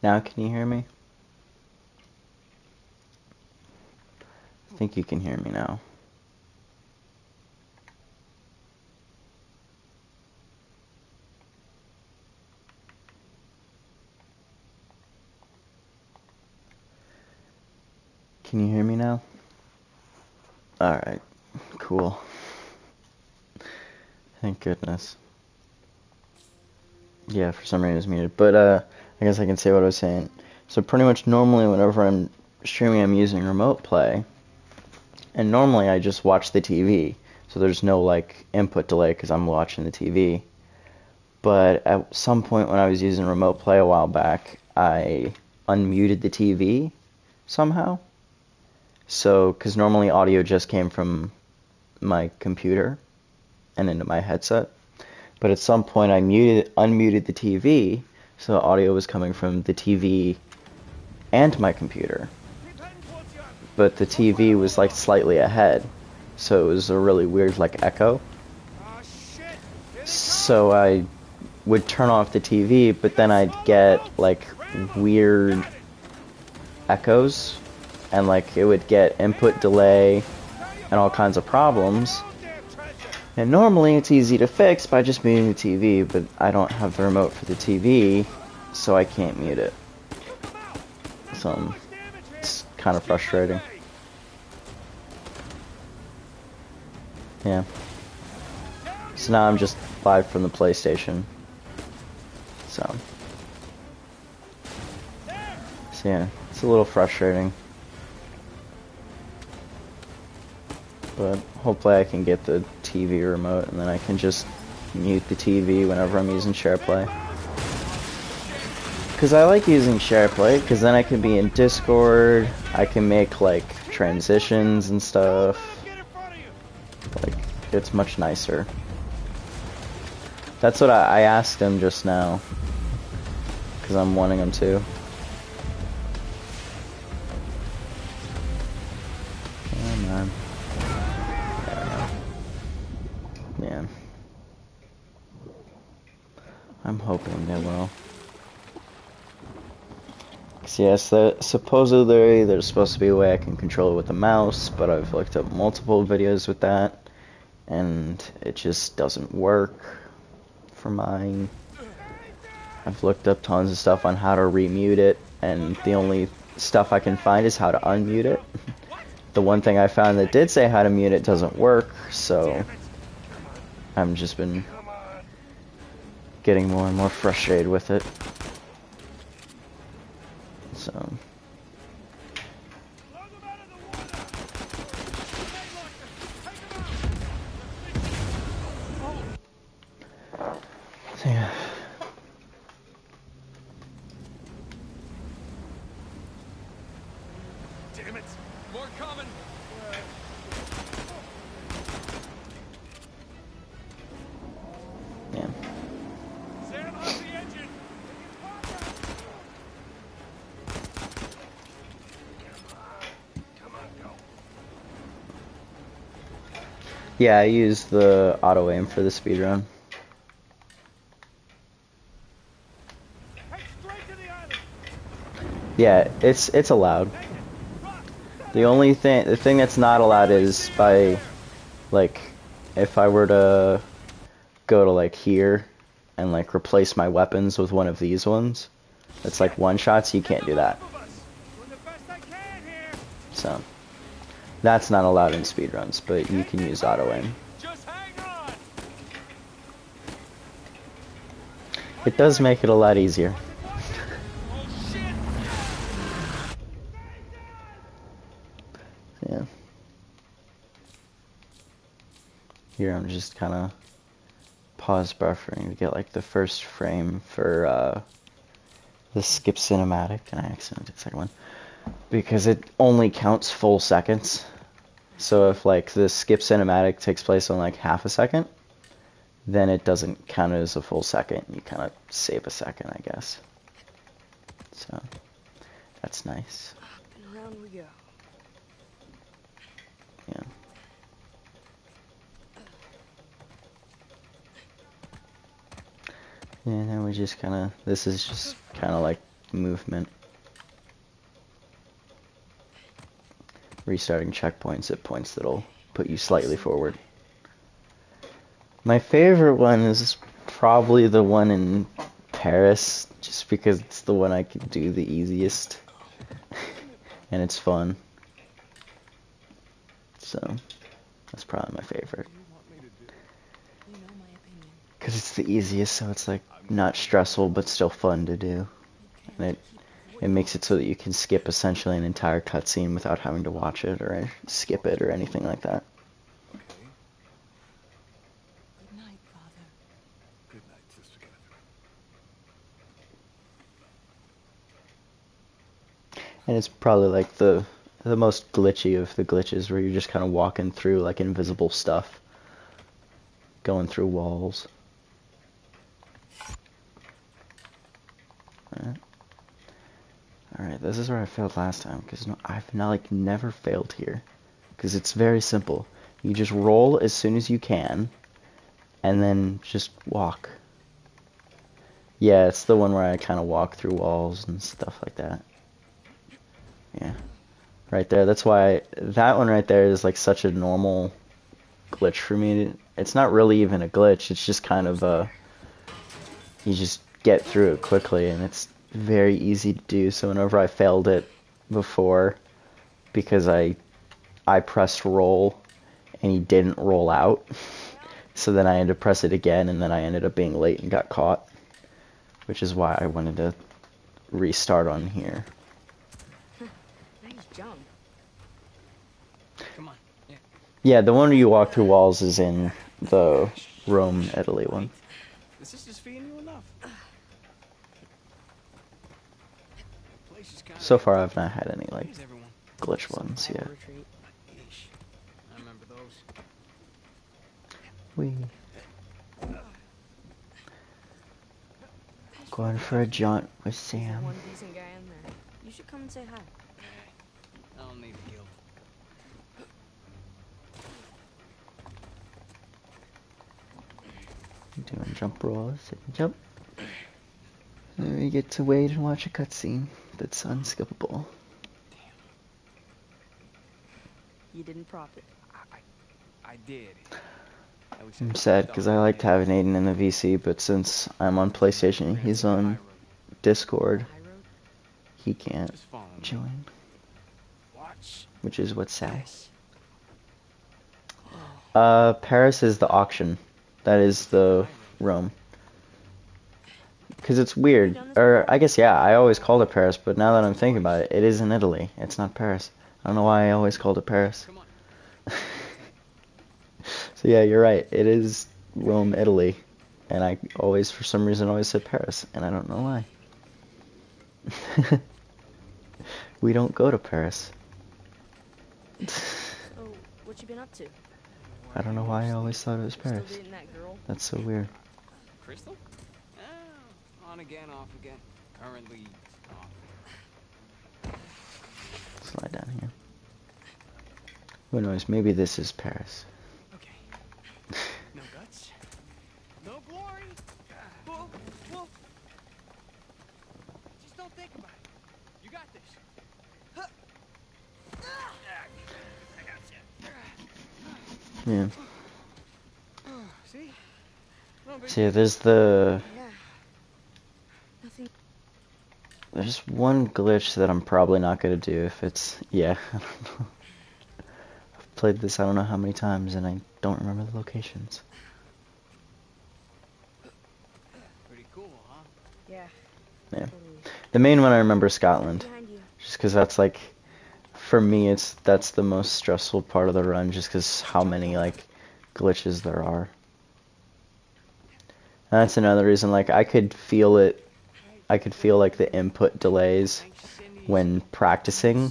Now can you hear me? I think you can hear me now. Can you hear me now? Alright, cool. Thank goodness. Yeah, for some reason it was muted. But I guess I can say what I was saying. So pretty much normally whenever I'm streaming I'm using remote play. And normally I just watch the TV. So there's no like input delay because I'm watching the TV. But at some point when I was using remote play a while back, I unmuted the TV somehow. So, because normally audio just came from my computer and into my headset. But at some point I unmuted the TV, so audio was coming from the TV and my computer. But the TV was like slightly ahead, so it was a really weird like echo. So I would turn off the TV, but then I'd get like weird echoes, and like it would get input delay and all kinds of problems. And normally it's easy to fix by just muting the TV, but I don't have the remote for the TV, so I can't mute it. So it's kind of frustrating. Yeah. So now I'm just live from the PlayStation. So yeah, it's a little frustrating. But hopefully I can get the TV remote and then I can just mute the TV whenever I'm using SharePlay. Because I like using SharePlay, because then I can be in Discord, I can make like transitions and stuff. Like, it's much nicer. That's what I asked him just now. Because I'm wanting him to. Oh man. Yeah. I'm hoping they will. Yes, supposedly there's supposed to be a way I can control it with the mouse, but I've looked up multiple videos with that, and it just doesn't work for mine. I've looked up tons of stuff on how to remute it, and the only stuff I can find is how to unmute it. The one thing I found that did say how to mute it doesn't work, so I've just been getting more and more frustrated with it. So yeah. Damn it! More coming! Yeah. Sam, off the engine! Come on, go. Yeah, I use the auto aim for the speedrun. Head straight to the island! Yeah, it's allowed. The thing that's not allowed is by, like, if I were to go to like here and like replace my weapons with one of these ones, that's like one shots, you can't do that. So that's not allowed in speedruns, but you can use auto aim. Just hang on! It does make it a lot easier. Oh shit! Yeah. Here I'm just kind of pause buffering to get like the first frame for the skip cinematic, and I accidentally did the second one because it only counts full seconds. So if like the skip cinematic takes place on like half a second, then it doesn't count as a full second. You kind of save a second, I guess. So that's nice. And around we go. Yeah. Yeah, and then we just kind of, this is just kind of like movement. Restarting checkpoints at points that'll put you slightly forward. My favorite one is probably the one in Paris, just because it's the one I can do the easiest. And it's fun. So, that's probably my favorite. Because it's the easiest, so it's like not stressful, but still fun to do. And it makes it so that you can skip essentially an entire cutscene without having to watch it or skip it or anything like that. Okay. Good night, Father. Good night, Sister Catherine. And it's probably like the most glitchy of the glitches, where you're just kind of walking through like invisible stuff, going through walls. Alright, this is where I failed last time, because I've never failed here. Because it's very simple. You just roll as soon as you can, and then just walk. Yeah, it's the one where I kind of walk through walls and stuff like that. Yeah. Right there, that's why that one right there is like such a normal glitch for me. It's not really even a glitch, it's just kind of you just get through it quickly, and it's very easy to do. So whenever I failed it before, because I pressed roll and he didn't roll out, so then I had to press it again, and then I ended up being late and got caught, which is why I wanted to restart on here. Nice jump. Come on. Yeah. Yeah, the one where you walk through walls is in the Rome, Italy one. This is just feeding you enough. Place is kinda So far I've not had any like Here's everyone. glitch ones yet. Retreat. Yeesh. I remember those. Wee. Going for a jaunt with Sam. One decent guy in there. You should come and say hi. I don't need a guild. Doing jump rolls, sit and jump. And then we get to wait and watch a cutscene that's unskippable. You didn't prop it. I did. I'm sad because I liked having Aiden in the VC, but since I'm on PlayStation, he's on Discord, High road? he can't Just follow me. join, Watch. which is what's sad. This. Paris is the auction. That is the Rome. Because it's weird. Or, I guess, yeah, I always called it Paris, but now that I'm thinking about it, it is in Italy. It's not Paris. I don't know why I always called it Paris. Come on. So yeah, you're right. It is Rome, Italy. And I always, for some reason, always said Paris. And I don't know why. We don't go to Paris. So, what you been up to? I don't know why I always thought it was Still Paris. dating that girl? That's so weird. Crystal? On again, off again. Currently off. Slide down here. Who knows? Maybe this is Paris. Okay. No guts. No glory. Whoa, whoa. Just don't think about it. You got this. Huh. I got you. Yeah. See? No big So yeah, there's the... Yeah. Nothing. There's one glitch that I'm probably not going to do if it's... Yeah, I don't know. I've played this I don't know how many times and I don't remember the locations. Pretty cool, huh? Yeah. Yeah. Totally. The main one I remember is Scotland. Behind you. Just because that's like... For me, that's the most stressful part of the run, just because how many like glitches there are. And that's another reason, like, I could feel like the input delays when practicing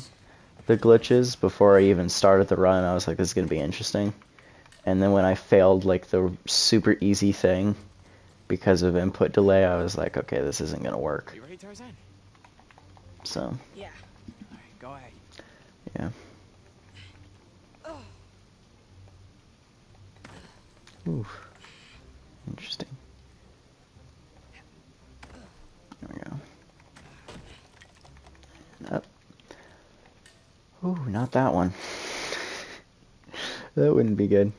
the glitches before I even started the run. I was like, this is going to be interesting. And then when I failed, like, the super easy thing because of input delay, I was like, okay, this isn't going to work. You ready, Tarzan? So, Yeah. Alright, go ahead. yeah. Oof. Interesting. There we go. not that one. That wouldn't be good.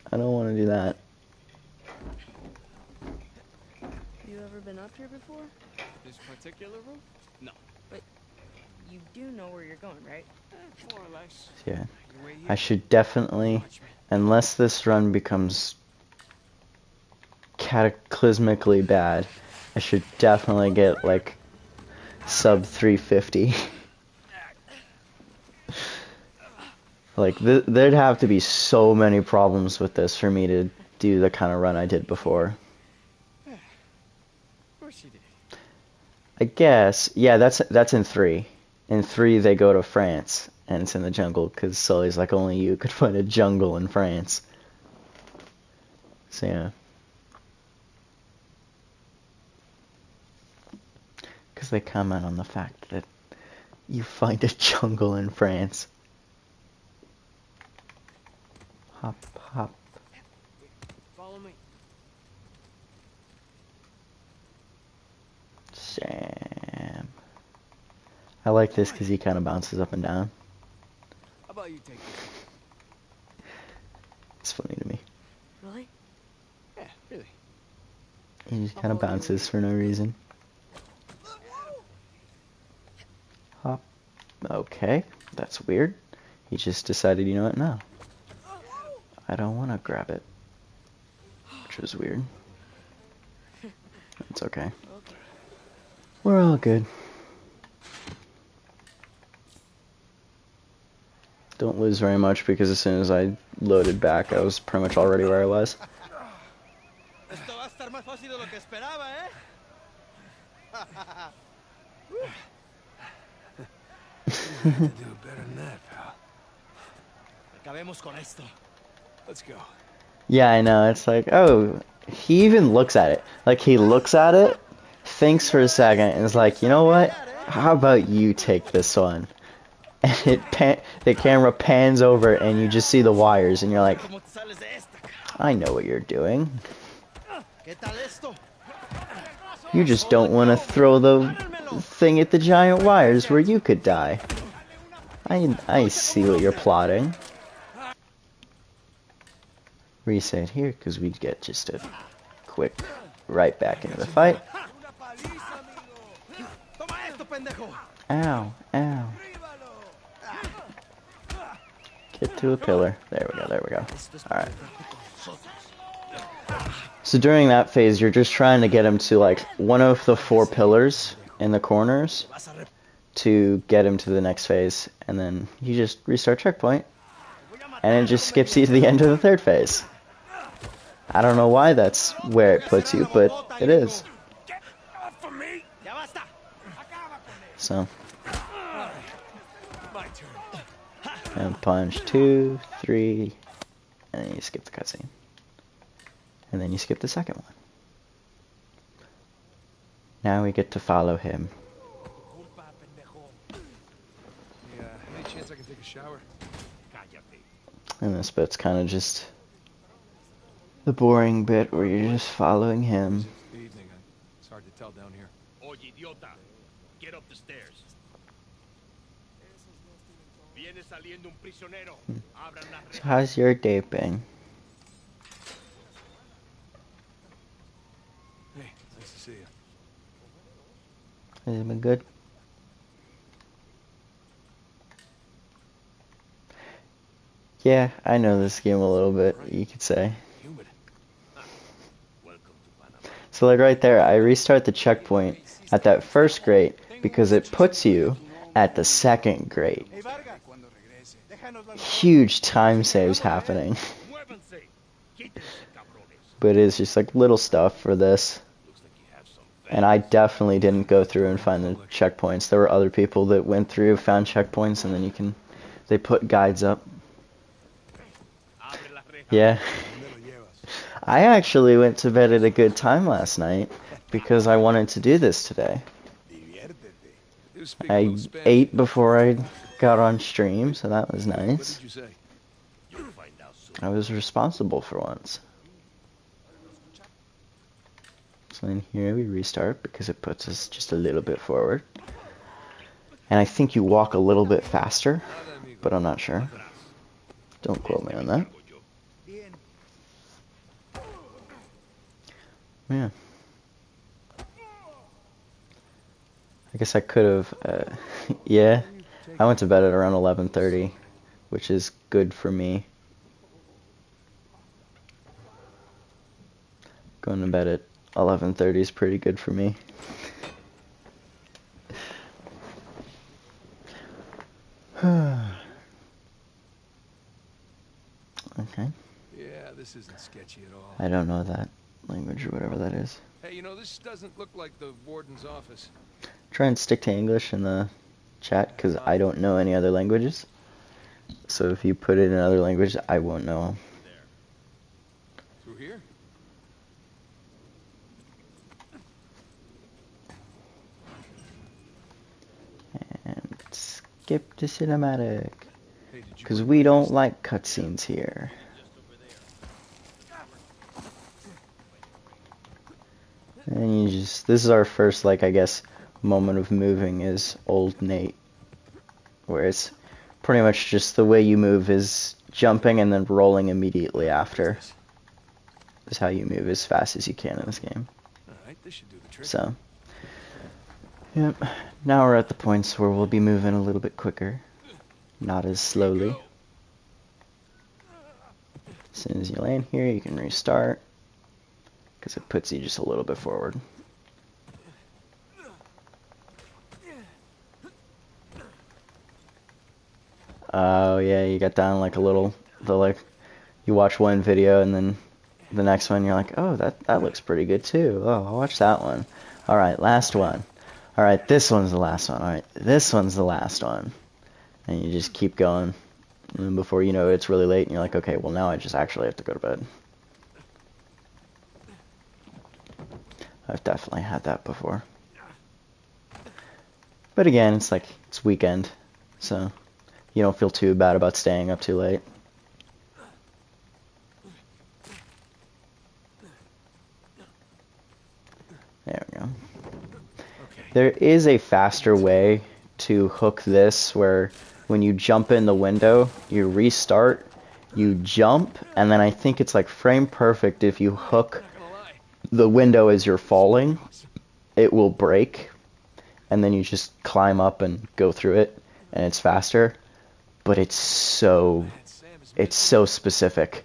I don't want to do that. You ever been up here before? This particular room? No. But you do know where you're going, right? More or less. Yeah. You wait here. I should definitely, unless this run becomes cataclysmically bad, I should definitely get like sub 350. Like there'd have to be so many problems with this for me to do the kind of run I did before. Of course you did. I guess, yeah, that's in 3. In 3 they go to France and it's in the jungle because Sully's like only you could find a jungle in France. So yeah. Because they comment on the fact that you find a jungle in France. Hop, hop. Follow me. Sam. I like this because he kind of bounces up and down. How about you take this? It's funny to me. Really? Yeah, really. He just kind of bounces for no reason. Hop. Okay, that's weird. He just decided, you know what, no. I don't want to grab it. Which was weird. It's okay. We're all good. Don't lose very much because as soon as I loaded back, I was pretty much already where I was. Esto va a estar más fácil de lo que esperaba, ¿eh? You have to do better than that, pal. Acabemos con esto. Let's go. Yeah, I know. It's like, oh, he even looks at it. Like, he looks at it, thinks for a second, and is like, you know what? How about you take this one? And the camera pans over, and you just see the wires, and you're like, ¿Cómo te sales de esta? I know what you're doing. ¿Qué tal esto? You just don't want to throw the thing at the giant wires where you could die. I see what you're plotting. Reset here, because we get just a quick right back into the fight. Una paliza, amigo. Toma esto, pendejo. Ow, ow. Get to a pillar. There we go, there we go. Alright. So during that phase, you're just trying to get him to like one of the 4 pillars in the corners to get him to the next phase. And then you just restart checkpoint. And it just skips you to the end of the 3rd phase. I don't know why that's where it puts you, but it is. Get off of me. Ya basta. So, My turn. and punch 2, 3, and then you skip the cutscene. And then you skip the second one. Now we get to follow him. Culpa, pendejo. Yeah, any chance I can take a shower? Cállate. And this bit's kind of just the boring bit where you're just following him. Good evening. It's hard to tell down here. Oye, idiota. Get up the stairs. Viene saliendo un prisionero. Abran las So rejas. how's your day been? Hey, nice to see you. Has it been good? Yeah, I know this game a little bit, you could say. Humid. Welcome to Panama. So like right there, I restart the checkpoint at that first grate because it puts you at the second grate. Hey, Vargas, cuando regrese, déjanos la Huge time saves happening. Muévanse. Quítense, cabrones. But it's just like little stuff for this. Looks like you have some And I definitely didn't go through and find the checkpoints. There were other people that went through, found checkpoints, and then they put guides up. Abre las rejas. Yeah. ¿Dónde lo llevas? I actually went to bed at a good time last night because I wanted to do this today. Diviértete. You speak a I little Spanish. ate before I got on stream, so that was What nice. did you say? You'll find out soon. I was responsible for once. So then here we restart because it puts us just a little bit forward. And I think you walk a little bit faster, Nada, amigo. but I'm not sure. Don't quote me on that. Yeah. I guess I could have, yeah. I went to bed at around 11:30, which is good for me. Going to bed at 11:30 is pretty good for me. Okay. Yeah, this isn't sketchy at all. I don't know that language or whatever that is. Hey, you know, this doesn't look like the warden's office. Try and stick to English in the chat, because I don't know any other languages. So if you put it in another language, I won't know. Through here? And skip to cinematic, Hey, did you because bring we my don't pistol? like cutscenes here. And you just, this is our first, like, I guess, moment of moving is old Nate. Where it's pretty much just the way you move is jumping and then rolling immediately after. Is how you move as fast as you can in this game. Alright, this should do the trick. So, yep. Now we're at the points where we'll be moving a little bit quicker. Not as slowly. As soon as you land here, you can restart. Because it puts you just a little bit forward. Oh yeah, you got down like a little, you watch one video and then the next one you're like, oh, that looks pretty good too. Oh, I'll watch that one. Alright, last one. Alright, this one's the last one. Alright, this one's the last one. And you just keep going. And then before you know it, it's really late and you're like, okay, well now I just actually have to go to bed. I've definitely had that before. But again, it's like, it's weekend, so you don't feel too bad about staying up too late. There we go. There is a faster way to hook this where when you jump in the window, you restart, you jump, and then I think it's like frame perfect if you hook the window as you're falling, it will break, and then you just climb up and go through it, and it's faster. But it's so specific,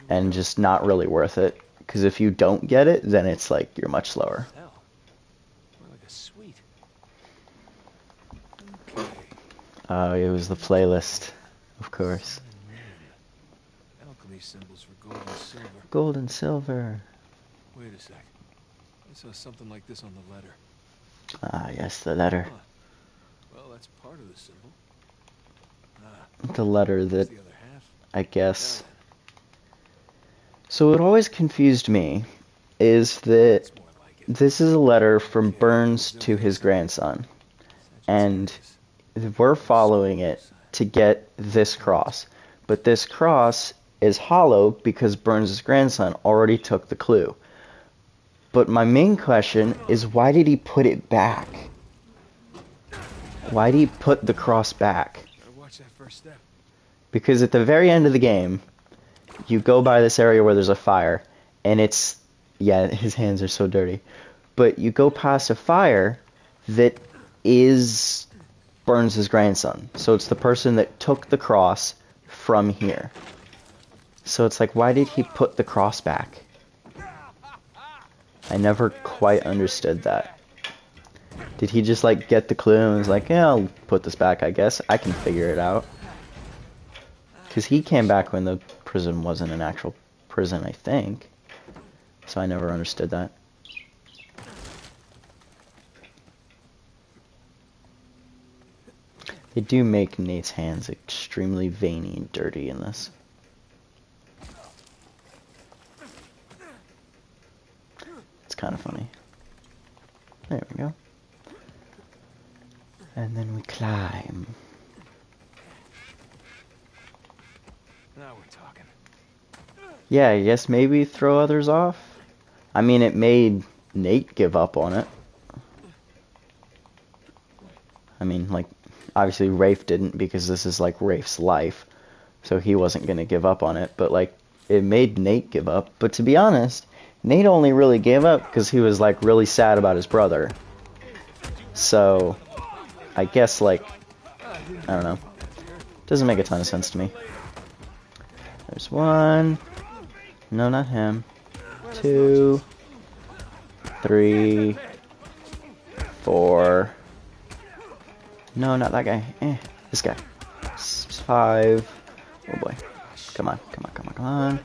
and just not really worth it. Because if you don't get it, then it's like you're much slower. Like a sweet. Oh, it was the playlist, of course. Alchemy symbols for gold and silver. Gold and silver. Wait a sec. I saw something like this on the letter. Ah, yes, the letter. Huh. Well, that's part of the symbol. The letter What's that, the other half? I guess. So what always confused me is that That's more like it. this is a letter from Burns to his grandson. And we're following it to get this cross. But this cross is hollow because Burns' grandson already took the clue. But my main question is, why did he put it back? Why did he put the cross back? Watch that first step. Because at the very end of the game, you go by this area where there's a fire, and it's, yeah, his hands are so dirty, but you go past a fire that is Burns' grandson. So it's the person that took the cross from here. So it's like, why did he put the cross back? I never quite understood that. Did he just like get the clue and was like, yeah, I'll put this back, I guess. I can figure it out. Because he came back when the prison wasn't an actual prison, I think. So I never understood that. They do make Nate's hands extremely veiny and dirty in this. It's kind of funny. There we go. And then we climb. Now we're talking. Yeah, I guess maybe throw others off. I mean, it made Nate give up on it. I mean, like, obviously Rafe didn't because this is like Rafe's life, so he wasn't gonna give up on it. But like, it made Nate give up. But to be honest, Nate only really gave up because he was like really sad about his brother. So, I guess like, I don't know. Doesn't make a ton of sense to me. There's one. No, not him. 2, 3, 4. No, not that guy. This guy. 5. Oh boy. Come on, come on, come on, come on.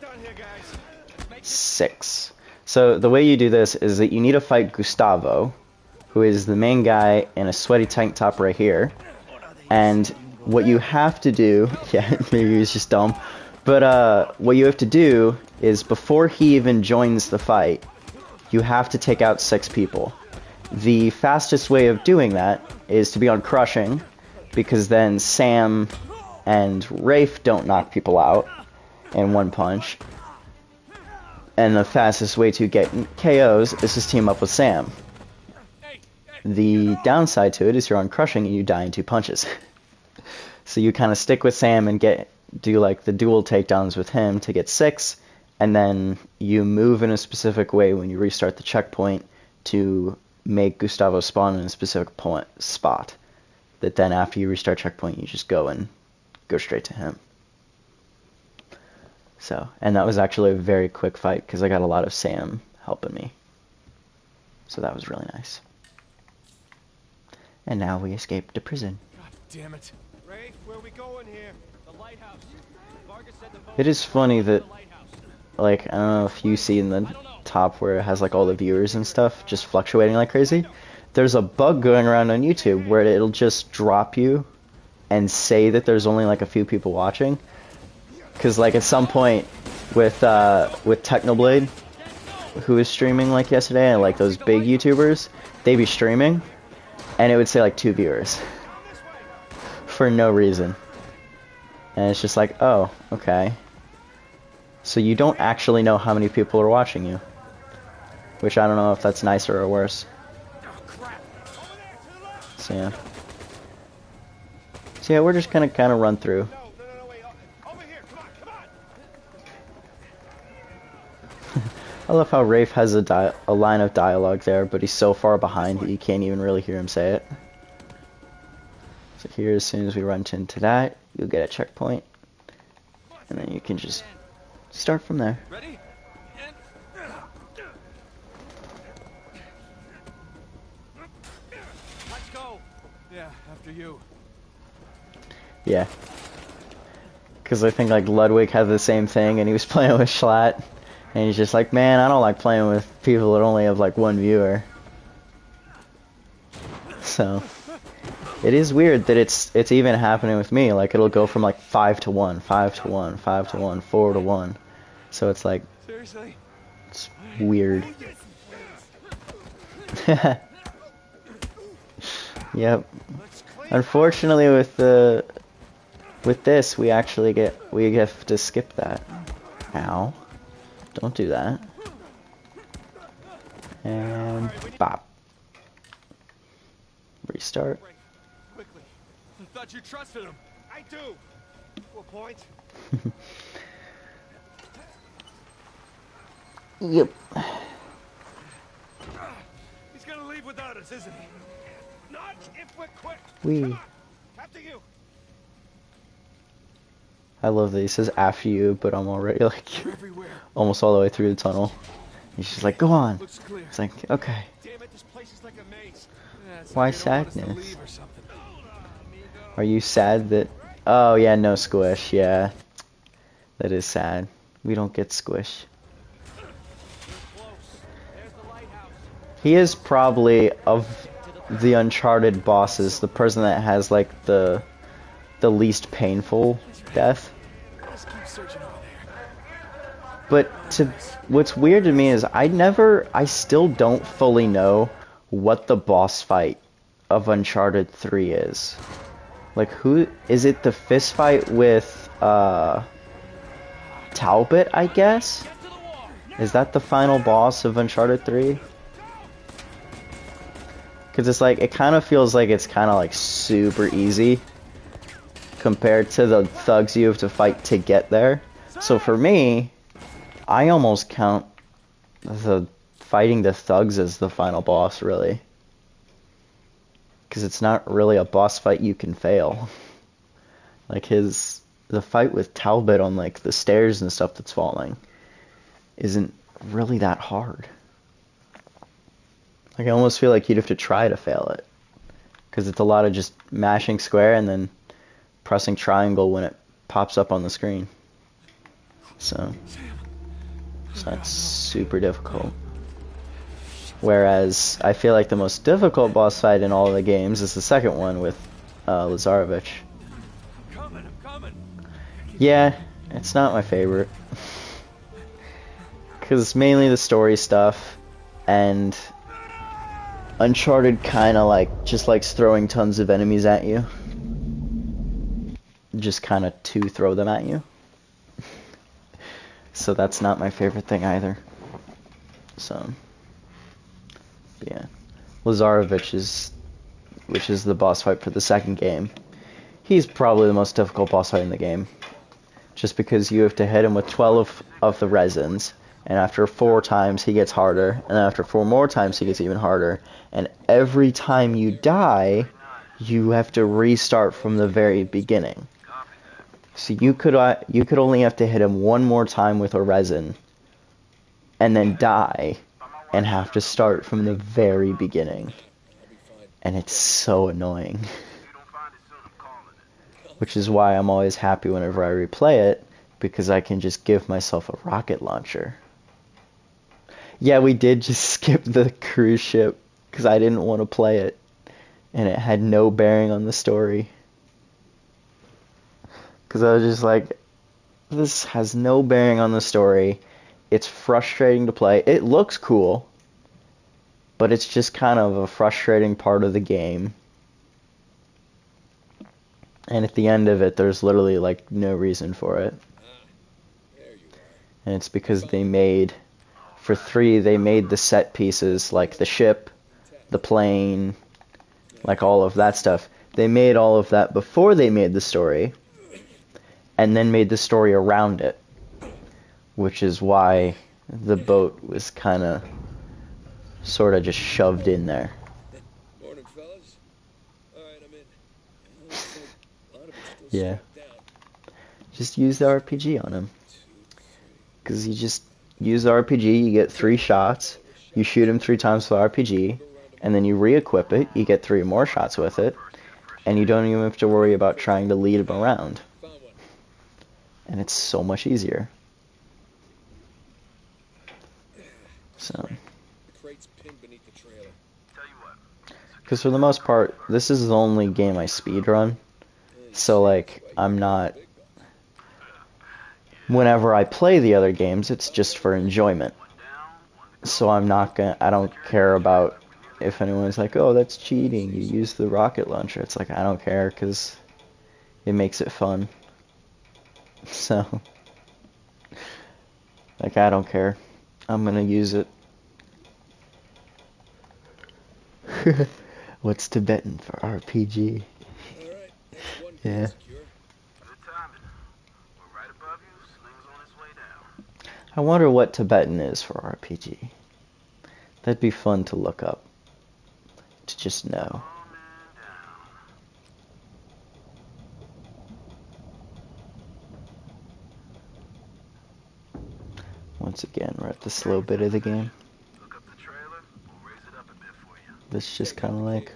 6. So the way you do this is that you need to fight Gustavo, who is the main guy in a sweaty tank top right here. And what you have to do, yeah, maybe he's just dumb, but what you have to do is before he even joins the fight, you have to take out 6 people. The fastest way of doing that is to be on crushing, because then Sam and Rafe don't knock people out in one punch. And the fastest way to get KOs is to team up with Sam. The downside to it is you're on crushing and you die in 2 punches. So you kind of stick with Sam and do like the dual takedowns with him to get 6, and then you move in a specific way when you restart the checkpoint to make Gustavo spawn in a specific spot. That then after you restart checkpoint, you just go straight to him. So, and that was actually a very quick fight because I got a lot of Sam helping me. So that was really nice. And now we escaped to prison. God damn it. Rafe, where we going here? The lighthouse. Vargas said the boat It is funny was that, the lighthouse. like, I don't know if you see in the top where it has like all the viewers and stuff just fluctuating like crazy. There's a bug going around on YouTube where it'll just drop you and say that there's only like a few people watching. Cause like at some point with Technoblade, who was streaming like yesterday, and like those big YouTubers, they'd be streaming, and it would say like 2 viewers for no reason. And it's just like, oh, okay. So you don't actually know how many people are watching you. Which I don't know if that's nicer or worse. So yeah. So yeah, we're just gonna kind of run through. No, wait. Over here, come on. I love how Rafe has a line of dialogue there, but he's so far behind that you can't even really hear him say it. So here, as soon as we run into that, you'll get a checkpoint, and then you can just start from there. Ready? Let's go. Yeah, after you. Yeah. Because I think like Ludwig had the same thing, and he was playing with Schlatt, and he's just like, man, I don't like playing with people that only have like 1 viewer. So it is weird that it's even happening with me. Like it'll go from like 5 to 1, 5 to 1, 5 to 1, 4 to 1. So it's like, Seriously? it's weird. Yep. Unfortunately, with this, we have to skip that. Ow! Don't do that. And bop. Restart. Quickly. I thought you trusted him. I do. To a point. Yep. He's gonna leave without us, isn't he? Not if we're quick. We. Come on. After you. I love that he says after you, but I'm already like Everywhere. almost all the way through the tunnel. He's just like, go on. Looks clear. It's like, okay. Damn it, this place is like a maze. Yeah, it's Why like they don't want us to sadness? leave or something. Are you sad that... Oh, yeah, no squish, yeah. That is sad. We don't get squish. He is probably, of the Uncharted bosses, the person that has, like, the least painful death. Just keep searching over there. But what's weird to me is I still don't fully know what the boss fight of Uncharted 3 is. Like, who is it? The fist fight with Talbot, I guess? Is that the final boss of Uncharted 3? Because it's like, it kind of feels like it's kind of like super easy compared to the thugs you have to fight to get there. So for me, I almost count the fighting the thugs as the final boss, really. Because it's not really a boss fight you can fail. Like the fight with Talbot on like the stairs and stuff that's falling isn't really that hard. Like I almost feel like you'd have to try to fail it. Because it's a lot of just mashing square and then pressing triangle when it pops up on the screen. So that's super difficult. Whereas I feel like the most difficult boss fight in all of the games is the second one with Lazarevich. I'm coming. Yeah, it's not my favorite. Because it's mainly the story stuff, and Uncharted kind of like just likes throwing tons of enemies at you. Just kind of to throw them at you. So that's not my favorite thing either. So yeah, Lazarevich which is the boss fight for the second game. He's probably the most difficult boss fight in the game. Just because you have to hit him with 12 of the resins, and after 4 times he gets harder, and after 4 more times he gets even harder, and every time you die, you have to restart from the very beginning. So you could only have to hit him one more time with a resin, and then die, and have to start from the very beginning. And it's so annoying. Which is why I'm always happy whenever I replay it, because I can just give myself a rocket launcher. Yeah, we did just skip the cruise ship, because I didn't want to play it, and it had no bearing on the story. Because I was just like, this has no bearing on the story, it's frustrating to play, it looks cool, but it's just kind of a frustrating part of the game. And at the end of it, there's literally like no reason for it. And it's because they made the set pieces, like the ship, the plane, like all of that stuff. They made all of that before they made the story, and then made the story around it. Which is why the boat was kind of, sort of just shoved in there. Morning, fellas. All right, I'm in. A lot of it's still Yeah. strapped down. Just use the RPG on him. Because you just use the RPG, you get 3 shots, you shoot him 3 times with the RPG, and then you re-equip it, you get 3 more shots with it, and you don't even have to worry about trying to lead him around. Found one. And it's so much easier. So, The crate's pinned beneath the trailer. because for the most part, this is the only game I speedrun, so like, I'm not, whenever I play the other games, it's just for enjoyment. So I don't care about if anyone's like, oh, that's cheating, you use the rocket launcher. It's like, I don't care, because it makes it fun. So, like, I don't care. I'm gonna use it. What's Tibetan for RPG? All right, that's one Yeah. secure. Good timing. We're right above you. Sling's on its way down. I wonder what Tibetan is for RPG. That'd be fun to look up. To just know. Once again, we're at the slow bit of the game. Look up the trailer. We'll raise it up a bit for you. That's just kind of like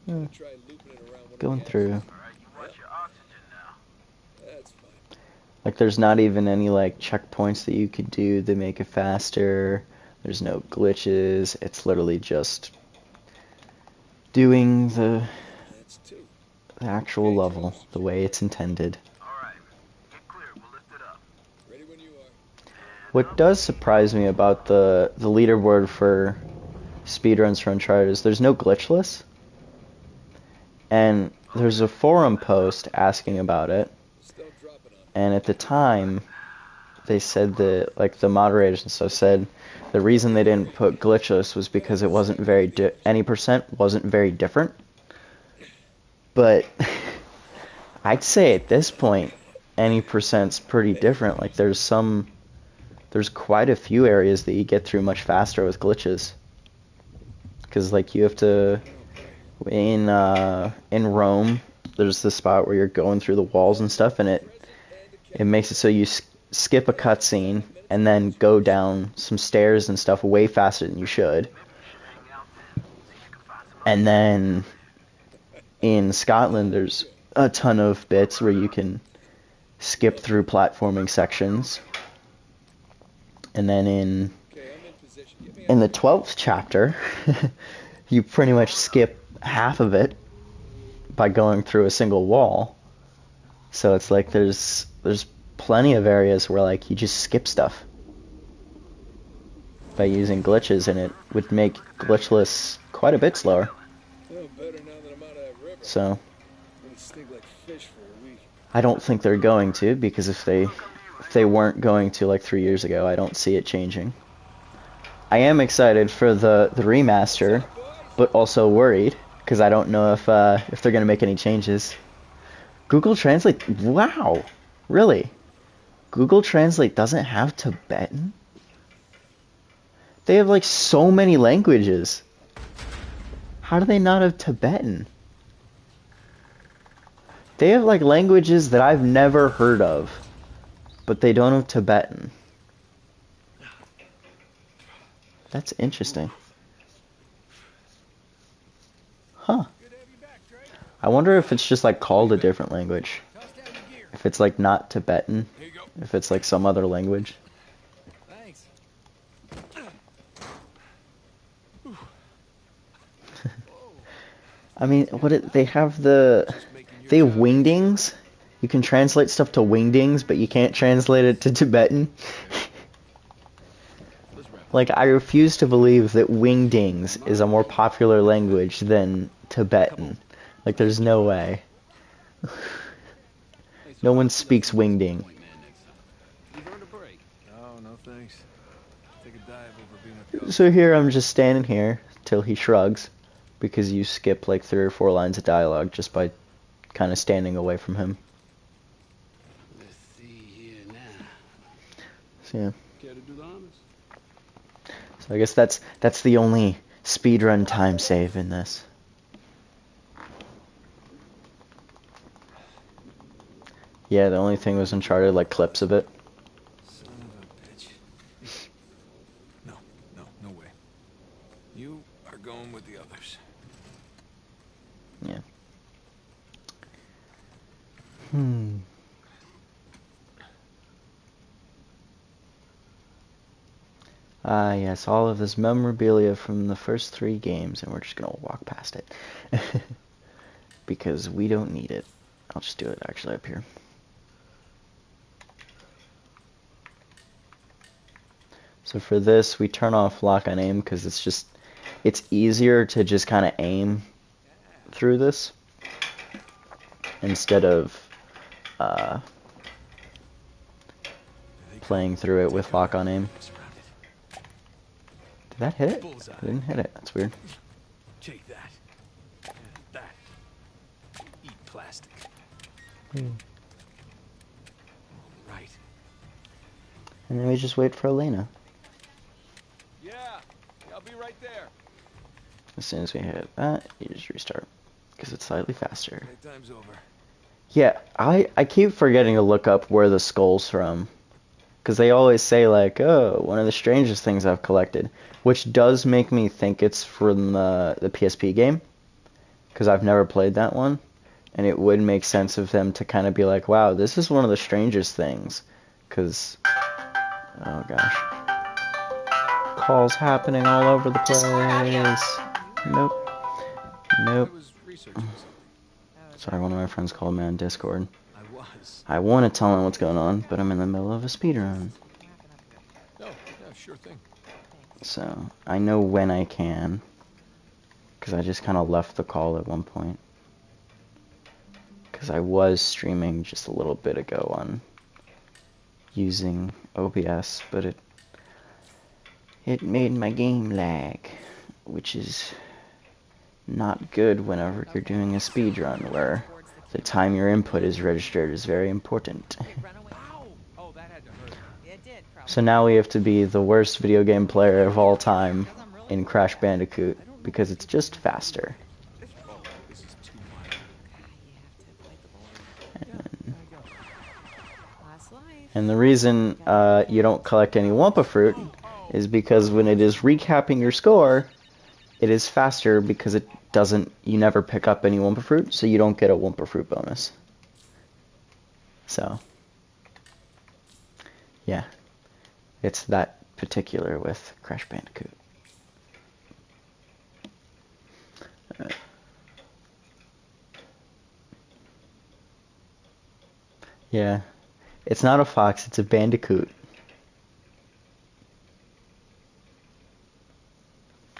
Try looping it around one of going the through. All right, you watch your oxygen now. That's fine. Like, there's not even any like checkpoints that you could do that make it faster. There's no glitches. It's literally just doing the That's 2. actual level the way it's intended. All right, get clear. We'll lift it up. Ready when you are. What does surprise me about the leaderboard for speedruns for Uncharted is there's no glitchless. And there's a forum post asking about it. Still dropping on me. And at the time, they said that, like, the moderators and stuff said the reason they didn't put glitchless was because it wasn't any percent wasn't very different. But I'd say at this point, any percent's pretty different. Like, there's quite a few areas that you get through much faster with glitches. Because, like, you have to, in Rome, there's the spot where you're going through the walls and stuff, and it makes it so you skip a cutscene and then go down some stairs and stuff way faster than you should. And then in Scotland, there's a ton of bits where you can skip through platforming sections. And then in the 12th chapter, you pretty much skip half of it by going through a single wall. So it's like there's plenty of areas where, like, you just skip stuff by using glitches, and it would make glitchless quite a bit slower. So I don't think they're going to, because if they weren't going to, like, 3 years ago, I don't see it changing. I am excited for the remaster, but also worried because I don't know if they're gonna make any changes. Google Translate, wow, really? Google Translate doesn't have Tibetan? They have, like, so many languages. How do they not have Tibetan? They have, like, languages that I've never heard of, but they don't have Tibetan. That's interesting. Huh. I wonder if it's just, like, called a different language. If it's, like, not Tibetan. If it's, like, some other language. Thanks. I mean, they have wingdings. You can translate stuff to wingdings, but you can't translate it to Tibetan. Like, I refuse to believe that wingdings is a more popular language than Tibetan. Like, there's no way. No one speaks wingding. No thanks. Take a dive over being a So here I'm just standing here till he shrugs, because you skip like 3 or 4 lines of dialogue just by kind of standing away from him. Let's see here now. So yeah. Care to do the honors? So I guess that's the only speedrun time save in this. Yeah, the only thing was Uncharted, like, clips of it. Son of a bitch. No way. You are going with the others. Yeah. Ah, yes, all of this memorabilia from the first 3 games, and we're just gonna walk past it. Because we don't need it. I'll just do it actually up here. So for this, we turn off lock on aim because it's easier to just kind of aim through this instead of playing through it with lock on aim. Did that hit it? I didn't hit it. That's weird. Take that. And that. Eat plastic. Right. And then we just wait for Elena. Yeah, I'll be right there. As soon as we hit that, you just restart because it's slightly faster. Time's over. Yeah, I keep forgetting to look up where the skull's from. Because they always say, like, oh, one of the strangest things I've collected. Which does make me think it's from the PSP game. Because I've never played that one. And it would make sense of them to kind of be like, wow, this is one of the strangest things. Because, oh gosh. Calls happening all over the place. Nope. I was researching something. Sorry, one of my friends called me on Discord. I was. I want to tell him what's going on, but I'm in the middle of a speedrun. Oh, yeah, sure thing. So, I know when I can. Because I just kind of left the call at one point. Because I was streaming just a little bit ago on using OBS, but it made my game lag, which is not good whenever you're doing a speedrun, where the time your input is registered is very important. Oh, that had to hurt. So now we have to be the worst video game player of all time in Crash Bandicoot, because it's just faster. Oh, this is too much. And the reason you don't collect any Wumpa Fruit is because when it is recapping your score, it is faster because it doesn't, you never pick up any Wumpa Fruit, so you don't get a Wumpa Fruit bonus. So, yeah, it's that particular with Crash Bandicoot. Yeah, it's not a fox, it's a bandicoot.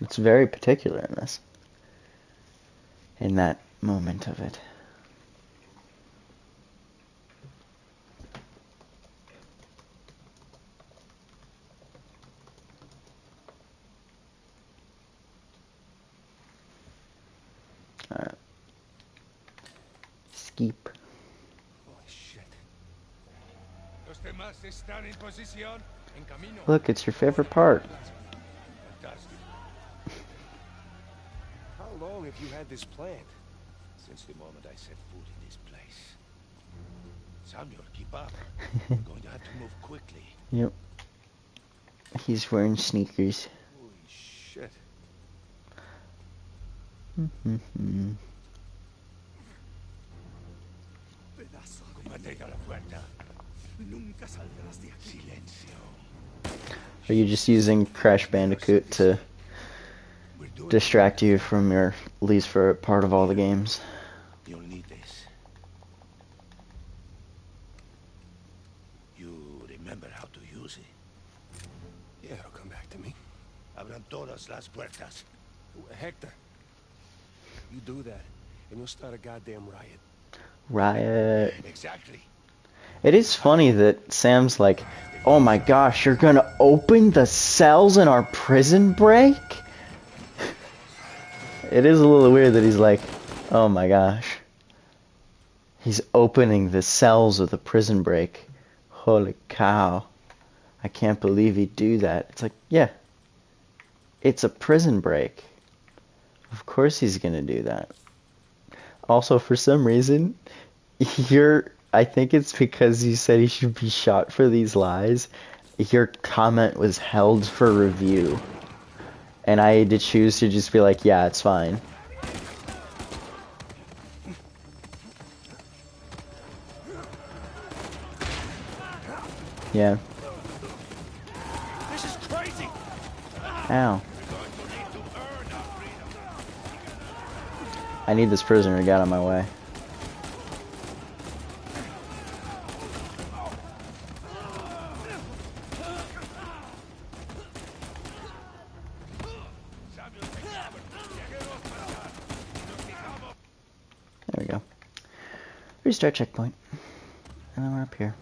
It's very particular in this, in that moment of it. Alright. Skeep. Holy shit. Los demás están en posición. En camino. Look, it's your favorite part. Fantastic. How long have you had this planned? Since the moment I set foot in this place. Samuel, keep up. We're going to have to move quickly. Yep. He's wearing sneakers. Holy shit. Mantenga la puerta. Nunca saldrás de aquí. Silencio. Are you just using Crash Bandicoot to distract you from your least favorite part of all the games? You'll need this. You remember how to use it? Yeah, it'll come back to me. Abran todas las puertas. Hector, you do that, and you'll start a goddamn riot. Riot. Exactly. It is funny that Sam's like, oh my gosh, you're gonna open the cells in our prison break? It is a little weird that he's like, oh my gosh. He's opening the cells of the prison break. Holy cow. I can't believe he'd do that. It's like, yeah. It's a prison break. Of course he's gonna do that. Also, for some reason, I think it's because you said he should be shot for these lies. Your comment was held for review. And I had to choose to just be like, yeah, it's fine. Yeah. This is crazy. Ow. I need this prisoner to get out of my way. There we go. Restart checkpoint. And then we're up here.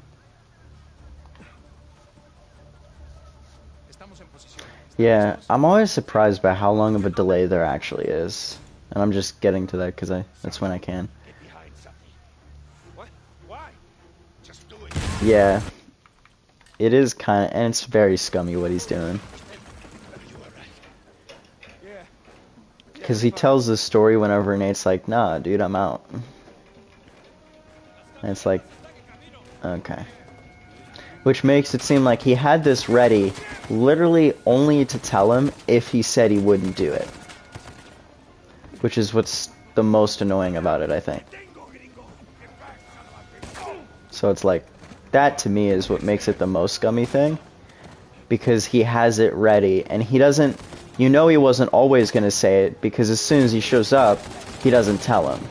Yeah, I'm always surprised by how long of a delay there actually is. And I'm just getting to that because that's when I can. What? Why? Just do it. Yeah. It is kind of, and it's very scummy what he's doing. Yeah. Because he tells the story whenever Nate's like, nah, dude, I'm out. And it's like, okay. Which makes it seem like he had this ready literally only to tell him if he said he wouldn't do it. Which is what's the most annoying about it, I think. So it's like, that to me is what makes it the most scummy thing. Because he has it ready, and he doesn't, you know he wasn't always going to say it, because as soon as he shows up, he doesn't tell him.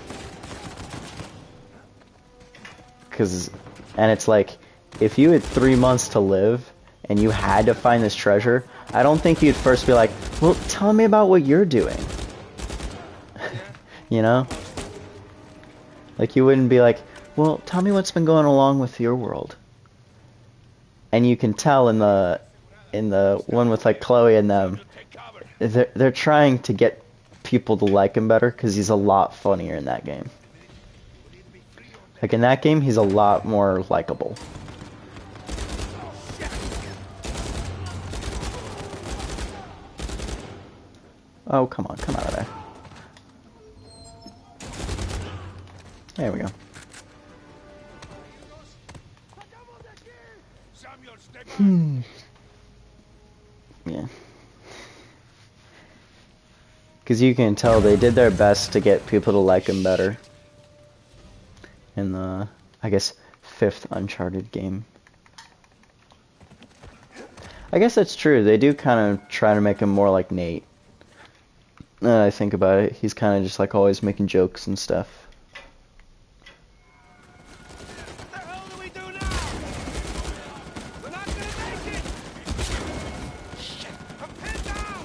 And it's like, if you had 3 months to live, and you had to find this treasure, I don't think you'd first be like, well, tell me about what you're doing. You know? Like, you wouldn't be like, well, tell me what's been going along with your world. and you can tell in the one with like Chloe and them, they're trying to get people to like him better because he's a lot funnier in that game. Like in that game, he's a lot more likable. Oh, come on, come out of there. There we go. Yeah. Because you can tell they did their best to get people to like him better. In the, I guess, 5th Uncharted game. I guess that's true. They do kind of try to make him more like Nate. I think about it. He's kind of just like always making jokes and stuff. What the hell do we do now? We're not gonna make it! Shit! I'm pinned down!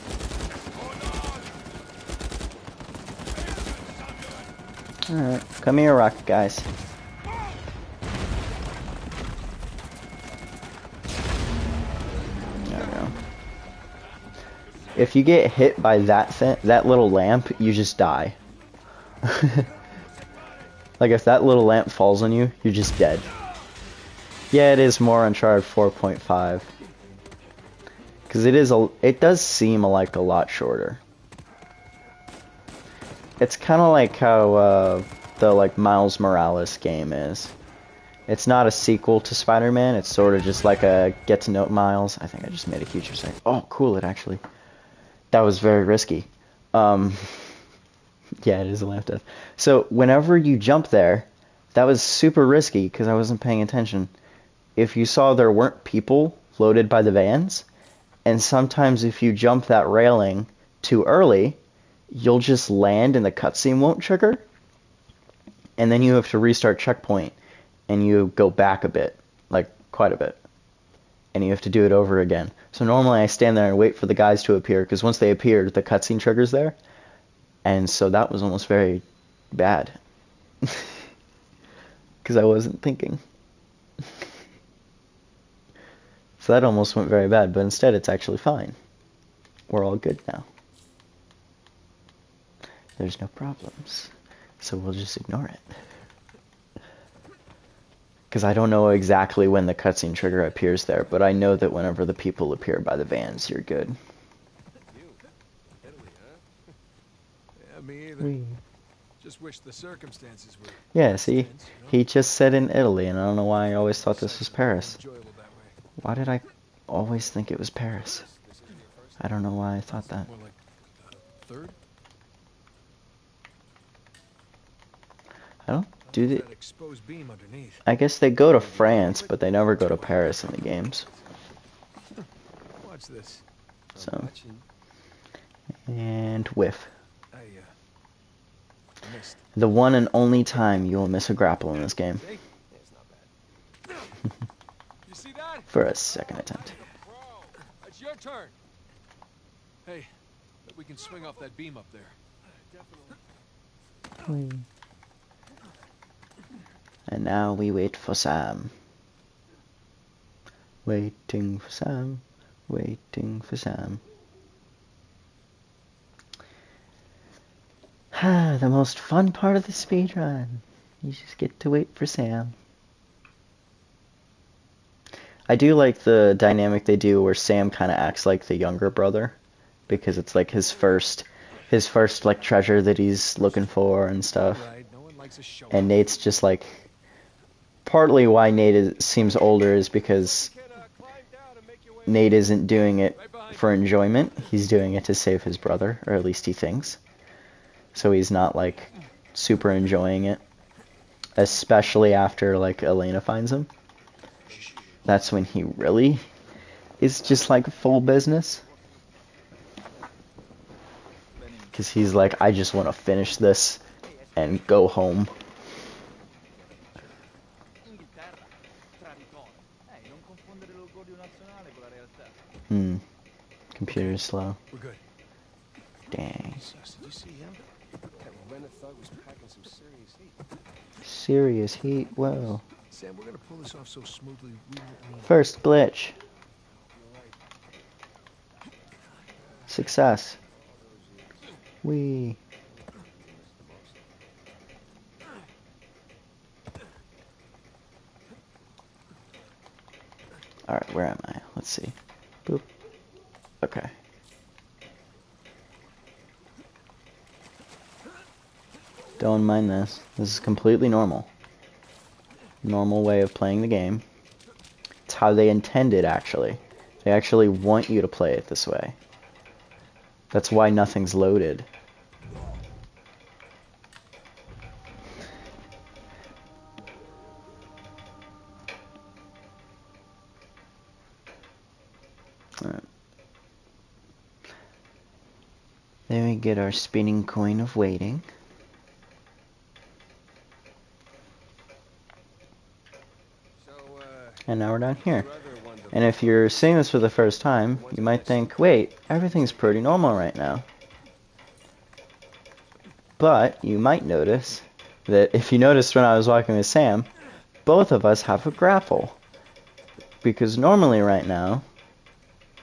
What's going on? Alright, come here, rocket guys. If you get hit by that little lamp, you just die. Like if that little lamp falls on you, you're just dead. Yeah, it is more Uncharted 4.5. Because it does seem like a lot shorter. It's kind of like how the like Miles Morales game is. It's not a sequel to Spider-Man, it's sort of just like a get to know Miles. I think I just made a huge mistake. Oh, cool, it actually. That was very risky. Yeah, it is a lamp death. So whenever you jump there, that was super risky because I wasn't paying attention. If you saw there weren't people loaded by the vans, and sometimes if you jump that railing too early, you'll just land and the cutscene won't trigger. And then you have to restart checkpoint, and you go back a bit, like quite a bit. And you have to do it over again. So normally I stand there and wait for the guys to appear, because once they appear, the cutscene triggers there. And so that was almost very bad. Because I wasn't thinking. So that almost went very bad, but instead it's actually fine. We're all good now. There's no problems. So we'll just ignore it. Because I don't know exactly when the cutscene trigger appears there, but I know that whenever the people appear by the vans, you're good. Italy, huh? Yeah, me either. Just wish the circumstances were. Yeah, see? He just said in Italy, and I don't know why I always thought this was Paris. Enjoyable that way. Why did I always think it was Paris? I don't know why I thought that. More like third? I don't do the... That exposed beam underneath. I guess they go to France, but they never go to Paris in the games. Watch this. So. And whiff. I missed. The one and only time you will miss a grapple in this game. See? Yeah, it's not bad. You see that? For a second attempt. Bro, it's your turn. Hey, bet we can swing off that beam up there. Definitely. And now we wait for Sam. Waiting for Sam. Waiting for Sam. The most fun part of the speedrun. You just get to wait for Sam. I do like the dynamic they do where Sam kind of acts like the younger brother. Because it's like his first like treasure that he's looking for and stuff. Right, no one likes a show. And Nate's just like... Partly why Nate seems older is because Nate isn't doing it for enjoyment. He's doing it to save his brother, or at least he thinks. So he's not like super enjoying it. Especially after like Elena finds him. That's when he really is just like full business. Because he's like, I just want to finish this and go home. Computer is slow. We're good. Dang. Did you see him? That Renna thug was packing some serious heat. Serious heat, whoa. Sam, we're gonna pull this off so smoothly. We won't need. First glitch. Success. Wee. Alright, where am I? Let's see. Boop. Okay. Don't mind this. This is completely normal. Normal way of playing the game. It's how they intended, actually. They actually want you to play it this way. That's why nothing's loaded. Alright. Then we get our spinning coin of waiting. And now we're down here. And if you're seeing this for the first time, you might think, wait, everything's pretty normal right now. But you might notice that if you noticed when I was walking with Sam, both of us have a grapple. Because normally right now,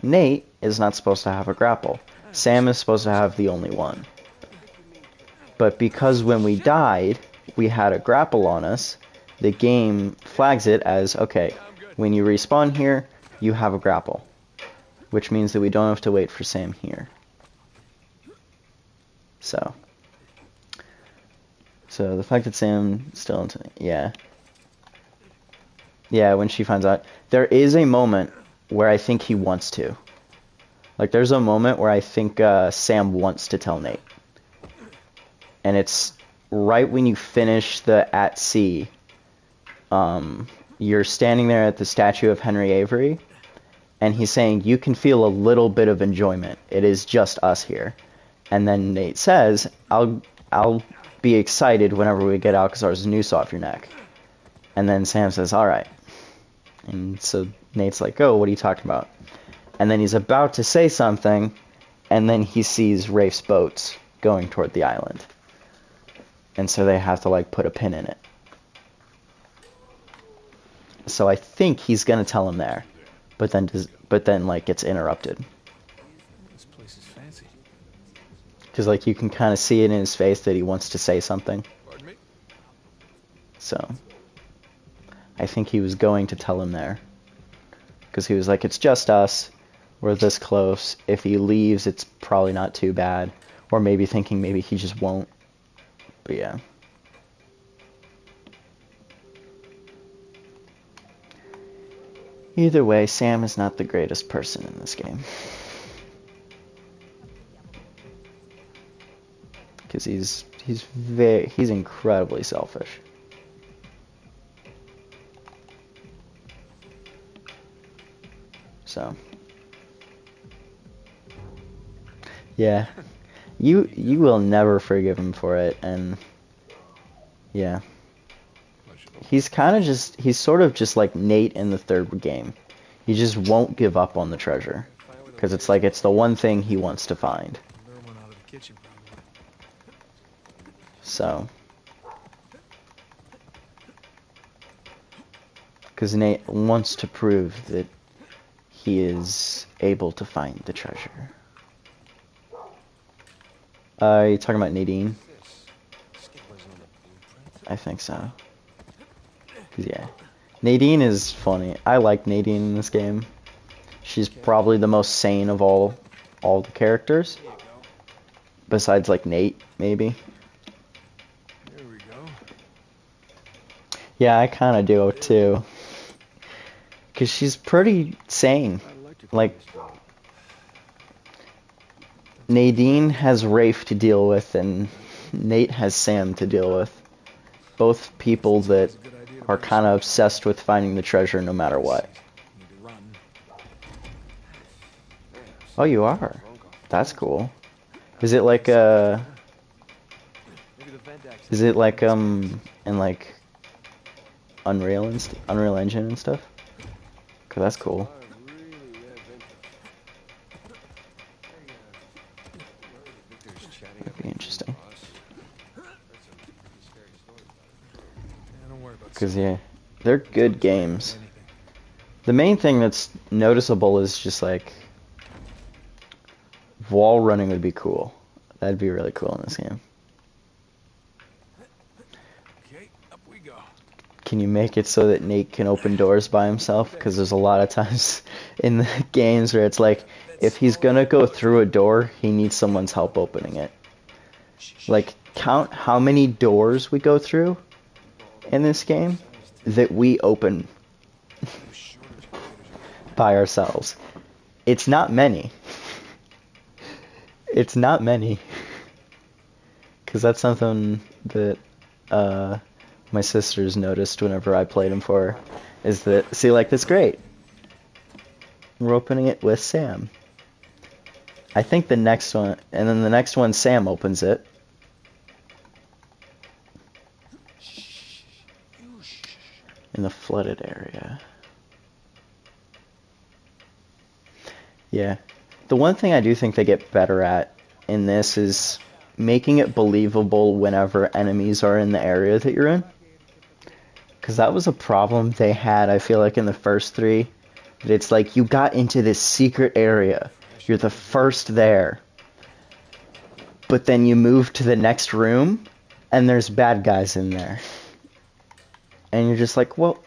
Nate is not supposed to have a grapple. Sam is supposed to have the only one. But because when we died, we had a grapple on us, the game flags it as, okay, when you respawn here, you have a grapple. Which means that we don't have to wait for Sam here. So the fact that Sam still, yeah. Yeah, when she finds out. There is a moment where I think he wants to. Like, there's a moment where I think Sam wants to tell Nate. And it's right when you finish the at sea. You're standing there at the statue of Henry Avery, and he's saying, you can feel a little bit of enjoyment. It is just us here. And then Nate says, I'll be excited whenever we get Alcazar's noose off your neck. And then Sam says, alright. And so Nate's like, oh, what are you talking about? And then he's about to say something, and then he sees Rafe's boats going toward the island. And so they have to, like, put a pin in it. So I think he's gonna tell him there, but then like gets interrupted. This place is fancy. Because like you can kind of see it in his face that he wants to say something. Pardon me? So I think he was going to tell him there, because he was like, it's just us. We're this close. If he leaves, it's probably not too bad. Or maybe thinking maybe he just won't. But yeah. Either way, Sam is not the greatest person in this game. Because he's incredibly selfish. So yeah. You will never forgive him for it, and yeah. He's sort of just like Nate in the third game. He just won't give up on the treasure. Because it's like, it's the one thing he wants to find. So. Because Nate wants to prove that he is able to find the treasure. Are you talking about Nadine? I think so. Yeah. Nadine is funny. I like Nadine in this game. She's probably the most sane of all the characters. Besides like Nate, maybe. There we go. Yeah, I kind of do too. Cause she's pretty sane. Like, Nadine has Rafe to deal with, and Nate has Sam to deal with. Both people that are kind of obsessed with finding the treasure no matter what. Oh, you are? That's cool. Is it like in like Unreal Engine and stuff? 'Cause that's cool. That'd be interesting. Because yeah, They're good games. The main thing that's noticeable is just like wall running would be cool. That'd be really cool in this game. Okay, up we go. Can you make it so that Nate can open doors by himself? Because there's a lot of times in the games where it's like, if he's gonna go through a door, he needs someone's help opening it. Like, count how many doors we go through in this game that we open by ourselves. It's not many. It's not many. Because that's something that my sisters noticed whenever I played them for her. Is that, see, like, that's great. We're opening it with Sam. I think the next one, and then the next one, Sam opens it. In the flooded area. Yeah. The one thing I do think they get better at in this is making it believable whenever enemies are in the area that you're in. Because that was a problem they had, I feel like, in the first three. That it's like, you got into this secret area. You're the first there. But then you move to the next room, and there's bad guys in there. And you're just like, well,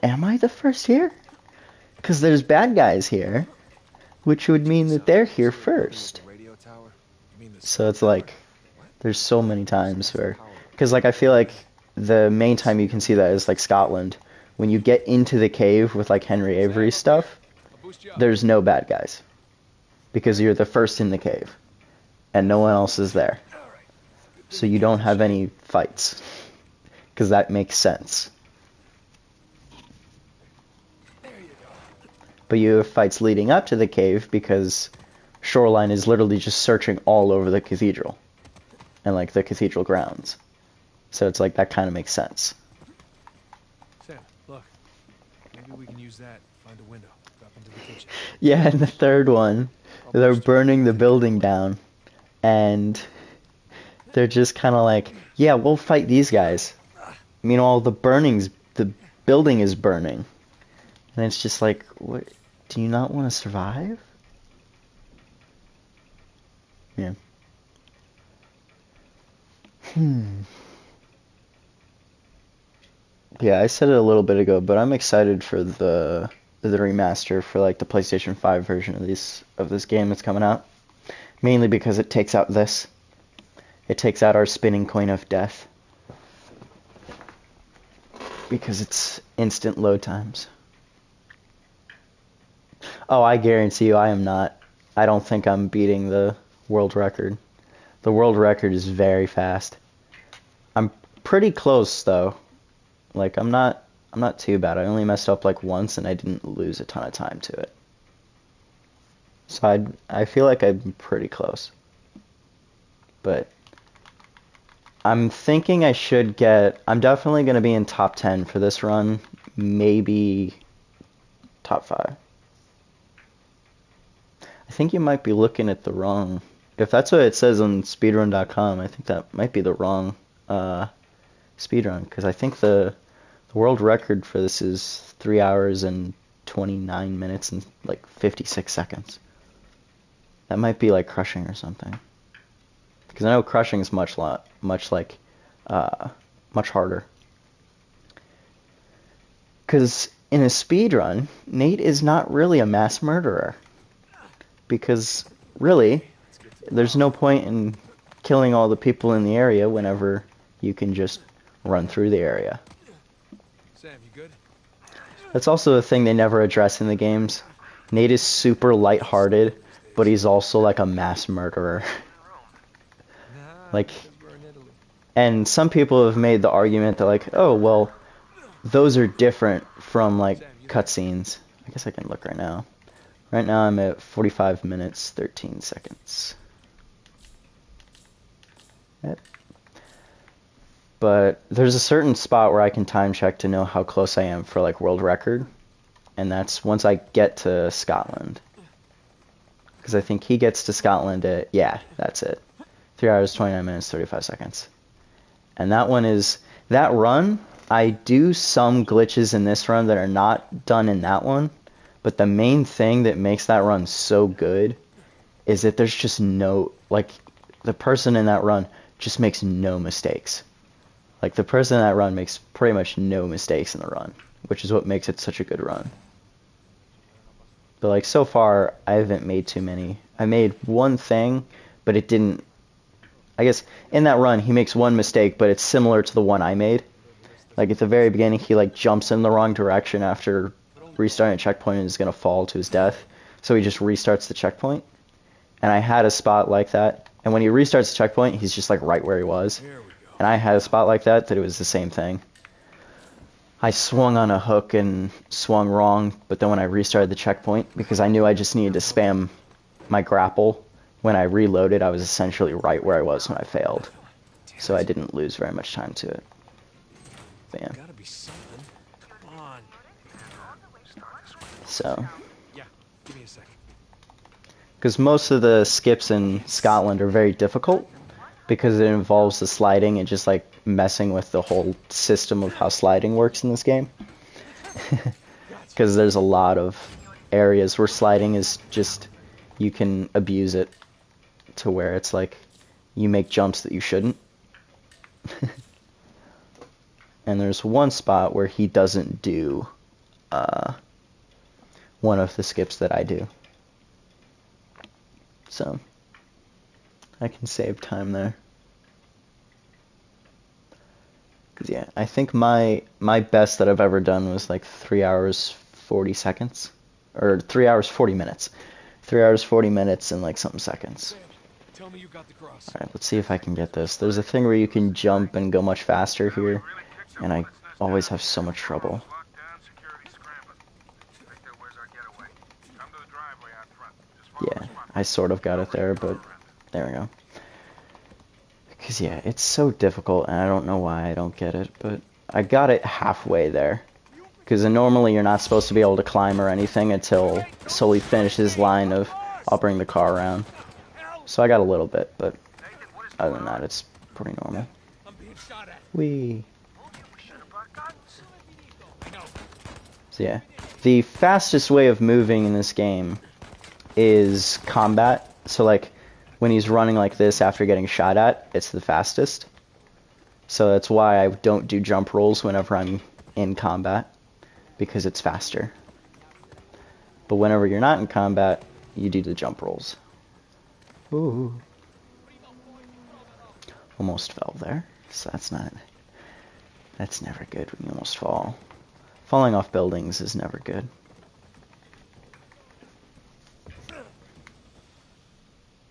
am I the first here? Because there's bad guys here, which would mean that they're here first. So it's like, there's so many times where, because like I feel like the main time you can see that is like Scotland. When you get into the cave with like Henry Avery stuff, there's no bad guys. Because you're the first in the cave. And no one else is there. So you don't have any fights. Because that makes sense. But you have fights leading up to the cave because Shoreline is literally just searching all over the cathedral. And like the cathedral grounds. So it's like that kind of makes sense. Sam, look. Maybe we can use that. Find a window. Drop into the kitchen. Yeah, and the third one, they're burning the building down. And they're just kind of like, yeah, we'll fight these guys. Meanwhile, the building is burning. And it's just like, what? Do you not want to survive? Yeah. Yeah, I said it a little bit ago, but I'm excited for the remaster for like the PlayStation 5 version of this game that's coming out. Mainly because it takes out this. It takes out our spinning coin of death. Because it's instant load times. Oh, I guarantee you I am not. I don't think I'm beating the world record. The world record is very fast. I'm pretty close though. Like I'm not too bad. I only messed up like once and I didn't lose a ton of time to it. So I feel like I'm pretty close. But I'm thinking I should I'm definitely going to be in top 10 for this run, maybe top 5. I think you might be looking at the wrong, if that's what it says on speedrun.com, I think that might be the wrong speedrun, because I think the world record for this is 3 hours and 29 minutes and like 56 seconds. That might be like Crushing or something. Because I know Crushing is much harder. Because in a speedrun, Nate is not really a mass murderer. Because, really, there's no point in killing all the people in the area whenever you can just run through the area. Sam, you good? That's also a thing they never address in the games. Nate is super lighthearted, but he's also like a mass murderer. Like, and some people have made the argument that like, oh, well, those are different from like cutscenes. I guess I can look right now. Right now I'm at 45 minutes, 13 seconds. Yep. But there's a certain spot where I can time check to know how close I am for like world record. And that's once I get to Scotland. Because I think he gets to Scotland at, yeah, that's it. 3 hours, 29 minutes, 35 seconds. And that one is, that run I do some glitches in this run that are not done in that one, but the main thing that makes that run so good is that there's just no, like, the person in that run just makes no mistakes. Like, the person in that run makes pretty much no mistakes in the run, which is what makes it such a good run. But, like, so far, I haven't made too many. I made one thing, but it didn't... I guess, in that run, he makes one mistake, but it's similar to the one I made. Like, at the very beginning, he, like, jumps in the wrong direction after restarting a checkpoint and is going to fall to his death. So he just restarts the checkpoint. And I had a spot like that. And when he restarts the checkpoint, he's just, like, right where he was. And I had a spot like that it was the same thing. I swung on a hook and swung wrong, but then when I restarted the checkpoint, because I knew I just needed to spam my grapple, when I reloaded, I was essentially right where I was when I failed. So I didn't lose very much time to it. Bam. Gotta be something. Come on. So, Yeah, give me a second. because most of the skips in Scotland are very difficult, because it involves the sliding and just like messing with the whole system of how sliding works in this game. Because there's a lot of areas where sliding is just, you can abuse it to where it's like you make jumps that you shouldn't. And there's one spot where he doesn't do one of the skips that I do. So I can save time there. Cause yeah, I think my best that I've ever done was like 3 hours 40 seconds, or 3 hours 40 minutes. 3 hours 40 minutes and like something seconds. Tell me you got the cross. Alright, let's see if I can get this. There's a thing where you can jump and go much faster here, and I always have so much trouble. Yeah, I sort of got it there, but there we go. Because yeah, it's so difficult, and I don't know why I don't get it, but I got it halfway there. Because normally you're not supposed to be able to climb or anything until Sully finishes his line of, I'll bring the car around. So I got a little bit, but other than that, it's pretty normal. Whee! So yeah, the fastest way of moving in this game is combat. So like, when he's running like this after getting shot at, it's the fastest. So that's why I don't do jump rolls whenever I'm in combat, because it's faster. But whenever you're not in combat, you do the jump rolls. Ooh. Almost fell there. So that's never good when you almost fall. Falling off buildings is never good.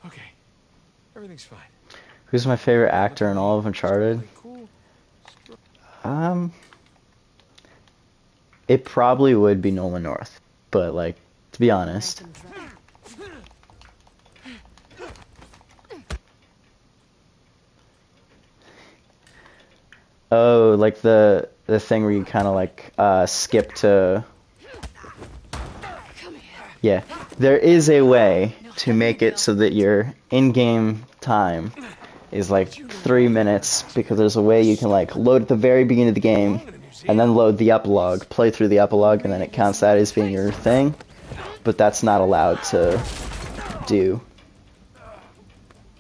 Okay. Everything's fine. Who's my favorite actor in all of Uncharted? It probably would be Nolan North, but like, to be honest, oh, like the thing where you kind of like skip to, yeah, there is a way to make it so that your in-game time is like 3 minutes, because there's a way you can like load at the very beginning of the game and then load the epilogue, play through the epilogue, and then it counts that as being your thing. But that's not allowed to do.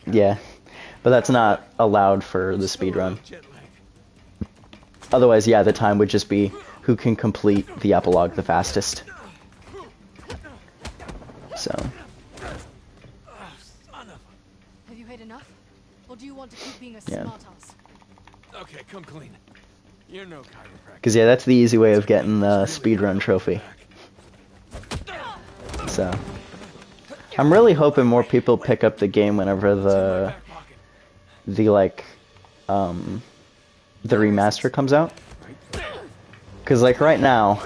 Yeah, but that's not allowed for the speedrun. Otherwise, yeah, the time would just be who can complete the epilogue the fastest. So. Have you had enough? Or do you want to keep being a Yeah. smartass? Okay, come clean. You're no chiropractor. Because yeah, that's the easy way of getting the speedrun trophy. So. I'm really hoping more people pick up the game whenever the remaster comes out. Because like right now,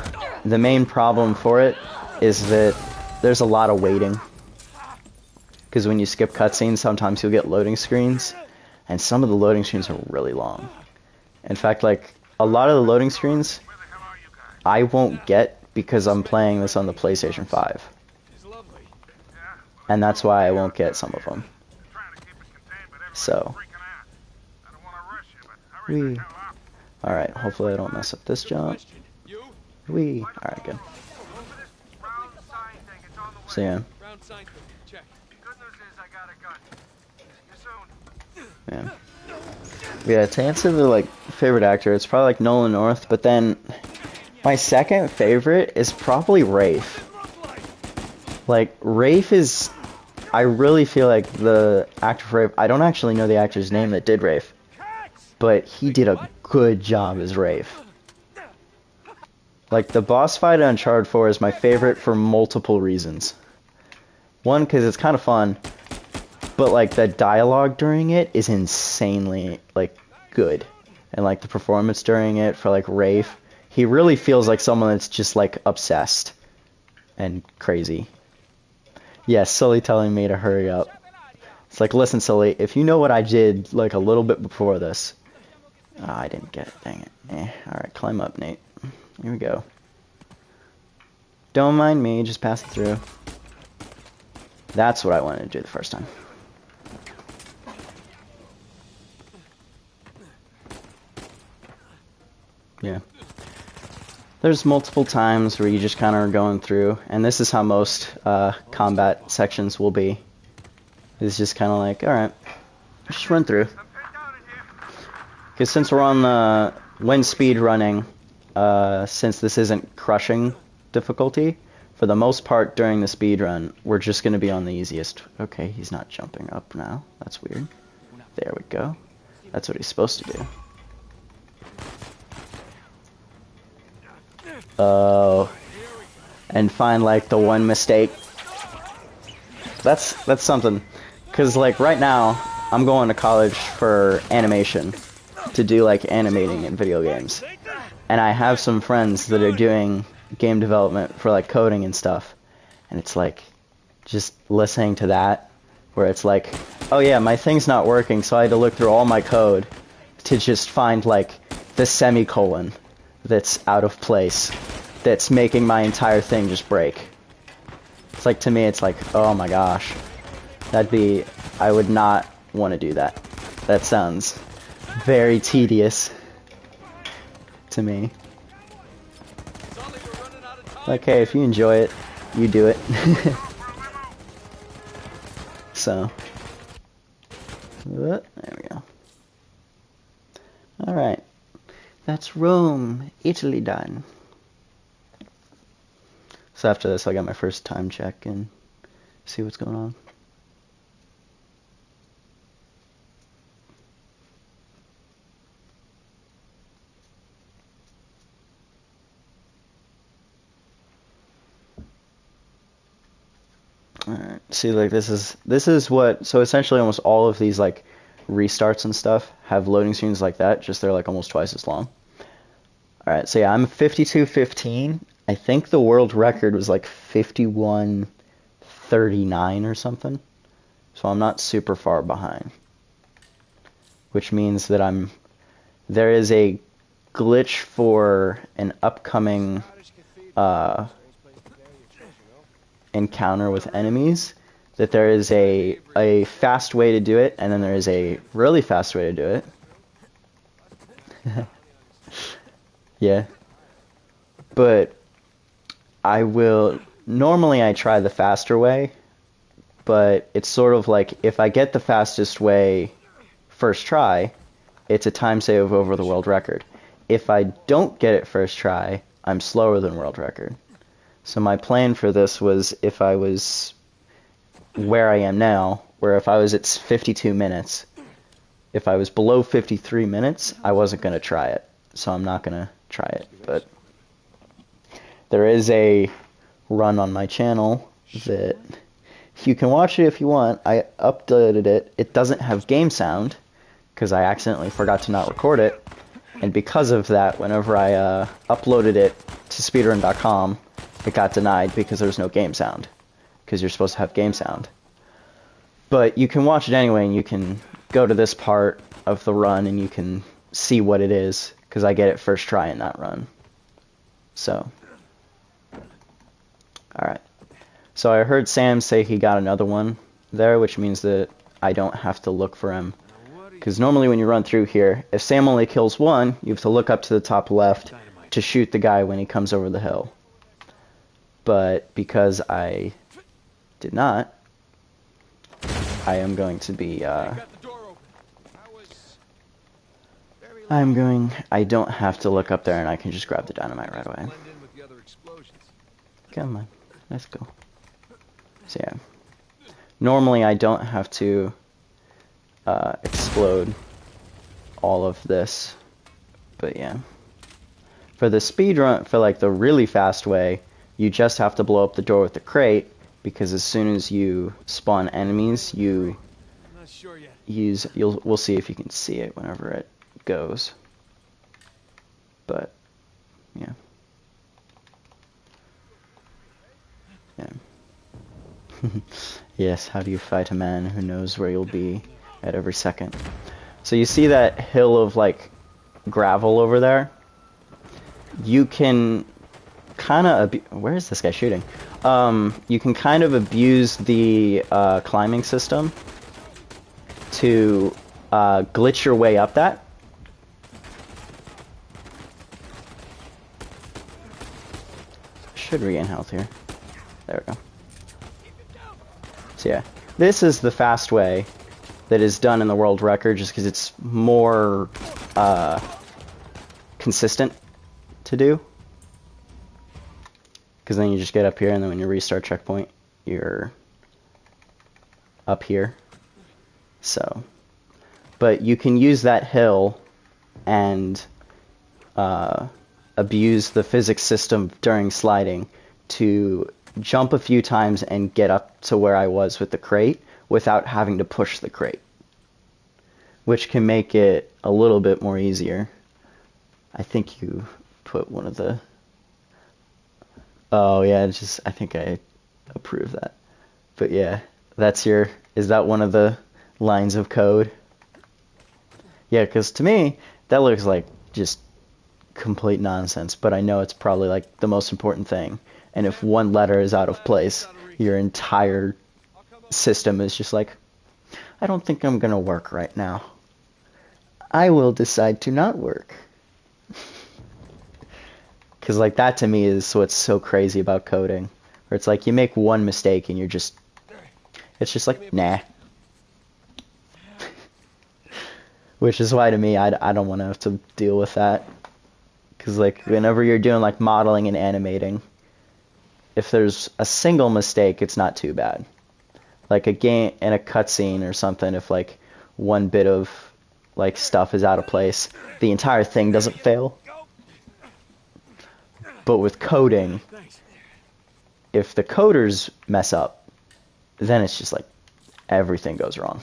the main problem for it is that there's a lot of waiting. Because when you skip cutscenes, sometimes you'll get loading screens, and some of the loading screens are really long. In fact, like, a lot of the loading screens, I won't get because I'm playing this on the PlayStation 5. And that's why I won't get some of them. So. Alright, hopefully I don't mess up this jump. Whee! Alright, good. So yeah. Yeah. Yeah, to answer the like favorite actor, it's probably like Nolan North, but then my second favorite is probably Rafe. Like Rafe is, I really feel like the actor for Rafe, I don't actually know the actor's name that did Rafe, but he did a good job as Rafe. Like the boss fight in Uncharted 4 is my favorite for multiple reasons. One, because it's kind of fun, but like the dialogue during it is insanely like good, and like the performance during it for like Rafe, he really feels like someone that's just like obsessed and crazy. Yes, Sully telling me to hurry up. It's like, listen, Sully, if you know what I did like a little bit before this. Oh, I didn't get it, dang it. Alright, climb up, Nate. Here we go. Don't mind me, just pass it through. That's what I wanted to do the first time. Yeah. There's multiple times where you just kind of are going through, and this is how most combat sections will be. It's just kind of like, alright, just run through. Because since we're on the, when speed running, since this isn't crushing difficulty, for the most part during the speed run, we're just going to be on the easiest. Okay, he's not jumping up now. That's weird. There we go. That's what he's supposed to do. Oh, and find like the one mistake. That's something, cause like right now I'm going to college for animation, to do like animating in video games, and I have some friends that are doing game development for like coding and stuff, and it's like just listening to that, where it's like, oh yeah, my thing's not working, so I had to look through all my code to just find like the semicolon that's out of place, that's making my entire thing just break. It's like, to me, it's like, oh my gosh, I would not want to do that. That sounds very tedious to me. Like, hey, if you enjoy it, you do it. So, there we go. Alright. That's Rome, Italy done. So after this, I got my first time check and see what's going on. Alright, see, like this is what, so essentially almost all of these like restarts and stuff have loading screens like that, just they're like almost twice as long. Alright, so yeah, I'm 52:15. I think the world record was like 51:39 or something. So I'm not super far behind. Which means that there is a glitch for an upcoming encounter with enemies, that there is a fast way to do it, and then there is a really fast way to do it. Yeah. But normally I try the faster way, but it's sort of like, if I get the fastest way first try, it's a time save over the world record. If I don't get it first try, I'm slower than world record. So my plan for this was, if I was where I am now, where if I was at 52 minutes, if I was below 53 minutes, I wasn't going to try it. So I'm not going to try it. But there is a run on my channel that you can watch it if you want. I uploaded it. It doesn't have game sound, because I accidentally forgot to not record it. And because of that, whenever I uploaded it to speedrun.com, it got denied because there's no game sound, because you're supposed to have game sound. But you can watch it anyway, and you can go to this part of the run and you can see what it is, because I get it first try in that run. So, alright. So I heard Sam say he got another one there, which means that I don't have to look for him Because normally when you run through here, if Sam only kills one, you have to look up to the top left to shoot the guy when he comes over the hill. But because I did not, I am going to be, I don't have to look up there and I can just grab the dynamite right away. Come on, let's go. So yeah, normally I don't have to explode all of this, but yeah. For the speed run, for like the really fast way, you just have to blow up the door with the crate, because as soon as you spawn enemies, you use, we'll see if you can see it whenever it goes. But yeah. Yeah. Yes, how do you fight a man who knows where you'll be at every second? So you see that hill of like gravel over there? You can kind of, where is this guy shooting? You can kind of abuse the climbing system to glitch your way up that. Should regain health here. There we go. So yeah, this is the fast way that is done in the world record, just because it's more consistent to do. Because then you just get up here, and then when you restart checkpoint, you're up here. So, but you can use that hill and abuse the physics system during sliding to jump a few times and get up to where I was with the crate without having to push the crate, which can make it a little bit more easier. I think you put one of the... Oh yeah, it's just, I think I approve that. But yeah, that's your... Is that one of the lines of code? Yeah, because to me, that looks like just complete nonsense, but I know it's probably like the most important thing. And if one letter is out of place, your entire system is just like, I don't think I'm gonna work right now. I will decide to not work. Because like that to me is what's so crazy about coding, where it's like you make one mistake and you're just, it's just like, nah. Which is why to me, I don't want to have to deal with that. Because like whenever you're doing like modeling and animating, if there's a single mistake, it's not too bad. Like a game in a cutscene or something, if like one bit of like stuff is out of place, the entire thing doesn't fail. But with coding, if the coders mess up, then it's just like everything goes wrong.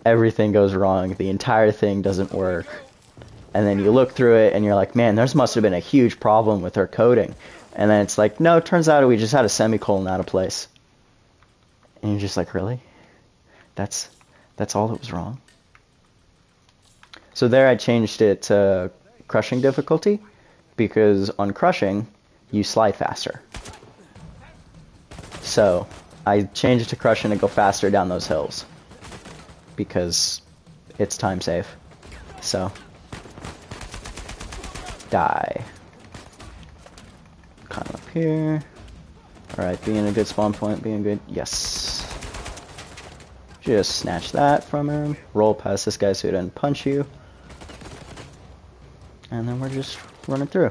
Everything goes wrong, the entire thing doesn't work. And then you look through it and you're like, man, there must have been a huge problem with our coding. And then it's like, no, it turns out we just had a semicolon out of place. And you're just like, really? That's all that was wrong? So there I changed it to crushing difficulty, because on crushing, you slide faster. So I changed it to crushing to go faster down those hills, because it's time safe. So, die. Climb up here. Alright, being a good spawn point, being good. Yes. Just snatch that from him. Roll past this guy so he doesn't punch you. And then we're just running through.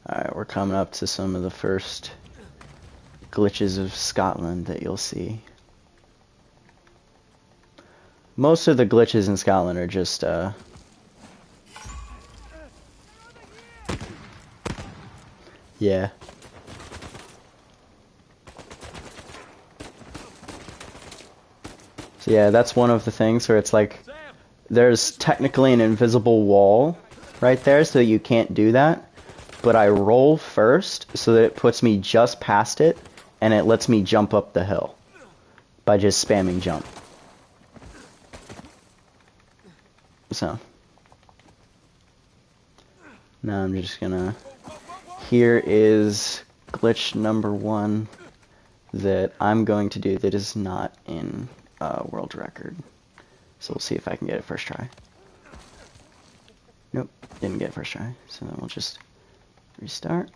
Alright, we're coming up to some of the first glitches of Scotland that you'll see. Most of the glitches in Scotland are just, yeah. So yeah, that's one of the things where it's like, there's technically an invisible wall right there, so you can't do that. But I roll first, so that it puts me just past it, and it lets me jump up the hill by just spamming jump. So now I'm just gonna... Here is glitch number 1 that I'm going to do that is not in world record. So we'll see if I can get it first try. Nope, didn't get it first try. So then we'll just restart.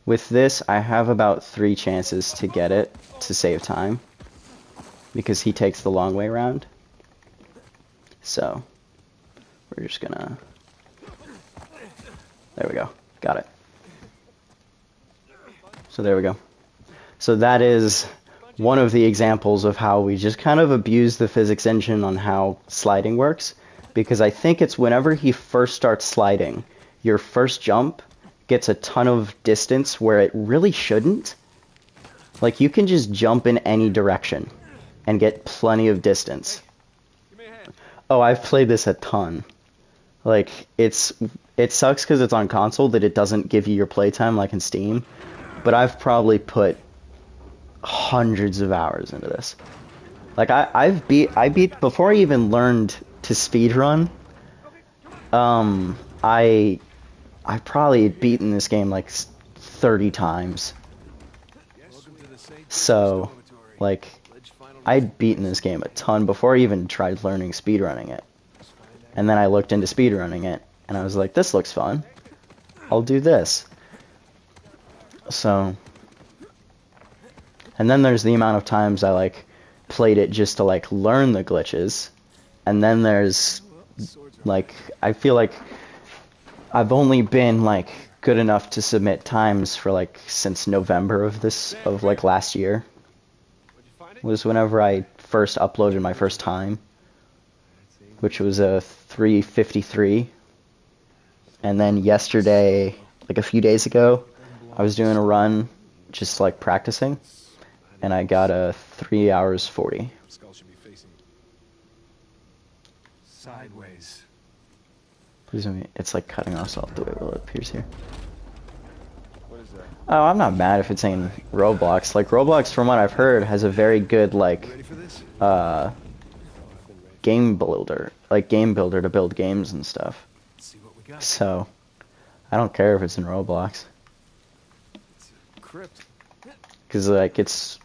With this, I have about 3 chances to get it to save time, because he takes the long way around. So we're just gonna... There we go. Got it. So there we go. So that is one of the examples of how we just kind of abuse the physics engine on how sliding works. Because I think it's whenever he first starts sliding, your first jump gets a ton of distance where it really shouldn't. Like, you can just jump in any direction and get plenty of distance. Oh, I've played this a ton. Like, it sucks because it's on console that it doesn't give you your playtime like in Steam. But I've probably put hundreds of hours into this. Like, I beat before I even learned to speedrun. I probably beaten this game like 30 times. So, like, I'd beaten this game a ton before I even tried learning speedrunning it. And then I looked into speedrunning it, and I was like, this looks fun. I'll do this. So, and then there's the amount of times I, like, played it just to, like, learn the glitches. And then there's, like, I feel like I've only been, like, good enough to submit times for, like, since November of like, last year. Was whenever I first uploaded my first time, which was a 3:53. And then yesterday, like a few days ago, I was doing a run, just like practicing, and I got a 3 hours 40. Skull should be facing sideways. Please, it's like cutting off the way it appears here. What is that? Oh, I'm not mad if it's in Roblox. Like, Roblox, from what I've heard, has a very good, like, Ready for this? game builder to build games and stuff. Let's see what we got. So, I don't care if it's in Roblox. It's a crypt. Because, like, it's,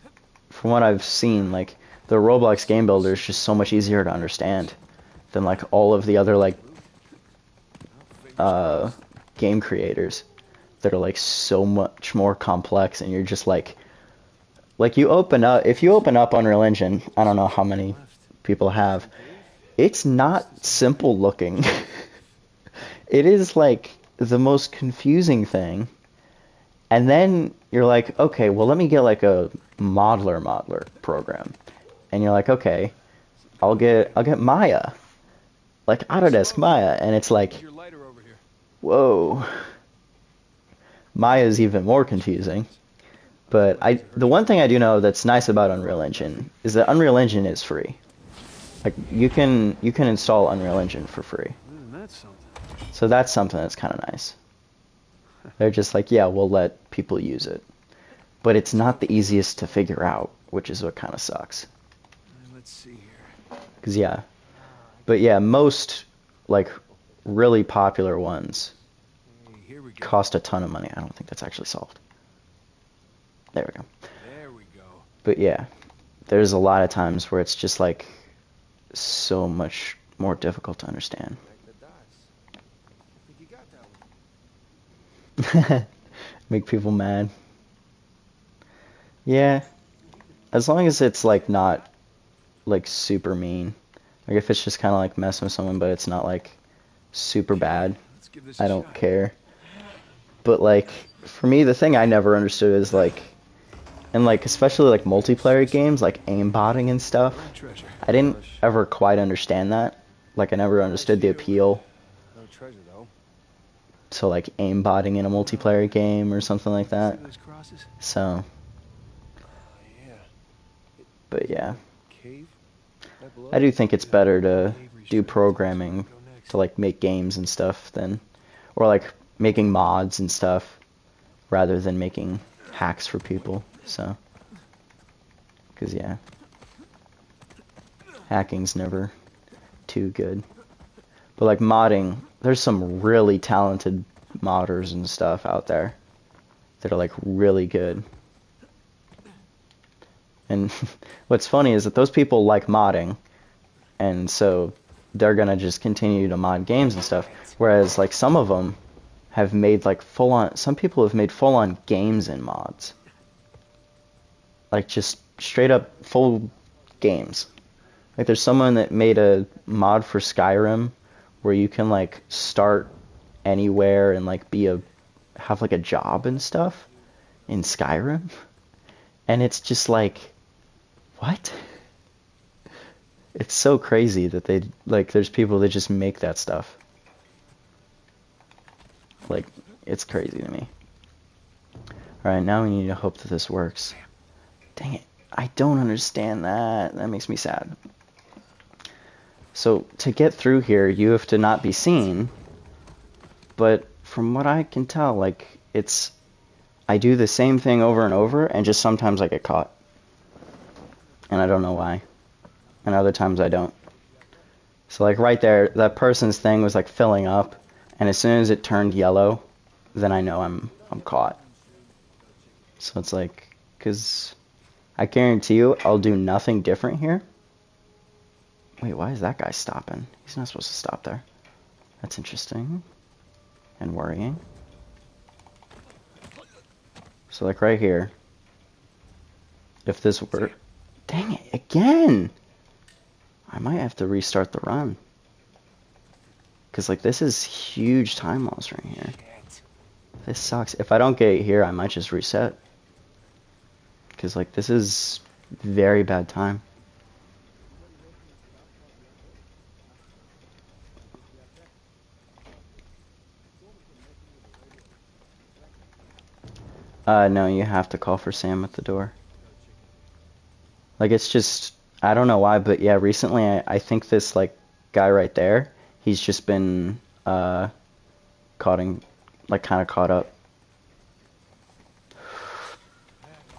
from what I've seen, like, the Roblox game builder is just so much easier to understand than, like, all of the other, like, game creators that are, like, so much more complex, and you're just, like, if you open up Unreal Engine, I don't know how many people have, it's not simple looking. It is, like, the most confusing thing. And then you're like, okay, well, let me get, like, a modeler program. And you're like, okay, I'll get Maya. Like, Autodesk Maya. And it's like, Your lighter over here. whoa. Maya's even more confusing. But the one thing I do know that's nice about Unreal Engine is that Unreal Engine is free. Like, you can install Unreal Engine for free. That's something. So that's something that's kind of nice. They're just like, yeah, we'll let people use it. But it's not the easiest to figure out, which is what kind of sucks. Let's see here. Because, yeah. But, yeah, most, like, really popular ones Hey, here we go. cost a ton of money. I don't think that's actually solved. There we go. There we go. But, yeah, there's a lot of times where it's just, like, so much more difficult to understand. Connect the dots. I think you got that one. Make people mad. Yeah. As long as it's, like, not, like, super mean. Like, if it's just kind of, like, messing with someone, but it's not, like, super bad, Let's give this I a don't shot. care. But, like, for me, the thing I never understood is, like, and, like, especially, like, multiplayer games, like, aimbotting and stuff, Treasure. I didn't ever quite understand that. Like, I never understood the appeal No treasure though. to, like, aimbotting in a multiplayer game or something like that. See those crosses? So, Oh yeah. but, yeah. Cave. Right below I do think it's better to Avery's do treasure. programming Go next. to, like, make games and stuff than, or, like, making mods and stuff rather than making hacks for people. So, because, yeah, hacking's never too good. But, like, modding, there's some really talented modders and stuff out there that are like really good. And what's funny is that those people like modding, and so they're gonna just continue to mod games and stuff. Whereas like some of them have made like some people have made full-on games in mods. Like just straight up full games. Like there's someone that made a mod for Skyrim where you can like start anywhere and like have like a job and stuff in Skyrim. And it's just like, what? It's so crazy that there's people that just make that stuff. Like, it's crazy to me. Alright, now we need to hope that this works. Dang it. I don't understand that. That makes me sad. So, to get through here, you have to not be seen. But from what I can tell, like, I do the same thing over and over, and just sometimes I get caught. And I don't know why. And other times I don't. So, like, right there, that person's thing was, like, filling up. And as soon as it turned yellow, then I know I'm caught. So it's like, because I guarantee you I'll do nothing different here. Wait, why is that guy stopping? He's not supposed to stop there. That's interesting. And worrying. So like right here. If this were... Dang it, again! I might have to restart the run. Because, like, this is huge time loss right here. This sucks. If I don't get it here, I might just reset. Because, like, this is very bad time. No, you have to call for Sam at the door. Like, it's just... I don't know why, but yeah, recently I think this, like, guy right there... He's just been kind of caught up.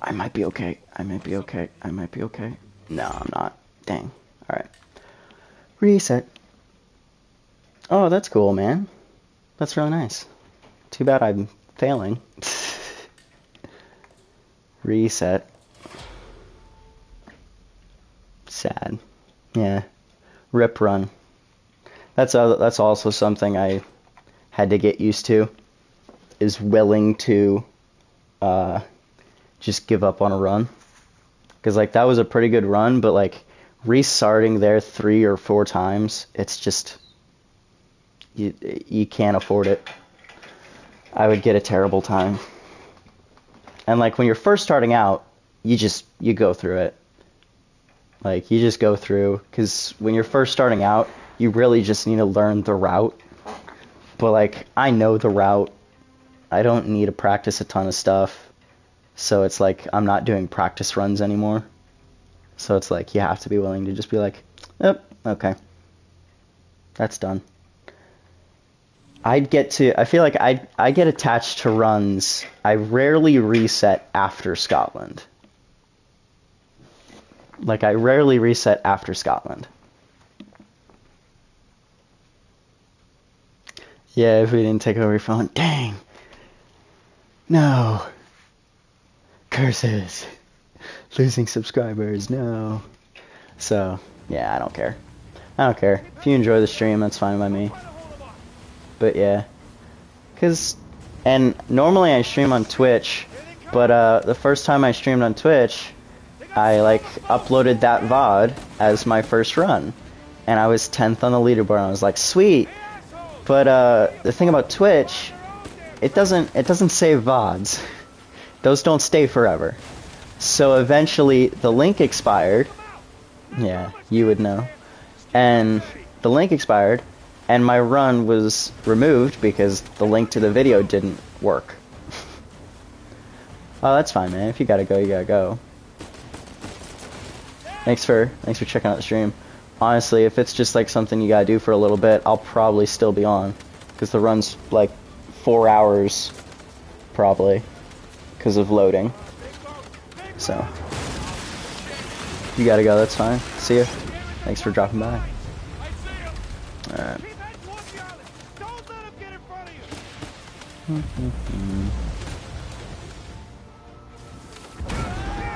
I might be okay. I might be okay. I might be okay. No, I'm not. Dang. Alright. Reset. Oh, that's cool, man. That's really nice. Too bad I'm failing. Reset. Sad. Yeah. Rip run. That's also something I had to get used to, is willing to just give up on a run. Because, like, that was a pretty good run, but, like, restarting there 3 or 4 times, it's just, you can't afford it. I would get a terrible time. And, like, when you're first starting out, you go through it. Like, you just go through, because when you're first starting out, you really just need to learn the route. But, like, I know the route. I don't need to practice a ton of stuff. So it's like, I'm not doing practice runs anymore. So it's like, you have to be willing to just be like, yep, okay. That's done. I feel like I get attached to runs. I rarely reset after Scotland. Like, I rarely reset after Scotland. Yeah, if we didn't take over your phone. Dang. No. Curses. Losing subscribers. No. So, yeah, I don't care. I don't care. If you enjoy the stream, that's fine by me. But, yeah. And normally I stream on Twitch, but the first time I streamed on Twitch, I, like, uploaded that VOD as my first run. And I was 10th on the leaderboard, and I was like, sweet! But the thing about Twitch, it doesn't save VODs. Those don't stay forever. So eventually the link expired. Yeah, you would know. And the link expired, and my run was removed because the link to the video didn't work. Oh, that's fine, man. If you gotta go, you gotta go. Thanks for checking out the stream. Honestly, if it's just like something you gotta do for a little bit, I'll probably still be on. Because the run's like 4 hours, probably, because of loading. So, you gotta go, that's fine. See ya. Thanks for dropping by. Alright.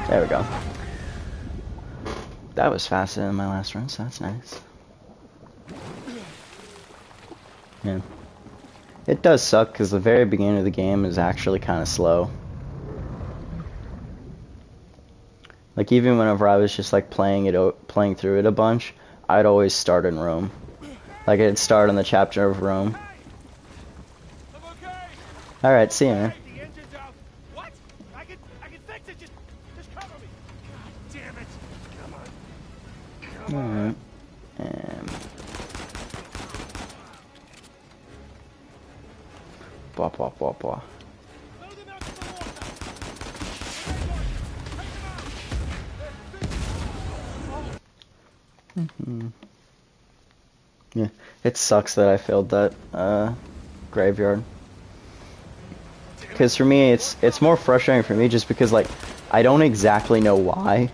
There we go. That was faster than my last run, so that's nice. Yeah. It does suck because the very beginning of the game is actually kind of slow. Like even whenever I was just like playing through it a bunch, I'd always start in Rome. Like I'd start on the chapter of Rome. All right, see you, man. The engine's out. What? I can fix it. Just cover me. God damn it. Come on. All right. And blah blah blah blah. Throw them out to the water. Take them out. Yeah, it sucks that I failed that graveyard. Because for me, it's more frustrating for me just because like I don't exactly know why.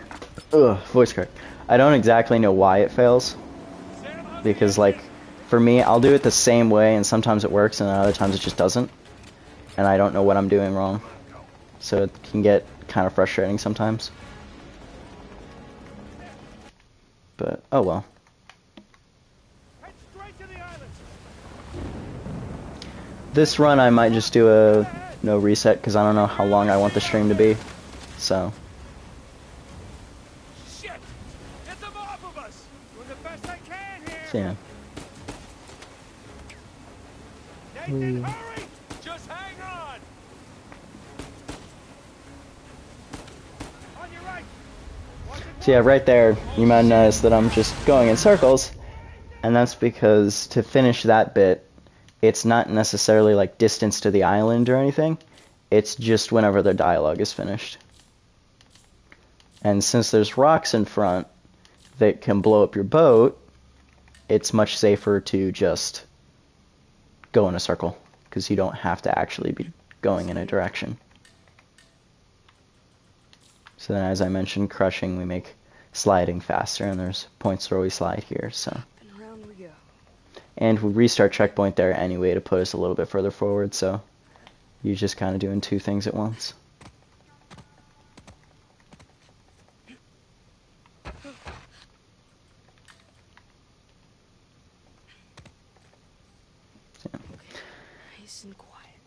Ugh, voice crack. I don't exactly know why it fails. Because like for me, I'll do it the same way, and sometimes it works, and then other times it just doesn't. And I don't know what I'm doing wrong. So it can get kind of frustrating sometimes. But oh well. Head straight to the island. This run I might just do a no reset because I don't know how long I want the stream to be. So Shit! Get them off of us. Doing the best I can here. yeah. Nathan, hurry! Just hang on. On your right. Watch it. So yeah, right there you might notice that I'm just going in circles, and that's because to finish that bit, it's not necessarily like distance to the island or anything. It's just whenever the dialogue is finished. And since there's rocks in front that can blow up your boat, it's much safer to just go in a circle because you don't have to actually be going in a direction. So then, as I mentioned, crushing, we make sliding faster, and there's points where we slide here, so. And around we go. And we restart checkpoint there anyway to put us a little bit further forward, so you're just kind of doing two things at once. So, Nice and quiet.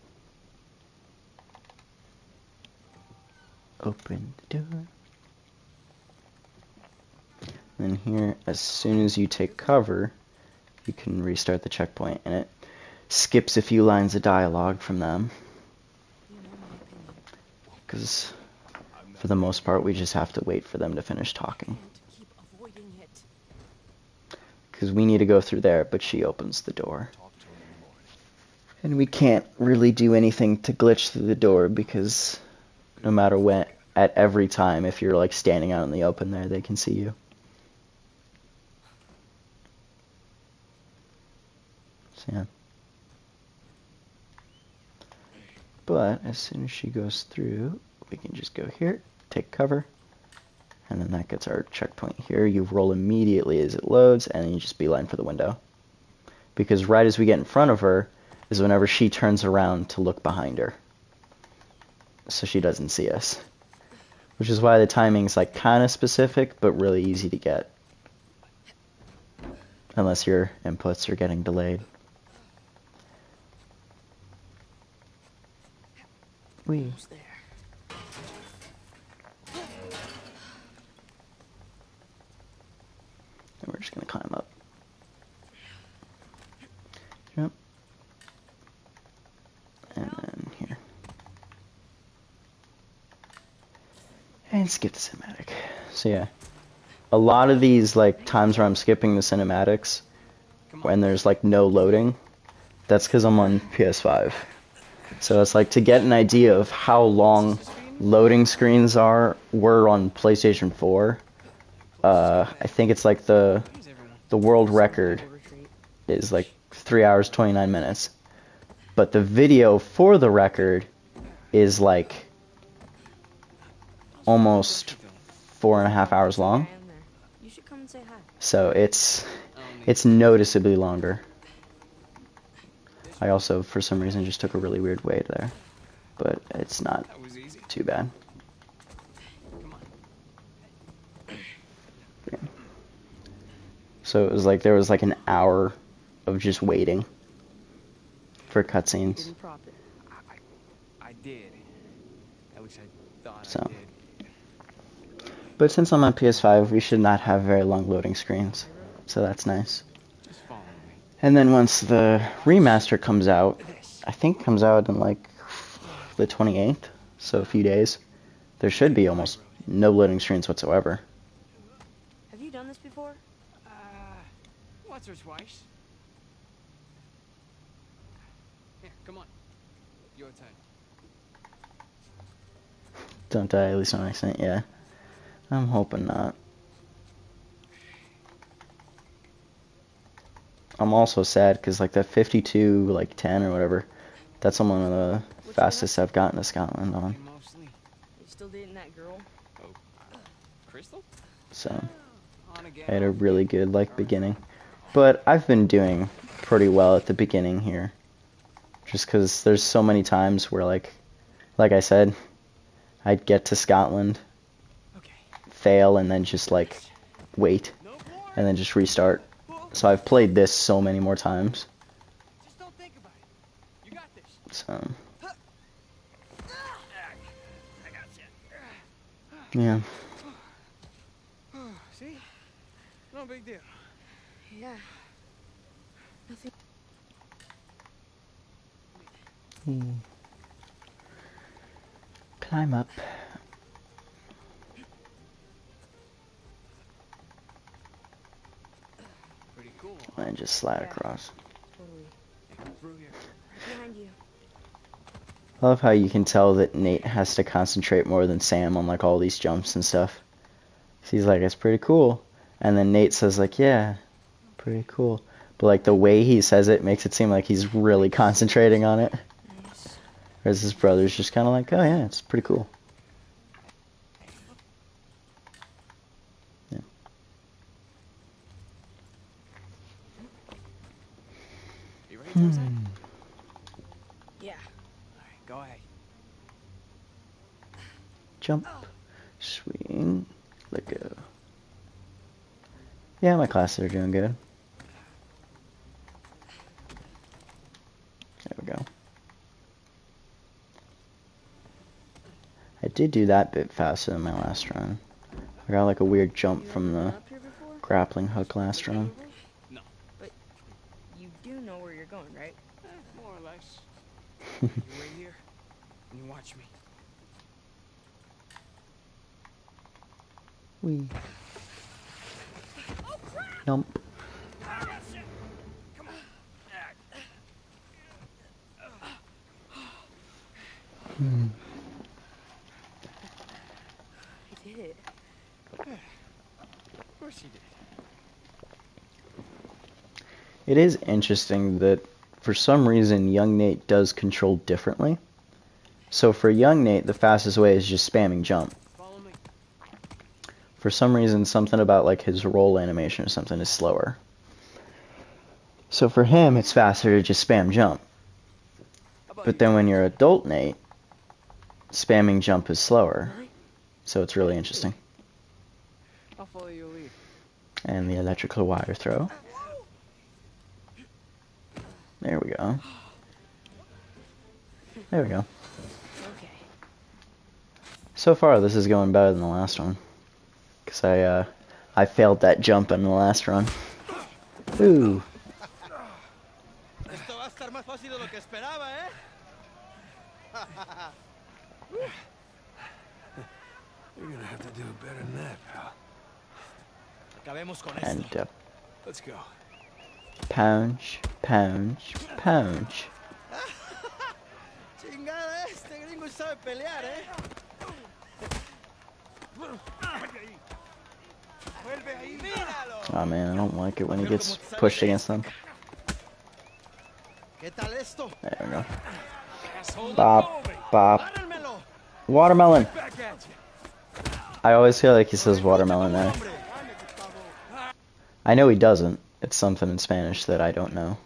open the door. And here, as soon as you take cover, you can restart the checkpoint, and it skips a few lines of dialogue from them. You know my opinion. Because for the most part, we just have to wait for them to finish talking. Can't keep avoiding it. Because we need to go through there, but she opens the door. And we can't really do anything to glitch through the door, because no matter when, at every time, if you're like standing out in the open there, they can see you. So yeah. But as soon as she goes through, we can just go here, take cover, and then that gets our checkpoint here. You roll immediately as it loads, and then you just beeline for the window. Because right as we get in front of her is whenever she turns around to look behind her, so she doesn't see us. Which is why the timing's like kind of specific, but really easy to get. Unless your inputs are getting delayed. Almost there. And we're just going to climb up. Jump. And then here. And skip the cinematic. So yeah. A lot of these like times where I'm skipping the cinematics when there's like no loading, that's because I'm on PS5. So it's like to get an idea of how long loading screens were on PlayStation 4. I think it's like the world record is like 3 hours 29 minutes, but the video for the record is like almost 4.5 hours long. I am there. You should come and say hi. So it's noticeably longer. I also, for some reason, just took a really weird way there, but it's not too bad. So it was like there was like an hour of just waiting for cutscenes. Didn't prop it. I did. At least I thought So. I did. But since I'm on PS5, we should not have very long loading screens. So that's nice. Just follow me. And then once the remaster comes out, I think comes out in like the 28th, so a few days, there should be almost no loading screens whatsoever. Have you done this before? Once or twice. Here, come on. Your turn. Don't die, at least on accident, yeah. I'm hoping not. I'm also sad because like that 52, like 10 or whatever, that's one of the fastest I've gotten to Scotland on. Mostly. You still dating that girl? Oh, Crystal? So On again. I had a really good like beginning. But I've been doing pretty well at the beginning here. Just because there's so many times where like I said, I'd get to Scotland, fail, and then just like wait, and then just restart. So I've played this so many more times. Just don't think about it. You got this. So yeah. See? No big deal. Yeah. Nothing. Climb up. Pretty cool. And just slide across. Totally. Through here. Right behind you. I love how you can tell that Nate has to concentrate more than Sam on like all these jumps and stuff. He's like, it's pretty cool. And then Nate says like, yeah, pretty cool. But like the way he says it makes it seem like he's really concentrating on it. Nice. Whereas his brother's just kind of like, oh yeah, it's pretty cool. Yeah. You ready, Tarzan? Yeah. Alright, go ahead. Jump, swing, let go. Yeah, my classes are doing good. There we go. I did do that bit faster than my last run. I got like a weird jump from the Up here before? grappling hook last run. No. But you do know where you're going, right? More or less. You wait here and you watch me. Wee. Nump. Hmm. I did it. Of course you did. It is interesting that for some reason young Nate does control differently. So for young Nate, the fastest way is just spamming jump. Follow me. For some reason, something about like his roll animation or something is slower. So for him, it's faster to just spam jump. But then when you're adult Nate, spamming jump is slower. So it's really interesting. I'll follow your lead. And the electrical wire throw. There we go. There we go. Okay. So far, this is going better than the last one. Because I failed that jump in the last run. Ooh. Esto va a estar más fácil de lo que esperaba, ¿eh? You're gonna have to do better than that, pal. Acabemos con esto. And Let's go. punch, punch, punch. Chingada, este gringo sabe pelear, ¿eh? Vuelve ahí. Míralo. Oh man, I don't like it when he gets pushed against them. ¿Qué tal esto? There we go. Bop, bop. Párenmelo. Watermelon. I always feel like he says watermelon there. I know he doesn't. It's something in Spanish that I don't know.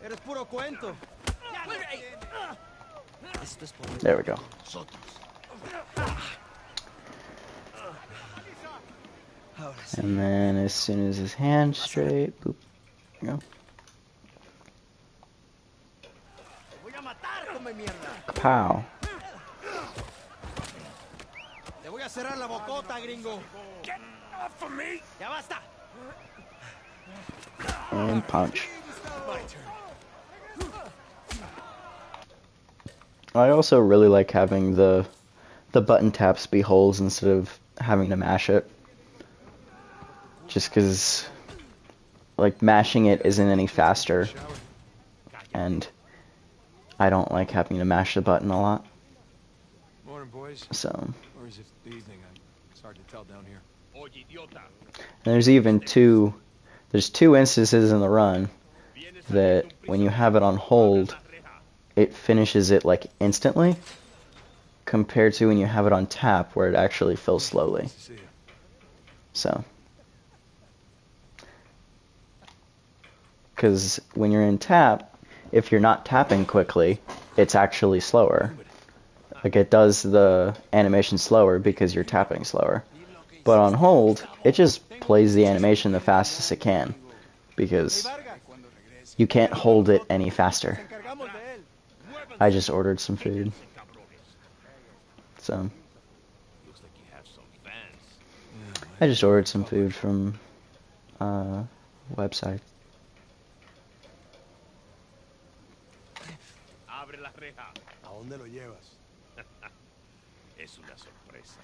Eres puro cuento. There we go. And then as soon as his hand's straight, boop, there you Voy a matar, come mierda. go. Pow. Te voy a cerrar la bocota, gringo. Get off of me! Ya basta. And punch. My turn. I also really like having the button taps be holes instead of having to mash it. Just because, like, mashing it isn't any faster, and I don't like having to mash the button a lot. Morning, boys. So, Or is it the evening? It's hard to tell down here. and there's two instances in the run that when you have it on hold, it finishes it like instantly, compared to when you have it on tap where it actually fills slowly. Nice to see you. So, because when you're in tap, if you're not tapping quickly, it's actually slower. Like, it does the animation slower because you're tapping slower. But on hold, it just plays the animation the fastest it can, because you can't hold it any faster. Encargamos de él. I just ordered some food. So, Looks like you have some fans. I just ordered some food from website. Abre la reja. ¿A dónde lo llevas? Es una sorpresa.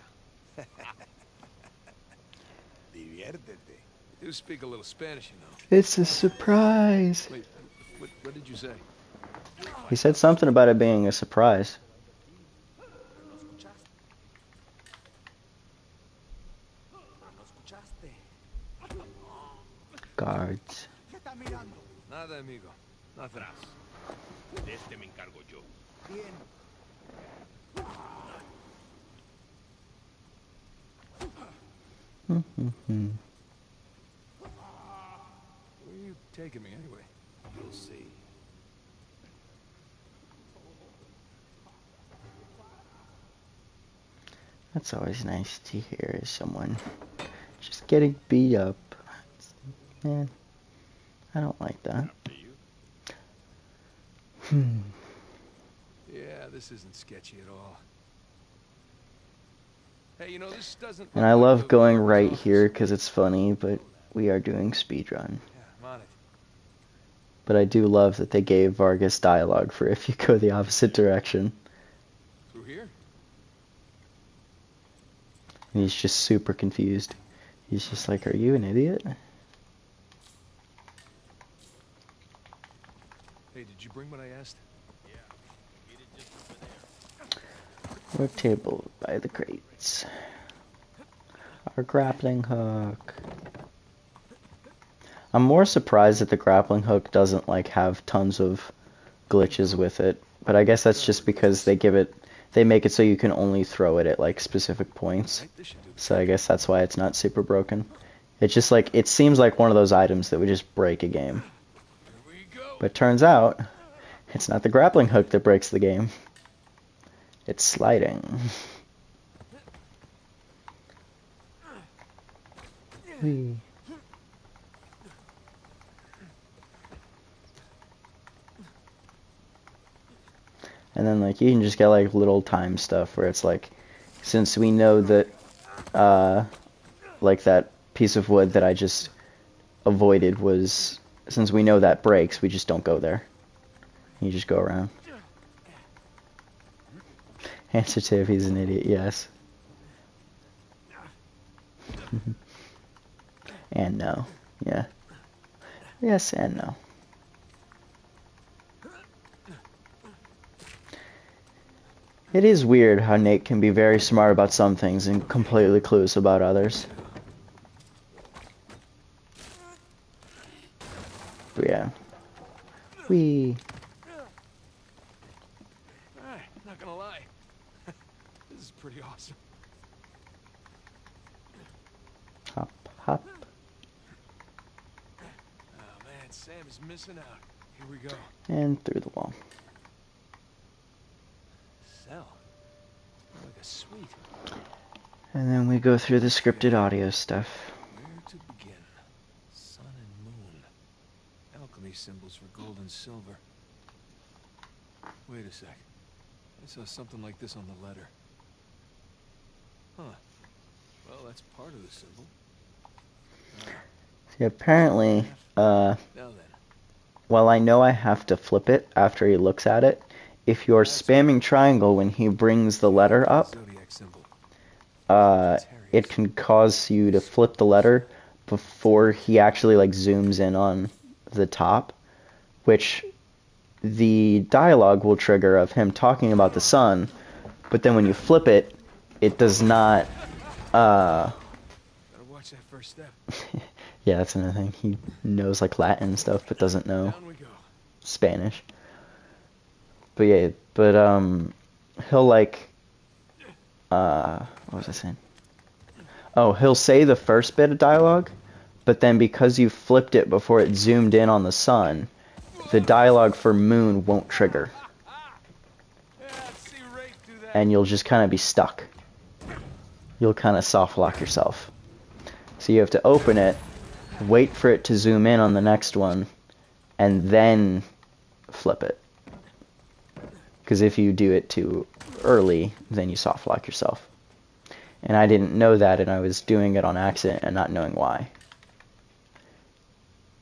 Diviértete. You do speak a little Spanish, you know. It's a surprise. Wait, what did you say? He said something about it being a surprise. Guards. ¿Qué está mirando? Nada, amigo. Nothing. De este me encargo yo. Bien. Where are you taking me anyway? You'll see. That's always nice to hear, someone just getting beat up. Man, I don't like that. Yeah, this isn't sketchy at all. Hey, you know, this doesn't. And I look like love the going Warden's right office. here because it's funny, but we are doing speedrun. Yeah, I'm on it. But I do love that they gave Vargas dialogue for if you go the opposite direction. Through here? And he's just super confused. He's just like, are you an idiot? Hey, did you bring what I asked? Our table by the crates. Our grappling hook. I'm more surprised that the grappling hook doesn't like have tons of glitches with it, but I guess that's just because they make it so you can only throw it at like specific points. Right, this should do. So I guess that's why it's not super broken. It's just like, it seems like one of those items that would just break a game. Here we go. But turns out, it's not the grappling hook that breaks the game. It's sliding. Whee. And then like you can just get like little time stuff where it's like, since we know that like that piece of wood that I just avoided was, since we know that breaks, we just don't go there. You just go around. Answer to if he's an idiot, yes. And no, yeah. Yes and no. It is weird how Nate can be very smart about some things and completely clueless about others. But yeah. Whee. Alright, not gonna lie. This is pretty awesome. Hop, hop. Oh man, Sam is missing out. Here we go. And through the wall. cell. Like a suite. And then we go through the scripted audio stuff. Where to begin? Sun and moon. Alchemy symbols for gold and silver. Wait a sec. I saw something like this on the letter. Huh. Well, that's part of the symbol. See, apparently, Now then. while I know I have to flip it after he looks at it, if you're spamming triangle when he brings the letter up, Zodiac symbol. it can cause you to flip the letter before he actually like zooms in on the top, which the dialogue will trigger of him talking about the sun, but then when you flip it, it does not. Gotta watch that first step. Yeah, that's another thing. He knows like Latin and stuff, but doesn't know Down we go. Spanish. But yeah, he'll like, what was I saying? Oh, he'll say the first bit of dialogue, but then because you flipped it before it zoomed in on the sun, the dialogue for moon won't trigger. And you'll just kind of be stuck. You'll kind of soft lock yourself. So you have to open it, wait for it to zoom in on the next one, and then flip it. Because if you do it too early, then you soft lock yourself. And I didn't know that, and I was doing it on accident and not knowing why.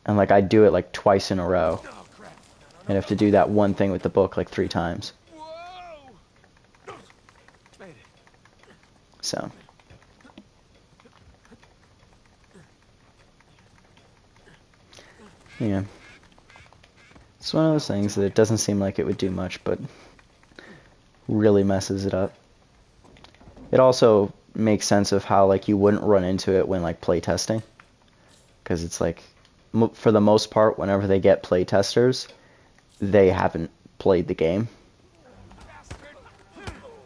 And like I'd do it like twice in a row. And have to do that one thing with the book like 3 times. So. Yeah. It's one of those things that it doesn't seem like it would do much, but really messes it up. It also makes sense of how like you wouldn't run into it when like playtesting, because it's like for the most part whenever they get playtesters, they haven't played the game,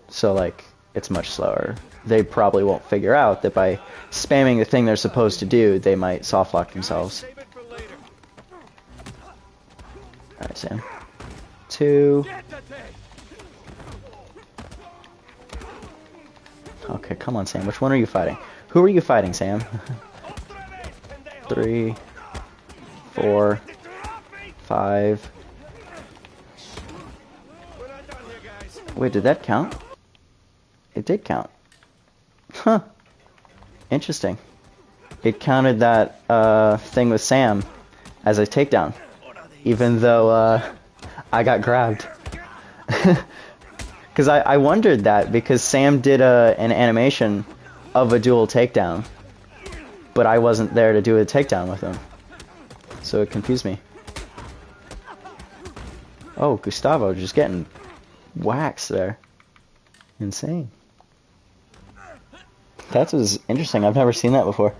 so like it's much slower. They probably won't figure out that by spamming the thing they're supposed to do, they might soft lock themselves. Alright, Sam. 2. Okay, come on, Sam. Which one are you fighting? Who are you fighting, Sam? 3, 4, 5. Wait, did that count? It did count. Huh. Interesting. It counted that thing with Sam as a takedown, even though I got grabbed. Because I wondered that, because Sam did an animation of a dual takedown, but I wasn't there to do a takedown with him. So it confused me. Oh, Gustavo just getting waxed there. Insane. That was interesting. I've never seen that before.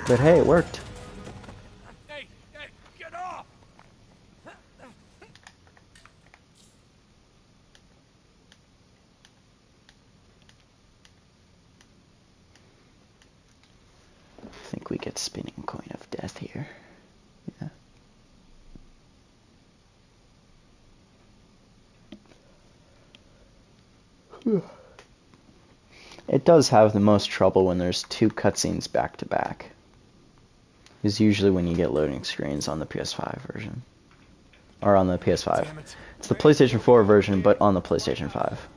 But hey, it worked. I think we get spinning coin of death here. Yeah. It does have the most trouble when there's 2 cutscenes back to back. Is usually when you get loading screens on the PS5 version. Or on the PS5. It's the PlayStation 4 version, but on the PlayStation 5.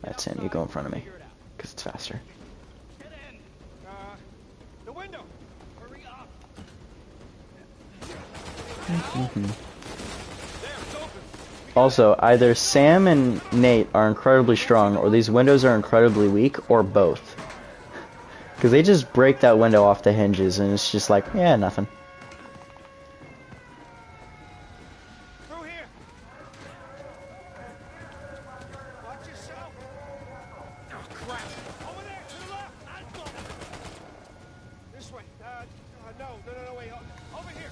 That's Sam, you go in front of me, because it's faster. The window. Hurry up. Also, either Sam and Nate are incredibly strong, or these windows are incredibly weak, or both. Because they just break that window off the hinges, and it's just like, yeah, nothing. Through here. Watch yourself. Oh, crap. Over there, to the left. This way. No, wait. Over here.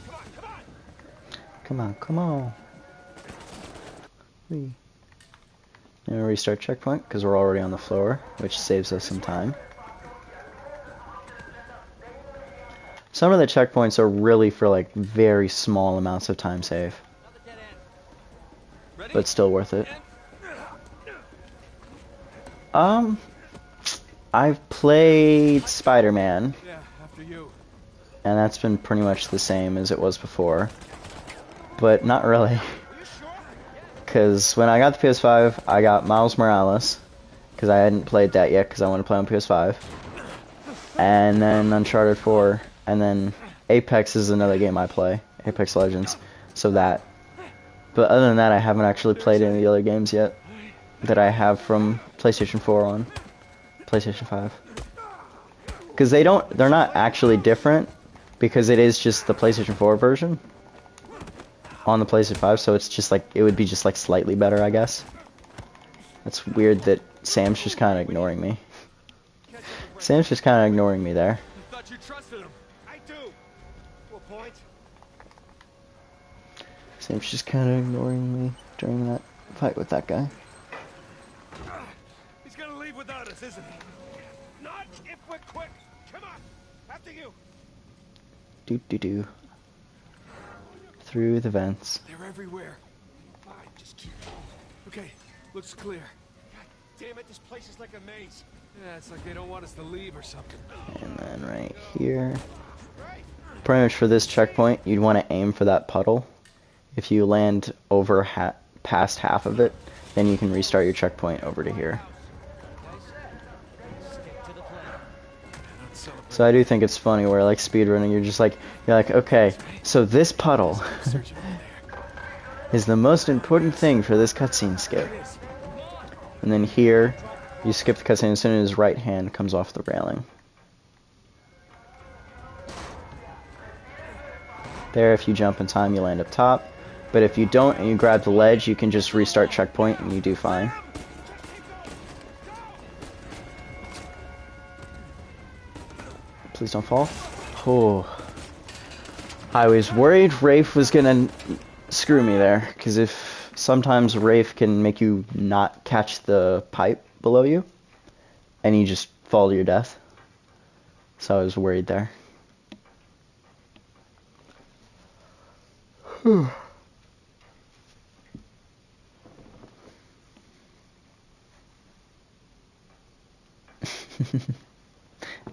Come on. Come on. Whee. And restart checkpoint, because we're already on the floor, which saves us some time. Some of the checkpoints are really for like very small amounts of time save, but still worth it. I've played Spider-Man, Yeah, after you. and that's been pretty much the same as it was before, but not really. Because when I got the PS5, I got Miles Morales, because I hadn't played that yet, because I wanted to play on PS5, and then Uncharted 4, and then Apex is another game I play, Apex Legends, so that. But other than that, I haven't actually played any of the other games yet that I have from PlayStation 4 on PlayStation 5. Because they're not actually different, because it is just the PlayStation 4 version on the PlayStation 5, so it's just like, it would be just like slightly better, I guess. It's weird that Sam's just kind of ignoring me. Sam's just kind of ignoring me there. I thought you trusted him. I do. To a point. Sam's just kind of ignoring me during that fight with that guy. He's gonna leave without us, isn't he? Not if we're quick. Come on. After you. Do. Through the vents. They're everywhere. Fine, just keep going. Okay, looks clear. God damn it, this place is like a maze. Yeah, it's like they don't want us to leave or something. And then right here. Pretty much for this checkpoint, you'd want to aim for that puddle. If you land over past half of it, then you can restart your checkpoint over to here. So I do think it's funny where like speedrunning, you're like, okay, so this puddle is the most important thing for this cutscene skip. And then here, you skip the cutscene as soon as his right hand comes off the railing. There, if you jump in time, you land up top. But if you don't and you grab the ledge, you can just restart checkpoint and you do fine. Please don't fall. Oh. I was worried Rafe was gonna screw me there, because if sometimes Rafe can make you not catch the pipe below you, and you just fall to your death. So I was worried there.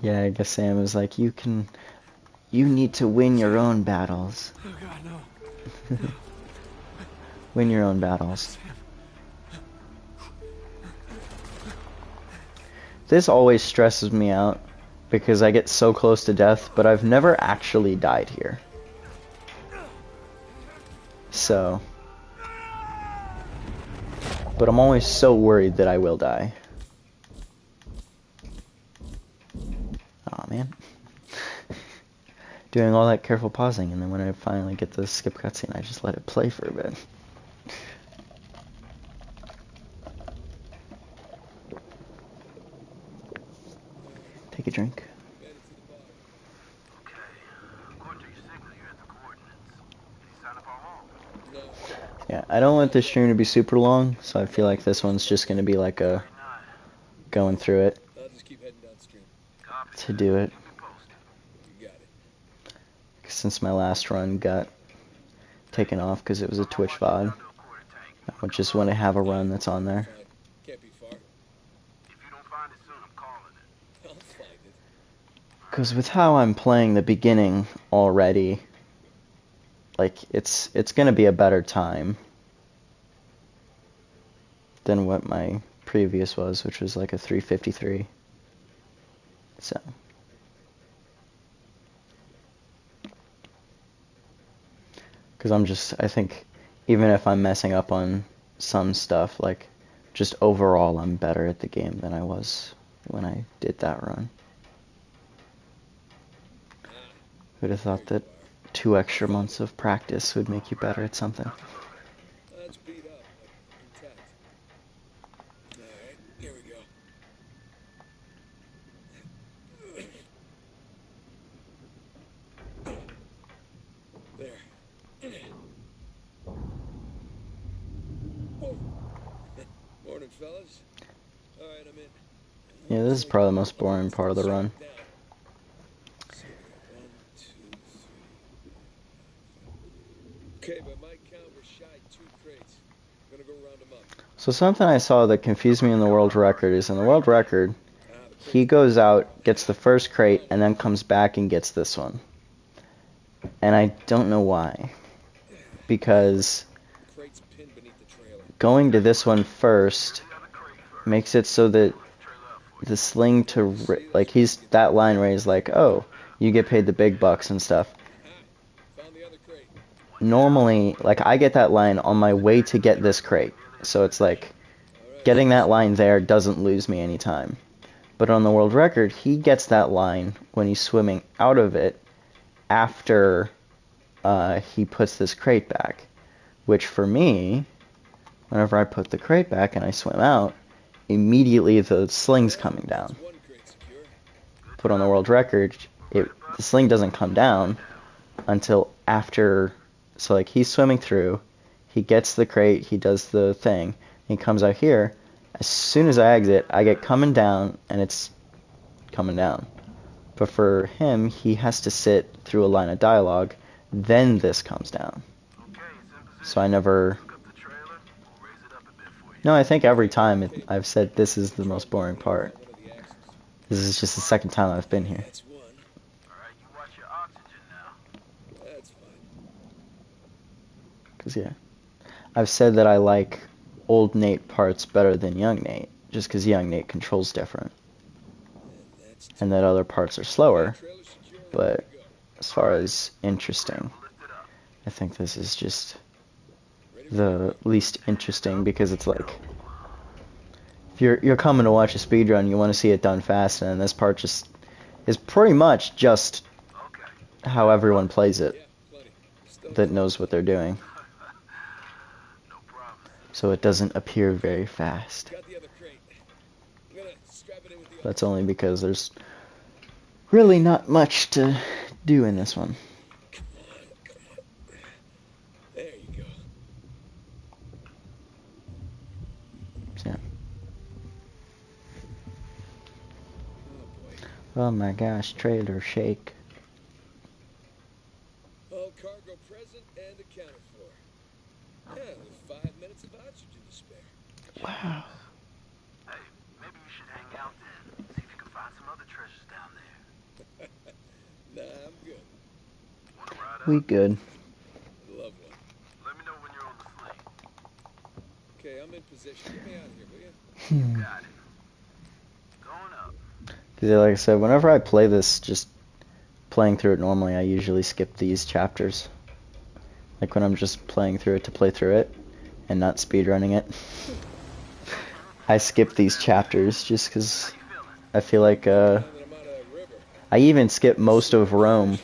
Yeah, I guess Sam was like, you need to win your own battles. Oh god, no. Win your own battles. This always stresses me out, because I get so close to death, but I've never actually died here. So. But I'm always so worried that I will die. Aw, man. Doing all that careful pausing, and then when I finally get the skip cutscene, I just let it play for a bit. Take a drink. Yeah, I don't want this stream to be super long, so I feel like this one's just going to be like a going through it I'll just keep heading downstream. to do it. You got it. Since my last run got taken off because it was a Twitch VOD, I just want to have a run that's on there. Fine. Can't be far. If you don't find it soon, I'm calling it. I'll find it. Because with how I'm playing the beginning already, like, it's going to be a better time than what my previous was, which was like a 353. So. Because I think, even if I'm messing up on some stuff, like, just overall I'm better at the game than I was when I did that run. Who'd have thought that 2 extra months of practice would make you better at something? That's beat up, but intact. Alright, here we go. There. Whoa. Morning, fellas. Alright, I'm in. Yeah, this is probably the most boring part of the run. So, 1, 2, Okay, by my count, we're shy 2 crates. I'm gonna go round them up. So something I saw that confused me in the world record is in the world record, The he crates goes out, gets the first crate, and then comes back and gets this one. And I don't know why. Because crates pinned beneath the trailer. going to this one first makes it so that the sling to, like, he's, that line where he's like, oh, you get paid the big bucks and stuff. Found the other crate. Normally, like, I get that line on my way to get this crate. So it's like, getting that line there doesn't lose me any time. But on the world record, he gets that line when he's swimming out of it after he puts this crate back. Which for me, whenever I put the crate back and I swim out, immediately the sling's coming down. One crate secure. Put on the world record, the sling doesn't come down until after. So like he's swimming through, he gets the crate, he does the thing, he comes out here. As soon as I exit, I get coming down, and it's coming down. But for him, he has to sit through a line of dialogue, then this comes down. So I never... No, I think every time I've said this is the most boring part. This is just the second time I've been here. That's one. Alright, you watch your oxygen now. That's fine. Because, yeah. I've said that I like old Nate parts better than young Nate, just because young Nate controls different. And that other parts are slower, but as far as interesting, I think this is just the least interesting, because it's like, if you're coming to watch a speedrun, you want to see it done fast, and this part just is pretty much just how everyone plays it that knows what they're doing. So it doesn't appear very fast. That's only because there's really not much to do in this one. There you go. So, yeah. Oh boy. Oh my gosh, trailer shake. All cargo present and accounted for. Yeah, with 5 minutes of oxygen to spare. Wow. Hey, maybe you should hang out then. See if you can find some other treasures down there. Nah, I'm good. Wanna ride up? We good. Love one. Let me know when you're on the sling. Okay, I'm in position. Get me out of here, will you? Got it. Going up. Because like I said, whenever I play this, just playing through it normally, I usually skip these chapters. Like when I'm just playing through it to play through it, and not speedrunning it. I skip these chapters just because I feel like, I even skip most of Rome.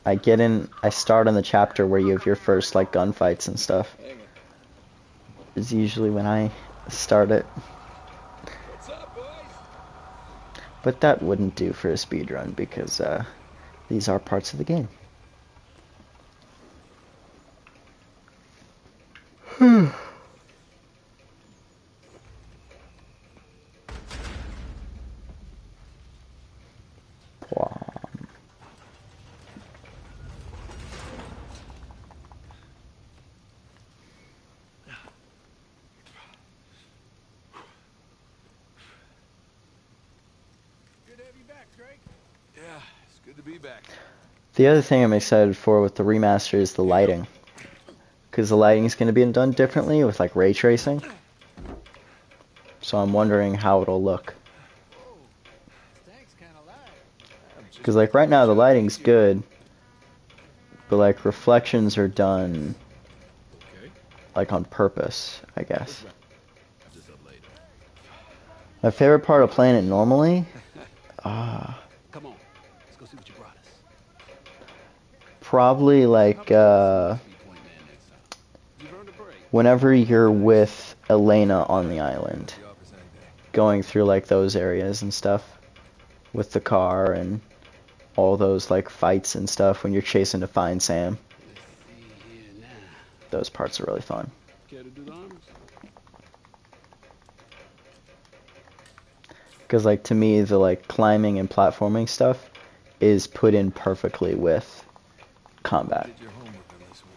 I start on the chapter where you have your first, like, gunfights and stuff. Is usually when I start it. What's up, boys? But that wouldn't do for a speedrun, because, these are parts of the game. Good to have you back, Drake. Yeah, it's good to be back. The other thing I'm excited for with the remaster is the lighting. Because the lighting is going to be done differently with, like, ray tracing. So I'm wondering how it'll look. Because, like, right now the lighting's good, but, like, reflections are done, like, on purpose, I guess. My favorite part of playing it normally, Come on, let's go see what you brought us. probably, like, whenever you're with Elena on the island, going through, like, those areas and stuff, with the car and all those, like, fights and stuff when you're chasing to find Sam. Those parts are really fun. Care to do the honors? Because, like, to me, the, like, climbing and platforming stuff is put in perfectly with combat. Did your homework on this one?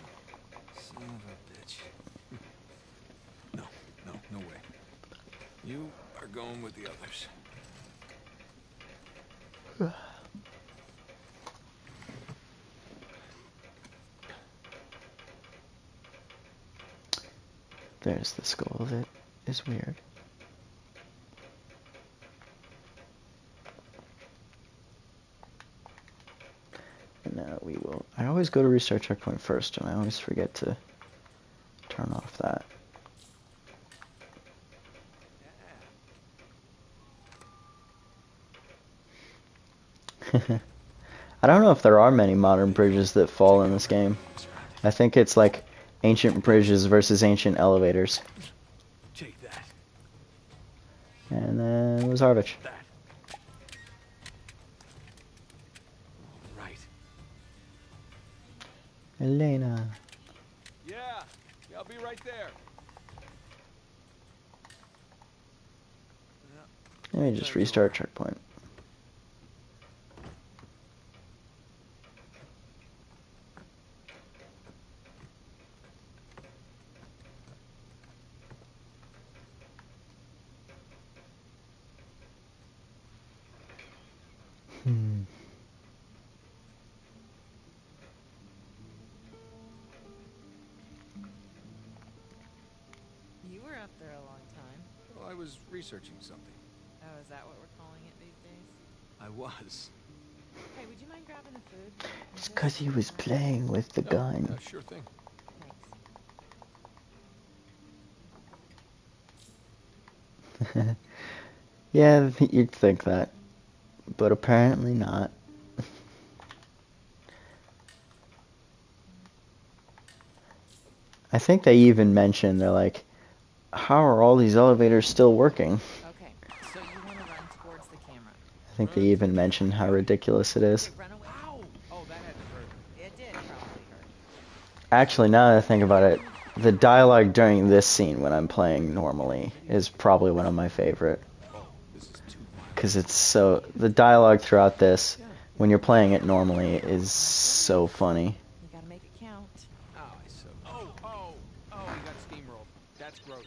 You are going with the others. There's the skull that is weird. And now we will... I always go to restart checkpoint first, and I always forget to turn off that. I don't know if there are many modern bridges that fall in this game. I think it's like ancient bridges versus ancient elevators. Take that. And then Lazarevich. That. Right. Elena. Yeah, I'll be right there. Let me just restart checkpoint. You were up there a long time. Well, I was researching something. Oh, is that what we're calling it these days? I was. Hey, would you mind grabbing the food? It's because he was playing with the gun. Yeah, sure thing. Thanks. Yeah, you'd think that. But apparently not. I think they even mentioned, they're like, how are all these elevators still working? Okay, so you want to run towards the camera. I think they even mentioned how ridiculous it is. Okay, run away. Ow! Oh, that had to hurt. It did probably hurt. Actually, now that I think about it, the dialogue during this scene when I'm playing normally is probably one of my favorite. Because it's so... The dialogue throughout this, when you're playing it normally, is so funny. You gotta make it count. Oh, you got steamrolled. That's gross.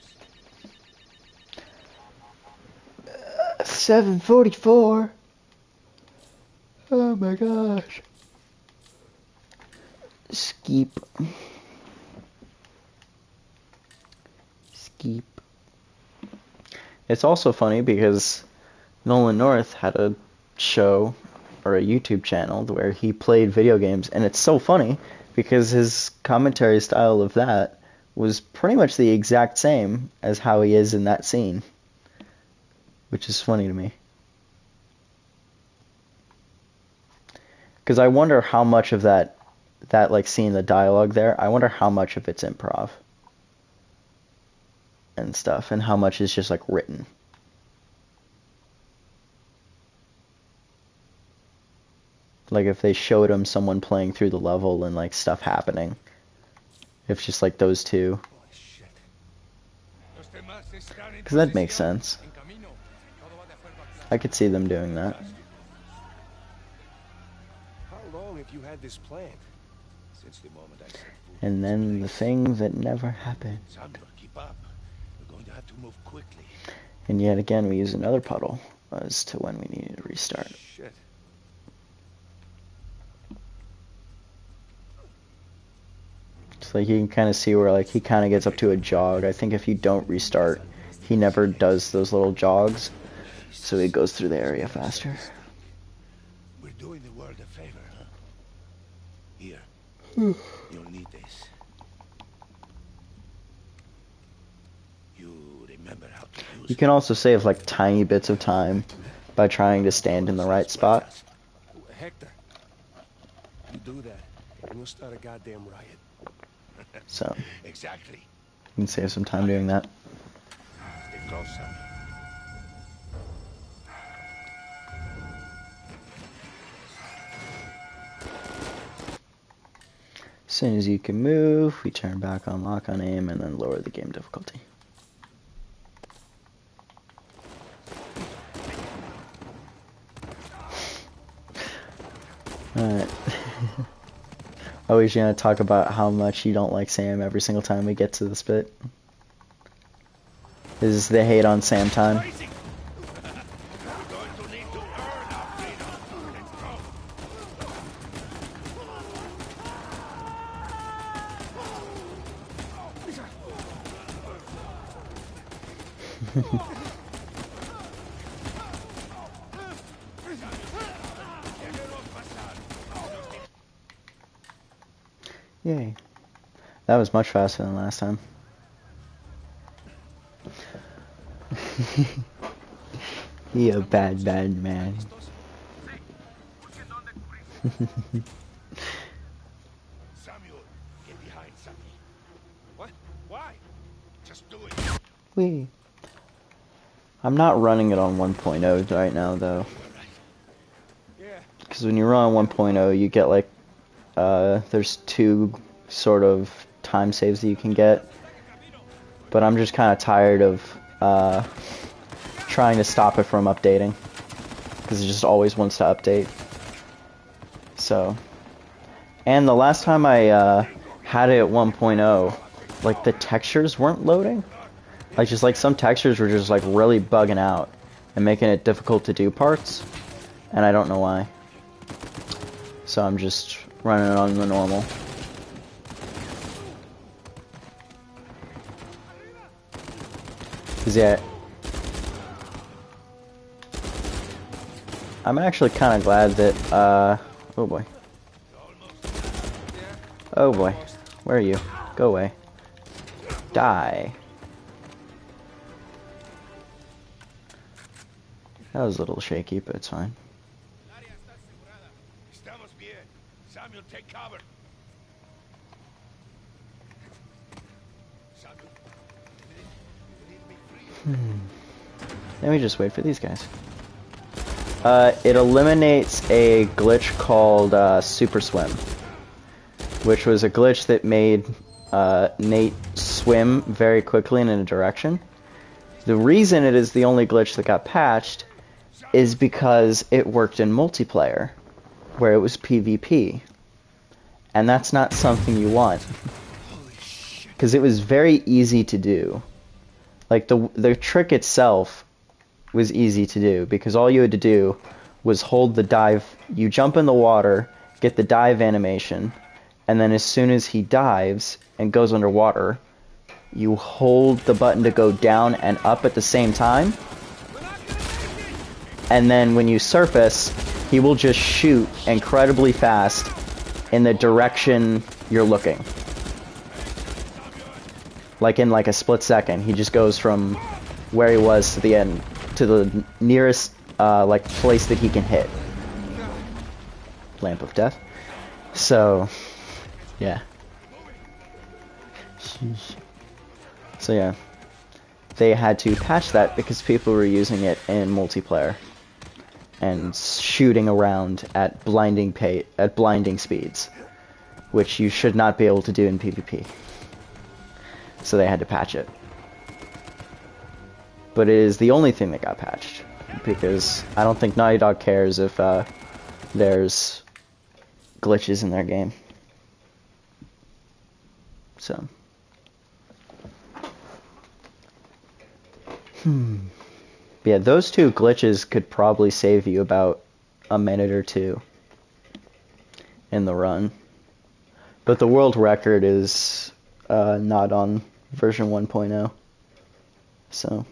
7:44. Oh my gosh. Skeep. It's also funny because Nolan North had a show or a YouTube channel where he played video games, and it's so funny because his commentary style of that was pretty much the exact same as how he is in that scene, which is funny to me. Because I wonder how much of that like scene, the dialogue there, I wonder how much of it's improv and stuff, and how much is just like written. Like if they showed him someone playing through the level and like stuff happening, if just like those two, because that makes sense. I could see them doing that. How long have you had this planned? Since the moment I set foot. And then the thing that never happened. Sandra, keep up. We're going to have to move quickly. And yet again, we use another puddle as to when we need to restart. Shit. So like you can kind of see where like he kind of gets up to a jog. I think if you don't restart, he never does those little jogs, so he goes through the area faster. We're doing the world a favor, huh? Here. You'll need this. You remember how to use You can also save like tiny bits of time by trying to stand in the right spot. Hector, you do that, and we'll start a goddamn riot. So Exactly. you can save some time doing that. Stay close, son. As soon as you can move, we turn back on lock on aim and then lower the game difficulty. Alright. Always gonna talk about how much you don't like Sam every single time we get to this bit. is the hate on Sam time. Crazy. We're going to need to earn our freedom. Let's go. Yay. That was much faster than last time. He a bad man. Samuel, get behind Sammy. What? Why? Just do it. Wee. I'm not running it on 1.0 right now though. Yeah. Because when you run on 1.0 you get like, there's 2 sort of time saves that you can get. But I'm just kind of tired of trying to stop it from updating. Because it just always wants to update. So. And the last time I had it at 1.0, like the textures weren't loading. Like just like some textures were just like really bugging out and making it difficult to do parts. And I don't know why. So I'm just running it on the normal. Cause yeah, I'm actually kind of glad that, oh boy. Oh boy. Where are you? Go away. Die. That was a little shaky, but it's fine. Estamos bien. Samuel, take cover. Samuel, Let me just wait for these guys. It eliminates a glitch called Super Swim, which was a glitch that made Nate swim very quickly in a direction. The reason it is the only glitch that got patched is because it worked in multiplayer, where it was PvP. And that's not something you want. Because it was very easy to do. Like, the trick itself was easy to do, because all you had to do was hold the dive. You jump in the water, get the dive animation, and then as soon as he dives and goes underwater, you hold the button to go down and up at the same time. And then when you surface, he will just shoot incredibly fast in the direction you're looking. Like in like a split second, he just goes from where he was to the end, to the nearest like place that he can hit. Lamp of Death. So, yeah. Sheesh. So yeah, they had to patch that because people were using it in multiplayer and shooting around at blinding speeds, which you should not be able to do in PvP. So they had to patch it. But it is the only thing that got patched, because I don't think Naughty Dog cares if there's glitches in their game. So. Yeah, those 2 glitches could probably save you about a minute or 2 in the run. But the world record is not on version 1.0. So.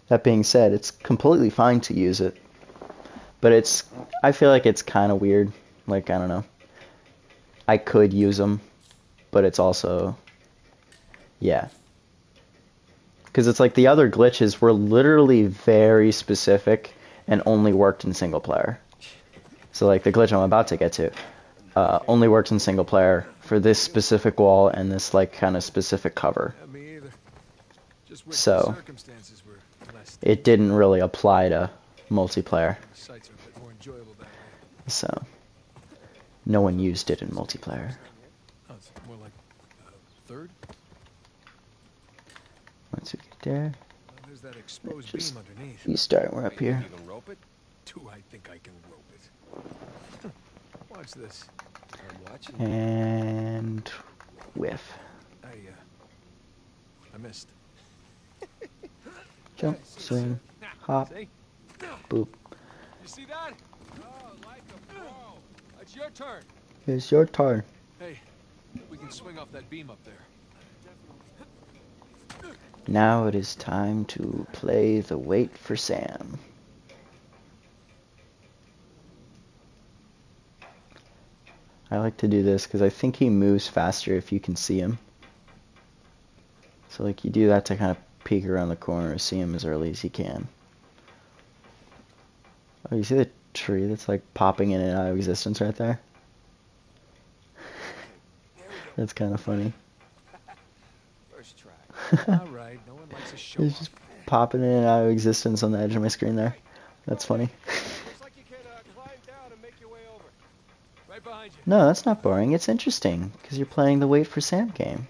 That being said, it's completely fine to use it. But I feel like it's kind of weird. Like, I don't know. I could use them, but it's also, yeah. Because it's like the other glitches were literally very specific and only worked in single player. So like the glitch I'm about to get to only works in single player for this specific wall and this like kind of specific cover. Yeah, me either. Just wish So the circumstances were less. it didn't really apply to multiplayer. The sights are a bit more enjoyable that way. So no one used it in multiplayer. Oh, it's more like third. Once we get there, Well, there's that exposed just beam underneath. you start. We're up Maybe here. you can rope it? Do I think I can rope it? Watch this. I'm watching. And whiff. I I missed. Jump, swing, hop, See? boop. You see that? Oh, like a pro. It's your turn. It's your turn. Hey, we can swing off that beam up there. Now it is time to play the Wait for Sam. I like to do this because I think he moves faster if you can see him. So like you do that to kind of peek around the corner, see him as early as you can. Oh, you see the tree that's like popping in and out of existence right there? That's kind of funny. First try. All right, no one likes a show It's just popping in and out of existence on the edge of my screen there. That's funny. Looks like you can climb down and make your way over. right behind you. No, that's not boring. It's interesting because you're playing the Wait for Sam game.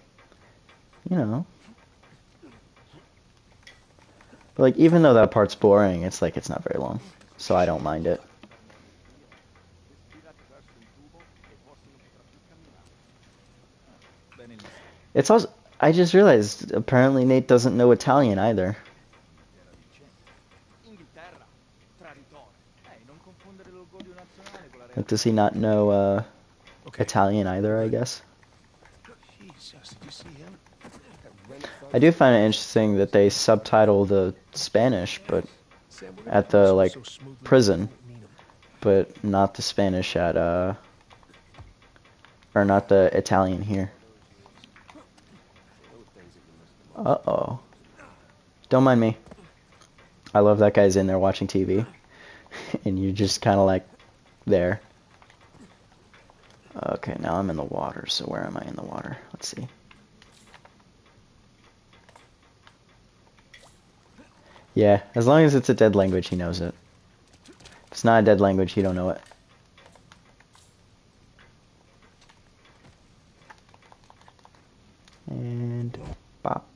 You know. But like, even though that part's boring, it's like it's not very long, so I don't mind it. It's also, I just realized apparently Nate doesn't know Italian either. Like, does he not know Italian either, I guess? Jesus, did you see him? I do find it interesting that they subtitle the Spanish, but at the like prison, but not the Spanish at or not the Italian here. Uh-oh. Don't mind me. I love that guy's in there watching TV, and you're just kind of like there. Okay, now I'm in the water, so where am I in the water? Let's see. Yeah, as long as it's a dead language, he knows it. If it's not a dead language, he don't know it. And bop.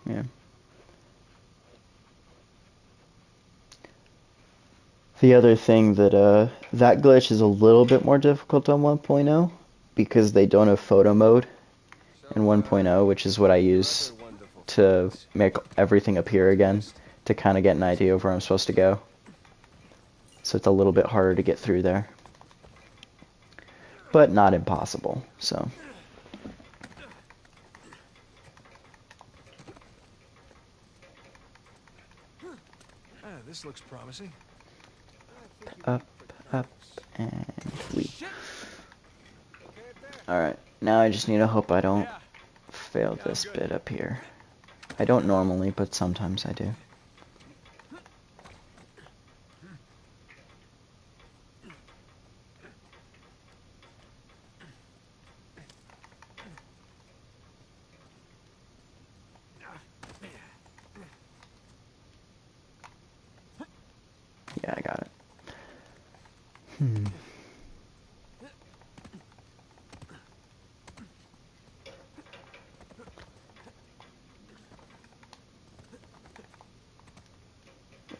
Yeah. The other thing that that glitch is a little bit more difficult on 1.0 because they don't have photo mode in 1.0, which is what I use to make everything appear again to kind of get an idea of where I'm supposed to go. So it's a little bit harder to get through there. But not impossible, so. This looks promising. Up, up, and we. Alright, now I just need to hope I don't fail this bit up here. I don't normally, but sometimes I do. Yeah, I got it.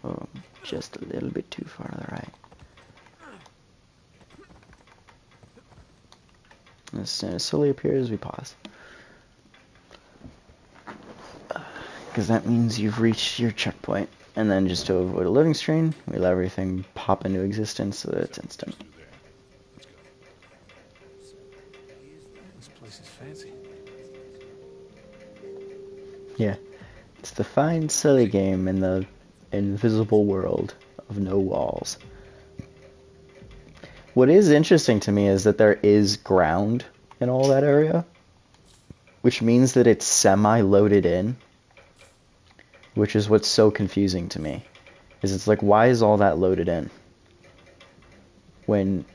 Oh, just a little bit too far to the right. As soon as Sully appears, we pause. Because that means you've reached your checkpoint. And then just to avoid a loading screen, we let everything pop into existence so that it's instant. This place is fancy. Yeah. It's the fine Sully game in the invisible world of no walls. What is interesting to me is that there is ground in all that area, which means that it's semi-loaded in, which is what's so confusing to me. Is it's like, why is all that loaded in? When,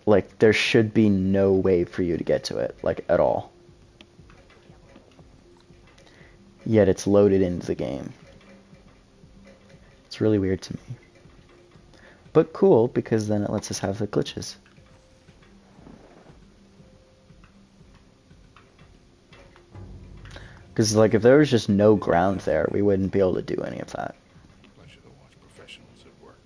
like, there should be no way for you to get to it, like, at all. Yet it's loaded into the game. It's really weird to me. But cool, because then it lets us have the glitches. Because, like, if there was just no ground there, we wouldn't be able to do any of that. Pleasure to watch professionals at work.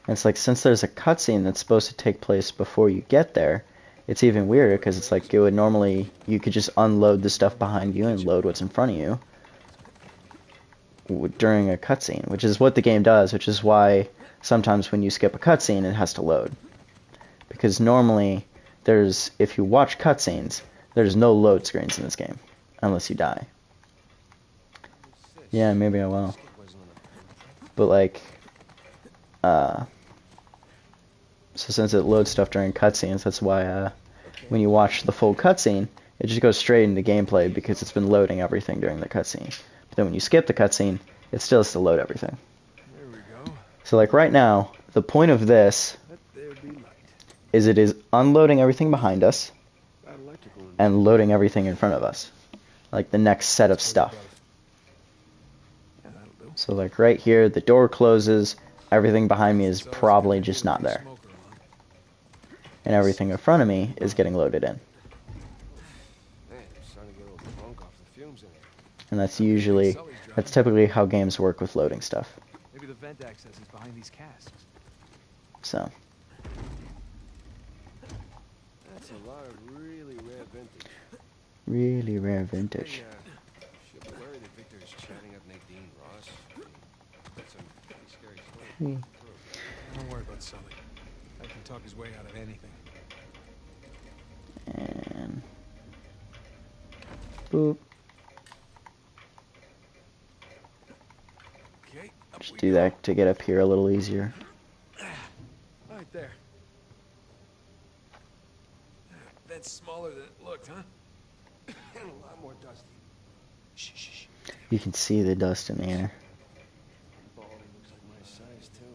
And it's like, since there's a cutscene that's supposed to take place before you get there, it's even weirder because it's like it would normally, you could just unload the stuff behind you and load what's in front of you during a cutscene, which is what the game does, which is why sometimes when you skip a cutscene, it has to load. Because normally, if you watch cutscenes, there's no load screens in this game, unless you die. Yeah, maybe I will. But like, so since it loads stuff during cutscenes, that's why when you watch the full cutscene, it just goes straight into gameplay because it's been loading everything during the cutscene. But then when you skip the cutscene, it still has to load everything. There we go. So like right now, the point of this Let there be light. is it is unloading everything behind us That electrical and loading everything in front of us. Like the next set of stuff. Yeah, that'll do. So like right here, the door closes, everything behind me is probably just not there. And everything in front of me is getting loaded in. Man, I'm starting to get a little drunk off the fumes in here. And that's typically how games work with loading stuff. Maybe the vent access is behind these casks. So, That's a lot of really rare vintage. really rare vintage. Hey, should be worried that Victor is chatting up Nadine Ross. That's some pretty scary story. Don't worry about Sully. I can talk his way out of anything. And boop. Okay, up Just we do go. that to get up here a little easier. Right there. That's smaller than it looked, huh? And a lot more dusty. Shh, shh, shh. You can see the dust in the air. Baldy looks like my size, too.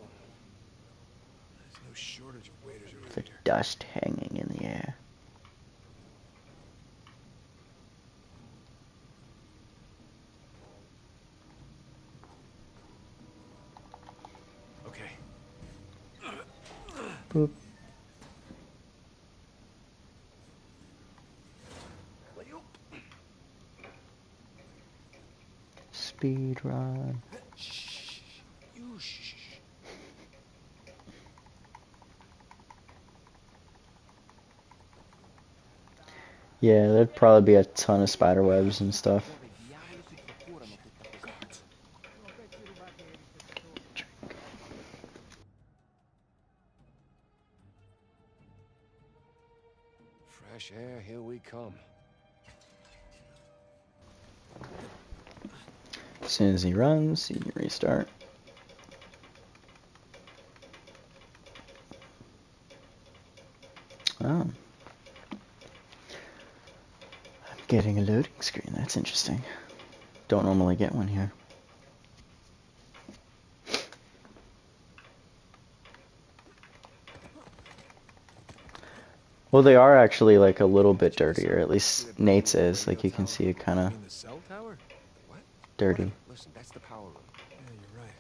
There's no shortage of waiters around The here. dust hanging in the air. Okay. Boop. Speed run. Shh. You shh. Yeah, there'd probably be a ton of spider webs and stuff. Fresh air, here we come. As soon as he runs, you can restart. Oh. I'm getting a loading screen. That's interesting. Don't normally get one here. Well, they are actually like a little bit dirtier. At least Nate's is. Like you can see it kind of In the cell tower? What? dirty. Listen, that's the power room. Yeah, you're right.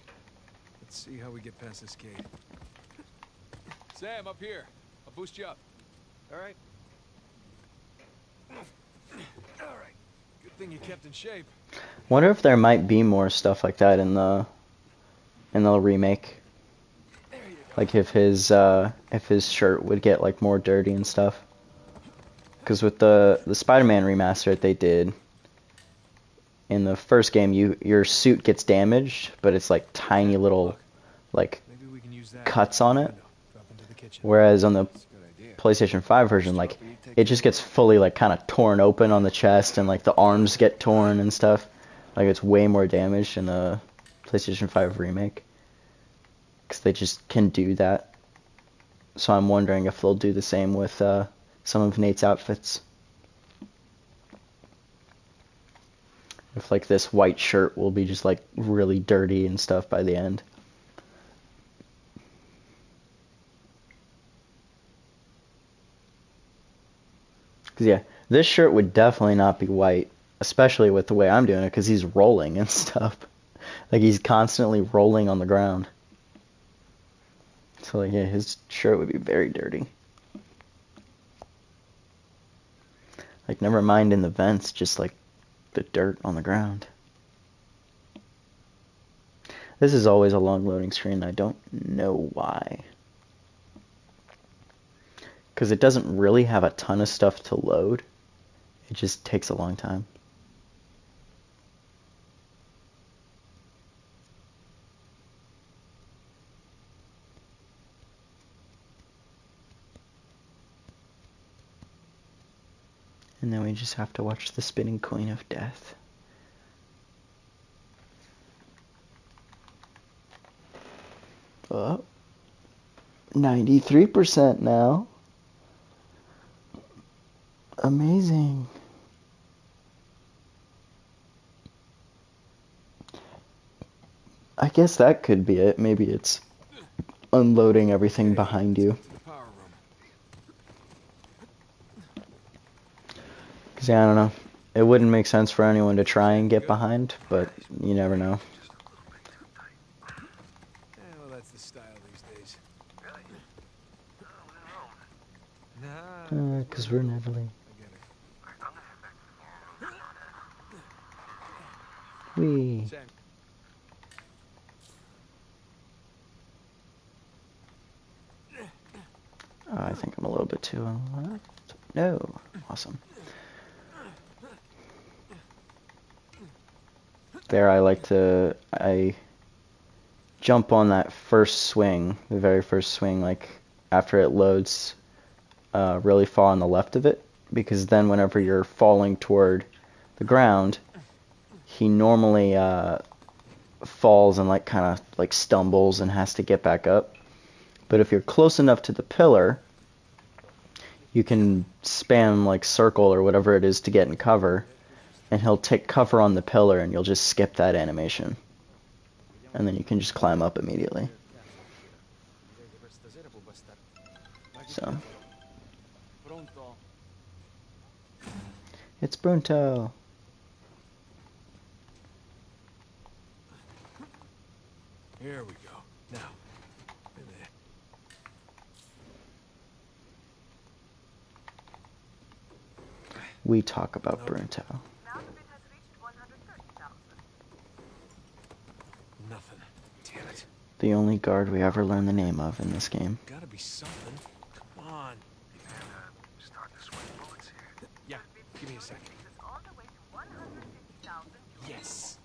Let's see how we get past this gate. Sam, up here. I'll boost you up. All right. All right. Good thing you kept in shape. Wonder if there might be more stuff like that in the remake. There you go. Like if his shirt would get like more dirty and stuff. Because with the Spider-Man remaster that they did in the first game, your suit gets damaged, but it's like tiny little like Maybe we can use that cuts on it. Drop into the kitchen. Whereas on the That's a good idea. PlayStation 5 version, like it just gets fully like kind of torn open on the chest and like the arms get torn and stuff. Like it's way more damage in the PlayStation 5 remake. Because they just can do that. So I'm wondering if they'll do the same with some of Nate's outfits. If like this white shirt will be just like really dirty and stuff by the end. Because yeah, this shirt would definitely not be white, especially with the way I'm doing it, because he's rolling and stuff. Like he's constantly rolling on the ground. So like, yeah, his shirt would be very dirty. Like never mind in the vents, just like the dirt on the ground. This is always a long loading screen. I don't know why. Because it doesn't really have a ton of stuff to load. It just takes a long time. And then we just have to watch the spinning coin of death. Oh, 93% now. Amazing. I guess that could be it. Maybe it's unloading everything behind you. Because, yeah, I don't know. It wouldn't make sense for anyone to try and get behind, but you never know. Yeah, well, that's the style these days. Really? Because we're in Italy. Wee. I think I'm a little bit too on the left. No. Awesome. There, I jump on that first swing, the very first swing, like after it loads, really far on the left of it, because then whenever you're falling toward the ground, he normally falls and like kind of like stumbles and has to get back up. But if you're close enough to the pillar, you can spam like circle or whatever it is to get in cover, and he'll take cover on the pillar and you'll just skip that animation. And then you can just climb up immediately. So. It's Brunto. Here we go. Now. In there. We talk about Brunto. Now the bid has reached 130,000. Nothing. Damn it. The only guard we ever learn the name of in this game. Gotta be something. Come on. Start to sweat bullets here. Yeah, give me a second. Takes us all the way to 150,000 euros. Yes.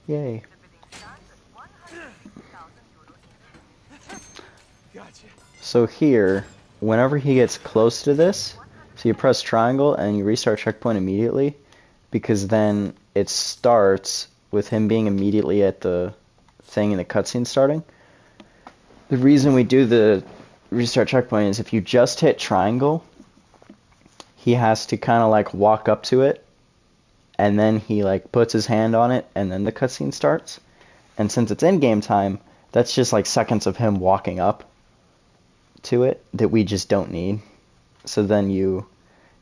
Yay. The bidding starts at 150,000 euros. Gotcha. So here, whenever he gets close to this, so you press triangle and you restart checkpoint immediately, because then it starts with him being immediately at the thing in the cutscene starting. The reason we do the restart checkpoint is if you just hit triangle, he has to kind of like walk up to it, and then he like puts his hand on it, and then the cutscene starts. And since it's in game time, that's just like seconds of him walking up to it that we just don't need. So then you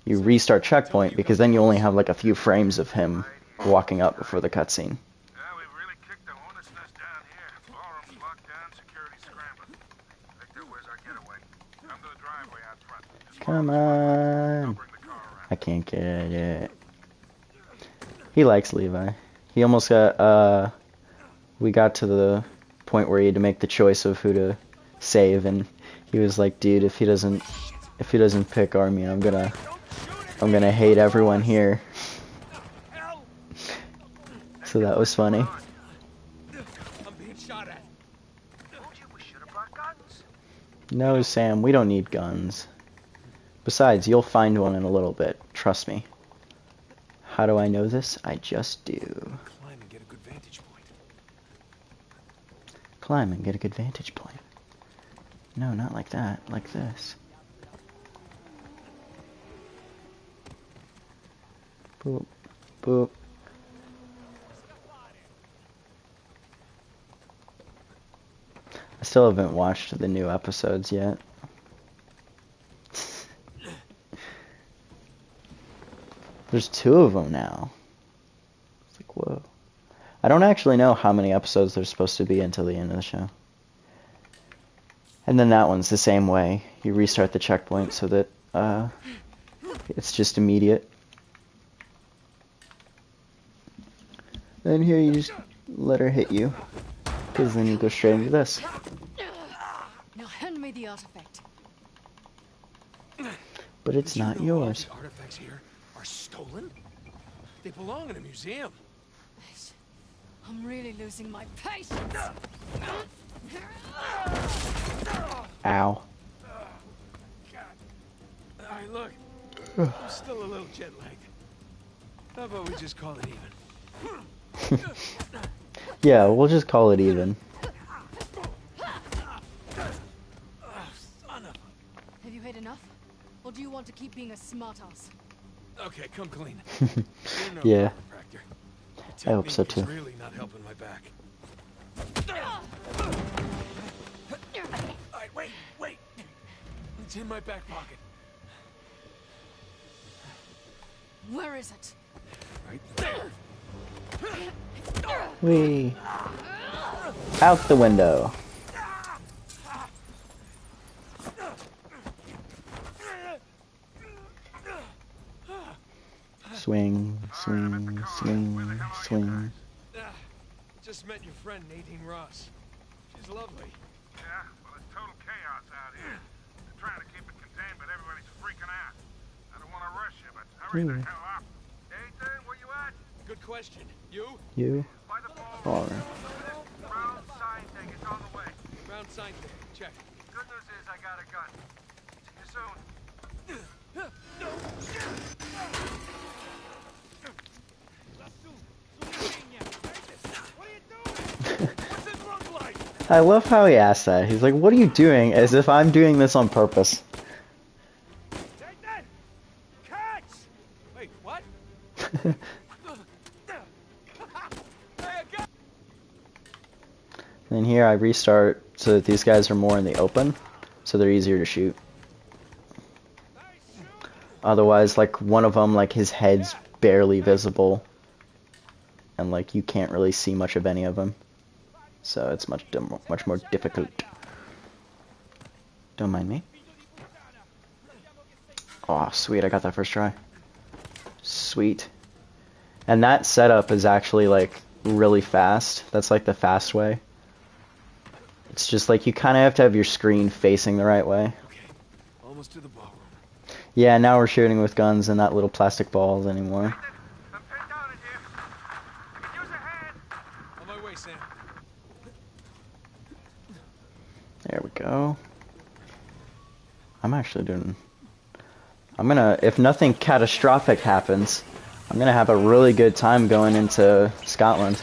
restart checkpoint, because then you only have like a few frames of him walking up before the cutscene. Yeah, we really kicked the hornet's nest down here. Ballroom's locked down, security scrambling. Victor, where's our getaway? Come to the driveway out front. Come on. I can't get it. He likes Levi. He almost got, we got to the point where he had to make the choice of who to save, and he was like, dude, if he doesn't pick Army, I'm gonna hate everyone here. So that was funny. I'm being shot at. Told you we should have brought guns. No, Sam, we don't need guns. Besides, you'll find one in a little bit. Trust me. How do I know this? I just do. Climb and get a good vantage point. Climb and get a good vantage point. No, not like that. Like this. Boop. Boop. I still haven't watched the new episodes yet. There's 2 of them now. It's like, whoa. I don't actually know how many episodes there's supposed to be until the end of the show. And then that one's the same way. You restart the checkpoint so that it's just immediate. Then here you just let her hit you. Because then you go straight into this. Now hand me the artifact. But it's Did you not know all yours. the artifacts here are stolen? They belong in a museum. Mate, I'm really losing my patience. Ow. Alright, look. I'm still a little jet lagged. How about we just call it even? Yeah, we'll just call it even. Son of Have you had enough? Or do you want to keep being a smartass? a... Okay, come clean. You're no Yeah. chiropractor. I hope so, Technique too. is really not helping my back. Alright, wait. It's in my back pocket. Where is it? Right there. Whee! Out the window. Swing, swing, swing, swing. Just met your friend Nadine Ross. She's lovely. Yeah, well, it's total chaos out here. They're trying to keep it contained, but everybody's freaking out. I don't want to rush you, but hurry the hell up. Nathan, where you at? Good question. You? You By the ball. are. Brown sign thing is on the way. Round sign thing. Check. Good news is I got a gun. See you soon. I love how he asked that. He's like, what are you doing? As if I'm doing this on purpose. Nathan! Catch! Wait, what? Then here I restart so that these guys are more in the open, so they're easier to shoot. Otherwise, like, one of them, like, his head's barely visible, and, like, you can't really see much of any of them. So it's much more difficult. Don't mind me. Oh, sweet, I got that first try. Sweet. And that setup is actually, like, really fast. That's, like, the fast way. It's just, like, you kind of have to have your screen facing the right way. Okay, almost to the ballroom. Yeah, now we're shooting with guns and not little plastic balls anymore. I'm pinned down in here. I can use a hand. On my way, Sam. There we go. I'm gonna, if nothing catastrophic happens, I'm gonna have a really good time going into Scotland.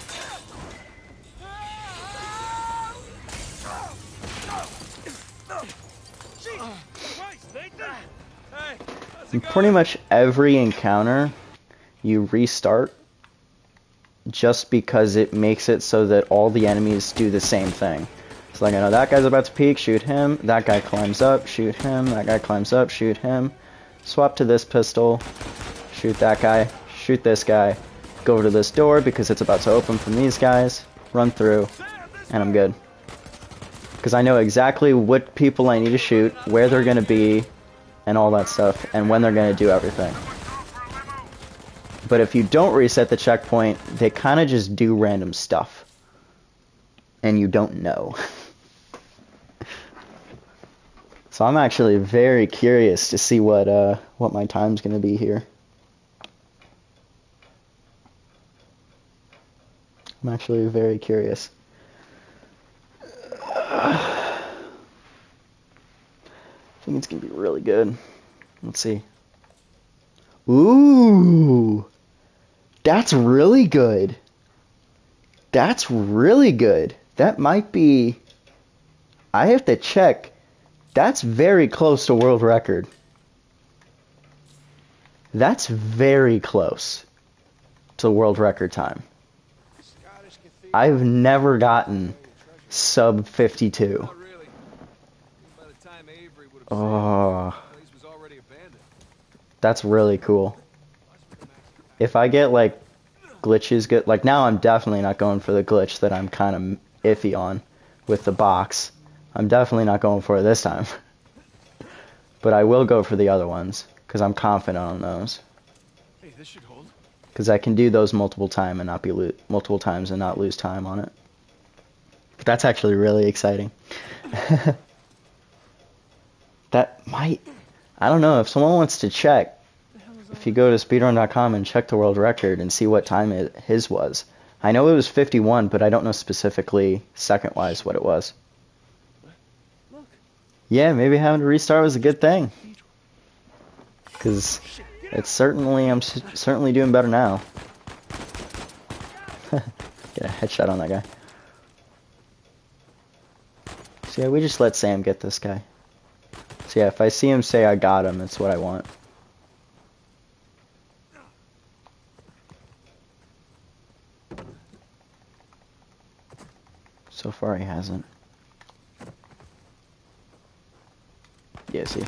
And pretty much every encounter, you restart just because it makes it so that all the enemies do the same thing. So like, I know that guy's about to peek, shoot him, that guy climbs up, shoot him, that guy climbs up, shoot him, swap to this pistol, shoot that guy, shoot this guy, go over to this door because it's about to open from these guys, run through, and I'm good. Because I know exactly what people I need to shoot, where they're going to be, and all that stuff, and when they're going to do everything. But if you don't reset the checkpoint, they kind of just do random stuff. And you don't know. So I'm actually very curious to see what my time's going to be here. I'm actually very curious. I think it's going to be really good. Let's see. Ooh! That's really good. That's really good. That might be... I have to check. That's very close to world record. That's very close to world record time. I've never gotten sub 52. Not really. By the time Avery would have Oh, the place was already abandoned. that's really cool. If I get like glitches good, like now I'm definitely not going for the glitch that I'm kind of iffy on with the box. I'm definitely not going for it this time. But I will go for the other ones because I'm confident on those. Hey, this should hold. because I can do those multiple times and not lose time on it. But that's actually really exciting. That might, I don't know, if someone wants to check, if you go to speedrun.com and check the world record and see what time his was. I know it was 51, but I don't know specifically second-wise what it was. Yeah, maybe having to restart was a good thing. Because it's certainly, I'm certainly doing better now. Get a headshot on that guy. So yeah, we just let Sam get this guy. So yeah, if I see him say I got him, that's what I want. So far he hasn't. Yeah, see.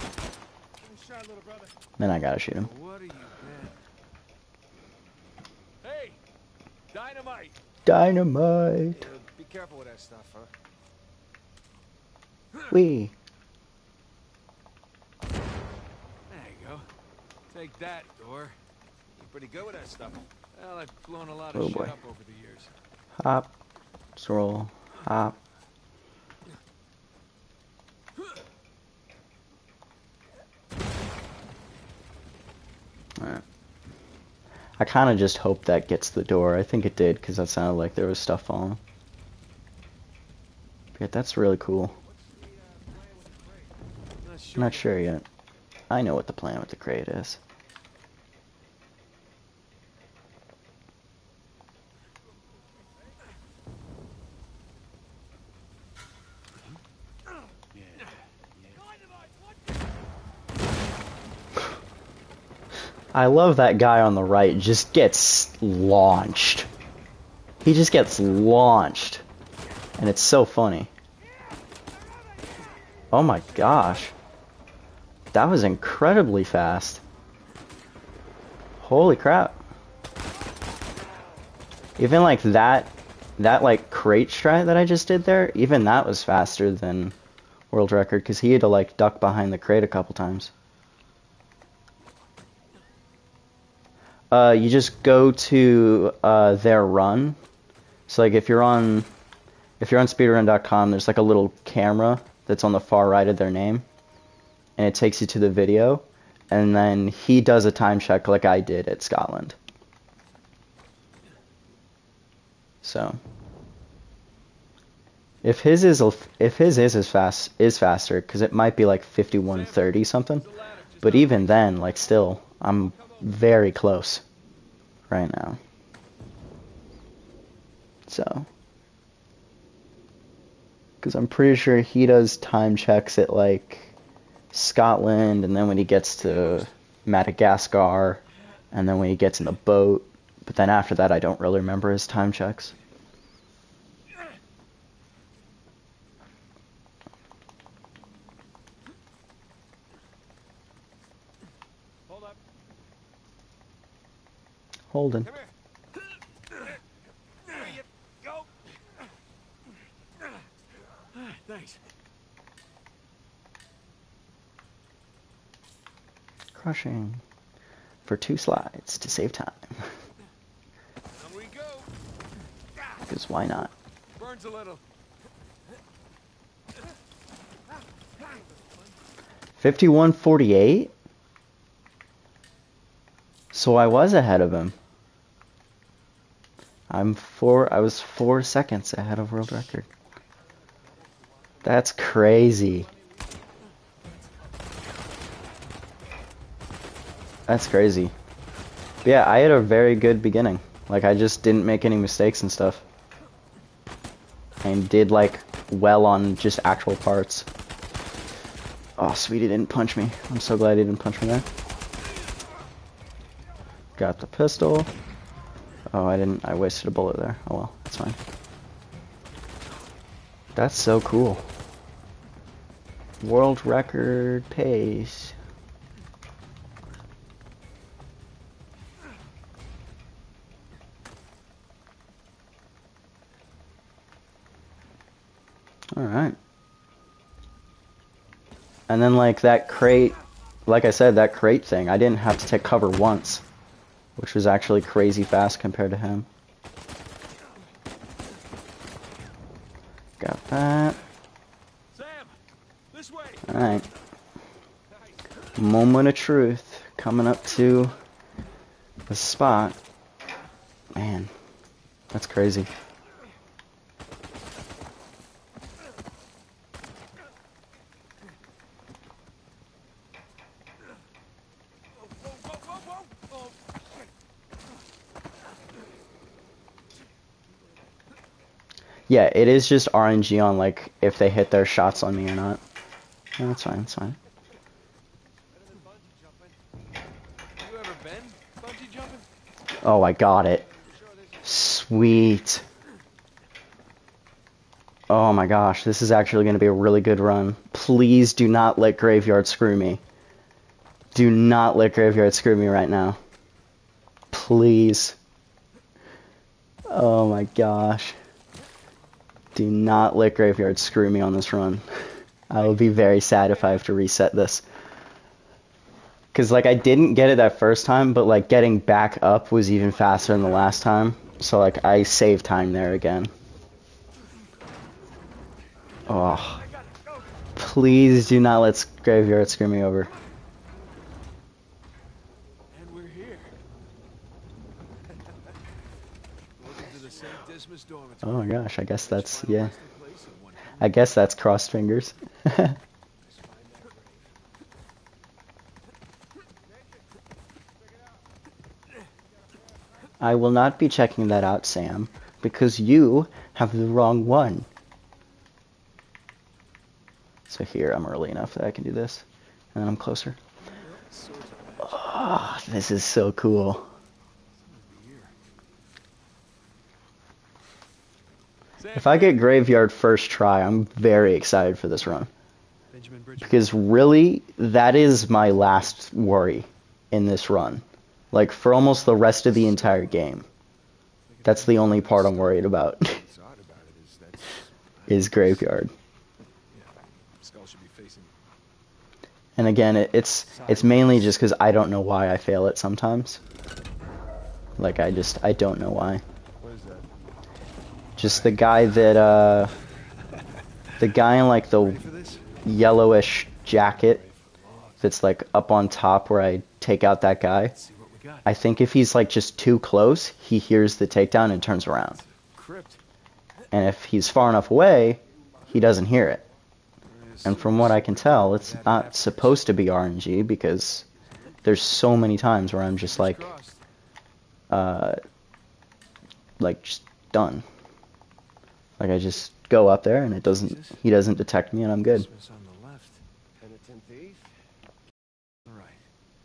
Then I gotta shoot him. What are you, man? Hey! Dynamite! Dynamite! Be careful with that stuff, huh? Wee. There you go. Take that, door. You're pretty good with that stuff. Well, I've blown a lot of shit up over the years. Hop. Scroll. Hop. Alright. I kind of just hope that gets the door. I think it did, because that sounded like there was stuff falling. Yeah, that's really cool. I'm not sure yet. I know what the plan with the crate is. I love that guy on the right just gets launched. He just gets launched. And it's so funny. Oh my gosh. That was incredibly fast. Holy crap. Even like that like crate strat that I just did there, even that was faster than world record, because he had to like duck behind the crate a couple times. You just go to their run. So like if you're on speedrun.com, there's like a little camera that's on the far right of their name, and it takes you to the video, and then he does a time check like I did at Scotland. So if his is faster, because it might be like 51:30 something, but even then, like still, I'm very close right now. So, because I'm pretty sure he does time checks at like Scotland, and then when he gets to Madagascar, and then when he gets in the boat, but then after that I don't really remember his time checks. Hold up. Holden. Come here. There you go. Thanks. Crushing for 2 slides to save time. On we go. Because why not? Burns a little. 51:48? So I was ahead of him. I was 4 seconds ahead of world record. That's crazy. That's crazy. But yeah, I had a very good beginning. Like, I just didn't make any mistakes and stuff. And did, like, well on just actual parts. Oh, sweetie didn't punch me. I'm so glad he didn't punch me there. Got the pistol. Oh, I wasted a bullet there. Oh well, that's fine. That's so cool. World record pace. Alright. And then like that crate, like I said, that crate thing, I didn't have to take cover once which was actually crazy fast compared to him. Got that. Sam, this way. Alright. Moment of truth. Coming up to the spot. Man, that's crazy. Yeah, it is just RNG on, like, if they hit their shots on me or not. No, that's fine, that's fine. You ever been bungee jumping? Oh, I got it. Sweet. Oh my gosh, this is actually going to be a really good run. Please do not let Graveyard screw me. Do not let Graveyard screw me right now. Please. Oh my gosh. Do not let Graveyard screw me on this run. I will be very sad if I have to reset this. Because, like, I didn't get it that first time, but, like, getting back up was even faster than the last time. So, like, I saved time there again. Oh. Please do not let Graveyard screw me over. And we're here. Welcome to the St. Dismas dormitory. Oh my gosh, I guess that's, yeah. I guess that's crossed fingers. I will not be checking that out, Sam, because you have the wrong one. So here, I'm early enough that I can do this. And then I'm closer. Oh, this is so cool. If I get Graveyard first try, I'm very excited for this run. Because really, that is my last worry in this run. Like, for almost the rest of the entire game. That's the only part I'm worried about. Is Graveyard. And again, it's mainly just because I don't know why I fail it sometimes. Like, I don't know why. Just the guy that, the guy in, like, the yellowish jacket that's, like, up on top where I take out that guy. I think if he's, like, just too close, he hears the takedown and turns around. And if he's far enough away, he doesn't hear it. And from what I can tell, it's not supposed to be RNG because there's so many times where I'm just like just done. Like, I just go up there and he doesn't detect me and I'm good. Penitent thief? Right.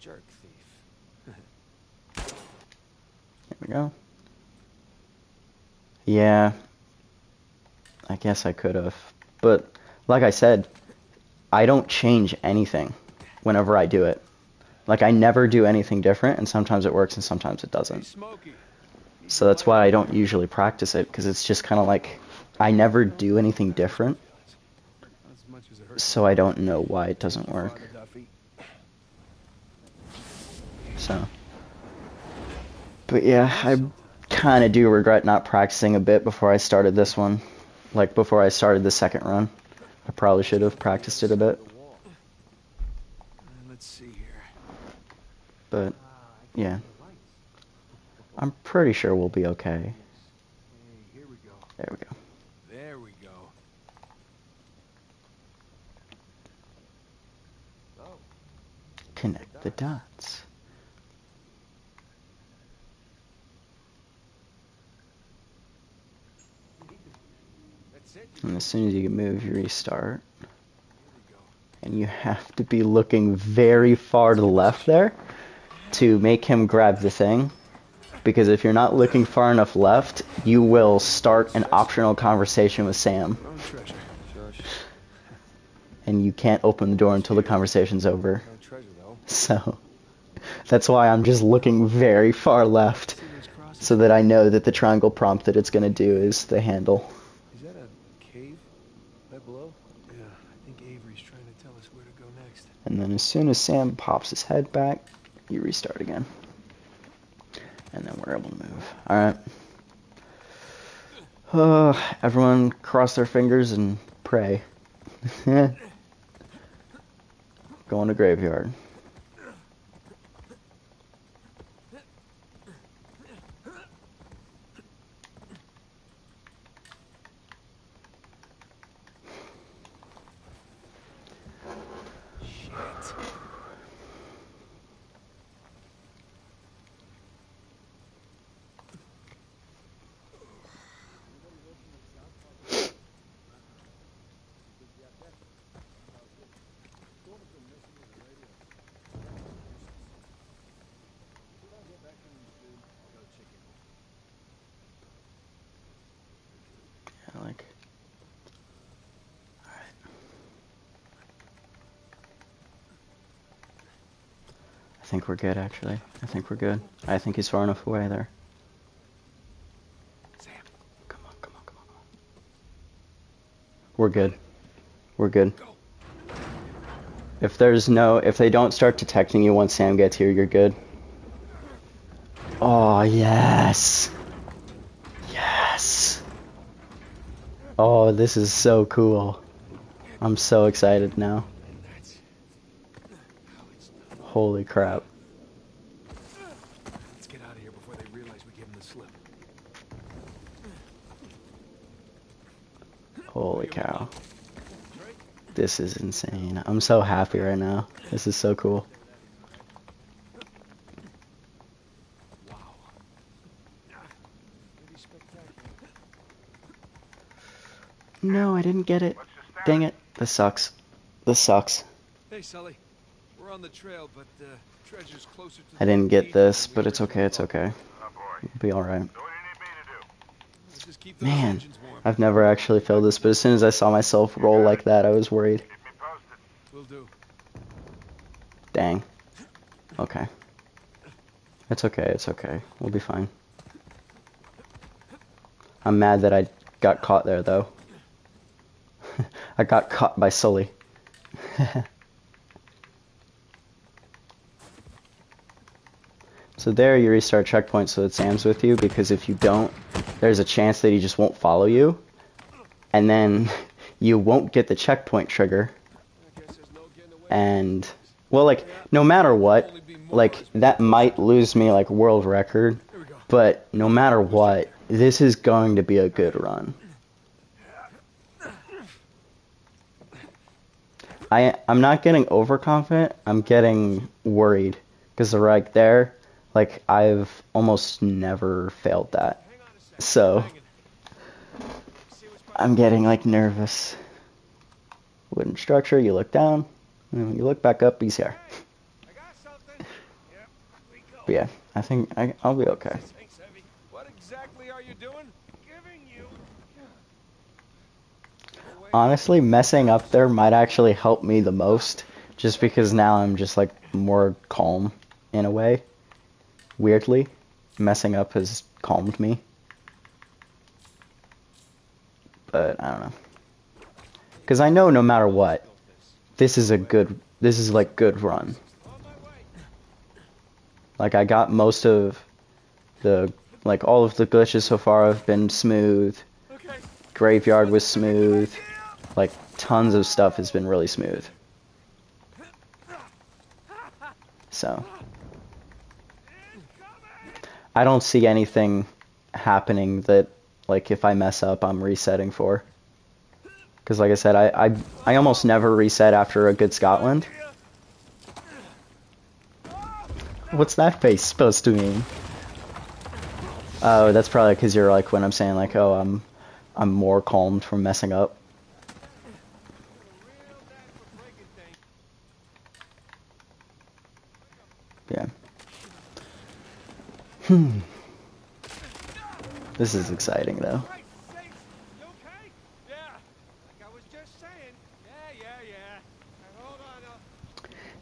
Jerk thief. There we go. Yeah. I guess I could have. But, like I said, I don't change anything whenever I do it. Like, I never do anything different, and sometimes it works and sometimes it doesn't. So that's why I don't usually practice it, because it's just kind of like, I never do anything different. So I don't know why it doesn't work. So. But yeah, I kind of do regret not practicing a bit before I started this one. Like, before I started the second run. I probably should have practiced it a bit. Let's see here. But, yeah. I'm pretty sure we'll be okay. Here we go. There we go. There we go. Connect the dots. And as soon as you can move, you restart. And you have to be looking very far to the left there to make him grab the thing. Because if you're not looking far enough left, you will start an optional conversation with Sam. And you can't open the door until the conversation's over. So, that's why I'm just looking very far left, so that I know that the triangle prompt that it's going to do is the handle. Is that a cave right below? Yeah, I think Avery's trying to tell us where to go next. And then as soon as Sam pops his head back, you restart again. And then we're able to move. Alright. Everyone cross their fingers and pray. Going to graveyard. Like, alright. I think we're good, actually. I think we're good. I think he's far enough away there. Sam. Come on, come on, come on, come on. We're good. We're good. If they don't start detecting you once Sam gets here, you're good. Oh, yes. Yes. Oh, this is so cool. I'm so excited now. Holy crap. Let's get out of here before they realize we gave them the slip. Holy cow. This is insane. I'm so happy right now. This is so cool. Wow. Pretty spectacular. No, I didn't get it. Dang it. This sucks. This sucks. Hey, Sully. We're on the trail, but treasure's closer to I didn't get this, but it's okay, it's okay. Oh boy. It'll be alright. So what do you need me to do? Just keep those Man, engines warm. I've never actually failed this, but as soon as I saw myself roll like that, I was worried. Keep me posted. Will do. Dang. Okay. It's okay, it's okay. We'll be fine. I'm mad that I got caught there, though. I got caught by Sully. So there you restart checkpoint so that Sam's with you, because if you don't, there's a chance that he just won't follow you. And then you won't get the checkpoint trigger. And, well, like, no matter what, like, that might lose me, like, world record. But no matter what, this is going to be a good run. I'm not getting overconfident, I'm getting worried. Because right there, like, I've almost never failed that. So, I'm getting, like, nervous. Wooden structure, you look down, and when you look back up, he's here. But yeah, I think I'll be okay. What exactly are you doing? Giving you. Honestly, messing up there might actually help me the most, just because now I'm just, like, more calm, in a way. Weirdly, messing up has calmed me. But, I don't know. Because I know no matter what, this is like good run. Like, I got most of the, like, all of the glitches so far have been smooth. Graveyard was smooth. Like, tons of stuff has been really smooth. So, I don't see anything happening that, like, if I mess up, I'm resetting for. Because, like I said, I almost never reset after a good Scotland. What's that face supposed to mean? Oh, that's probably because you're, like, when I'm saying, like, oh, I'm more calmed from messing up. Yeah. This is exciting, though.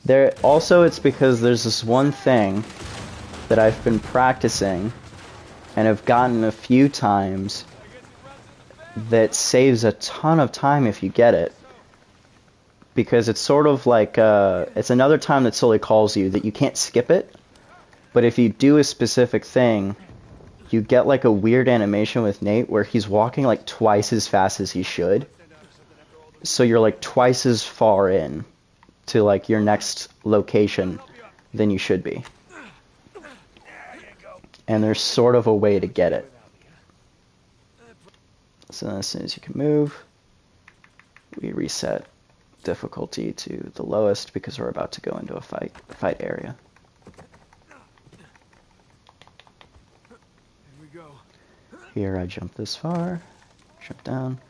There also, it's because there's this one thing that I've been practicing and have gotten a few times that saves a ton of time if you get it. Because it's sort of like, it's another time that Sully calls you that you can't skip it. But if you do a specific thing, you get like a weird animation with Nate where he's walking like twice as fast as he should. So you're like twice as far in to like your next location than you should be. And there's sort of a way to get it. So as soon as you can move, we reset difficulty to the lowest because we're about to go into a fight area. Here we go. Here I jump this far, jump down.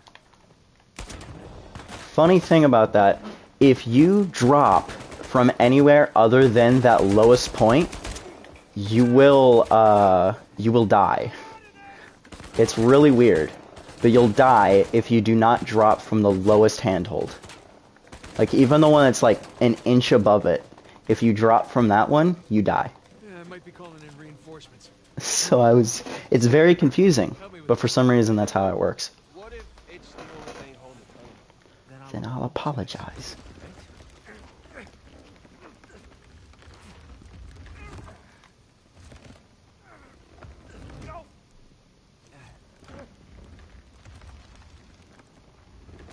Funny thing about that, if you drop from anywhere other than that lowest point, you will die. It's really weird, but you'll die if you do not drop from the lowest handhold. Like even the one that's like an inch above it, if you drop from that one, you die. Yeah, I might be calling in reinforcements. So it's very confusing, but for some reason that's how it works. What if it's the only thing holding the tunnel? Then I'll apologize.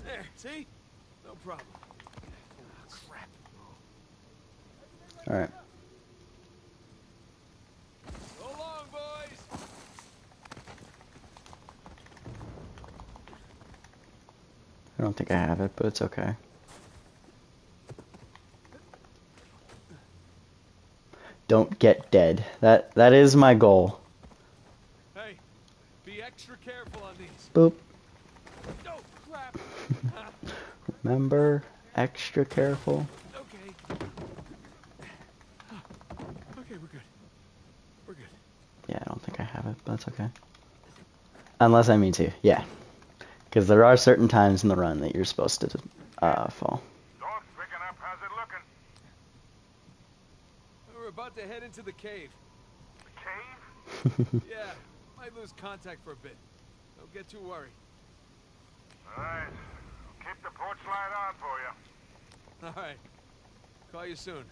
There, see? No problem. Crap. Alright. So long, boys. I don't think I have it, but it's okay. Don't get dead. That is my goal. Hey, be extra careful on these. Boop. No, crap. Remember, extra careful. Okay. Okay, we're good. We're good. Yeah, I don't think I have it, but that's okay. Unless I mean to, yeah. Because there are certain times in the run that you're supposed to fall. Door's picking up. How's it looking? We're about to head into the cave. The cave? Yeah, might lose contact for a bit. Don't get too worried. All right. I'll keep the porch light on for you. All right. Call you soon.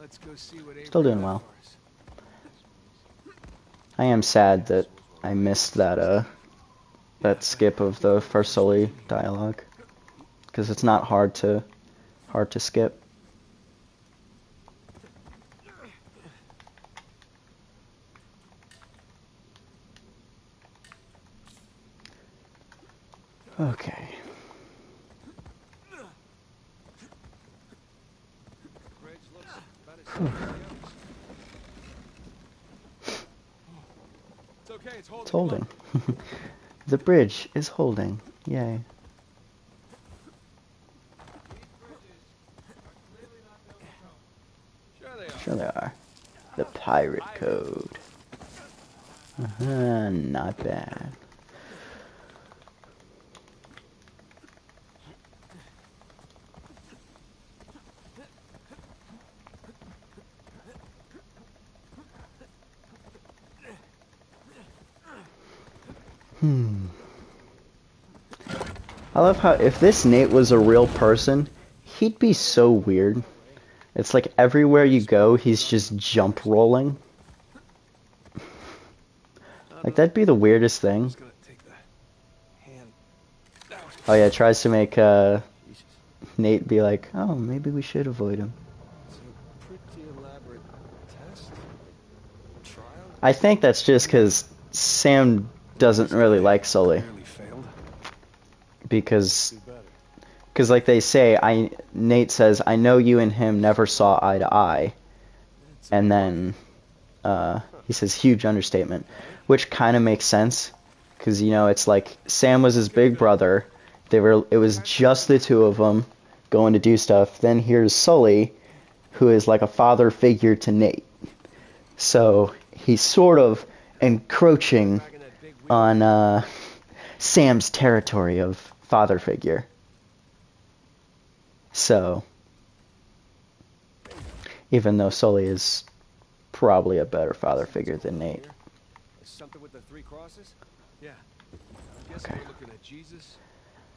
Let's go see what Avery Still doing got well. for us. I am sad that I missed that skip of the first Sully dialogue. Because it's not hard to skip. Okay. Bridge looks about as safe as the others. It's okay, it's holding. It's holding. The bridge is holding. Yay. Sure they are. Sure they are. The pirate code. Not bad. I love how if this Nate was a real person, he'd be so weird. It's like everywhere you go, he's just jump rolling. Like that'd be the weirdest thing. Just gonna take the hand. Oh yeah, tries to make Nate be like, oh, maybe we should avoid him. It's a pretty elaborate test. Trial. I think that's just because Sam doesn't really like Sully. Clearly failed. Because Do better. Because like they say, Nate says, I know you and him never saw eye to eye. And then he says, huge understatement. Which kind of makes sense. Because, you know, it's like Sam was his big brother. It was just the two of them going to do stuff. Then here's Sully, who is like a father figure to Nate. So he's sort of encroaching on Sam's territory of father figure. So, even though Sully is probably a better father figure than Nate. Something with the 3 crosses? Yeah. I'm guessing we're looking at Jesus,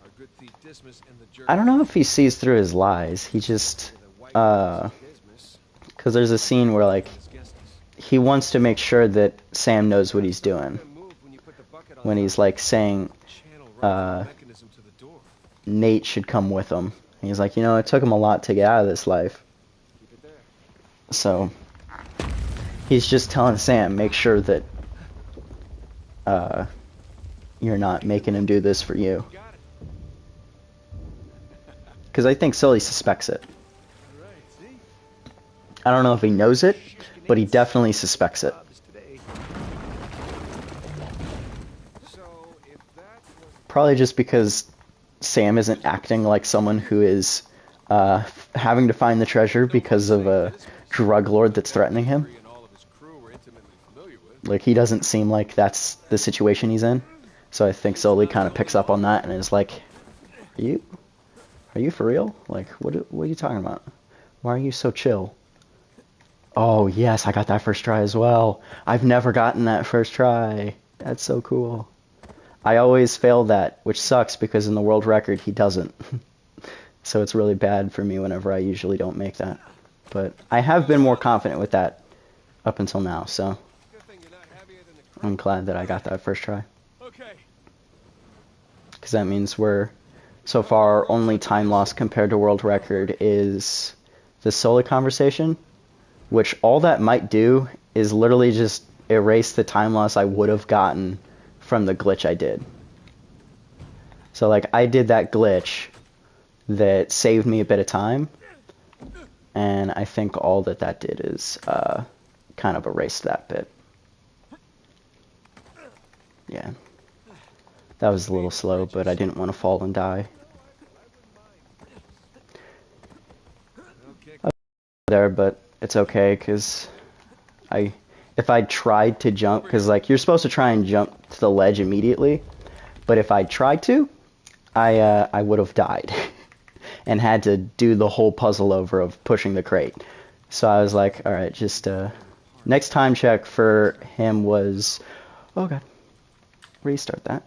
Our good thief Dismas and the jerk. I don't know if he sees through his lies. He just, because there's a scene where, like, he wants to make sure that Sam knows what he's doing. When he's, like, saying, Nate should come with him. And he's like, you know, it took him a lot to get out of this life. So, he's just telling Sam, make sure that, you're not making him do this for you. Because I think Sully suspects it. I don't know if he knows it, but he definitely suspects it. Probably just because Sam isn't acting like someone who is having to find the treasure because of a drug lord that's threatening him. Like, he doesn't seem like that's the situation he's in. So I think Sully kind of picks up on that and is like, are you for real? Like, what are you talking about? Why are you so chill? Oh, yes, I got that first try as well. I've never gotten that first try. That's so cool. I always fail that, which sucks because in the world record he doesn't. So it's really bad for me whenever I usually don't make that. But I have been more confident with that up until now, so I'm glad that I got that first try. Because that means we're, so far, our only time loss compared to world record is the Sully conversation, which all that might do is literally just erase the time loss I would have gotten from the glitch I did. So, like, I did that glitch that saved me a bit of time, and I think all that did is kind of erase that bit. Yeah. That was a little slow, but I didn't want to fall and die. I was there, but it's okay, because if I tried to jump, because, like, you're supposed to try and jump to the ledge immediately, but if I tried to, I would have died and had to do the whole puzzle over of pushing the crate. So I was like, alright, just, next time check for him was, oh god, restart that.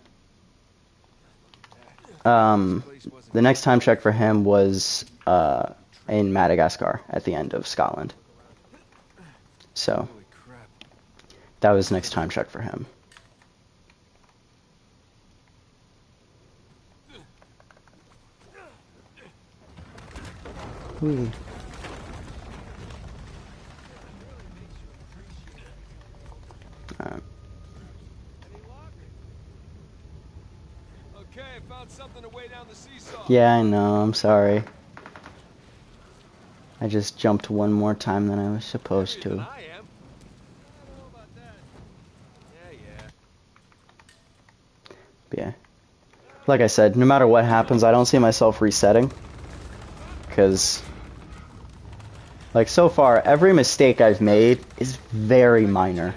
The next time check for him was, in Madagascar at the end of Scotland. So, that was next time check for him. Whee. Okay, I found something to weigh down the seesaw. Yeah, I know, I'm sorry. I just jumped one more time than I was supposed to. I am. Yeah. Like I said, no matter what happens, I don't see myself resetting. Because, like, so far, every mistake I've made is very minor.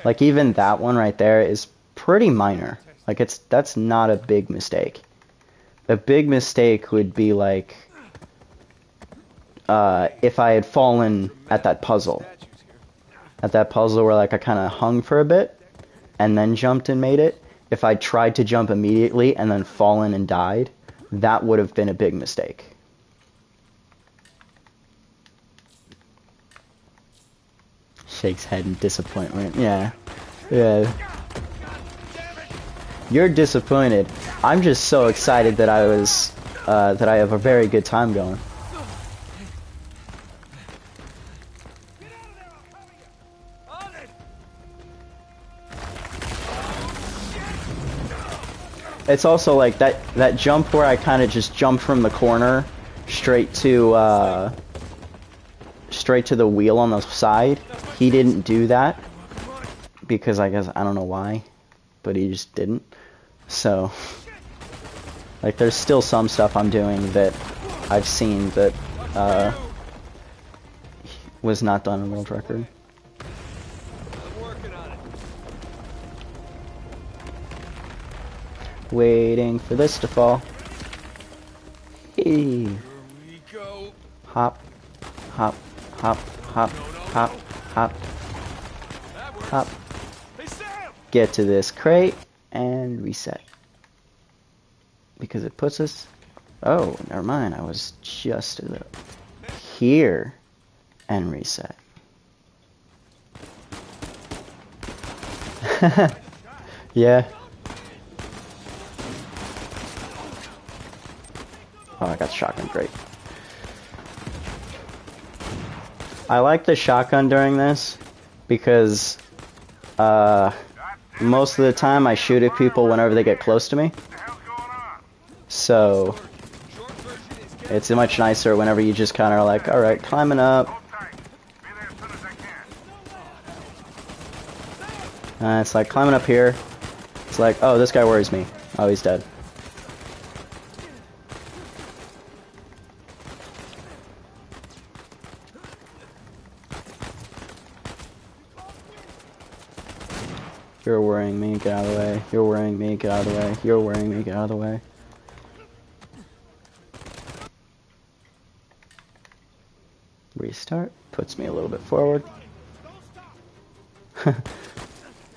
Like, even that one right there is pretty minor. Like, that's not a big mistake. A big mistake would be, like, if I had fallen at that puzzle. At that puzzle where, like, I kind of hung for a bit, and then jumped and made it. If I tried to jump immediately and then fallen and died, that would have been a big mistake. Shakes head in disappointment. Yeah. Yeah. You're disappointed. I'm just so excited that that I have a very good time going. It's also like that jump where I kind of just jumped from the corner straight to the wheel on the side. He didn't do that because I guess I don't know why, but he just didn't. So, like, there's still some stuff I'm doing that I've seen that was not done in world record. Waiting for this to fall. Hey. Here we go. Hop, hop, hop, hop, hop, hop, hop. Hey, Sam! Get to this crate and reset. because it puts us... Oh, never mind. I was just here and reset. Yeah. Oh, I got the shotgun. Great. I like the shotgun during this because most of the time I shoot at people whenever they get close to me. So it's much nicer whenever you just kind of are like, alright, climbing up. It's like climbing up here. It's like, oh, this guy worries me. Oh, he's dead. You're worrying me, get out of the way. You're worrying me, get out of the way. You're worrying me, get out of the way. Restart. Puts me a little bit forward.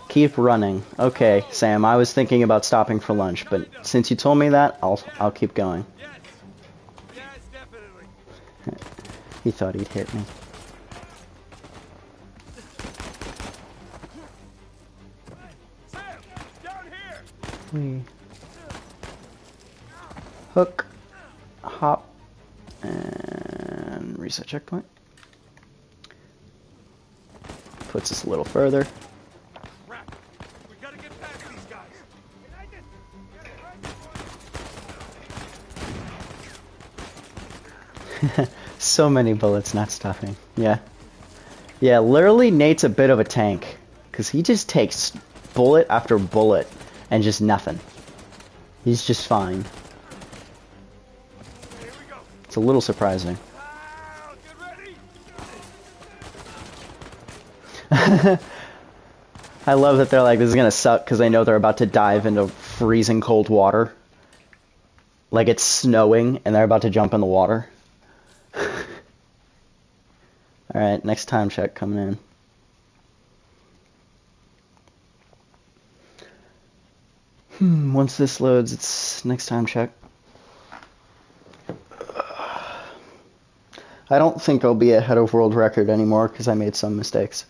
Keep running. Okay, Sam, I was thinking about stopping for lunch, but since you told me that, I'll keep going. Yes, definitely. He thought he'd hit me. Sam, down here. Wee. Hook. Hop. And reset checkpoint. Puts us a little further. Crap. We gotta get past these guys. Can I just get it right? So many bullets not stopping. Yeah. Yeah, literally Nate's a bit of a tank. Because he just takes bullet after bullet and just nothing. He's just fine. Here we go. It's a little surprising. Get ready. I love that they're like, this is gonna suck because they know they're about to dive into freezing cold water. Like it's snowing and they're about to jump in the water. Alright, next time check coming in. Once this loads, it's next time check. I don't think I'll be ahead of world record anymore because I made some mistakes.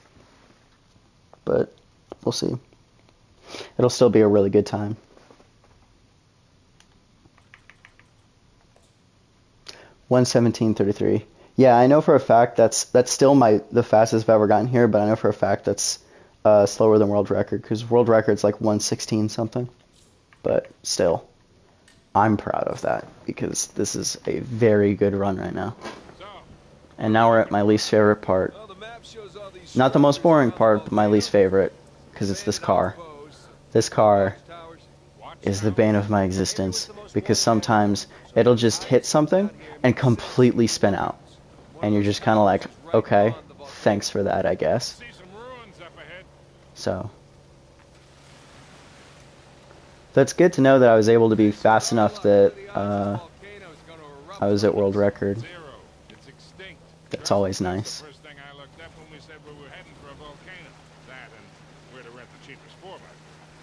But we'll see. It'll still be a really good time. $1:17:33. Yeah, I know for a fact that's still the fastest I've ever gotten here, but I know for a fact that's slower than world record because world record's like 1:16 something. But still, I'm proud of that because this is a very good run right now. And now we're at my least favorite part. Well, the map shows all these Not the most boring part, but my least favorite because it's this car. This car is the bane of my existence because sometimes it'll just hit something and completely spin out. And you're just kind of like, okay, thanks for that, I guess. So that's good to know that I was able to be fast enough that I was at world record. That's always nice.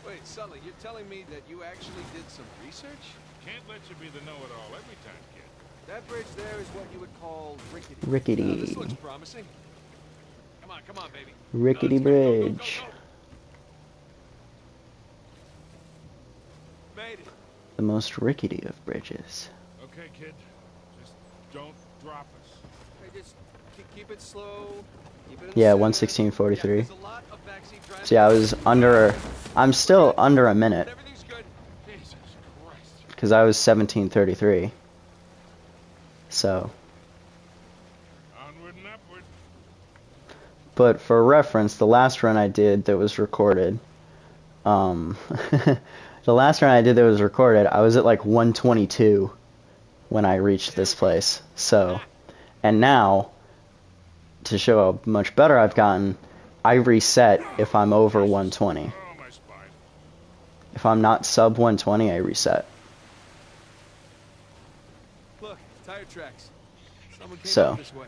Wait, Sully, you're telling me that you actually did some research? Can't let you be the know-it-all every time, kid. That bridge there is what you would call rickety. Rickety. This looks promising. Come on, baby. Rickety bridge. Made it. The most rickety of bridges. Okay, kid. Just don't drop us. Hey, just keep it slow. Keep it in Yeah, the 1:16:43. there's a lot of backseat driving. So yeah, I'm still under a minute Everything's good. Jesus Christ. because I was 17:33. So, Onward and upward. but for reference, the last run I did that was recorded, the last run I did that was recorded, I was at like 122 when I reached this place. So, and now, to show how much better I've gotten, I reset if I'm over 120. Oh, my spine. If I'm not sub 120, I reset. Look, tire tracks. Someone came So. out this way.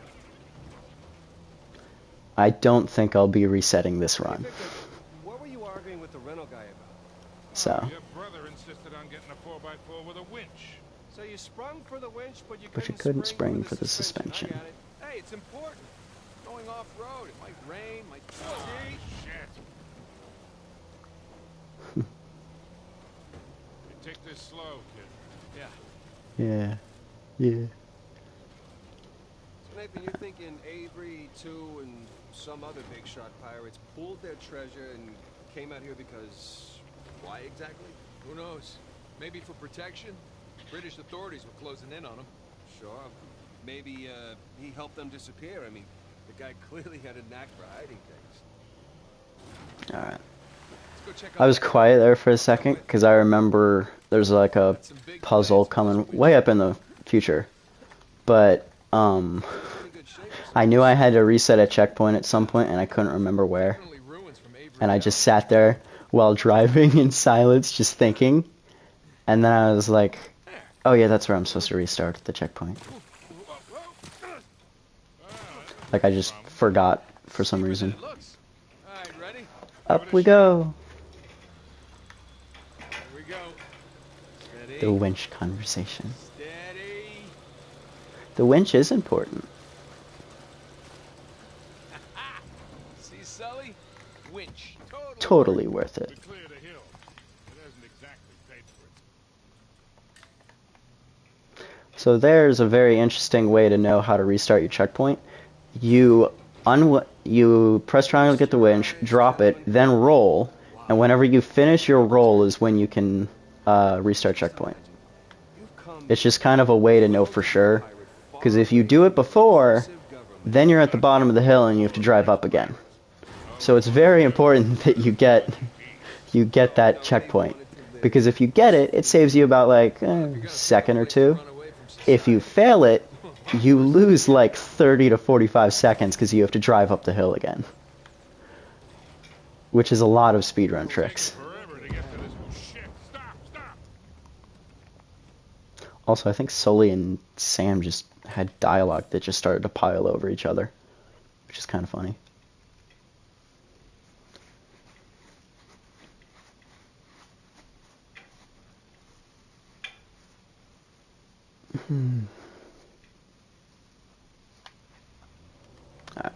I don't think I'll be resetting this run. Victor, what were you arguing with the rental guy about? So, Your brother insisted on getting a 4x4 with a winch. So you sprung for the winch, but you but you couldn't couldn't spring for the I suspension. got it. Hey, it's important. Going off-road, it might rain, might... Oh, shit. You take this slow, kid. Yeah. Yeah. Yeah. So Nathan, you're thinking Avery, too, and some other big shot pirates pulled their treasure and came out here because... why exactly? Who knows? Maybe for protection? British authorities were closing in on them. Sure. Maybe, he helped them disappear. I mean, the guy clearly had a knack for hiding things. Alright. Let's go check out I was that- quiet there for a second because I remember there's like a puzzle coming way up in the future. But, In good shape. I knew I had to reset a checkpoint at some point and I couldn't remember where. Definitely ruins from Avery And I down. just sat there while driving in silence, just thinking. And then I was like, oh yeah, that's where I'm supposed to restart the checkpoint. Like I just forgot for some reason. It looks. All right, ready? Up we go. Here we go. Steady. The winch conversation. Steady. The winch is important. See, Sully? Winch. Totally worth it. We cleared a hill. It hasn't exactly paid for it. So there's a very interesting way to know how to restart your checkpoint. You press triangle to get the winch, drop it, then roll, and whenever you finish your roll is when you can restart checkpoint. It's just kind of a way to know for sure, because if you do it before, then you're at the bottom of the hill and you have to drive up again. So it's very important that you get that checkpoint, because if you get it, it saves you about like a second or two. If you fail it, you lose like 30 to 45 seconds because you have to drive up the hill again. Which is a lot of speedrun tricks. Forever to get to this. Oh, shit. Stop, stop. Also, I think Sully and Sam just had dialogue that just started to pile over each other, which is kind of funny. Alright.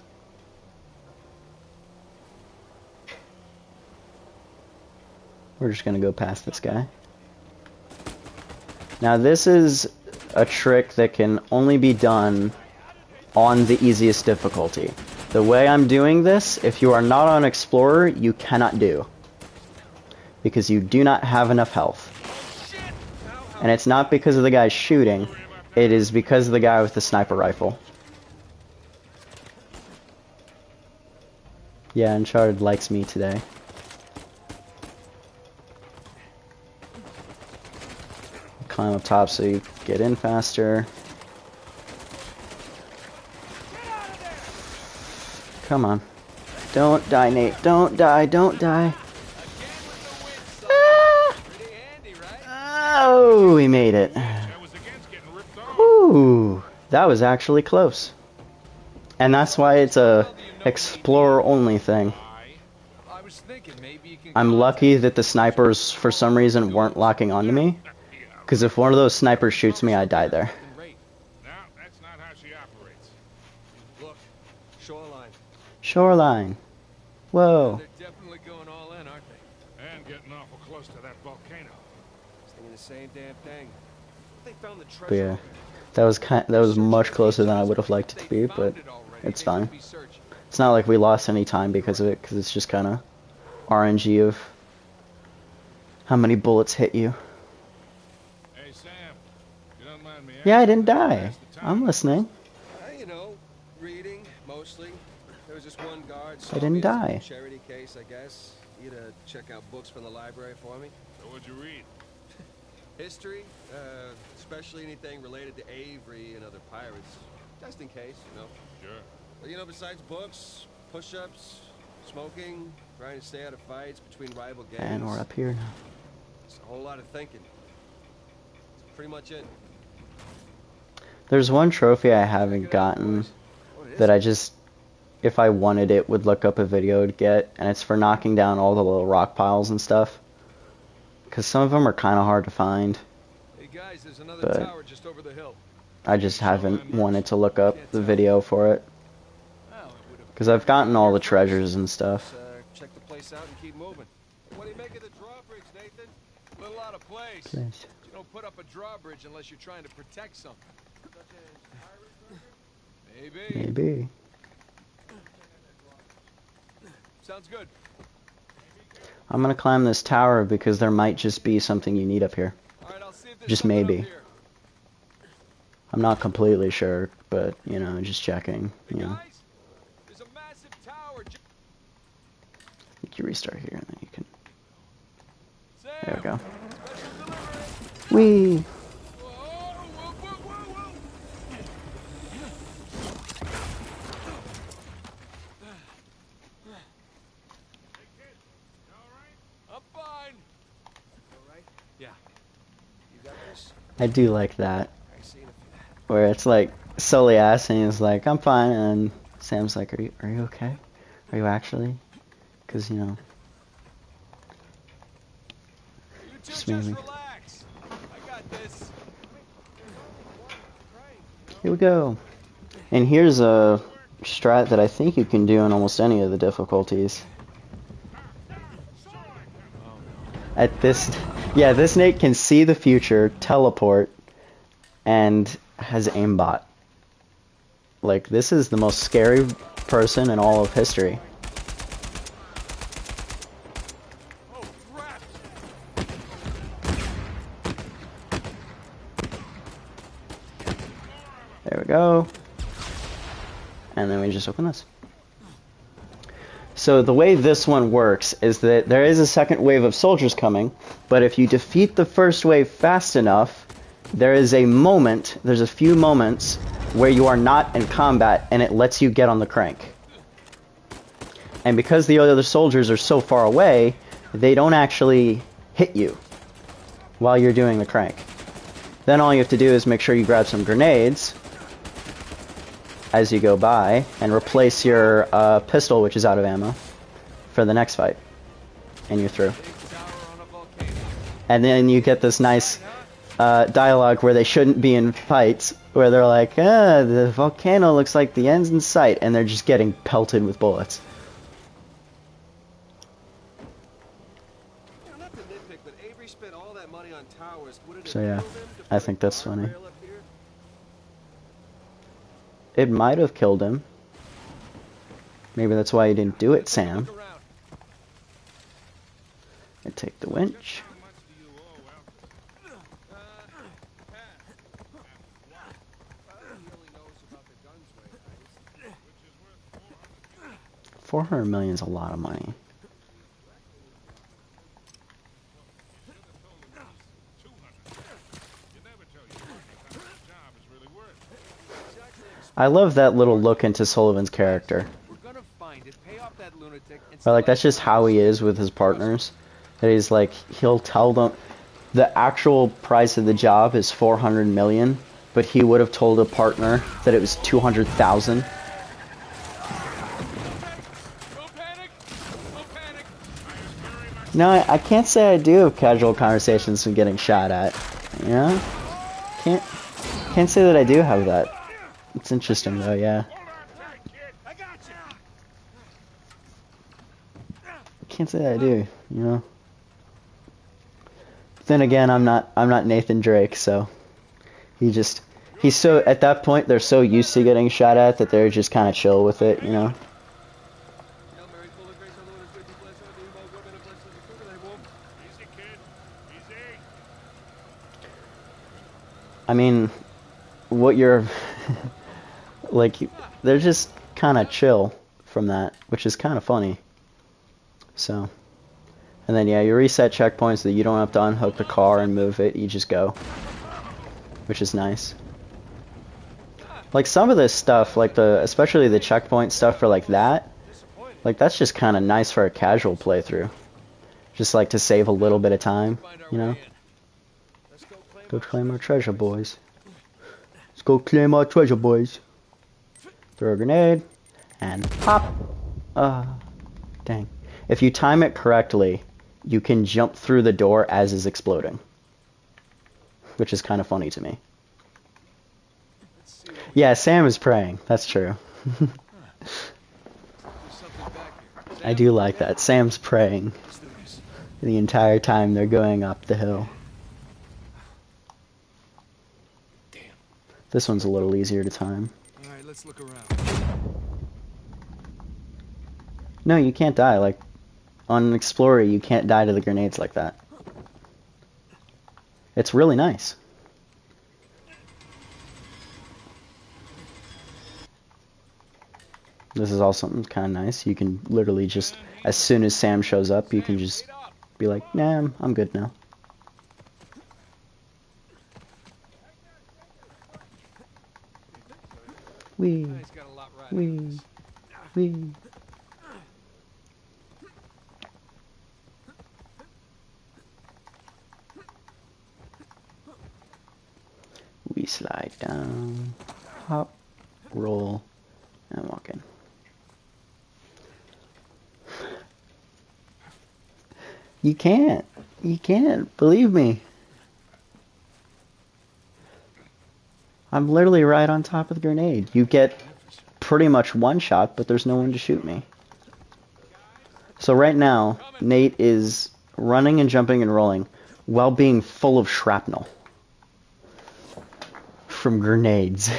We're just gonna go past this guy. Now this is a trick that can only be done on the easiest difficulty. The way I'm doing this, if you are not on Explorer, you cannot do. Because you do not have enough health. And it's not because of the guy shooting, it is because of the guy with the sniper rifle. Yeah, Uncharted likes me today. Climb up top so you get in faster. Come on. Don't die, Nate. Don't die. Don't die. Ah! Oh, we made it. I was against getting ripped off. Whew. That was actually close. And that's why it's a explorer only thing. I was thinking maybe you can I'm lucky that the snipers for some reason weren't locking onto me. Because if one of those snipers shoots me, I die there. No, that's not how she operates. Look, shoreline. Shoreline. Whoa. They're definitely going all in, aren't they? And getting awful close to that volcano. I was thinking the same damn thing. They found the treasure. But yeah, that was much closer than I would have liked it to be, but it's fine. It's not like we lost any time because of it, because it's just kind of RNG of how many bullets hit you. Hey, Sam, you don't mind me Yeah, I asking didn't how you die. passed the time? I'm listening. You know, reading, mostly. There was just one guard. I didn't die. Charity case, I guess. He'd check out books from the library for me. So what'd you read? History, especially anything related to Avery and other pirates. Just in case, you know. Sure. But, you know, besides books, push-ups, smoking, trying to stay out of fights between rival gangs. And we're up here now. It's a whole lot of thinking. That's pretty much it. There's one trophy I haven't gotten that I just, if I wanted it, would look up a video to get, and it's for knocking down all the little rock piles and stuff. because some of them are kind of hard to find. Hey guys, there's another But tower just over the hill. I just haven't wanted to look up the video for it. Well, it would have Because I've gotten all the treasures and stuff. check the place out and keep moving. What do you make of the drawbridge, Nathan? A little out of place. Nice. You don't put up a drawbridge unless you're trying to protect something. Maybe. Maybe. Sounds good. I'm gonna climb this tower because there might just be something you need up here. All right, I'll see if there's Just something maybe. up here. I'm not completely sure, but, you know, just checking, Hey you know. guys, there's a massive tower. You restart here and then you can... Sam, There we go. special delivery. Whee! Whoa, whoa, whoa, whoa, whoa. I'm fine. All right? Yeah. You got this? I do like that. I see it. Where it's like, Sully asks and he's like, I'm fine, and Sam's like, are you okay? Are you actually? Because, you know... You two Just just maybe. relax. I got this. Here we go. And here's a strat that I think you can do in almost any of the difficulties. At this, yeah, this Nate can see the future, teleport, and has aimbot. Like, this is the most scary person in all of history. Oh, crap. There we go. And then we just open this. So the way this one works is that there is a second wave of soldiers coming, but if you defeat the first wave fast enough, there's a few moments where you are not in combat and it lets you get on the crank. And because the other soldiers are so far away, they don't actually hit you while you're doing the crank. Then all you have to do is make sure you grab some grenades as you go by and replace your pistol, which is out of ammo, for the next fight. And you're through. And then you get this nice dialogue where they shouldn't be in fights, where they're like, the volcano looks like the end's in sight, and they're just getting pelted with bullets. You know, not to nitpick, but Avery spent all that money on towers. Would it So have yeah, killed him to I put think a that's funny. guardrail up here? It might have killed him. Maybe that's why you didn't do it, Sam. Look around. I take the winch. How much do you owe Alfred? He only knows about the guns way, right? Which is worth 400. 400 million is a lot of money. You should have told him it was 200. You never tell your partner how much the job is really worth. I love that little look into Sullivan's character. We're gonna find it, pay off that lunatic, and Or like, that's just how he is with his partners. That he's like, he'll tell them the actual price of the job is 400 million, but he would have told a partner that it was 200,000. Don't panic! Don't panic! No, I can't say I do have casual conversations from getting shot at. You know? Can't say that I do have that. It's interesting though, yeah. Hold on tight, kid. I got you. Can't say that I do, you know? Then again, I'm not Nathan Drake, so he's so, at that point they're so used to getting shot at that they're just kind of chill with it, you know? Hail Mary, full of grace, the Lord is with thee, blessed art thou among women, and blessed is the fruit of thy womb. Easy, kid. Easy. I mean, what you're like, they're just kind of chill from that, which is kind of funny. So, and then yeah, you reset checkpoints so that you don't have to unhook the car and move it, you just go, which is nice. Like some of this stuff, like especially the checkpoint stuff for like that, like that's just kind of nice for a casual playthrough, just like to save a little bit of time, you know. Let's Go claim our treasure, boys. Let's go claim our treasure, boys. Throw a grenade and pop. Dang. If you time it correctly, you can jump through the door as is exploding, which is kind of funny to me. Let's see what we Yeah, Sam is praying. That's true. There's something back here. I do like that. Sam's praying Let's do this. the entire time they're going up the hill. Damn. This one's a little easier to time. All right, let's look around. No, you can't die. Like, on Explorer, you can't die to the grenades like that. It's really nice. This is also kind of nice. You can literally just, as soon as Sam shows up, you can just be like, nah, I'm good now. Wee, He's got a lot riding on wee, this. wee. We slide down, hop, roll, and walk in. You can't. You can't. Believe me. I'm literally right on top of the grenade. You get pretty much one shot, but there's no one to shoot me. So right now, Nate is running and jumping and rolling while being full of shrapnel from grenades.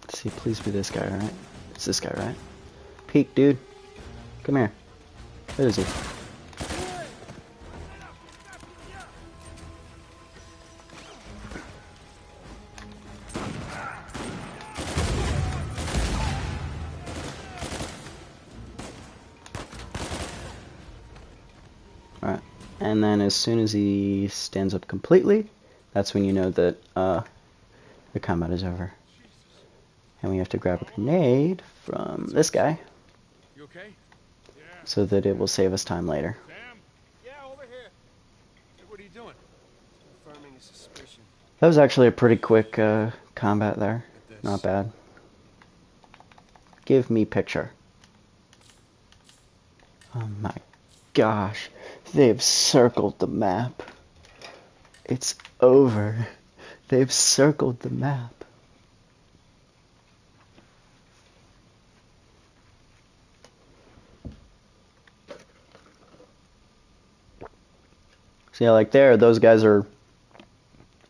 See, please be this guy, right? It's this guy, right? Peek, dude. Come here. Where is he? Alright. And then as soon as he stands up completely, that's when you know that the combat is over. And we have to grab a grenade from this guy You okay? so that it will save us time later. Sam? Yeah, over here. Hey, what are you doing? Confirming a suspicion. That was actually a pretty quick combat there. Not bad. Give me picture. Oh my gosh. They've circled the map. It's over. They've circled the map. So yeah, like there, those guys are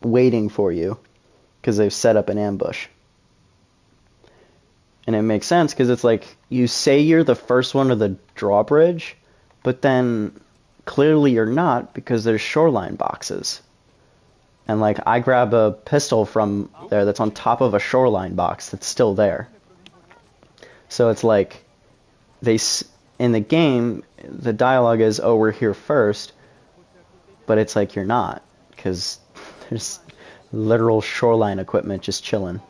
waiting for you because they've set up an ambush. And it makes sense because it's like you say you're the first one to the drawbridge, but then clearly you're not because there's shoreline boxes. And like I grab a pistol from there that's on top of a shoreline box that's still there. So it's like in the game, the dialogue is, "Oh, we're here first," but it's like you're not because there's literal shoreline equipment just chilling.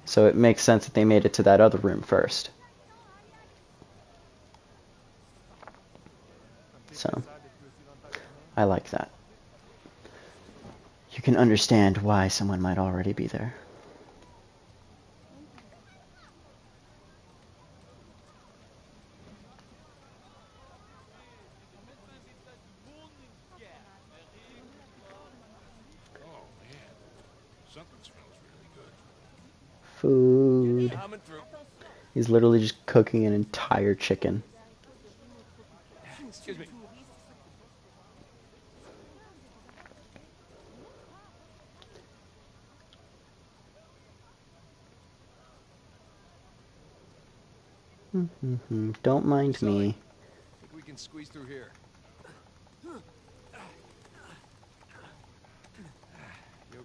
So it makes sense that they made it to that other room first. So I like that. You can understand why someone might already be there. Oh, man. Something smells really good. Food. Coming through. He's literally just cooking an entire chicken. Excuse me. Don't mind me. Think we can squeeze through here. You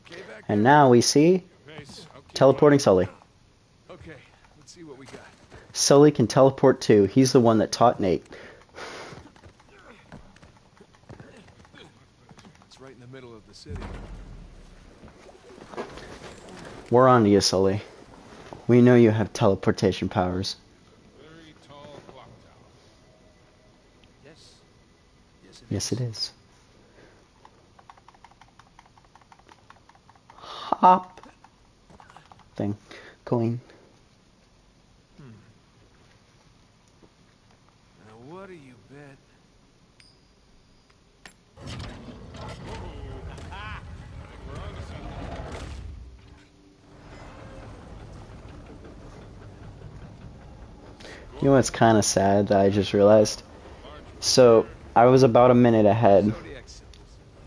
okay back And there? now we see Pace. Okay, teleporting Sully. Okay, let's see what we got. Sully can teleport too. He's the one that taught Nate. It's right in the middle of the city. We're on to you, Sully. We know you have teleportation powers. Very tall clock tower. Yes. Yes, Yes, it is. Hop. Thing. Coin. Now, what do you bet? We're on to something. You know what's kind of sad that I just realized? So, I was about a minute ahead,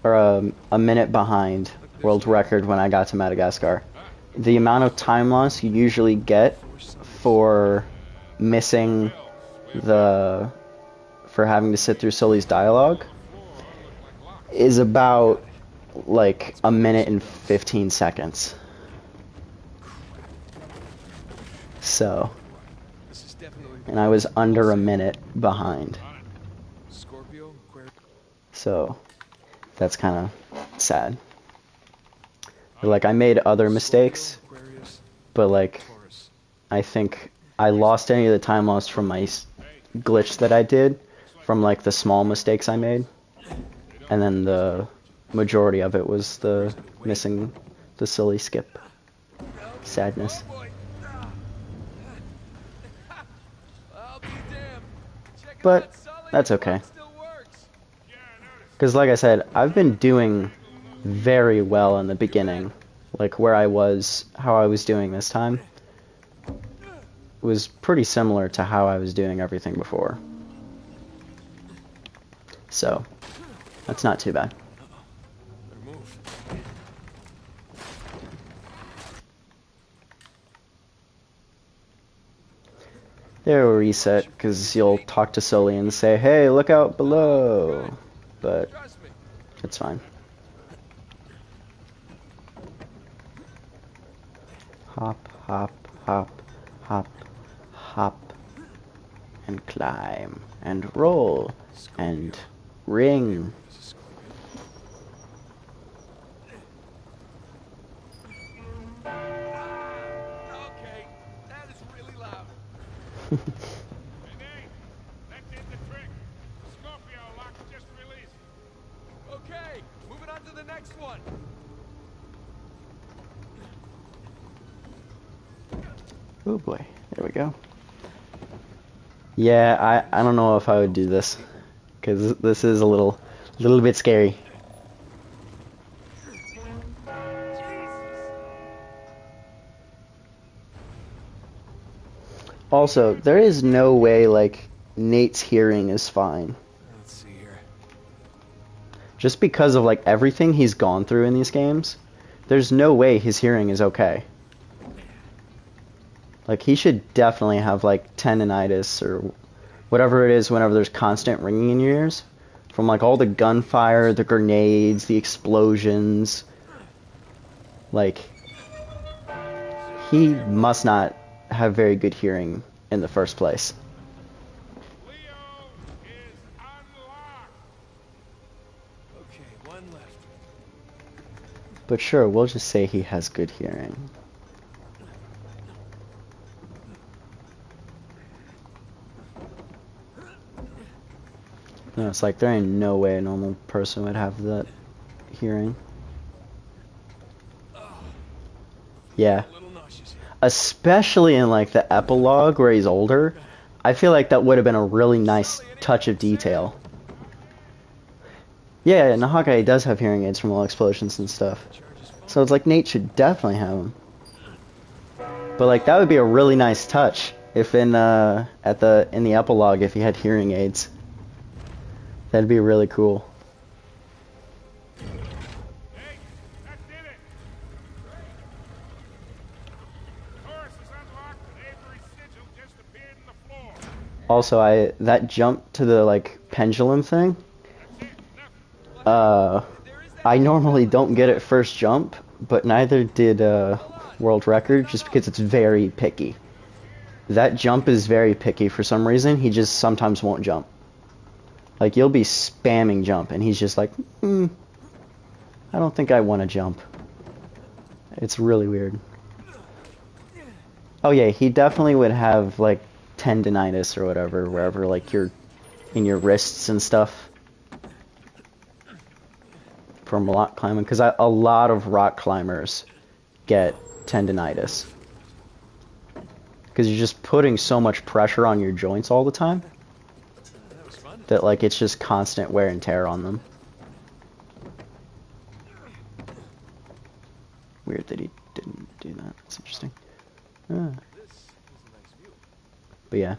or a minute behind world record when I got to Madagascar. The amount of time loss you usually get for missing for having to sit through Sully's dialogue is about like a minute and 15 seconds. So, This is definitely and I was under a minute behind. Scorpio, Aquarius. So, that's kind of sad. Like, I made other mistakes, Aquarius, but like, Taurus. I think I lost any of the time lost from my glitch that I did, from like the small mistakes I made, and then the majority of it was the missing the silly skip. Sadness. Oh boy. I'll be damned. Check it But out, Sully. that's The okay. clock still works. Because like I said, I've been doing very well in the beginning. Like where I was, how I was doing this time was pretty similar to how I was doing everything before. So, that's not too bad. Better move. There will reset, because you'll talk to Sully and say, hey, look out below. But Trust me. it's fine. Hop, hop, hop, hop, hop, and climb, and roll, and ring. Okay, that is really loud. Hey, Nate, that did the trick. Scorpio lock just released. Okay, moving on to the next one. Oh boy, there we go. Yeah, I don't know if I would do this, because this is a little bit scary. Also, there is no way, like, Nate's hearing is fine. Let's see here. Just because of, like, everything he's gone through in these games, there's no way his hearing is okay. Like, he should definitely have, like, tendinitis or whatever it is whenever there's constant ringing in your ears. From, like, all the gunfire, the grenades, the explosions. Like, he must not have very good hearing in the first place. Leo is unlocked. Okay, one left. But sure, we'll just say he has good hearing. No, it's like there ain't no way a normal person would have that hearing. Yeah. A little nauseous here. Especially in like the epilogue where he's older, I feel like that would have been a really nice touch of detail. Yeah, and Hawkeye does have hearing aids from all explosions and stuff. So it's like Nate should definitely have them. But like that would be a really nice touch if in the epilogue if he had hearing aids. That'd be really cool. Hey, that did it. Taurus is unlocked and Avery's sigil just appeared in the floor. Also, that jump to the like pendulum thing, I normally don't get it first jump, but neither did World Record, just because it's very picky. That jump is very picky for some reason. He just sometimes won't jump. Like you'll be spamming jump, and he's just like, I don't think I want to jump. It's really weird. Oh yeah, he definitely would have like tendinitis or whatever, wherever like your in your wrists and stuff from rock climbing. Because a lot of rock climbers get tendinitis because you're just putting so much pressure on your joints all the time That was fun. that like it's just constant wear and tear on them. Weird that he didn't do that. That's interesting. Ah. This is a nice view. But yeah,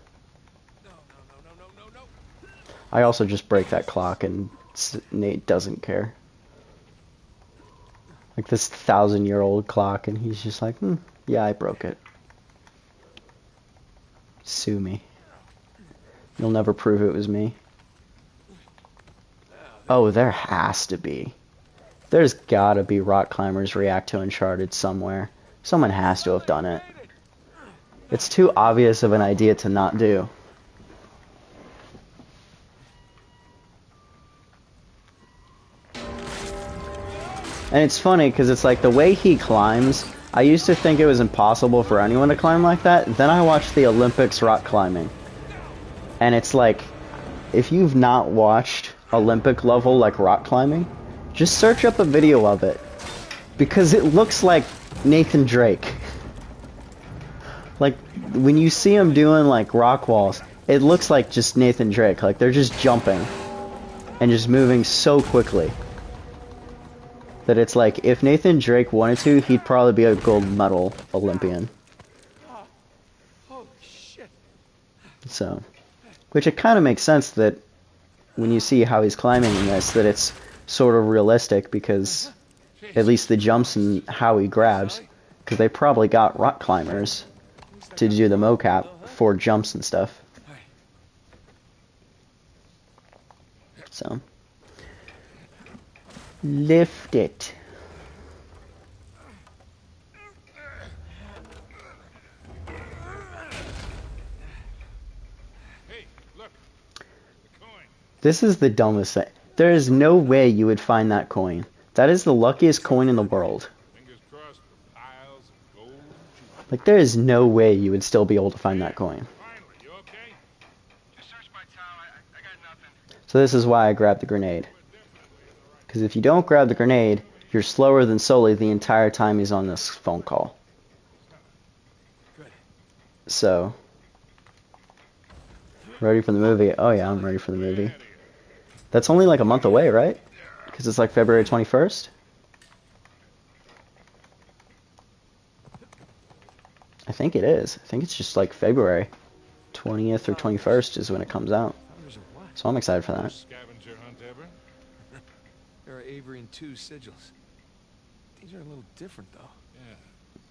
No, no, no, no, no, no, no. I also just break that clock and Nate doesn't care. Like this 1,000-year-old clock, and he's just like, yeah, I broke it. Sue me. You'll never prove it was me. Oh, there has to be. There's gotta be rock climbers react to Uncharted somewhere. Someone has to have done it. It's too obvious of an idea to not do. And it's funny because it's like the way he climbs, I used to think it was impossible for anyone to climb like that. Then I watched the Olympics rock climbing. And it's like, if you've not watched Olympic level like rock climbing, just search up a video of it. Because it looks like Nathan Drake. Like, when you see him doing like rock walls, it looks like just Nathan Drake. Like, they're just jumping and just moving so quickly that it's like, if Nathan Drake wanted to, he'd probably be a gold medal Olympian. Holy shit. So, which it kind of makes sense that when you see how he's climbing in this, that it's sort of realistic, because at least the jumps and how he grabs, because they probably got rock climbers to do the mocap for jumps and stuff. So, lift it. Hey, look. The coin. This is the dumbest thing. There is no way you would find that coin. That is the luckiest coin in the world. Fingers crossed for piles of gold. Like, there is no way you would still be able to find that coin. Finally, you okay? Just search my towel. I got nothing. So this is why I grabbed the grenade. Because if you don't grab the grenade, you're slower than Sully the entire time he's on this phone call. So, ready for the movie? Oh yeah, I'm ready for the movie. That's only like a month away, right? Because it's like February 21st. I think it is. I think it's just like February 20th or 21st is when it comes out. So I'm excited for that. Scavenger hunt ever? There are Avery and 2 sigils. These are a little different, though. Yeah.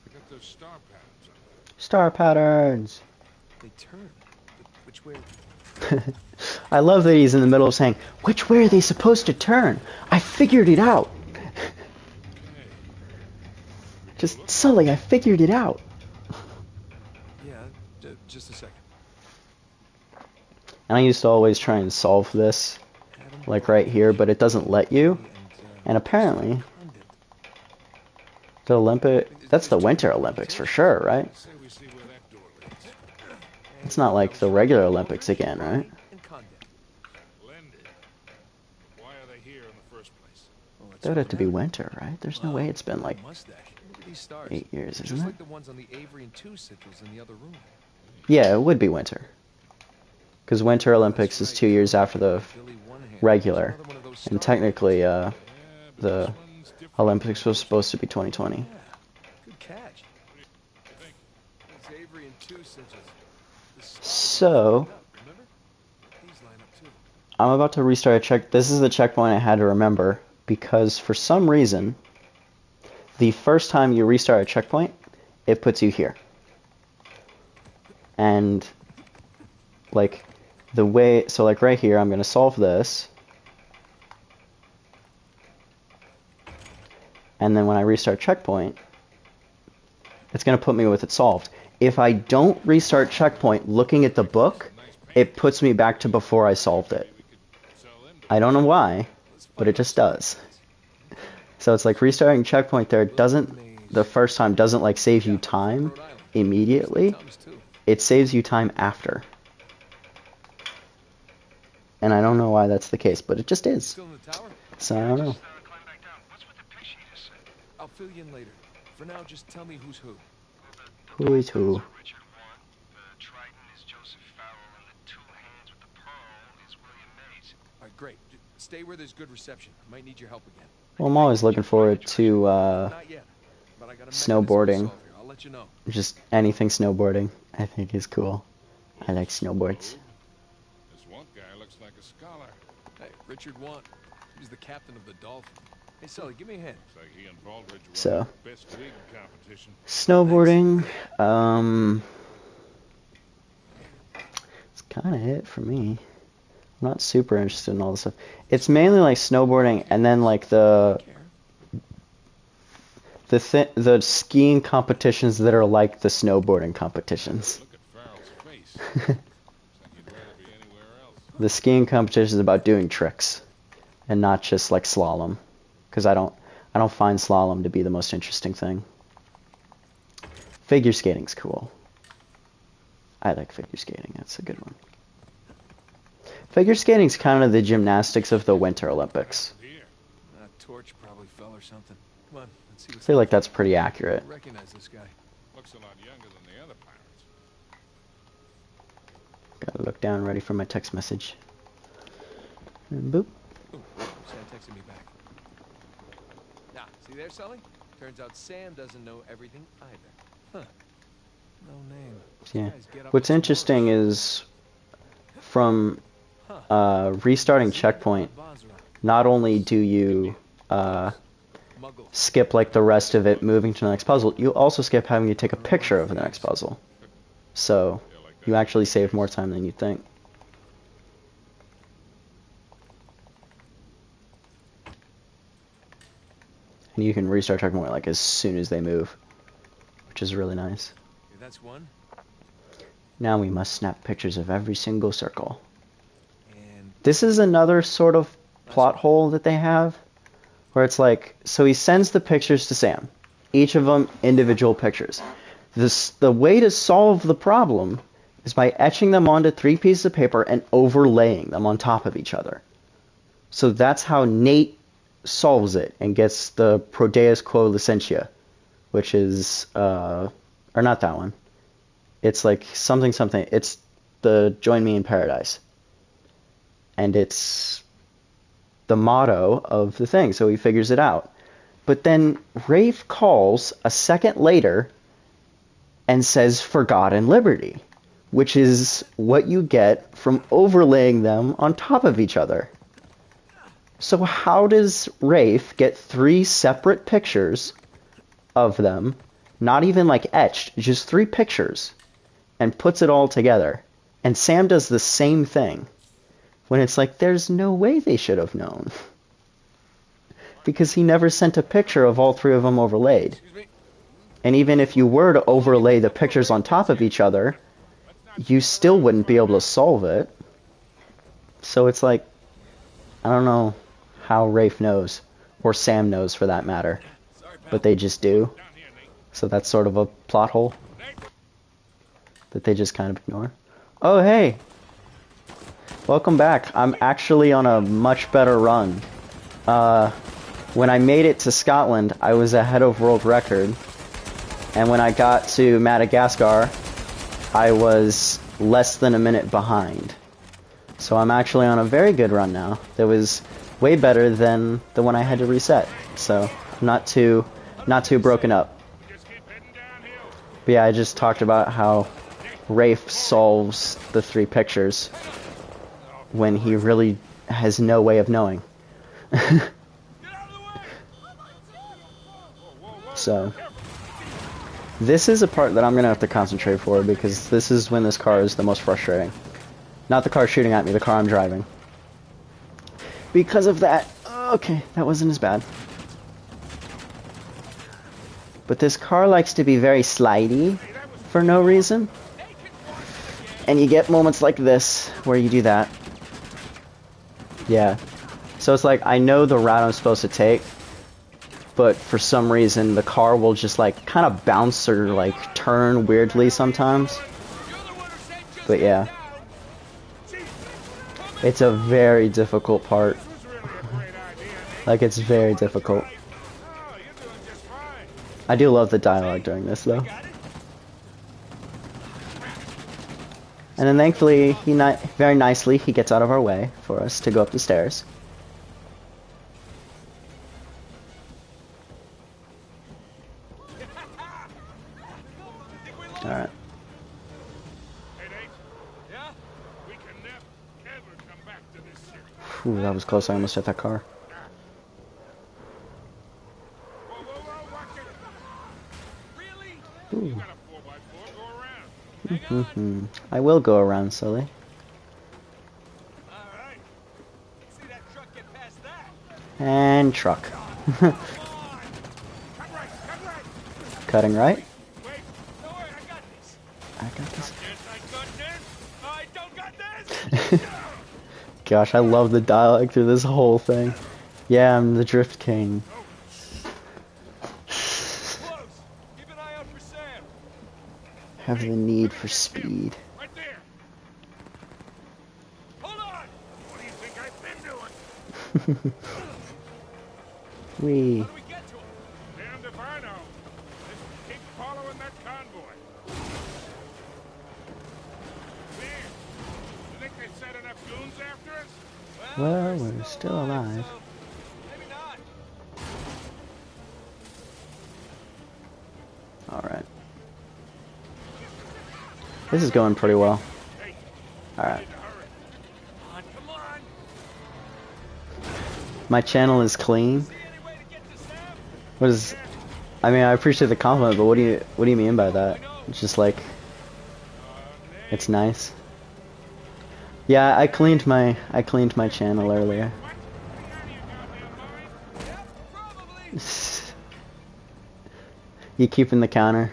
I got those star patterns on them. Star patterns. They turn. But which way? I love that he's in the middle of saying, which way are they supposed to turn? I figured it out. Just, Sully, I figured it out. Yeah, just a second. And I used to always try and solve this, like right here, but it doesn't let you. And apparently, the that's the Winter Olympics for sure, right? Say we see where that door leads. It's not like the regular Olympics again, right? Splendid. Why are they here in the first place? That would have to be winter, right? There's no way it's been like Mustache. Look at these stars. 8 years, Just isn't it? like the ones on the Avery and 2 sigils in the other room. Yeah, it would be winter. Because Winter Olympics is 2 years after the regular. And technically, the Olympics was supposed to be 2020. Yeah, good catch. It's Avery and 2 sigils. So, Remember? These line up too. I'm about to restart a check. This is the checkpoint I had to remember, because for some reason, the first time you restart a checkpoint, it puts you here. And, like, the way, so like right here, I'm going to solve this. And then when I restart checkpoint, it's going to put me with it solved. If I don't restart checkpoint looking at the book, it puts me back to before I solved it. I don't know why, but it just does. So it's like restarting checkpoint there doesn't, the first time doesn't like save you time. immediately, Thumbs, too. it saves you time after. And I don't know why that's the case, but it just is. Still in the tower? So I don't know. Climb back down. What's with the picture you just sent? I'll fill you in later. For now, just tell me who's who. Who is who? Richard I, the trident is Joseph Farrell, and the two hands with the pearl is William Mays. All right, great. Stay where there's good reception. I might need your help again. Well, I'm always looking forward to Not yet, but I got a mechanism to snowboarding. solve here. I'll let you know. Just anything snowboarding, I think is cool. I like snowboards. This one guy looks like a scholar. Hey, Richard I. He's the captain of the Dolphin. Hey, Sully, give me a hand. Looks like he and Baldridge won So, the best wig competition. snowboarding, it's kind of it for me. I'm not super interested in all this stuff. It's mainly like snowboarding and then like the skiing competitions that are like the snowboarding competitions. Look at Farrell's face. Looks like he'd rather be anywhere else. The skiing competition is about doing tricks and not just like slalom, because I don't find slalom to be the most interesting thing. Figure skating's cool. I like figure skating. That's a good one. Figure skating's kind of the gymnastics of the Winter Olympics. Here. That torch probably fell or something. Come on, let's see I what's feel like that's pretty accurate. I recognize this guy. Looks a lot younger than the other pirates. Gotta look down, ready for my text message. And boop. Ooh, Sam texted me back. Nah, see there, Sully? Turns out Sam doesn't know everything either. Huh. No name. Yeah. Guys get up What's to some interesting is from restarting checkpoint, not only do you Muggle. skip like the rest of it moving to the next puzzle, you also skip having to take a picture of the next puzzle. So you actually save more time than you think. And you can restart checkpoint like as soon as they move, which is really nice. Okay, that's one. Now we must snap pictures of every single circle. And This is another sort of plot hole that they have, where it's like, so he sends the pictures to Sam, each of them individual pictures. The way to solve the problem is by etching them onto 3 pieces of paper and overlaying them on top of each other. So that's how Nate solves it and gets the Prodeus Quo Licentia, which is, or not that one. It's like something. It's the Join Me in Paradise. And it's the motto of the thing, so he figures it out. But then Rafe calls a second later and says for God and liberty, which is what you get from overlaying them on top of each other. So how does Rafe get 3 separate pictures of them, not even like etched, just 3 pictures, and puts it all together? And Sam does the same thing, when it's like, there's no way they should have known. Because he never sent a picture of all 3 of them overlaid. And even if you were to overlay the pictures on top of each other, you still wouldn't be able to solve it. So it's like, I don't know how Rafe knows, or Sam knows for that matter, but they just do. So that's sort of a plot hole that they just kind of ignore. Oh, hey! Welcome back. I'm actually on a much better run. When I made it to Scotland, I was ahead of world record. And when I got to Madagascar, I was less than a minute behind. So I'm actually on a very good run now. That was way better than the one I had to reset. So not too broken up. But yeah, I just talked about how Rafe solves the 3 pictures when he really has no way of knowing. So this is a part that I'm going to have to concentrate for, because this is when this car is the most frustrating. Not the car shooting at me, the car I'm driving. Because of that. Okay, that wasn't as bad. But this car likes to be very slidey for no reason. And you get moments like this where you do that. Yeah. So it's like, I know the route I'm supposed to take, but for some reason the car will just like kind of bounce or like turn weirdly sometimes. But yeah, it's a very difficult part. Like, it's very difficult. I do love the dialogue during this though. And then thankfully, very nicely, he gets out of our way for us to go up the stairs. Alright. Ooh, that was close. I almost hit that car. Ooh. I will go around, silly. And truck. Cutting right. I got this. Gosh, I love the dialogue through this whole thing. Yeah, I'm the Drift King. Have the need for speed. Right there. Hold on. What do you think I've been doing? Wee. How do we get to him? Damned if I know. Let's keep following that convoy. Man, you think they set enough goons after us? Well, we're still alive. So maybe not. Alright. This is going pretty well. Alright. My channel is clean. What is... I mean, I appreciate the compliment, but what do you mean by that? It's just like... It's nice. Yeah, I cleaned my channel earlier. You keeping the counter?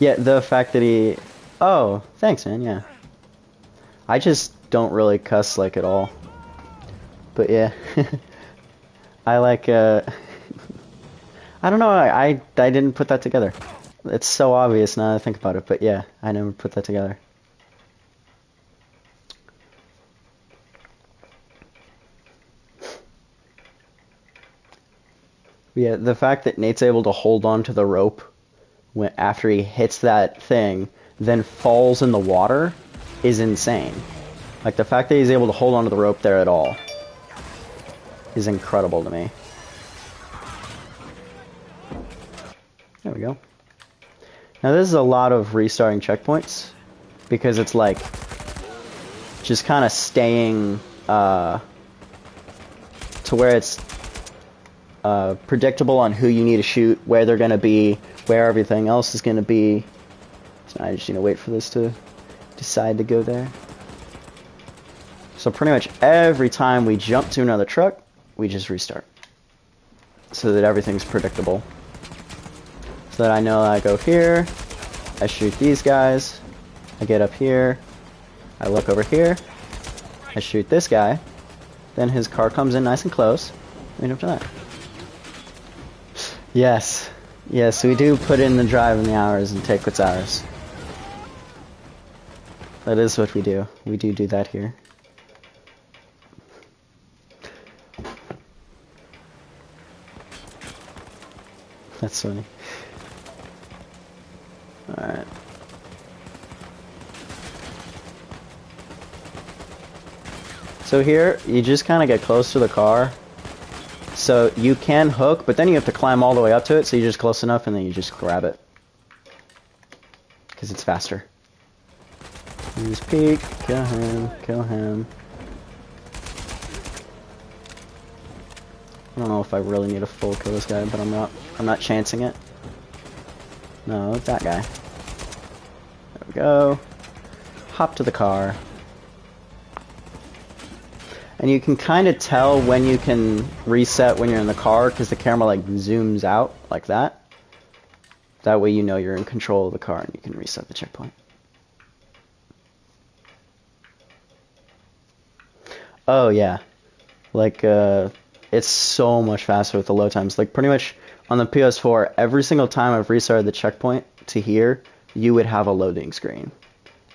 Yeah, the fact that he... Oh, thanks, man, yeah. I just don't really cuss, like, at all. But, yeah. I like, I don't know, I didn't put that together. It's so obvious now that I think about it, but yeah, I never put that together. Yeah, the fact that Nate's able to hold on to the rope after he hits that thing, then falls in the water, is insane. Like, the fact that he's able to hold on to the rope there at all is incredible to me. There we go. Now this is a lot of restarting checkpoints, because it's like, just kind of staying, to where it's predictable on who you need to shoot, where they're going to be, where everything else is going to be. So I just need to wait for this to decide to go there. So pretty much every time we jump to another truck, we just restart. So that everything's predictable. So that I know I go here, I shoot these guys, I get up here, I look over here, I shoot this guy, then his car comes in nice and close, right after that. Yes. Yes, we do put in the drive and the hours and take what's ours. That is what we do. We do that here. That's funny. Alright. So here, you just kind of get close to the car. So you can hook, but then you have to climb all the way up to it, so you're just close enough and then you just grab it. Because it's faster. Use peek, kill him, kill him. I don't know if I really need a full kill this guy, but I'm not chancing it. No, that guy. There we go. Hop to the car. And you can kind of tell when you can reset when you're in the car, because the camera like zooms out like that. That way you know you're in control of the car and you can reset the checkpoint. Oh yeah, like it's so much faster with the load times. Like pretty much on the PS4, every single time I've restarted the checkpoint to here, you would have a loading screen.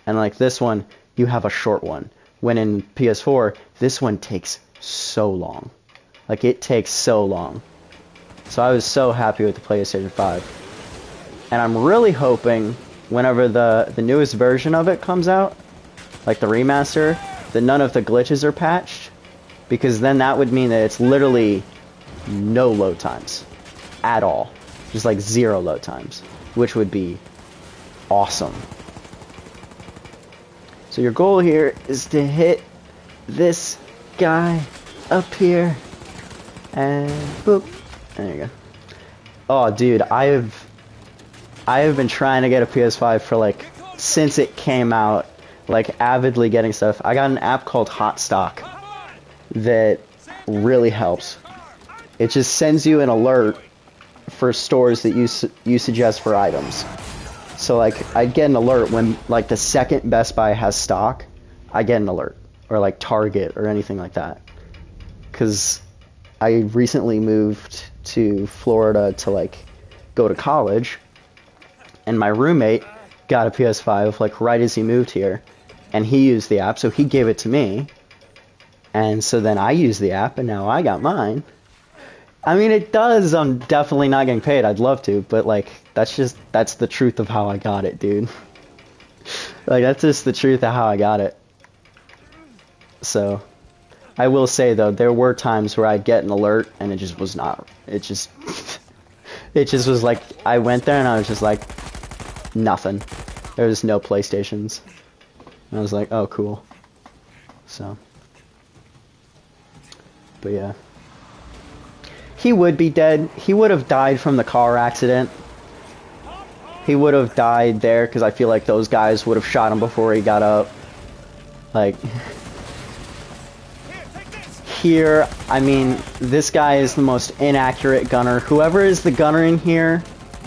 And like this one, you have a short one. When in PS4, this one takes so long. Like it takes so long. So I was so happy with the PlayStation 5. And I'm really hoping whenever the newest version of it comes out, like the remaster, that none of the glitches are patched. Because then that would mean that it's literally no load times at all. Just like 0 load times, which would be awesome. So your goal here is to hit this guy up here, and boop. There you go. Oh, dude, I have been trying to get a PS5 for like since it came out, like avidly getting stuff. I got an app called Hot Stock that really helps. It just sends you an alert for stores that you suggest for items. So like I'd get an alert when like the second Best Buy has stock, I get an alert, or like Target or anything like that. Cuz I recently moved to Florida to like go to college, and my roommate got a PS5 like right as he moved here, and he used the app, so he gave it to me. And so then I used the app, and now I got mine. I mean, it does. I'm definitely not getting paid. I'd love to, but like, that's the truth of how I got it, dude. Like, that's just the truth of how I got it. So, I will say though, there were times where I'd get an alert, and it just was not. It just, it just was like, I went there and I was just like, nothing. There was no PlayStations. And I was like, oh, cool. So, but yeah. He would be dead. He would have died from the car accident. He would have died there because I feel like those guys would have shot him before he got up. Like, here, I mean, this guy is the most inaccurate gunner. Whoever is the gunner in here,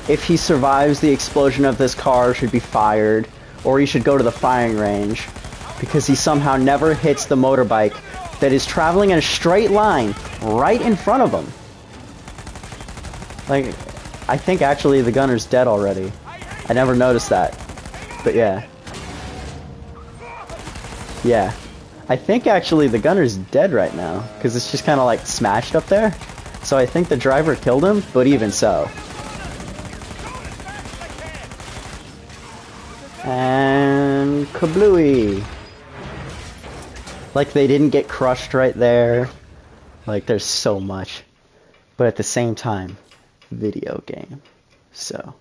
if he survives the explosion of this car, should be fired. Or he should go to the firing range. Because he somehow never hits the motorbike that is traveling in a straight line right in front of him. Like, I think actually the gunner's dead already. I never noticed that. But yeah. Yeah. I think actually the gunner's dead right now. Because it's just kind of like smashed up there. So I think the driver killed him, but even so. And kablooey. Like they didn't get crushed right there. Like there's so much. But at the same time, video game. So,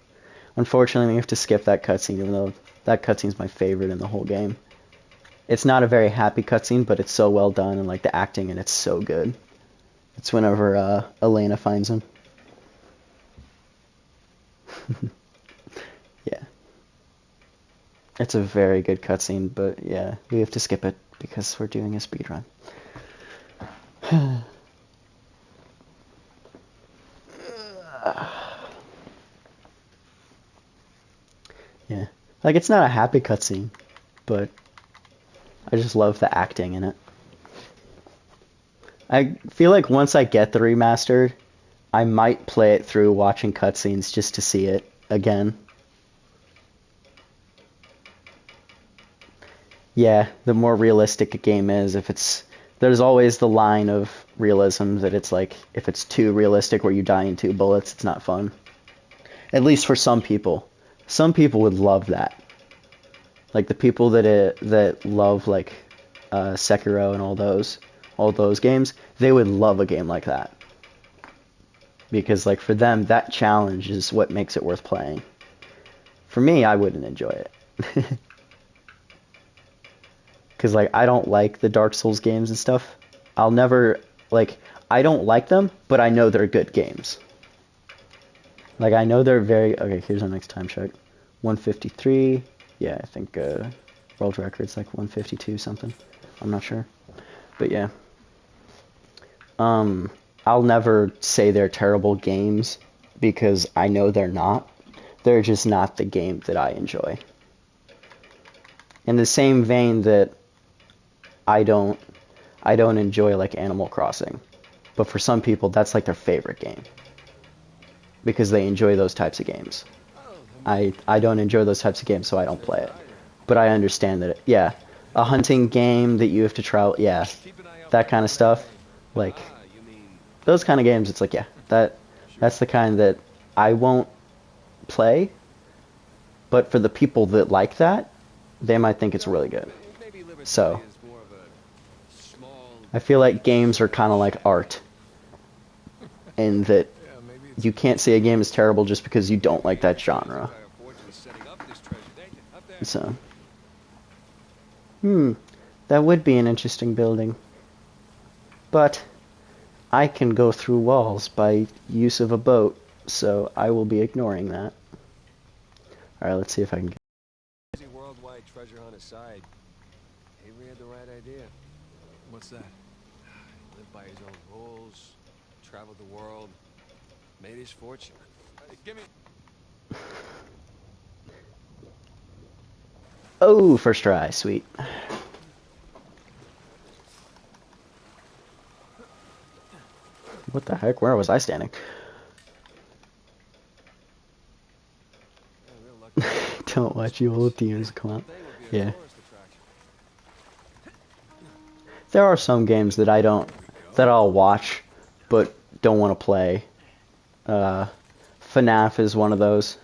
unfortunately, we have to skip that cutscene, even though that cutscene's my favorite in the whole game. It's not a very happy cutscene, but it's so well done, and like the acting in it's so good. It's whenever Elena finds him. Yeah. It's a very good cutscene, but yeah, we have to skip it because we're doing a speedrun. Yeah. Like, it's not a happy cutscene, but I just love the acting in it. I feel like once I get the remastered, I might play it through watching cutscenes just to see it again. Yeah, the more realistic a game is, there's always the line of realism that it's like, if it's too realistic where you die in 2 bullets, it's not fun. At least for some people. Some people would love that. Like the people that love like Sekiro and all those games, they would love a game like that. Because like for them, that challenge is what makes it worth playing. For me, I wouldn't enjoy it. Because like I don't like the Dark Souls games and stuff. I'll never like I don't like them, but I know they're good games. Like, I know they're very... Okay, here's our next time check. 153. Yeah, I think world record's like 152 something. I'm not sure. But yeah. I'll never say they're terrible games because I know they're not. They're just not the game that I enjoy. In the same vein that I don't I don't enjoy like Animal Crossing. But for some people, that's like their favorite game. Because they enjoy those types of games. I don't enjoy those types of games, so I don't play it. But I understand that, yeah. A hunting game that you have to travel, yeah. That kind of stuff. Like, those kind of games, it's like, yeah. That's the kind that I won't play. But for the people that like that, they might think it's really good. So, I feel like games are kind of like art. In that you can't say a game is terrible just because you don't like that genre. So, that would be an interesting building. But I can go through walls by use of a boat, so I will be ignoring that. Alright, let's see if I can get... Worldwide treasure on his side. Avery had the right idea. What's that? Lived by his own rules, traveled the world, made his fortune. Give me... Oh, first try, sweet. What the heck? Where was I standing? Don't watch you old demons come out. Yeah. There are some games that I'll watch, but don't want to play. FNAF is one of those.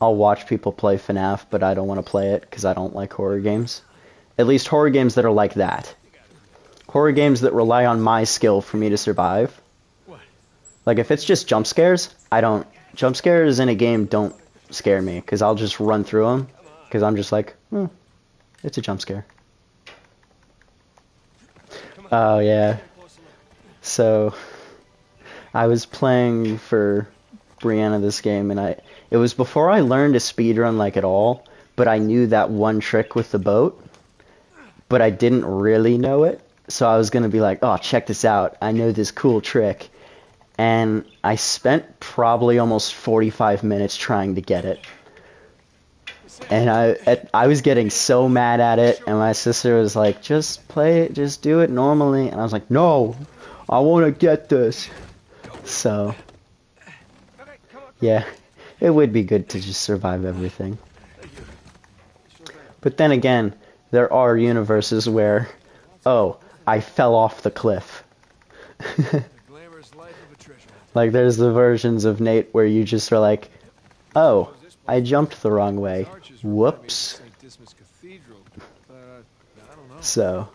I'll watch people play FNAF, but I don't want to play it because I don't like horror games. At least horror games that are like that. Horror games that rely on my skill for me to survive. Like if it's just jump scares, jump scares in a game don't scare me because I'll just run through them because I'm just like, it's a jump scare. Oh yeah. So I was playing for Brianna this game, and it was before I learned to speedrun like at all, but I knew that one trick with the boat, but I didn't really know it. So I was gonna be like, oh, check this out, I know this cool trick. And I spent probably almost 45 minutes trying to get it. And I was getting so mad at it, and my sister was like, just play it, just do it normally. And I was like, no, I want to get this. So, yeah, it would be good to just survive everything. But then again, there are universes where, oh, I fell off the cliff. Like, there's the versions of Nate where you just are like, oh, I jumped the wrong way. Whoops. So.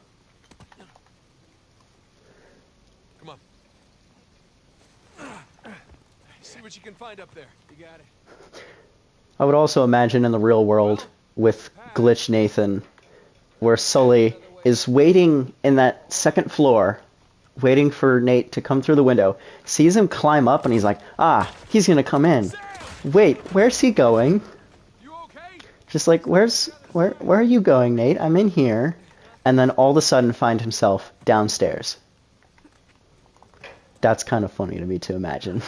Come on. See what you can find up there. You got it. I would also imagine in the real world with Glitch Nathan, where Sully is waiting in that second floor, waiting for Nate to come through the window, sees him climb up, and he's like, ah, he's gonna come in. Wait, where's he going? Just like, where are you going, Nate? I'm in here. And then all of a sudden find himself downstairs. That's kind of funny to me to imagine.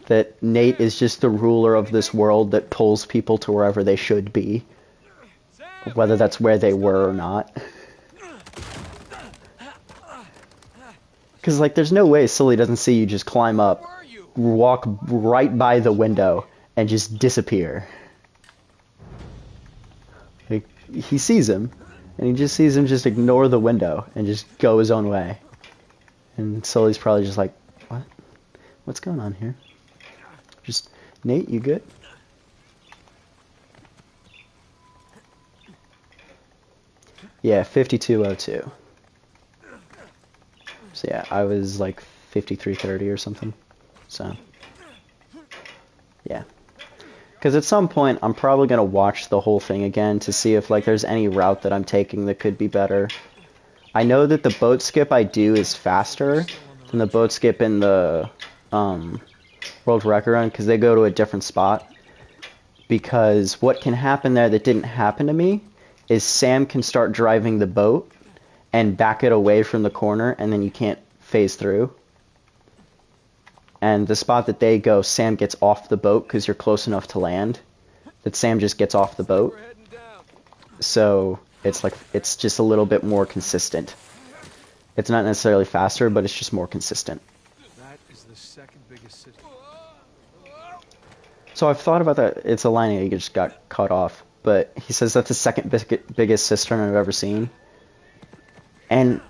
That Nate is just the ruler of this world that pulls people to wherever they should be. Whether that's where they were or not. Because, like, there's no way Sully doesn't see you just climb up, walk right by the window, and just disappear. Like, he sees him, and he just sees him just ignore the window and just go his own way. And Sully's probably just like, what? What's going on here? Just, Nate, you good? Yeah, 5202. So yeah, I was like 5330 or something. So, yeah. Because at some point, I'm probably going to watch the whole thing again to see if like there's any route that I'm taking that could be better. I know that the boat skip I do is faster than the boat skip in the World Record Run because they go to a different spot. Because what can happen there that didn't happen to me is Sam can start driving the boat and back it away from the corner, and then you can't phase through. And the spot that they go, Sam gets off the boat because you're close enough to land that Sam just gets off the boat. So it's like, it's just a little bit more consistent It's not necessarily faster, but it's just more consistent. That is the second biggest city. So I've thought about that. It's a line that just got cut off, but he says that's the second biggest cistern I've ever seen. And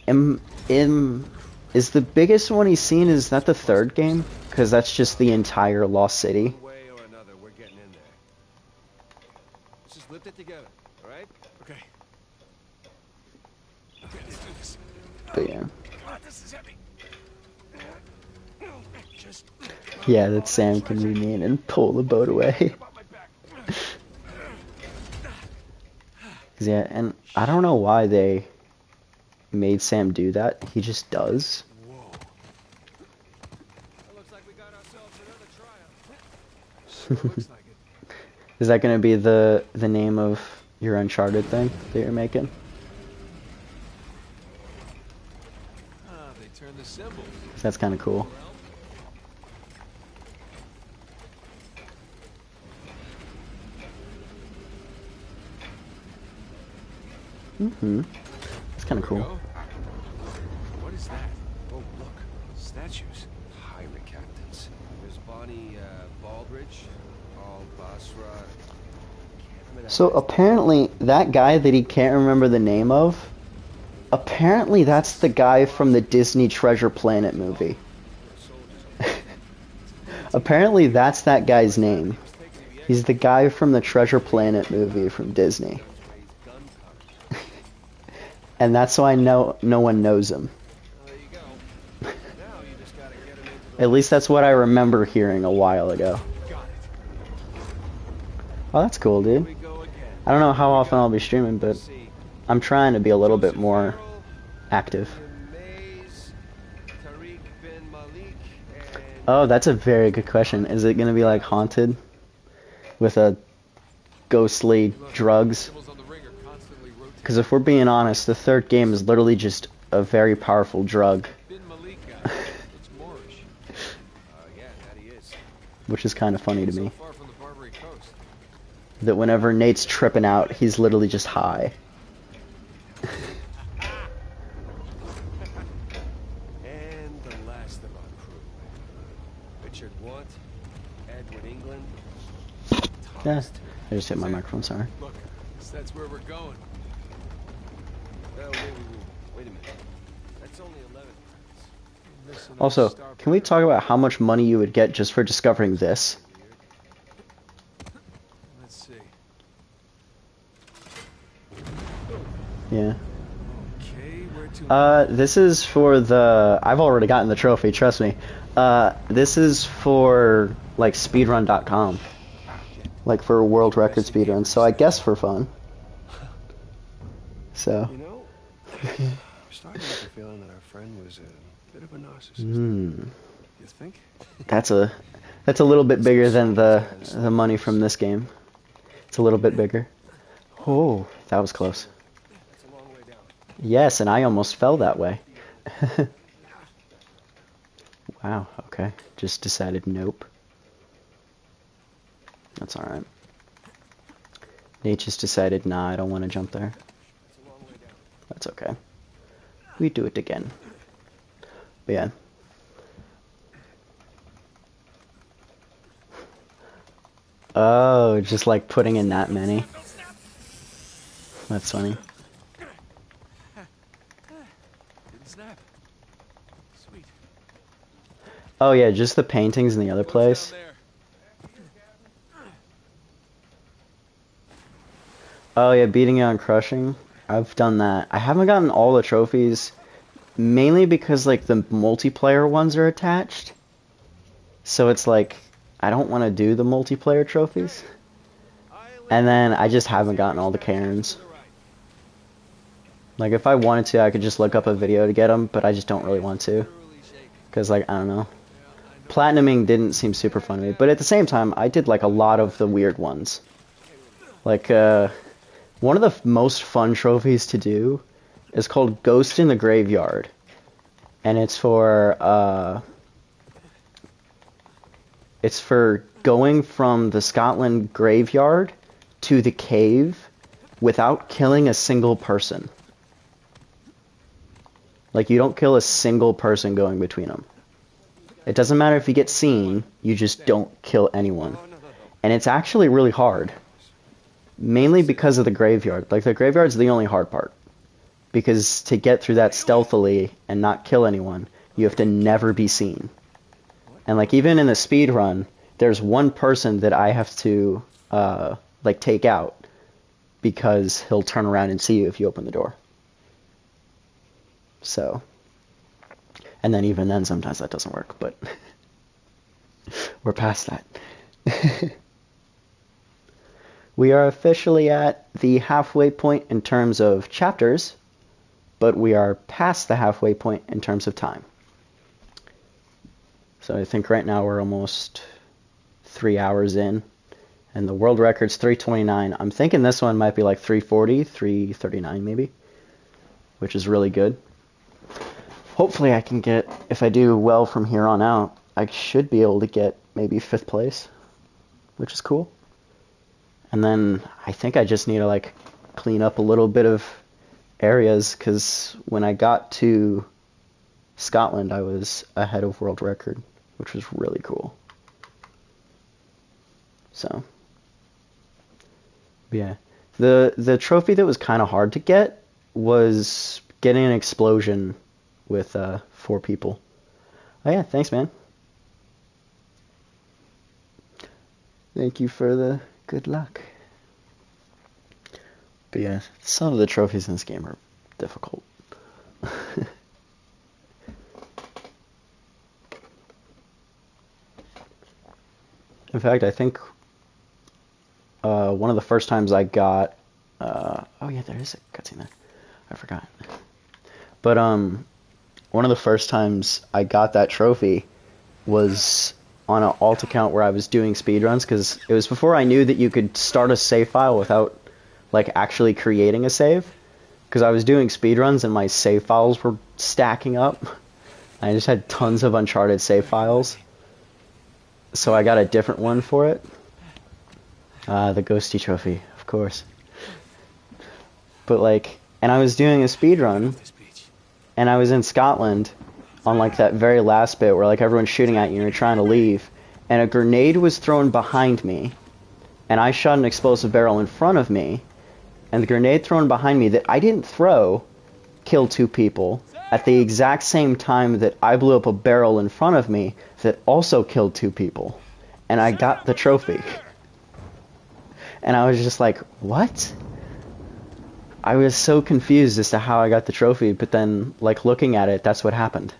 is the biggest one he's seen, is that the third game? Because that's just the entire Lost City. One way or another, we're getting in there. Let's just lift it together, all right? Okay. Okay, let's do this. But yeah. Come on, this is heavy. Just Yeah, that Sam can be mean and pull the boat away. about my back. 'Cause yeah, and I don't know why they made Sam do that. He just does. Whoa. That looks like we got ourselves another tryout. Sure looks like it. Is that going to be the name of your Uncharted thing that you're making? Ah, they turned the symbol. That's kind of cool. That's kind of cool. What is that? Oh, look. Statues. Pirate captains. There's Bonnie Baldridge, Paul Basra. Can't remember that So guy's apparently that guy that he can't remember the name of, apparently that's the guy from the Disney Treasure Planet movie. Apparently that's that guy's name. He's the guy from the Treasure Planet movie from Disney. And that's why no one knows him. There you go. Now you just gotta get him into the At least that's what I remember hearing a while ago. got it. Oh, that's cool, Here dude. we go again. I don't know how often I'll be streaming, but See. I'm trying to be a little bit more active. Mays, Tariq bin Malik, and Oh, that's a very good question. Is it going to be like Haunted with a ghostly drugs? symbols on the ring are constantly rotating. Because if we're being honest, the third game is literally just a very powerful drug, Bin Malik guy. It's Moorish. Yeah, that he is. which is kind of funny to So me. far from the Barbary Coast. That whenever Nate's tripping out, he's literally just high. And the last of our crew. Richard Want, Edward England, Yeah, Thomas. I just hit my microphone, sorry. Look, that's where we're going. Wait a minute. That's only 11 credits. Missing a Also, star can we player. talk about how much money you would get just for discovering this? Let's see. Yeah. Okay, where to? This is for the... I've already gotten the trophy, trust me. This is for, like, speedrun.com. Like, for world record speedrun, so I guess for fun. So... You know, I'm starting to get the feeling that our friend was a bit of a narcissist. You think? That's a little bit bigger than the money from this game. It's a little bit bigger. Oh, that was close. That's a long way down. Yes, and I almost fell that way. Wow, okay. Just decided nope. That's alright. Nate just decided, nah, I don't want to jump there. That's a long way down. That's okay. We do it again. But yeah. Oh, just like putting in that many. That's funny. Didn't snap. Sweet. Oh yeah, just the paintings in the other place. Down there. Oh yeah, beating it on crushing. I've done that. I haven't gotten all the trophies, mainly because like the multiplayer ones are attached. So it's like I don't want to do the multiplayer trophies. And then I just haven't gotten all the Karens. Like if I wanted to, I could just look up a video to get them, but I just don't really want to. Cause like I don't know. Platinuming didn't seem super fun to me, but at the same time, I did like a lot of the weird ones. Like one of the most fun trophies to do is called Ghost in the Graveyard. And it's for going from the Scotland graveyard to the cave without killing a single person. Like, you don't kill a single person going between them. It doesn't matter if you get seen, you just don't kill anyone. And it's actually really hard. Mainly because of the graveyard. Like, the graveyard's the only hard part. Because to get through that stealthily and not kill anyone, you have to never be seen. And, like, even in the speedrun, there's one person that I have to, like, take out. Because he'll turn around and see you if you open the door. So, and then even then sometimes that doesn't work, but we're past that. We are officially at the halfway point in terms of chapters, but we are past the halfway point in terms of time. So I think right now we're almost 3 hours in, and the world record's 3:29. I'm thinking this one might be like 3:40, 3:39 maybe, which is really good. Hopefully I can get, if I do well from here on out, I should be able to get maybe 5th place, which is cool. And then I think I just need to like clean up a little bit of areas, because when I got to Scotland I was ahead of world record, which was really cool. So, yeah. The trophy that was kind of hard to get was getting an explosion with 4 people. Oh yeah, thanks man. Thank you for the good luck. But yeah, some of the trophies in this game are difficult. In fact, I think one of the first times I got... oh yeah, there is a cutscene there. I forgot. But one of the first times I got that trophy was on an alt account where I was doing speedruns, because it was before I knew that you could start a save file without like actually creating a save, because I was doing speedruns and my save files were stacking up. I just had tons of Uncharted save files, so I got a different one for it. The Ghosty trophy, of course. But like, and I was doing a speedrun, and I was in Scotland on like that very last bit where like everyone's shooting at you and you're trying to leave, and a grenade was thrown behind me, and I shot an explosive barrel in front of me, and the grenade thrown behind me that I didn't throw killed 2 people at the exact same time that I blew up a barrel in front of me that also killed 2 people, and I got the trophy. And I was just like, what? I was so confused as to how I got the trophy, but then, like, looking at it, that's what happened.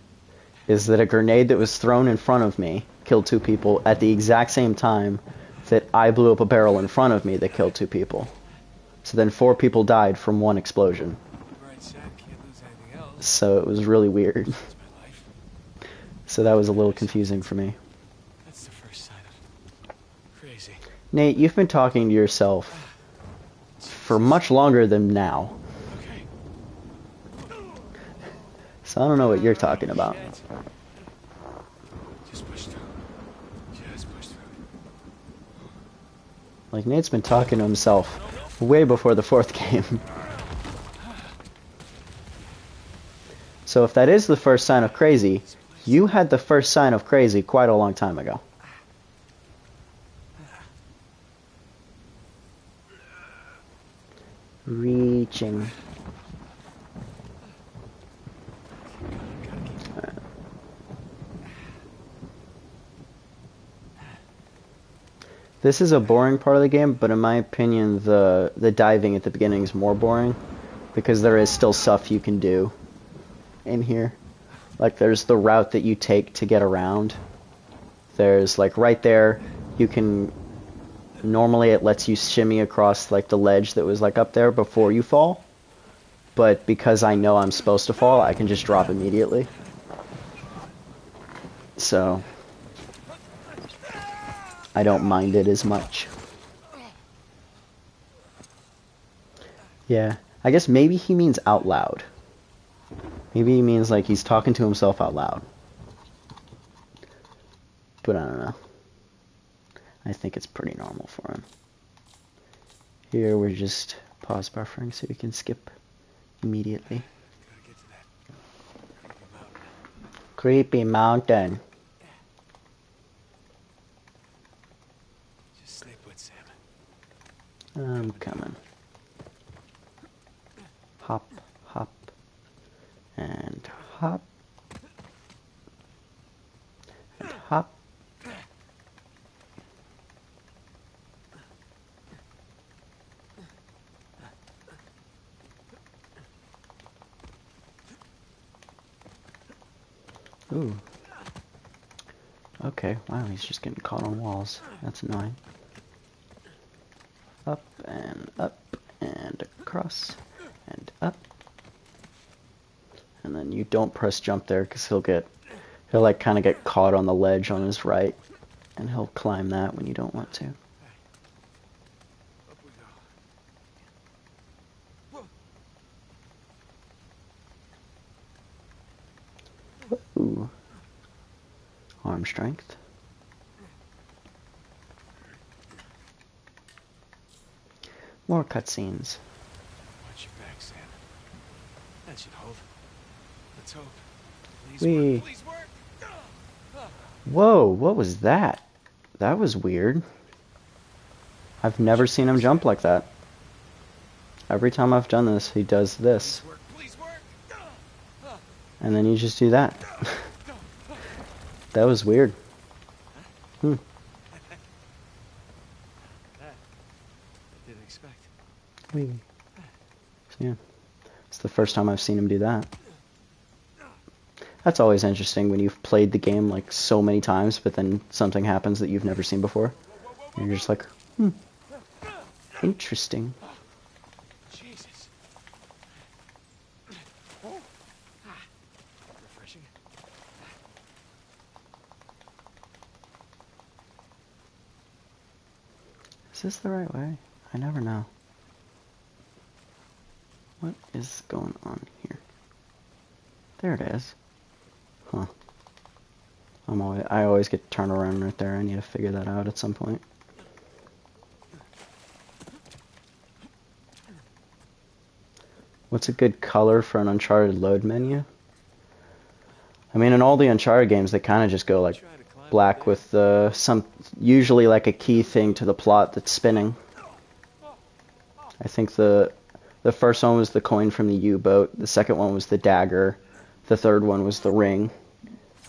Is that a grenade that was thrown in front of me killed 2 people at the exact same time that I blew up a barrel in front of me that killed 2 people. So then 4 people died from one explosion. So it was really weird. So that was a little confusing for me. That's the first sign of crazy. Nate, you've been talking to yourself for much longer than now. Okay. So I don't know what you're talking about. Just push through. Just push through. Like, Nate's been talking to himself way before the 4th game. So if that is the first sign of crazy, you had the first sign of crazy quite a long time ago. Reaching. This is a boring part of the game, but in my opinion, the diving at the beginning is more boring, because there is still stuff you can do in here. Like, there's the route that you take to get around. There's, like, right there, you can... Normally it lets you shimmy across, like, the ledge that was, like, up there before you fall. But because I know I'm supposed to fall, I can just drop immediately. So... I don't mind it as much. Yeah, I guess maybe he means out loud. Maybe he means like he's talking to himself out loud. But I don't know. I think it's pretty normal for him. Here we're just pause buffering so we can skip immediately. Gotta get to that. Creepy mountain. Just stay put, Sam. I'm coming. Hop, hop, and hop, and hop. Ooh. Okay, wow, he's just getting caught on walls. That's annoying. Up and across and up. And then you don't press jump there because he'll like kind of get caught on the ledge on his right, and he'll climb that when you don't want to. Up we go. Ooh. Arm strength. More cutscenes. Watch your back, Sam. That should hold. Let's hope. Please Whee. work. Please work. Whoa, what was that? That was weird. I've never seen him jump like that. Every time I've done this, he does this. Please work. Please work. And then you just do that. That was weird. Hmm. That I didn't expect. Whee. So yeah, it's the first time I've seen him do that. That's always interesting when you've played the game like so many times, but then something happens that you've never seen before. And you're just like, interesting. Jesus. Refreshing. Is this the right way? I never know. What is going on here? There it is. Huh. I always get turned around right there. I need to figure that out at some point. What's a good color for an Uncharted load menu? I mean, in all the Uncharted games, they kind of just go like black with usually like a key thing to the plot that's spinning. I think the first one was the coin from the U-boat. The second one was the dagger. The third one was the ring.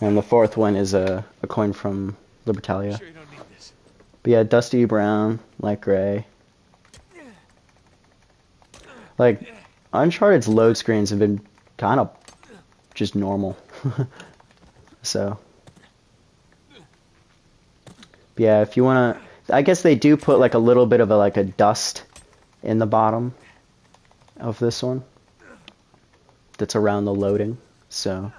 And the fourth one is a coin from Libertalia. Sure you don't need this. But yeah, dusty brown, light gray. Like, Uncharted's load screens have been kind of just normal. So. But yeah, if you want to... I guess they do put like a little bit of a dust in the bottom of this one. That's around the loading, so...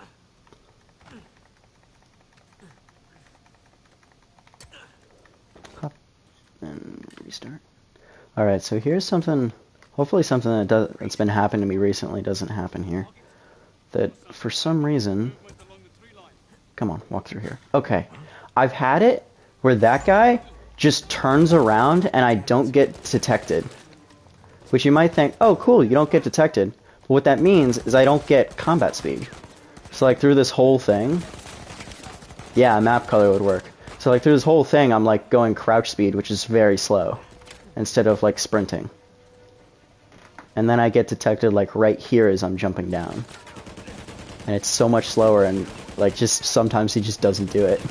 And restart. Alright, so here's something, hopefully something that's been happening to me recently doesn't happen here. That for some reason, come on, walk through here. Okay, I've had it where that guy just turns around and I don't get detected. Which you might think, oh cool, you don't get detected. But what that means is I don't get combat speed. So like through this whole thing, yeah, map color would work. So like through this whole thing, I'm like going crouch speed, which is very slow, instead of like sprinting. And then I get detected like right here as I'm jumping down. And it's so much slower, and like just sometimes he just doesn't do it.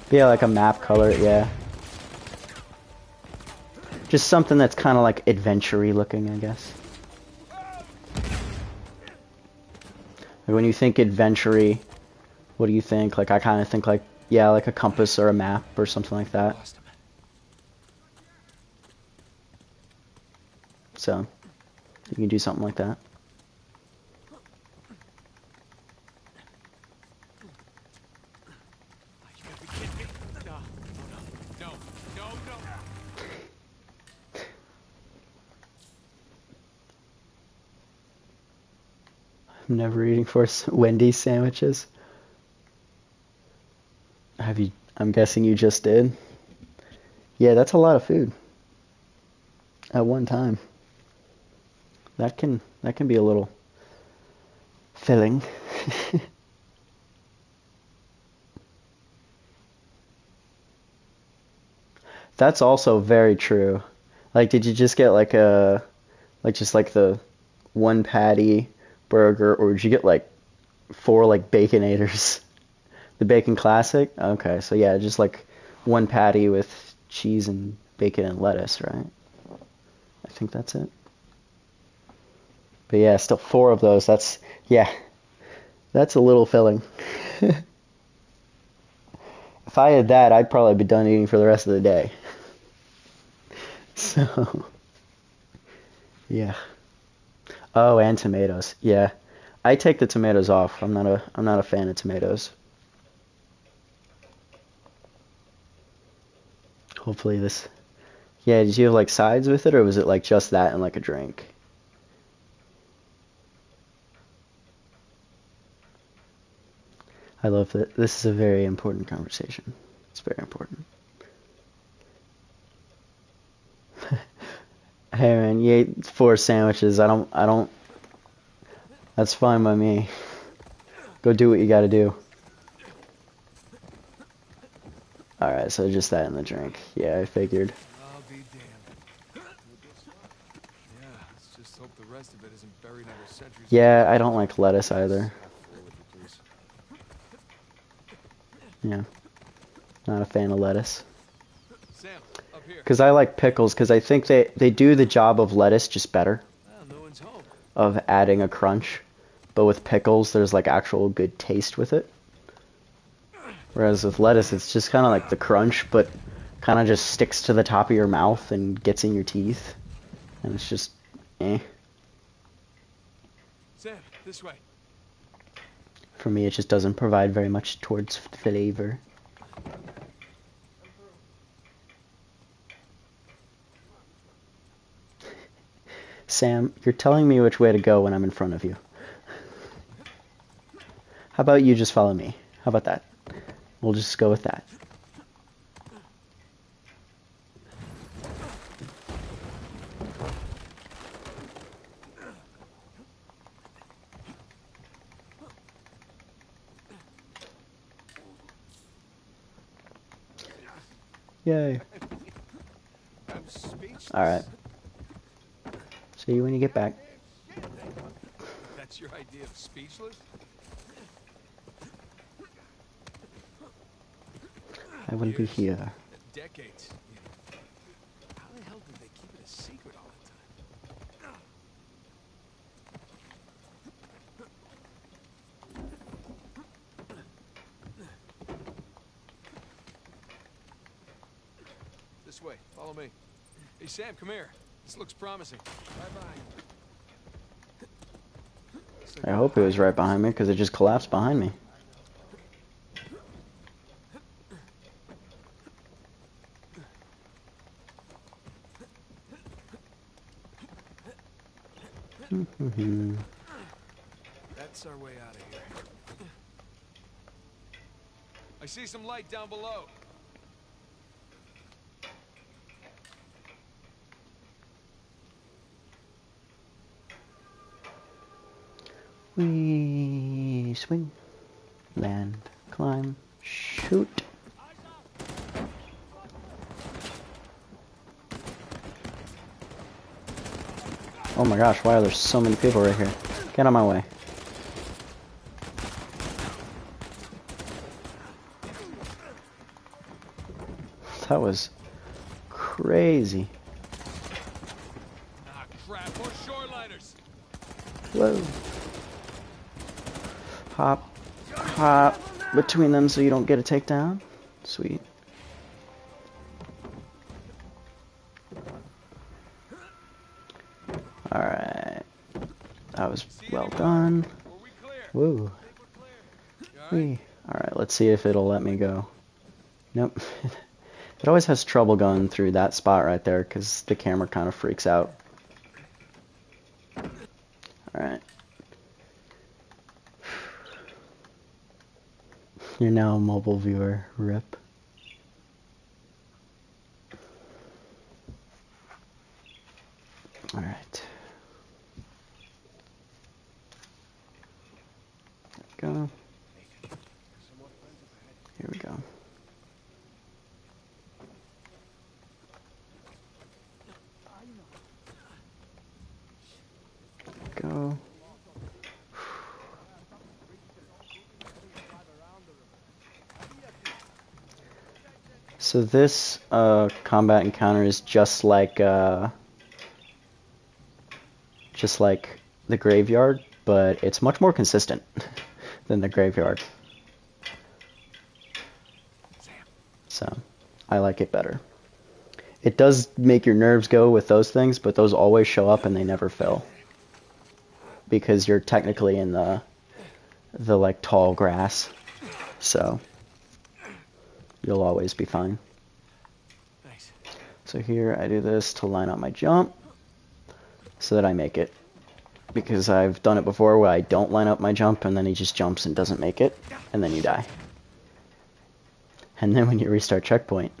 Yeah, like a map color, yeah. Just something that's kind of like adventure-y looking, I guess. Like when you think adventure-y, what do you think? Like I kind of think like, yeah, like a compass or a map or something like that. So, you can do something like that. You gotta be kidding me. No, no, no, no, no. I'm never eating for Wendy's sandwiches. Have you? I'm guessing you just did. Yeah, that's a lot of food. At one time. That can be a little filling. That's also very true. Like, did you just get like just like the one patty burger, or did you get like 4 like baconators? The bacon classic? Okay, so yeah, just like one patty with cheese and bacon and lettuce, right? I think that's it. But yeah, still 4 of those. That's a little filling. If I had that, I'd probably be done eating for the rest of the day. So, yeah. Oh, and tomatoes. Yeah. I take the tomatoes off. I'm not a fan of tomatoes. Hopefully this. Yeah, did you have like sides with it, or was it like just that and like a drink? I love that. This is a very important conversation. It's very important. Hey man, you ate 4 sandwiches. I don't. That's fine by me. Go do what you gotta do. Alright, so just that in the drink. Yeah, I figured. I'll be damned. Yeah, let's just hope the rest of it isn't buried under centuries. Yeah, I don't like lettuce either. Yeah. Not a fan of lettuce. Sam, up here. Because I like pickles, because I think they do the job of lettuce just better. Well, no one's home. Of adding a crunch. But with pickles, there's like actual good taste with it. Whereas with lettuce, it's just kind of like the crunch, but kind of just sticks to the top of your mouth and gets in your teeth. And it's just, eh. Sam, this way. For me, it just doesn't provide very much towards flavor. Sam, you're telling me which way to go when I'm in front of you. How about you just follow me? How about that? We'll just go with that. Yay. I'm speechless. Alright. See you when you get back. That's your idea of speechless? I will be here. Decades. How the hell did they keep it a secret all the time? This way. Follow me. Hey, Sam, come here. This looks promising. Bye-bye. I hope it was right behind me, because it just collapsed behind me. That's our way out of here. I see some light down below. We swing, land, climb, shoot. Oh my gosh, why are there so many people right here? Get out of my way. That was crazy. Ah, crap, more shoreliners. Whoa. Hop, hop between them so you don't get a takedown. Sweet. Alright. That was well done. Woo. Whee. Alright, let's see if it'll let me go. Nope. It always has trouble going through that spot right there because the camera kind of freaks out. Alright. You're now a mobile viewer, rip. Alright. go. Here we go. Go. So this combat encounter is just like the graveyard, but it's much more consistent than the graveyard. So I like it better. It does make your nerves go with those things, but those always show up and they never fail. Because you're technically in the like tall grass. So you'll always be fine. Thanks. So here I do this to line up my jump so that I make it. Because I've done it before where I don't line up my jump and then he just jumps and doesn't make it, and then you die. And then when you restart checkpoint,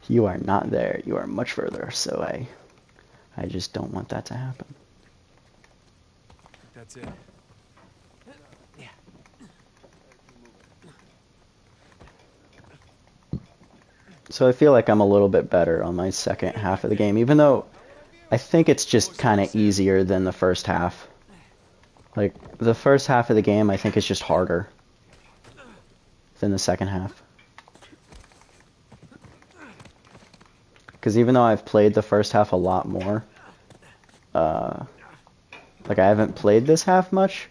you are not there. You are much further. So I just don't want that to happen. That's it. Yeah. So I feel like I'm a little bit better on my second half of the game, even though I think it's just kind of easier than the first half. Like, the first half of the game I think is just harder than the second half. Because even though I've played the first half a lot more, like I haven't played this half much,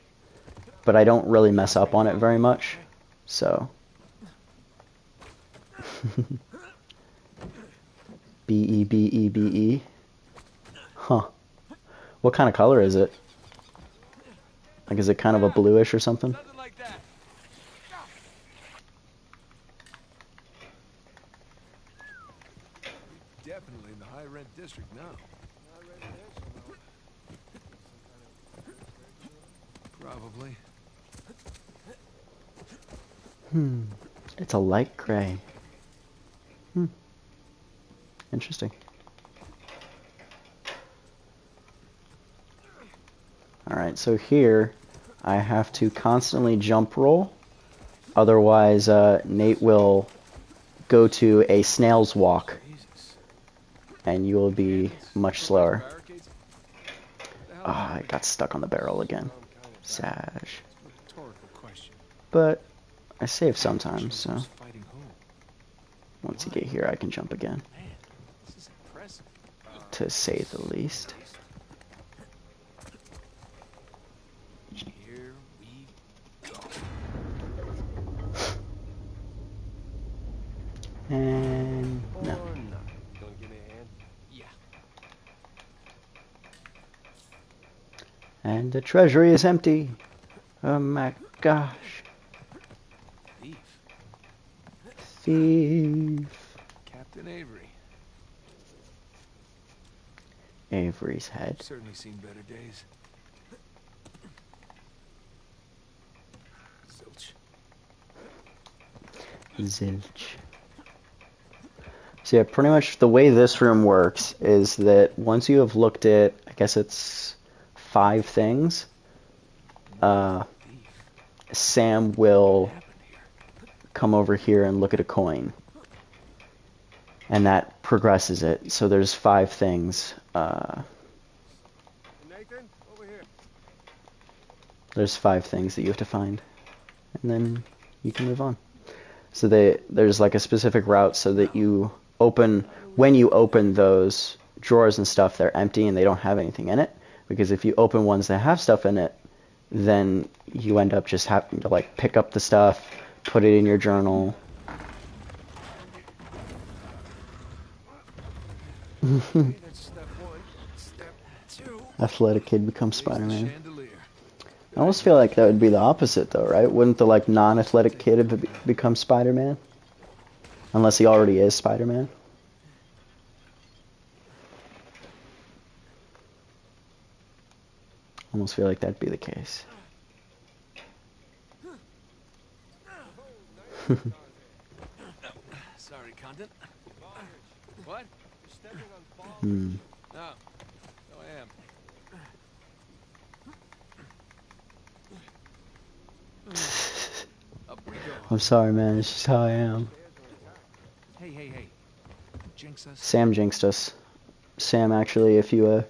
but I don't really mess up on it very much, so. B-E-B-E-B-E. Huh. What kind of color is it? Like, is it kind of a bluish or something? Nothing like that. Definitely in the high rent district now. Probably. It's a light gray. Interesting. Alright, so here I have to constantly jump roll. Otherwise, Nate will go to a snail's walk. And you will be much slower. Ah, I got stuck on the barrel again. Sash. But I save sometimes, so once you get here, I can jump again. To say the least. Here we go. And no. Gonna give me a hand? Yeah. And the treasury is empty. Oh my gosh. Thief. Thief. Captain Avery. Avery's head. Certainly seen better days. Zilch. Zilch. So yeah, pretty much the way this room works is that once you have looked at, I guess it's 5 things, Sam will come over here and look at a coin. And that progresses it. So there's 5 things. Nathan, over here. There's 5 things that you have to find. And then you can move on. So there's like a specific route so that you open, when you open those drawers and stuff, they're empty and they don't have anything in it. Because if you open ones that have stuff in it, then you end up just having to like pick up the stuff, put it in your journal. That's step 1. Step 2. Athletic kid becomes Spider-Man. Chandelier. I almost feel like that would be the opposite though, right? Wouldn't the like non-athletic kid become Spider-Man? Unless he already is Spider-Man. Almost feel like that'd be the case. Sorry, Condon. What? Hmm. No. No, I am. I'm sorry, man. It's just how I am. Hey. Jinx us. Sam jinxed us. Sam, actually, if you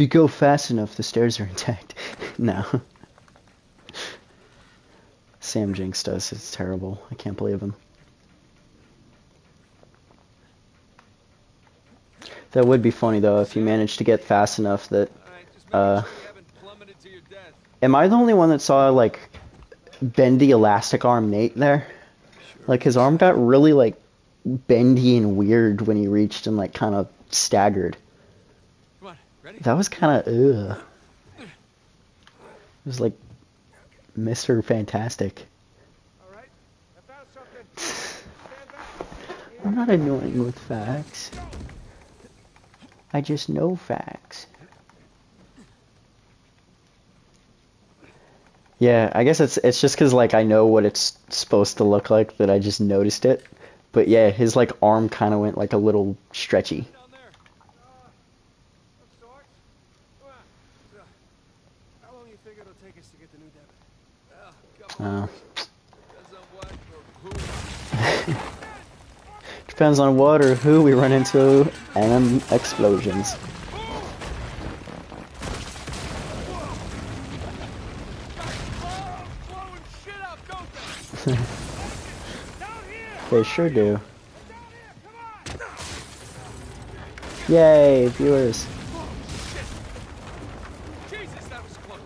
go fast enough, the stairs are intact. No. Sam jinxed us. It's terrible. I can't believe him. That would be funny though if you managed to get fast enough that. Am I the only one that saw like bendy elastic arm Nate there? Like his arm got really like bendy and weird when he reached and like kind of staggered. Come on, ready? That was kind of ugh. It was like Mr. Fantastic. All right. I found something. Stand back. I'm not annoying with facts. I just know facts. Yeah, I guess it's just because like I know what it's supposed to look like that I just noticed it. But yeah, his like arm kind of went like a little stretchy. Down there. Of sorts. Come on. How long you think it'll take us to get the new debit? Come on. Depends on what or who we run into and then explosions. They sure do. Yay, viewers. Jesus, that was close.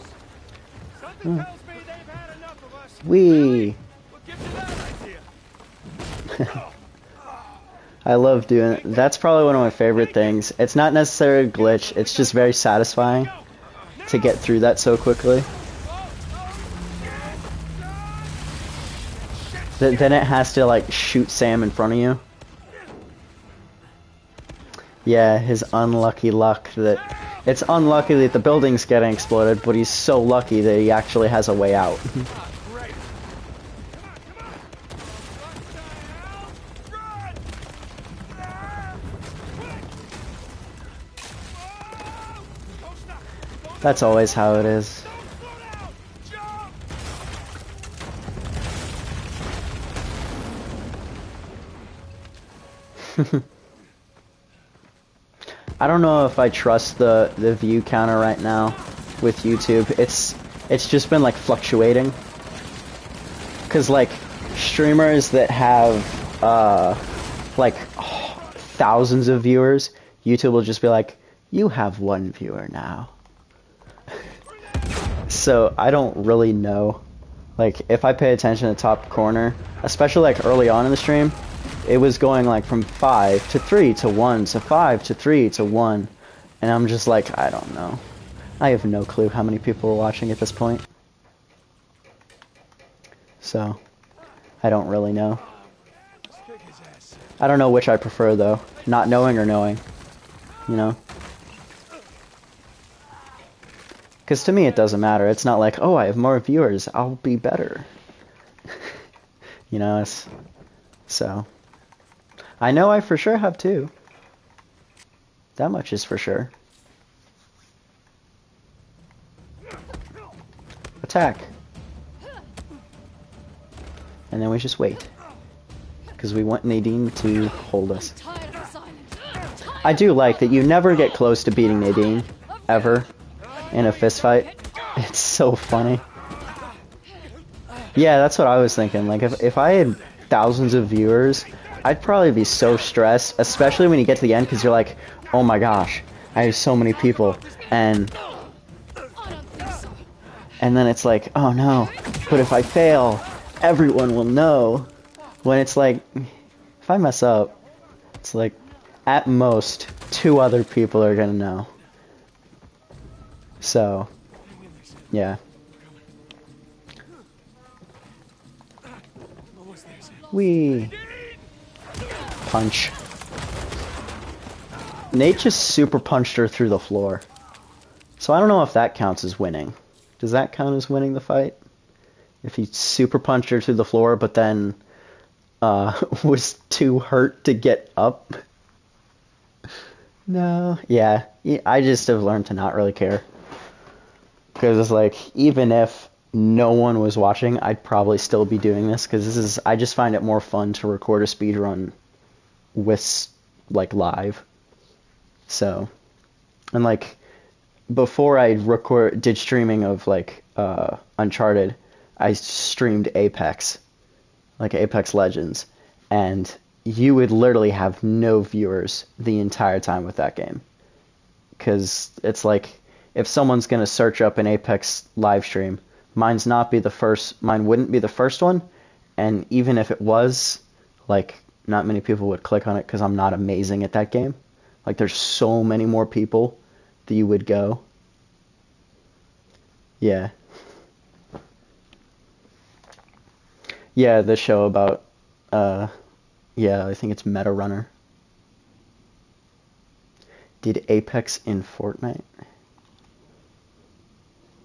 Something tells me they've had enough of us. Wee. What gives you that idea? I love doing it. That's probably one of my favorite things. It's not necessarily a glitch, it's just very satisfying to get through that so quickly. Then it has to like shoot Sam in front of you. Yeah, his unlucky luck that it's unlucky that the building's getting exploded, but he's so lucky that he actually has a way out. That's always how it is. I don't know if I trust the view counter right now with YouTube. It's just been like fluctuating. Cause like streamers that have like thousands of viewers, YouTube will just be like, you have 1 viewer now. So I don't really know. Like if I pay attention to the top corner, especially like early on in the stream, it was going like from 5 to 3 to 1 to 5 to 3 to 1. And I'm just like, I don't know. I have no clue how many people are watching at this point. So, I don't really know. I don't know which I prefer though. Not knowing or knowing. You know? Because to me it doesn't matter. It's not like, oh, I have more viewers, I'll be better. You know, it's... So... I know I for sure have 2. That much is for sure. Attack. And then we just wait. Because we want Nadine to hold us. I do like that you never get close to beating Nadine. Ever. In a fist fight. It's so funny. Yeah, that's what I was thinking. Like, if I had thousands of viewers, I'd probably be so stressed, especially when you get to the end, because you're like, oh my gosh, I have so many people, and then it's like, oh no, but if I fail, everyone will know. When it's like, if I mess up, it's like, at most, 2 other people are gonna know. So, yeah. Wee. Punch. Nate just super punched her through the floor. So I don't know if that counts as winning. Does that count as winning the fight? If he super punched her through the floor, but then was too hurt to get up? No. Yeah, I just have learned to not really care. Because it's like, even if no one was watching, I'd probably still be doing this because I just find it more fun to record a speed run with like live. So, and like before I did streaming of like Uncharted, I streamed Apex, like Apex Legends, and you would literally have no viewers the entire time with that game. Because it's like, if someone's going to search up an Apex live stream, mine wouldn't be the first one, and even if it was, like, not many people would click on it because I'm not amazing at that game. Like, there's so many more people that you would go. Yeah. Yeah, the show about, yeah, I think it's Meta Runner. Did Apex in Fortnite?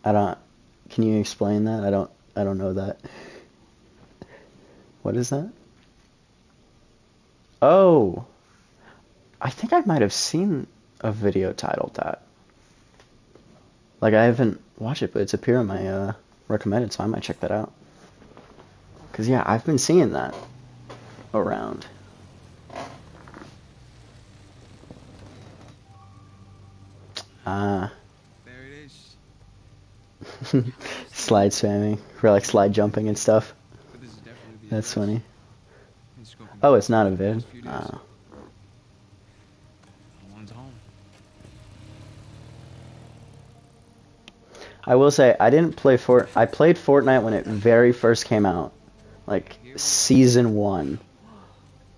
Can you explain that? I don't know that. What is that? Oh, I think I might have seen a video titled that. Like, I haven't watched it, but it's appeared on my recommended, so I might check that out. Because, yeah, I've been seeing that around. There it is. Slide spamming, or like slide jumping and stuff. But this is definitely the That's address. funny. Been scoping Oh, out it's not a the vid. past few days. Oh. No one's home. I will say, I played Fortnite when it very first came out. Like, Season 1.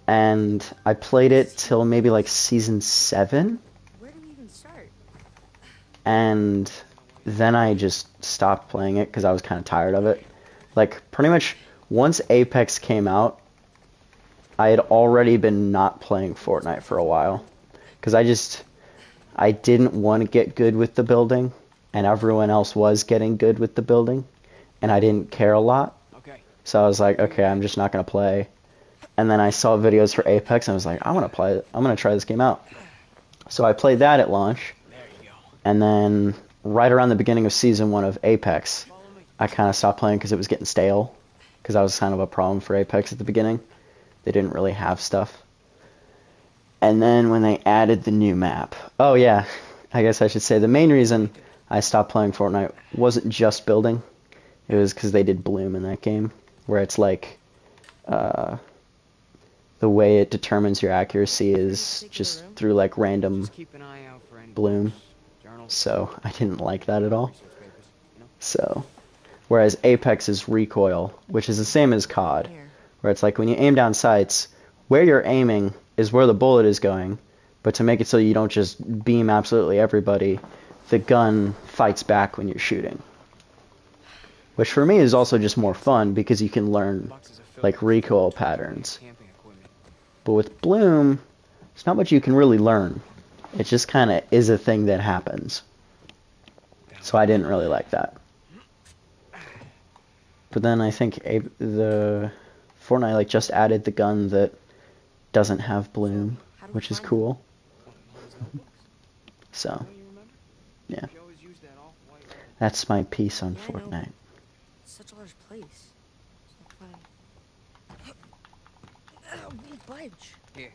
And I played it till maybe like Season 7. Where do we even start? And then I just stopped playing it because I was kind of tired of it. Like, pretty much once Apex came out, I had already been not playing Fortnite for a while. Because I didn't want to get good with the building, and everyone else was getting good with the building, and I didn't care a lot. Okay. So I was like, okay, I'm just not going to play. And then I saw videos for Apex, and I was like, I want to play it. I'm going to try this game out. So I played that at launch. There you go. And then right around the beginning of Season 1 of Apex, I kind of stopped playing because it was getting stale. Because I was kind of a problem for Apex at the beginning. They didn't really have stuff. And then when they added the new map... Oh yeah, I guess I should say the main reason I stopped playing Fortnite wasn't just building. It was because they did Bloom in that game. Where it's like... the way it determines your accuracy is just through like random Just keep an eye out for any bloom. books, journals, So I didn't like that at all. research papers, you know? So, whereas Apex is recoil, which is the same as COD, Here. where it's like when you aim down sights, where you're aiming is where the bullet is going, but to make it so you don't just beam absolutely everybody, the gun fights back when you're shooting. Which for me is also just more fun because you can learn Boxes are filled like with recoil camping patterns. equipment. But with Bloom, there's not much you can really learn. It just kind of is a thing that happens. So I didn't really like that. But then I think the Fortnite like just added the gun that doesn't have Bloom, How do we which is find cool. What, So, don't you remember? yeah. You always use that off-white leather. That's my piece on Yeah, I know. Fortnite. It's such a large place. It's not fun. Won't budge. Here,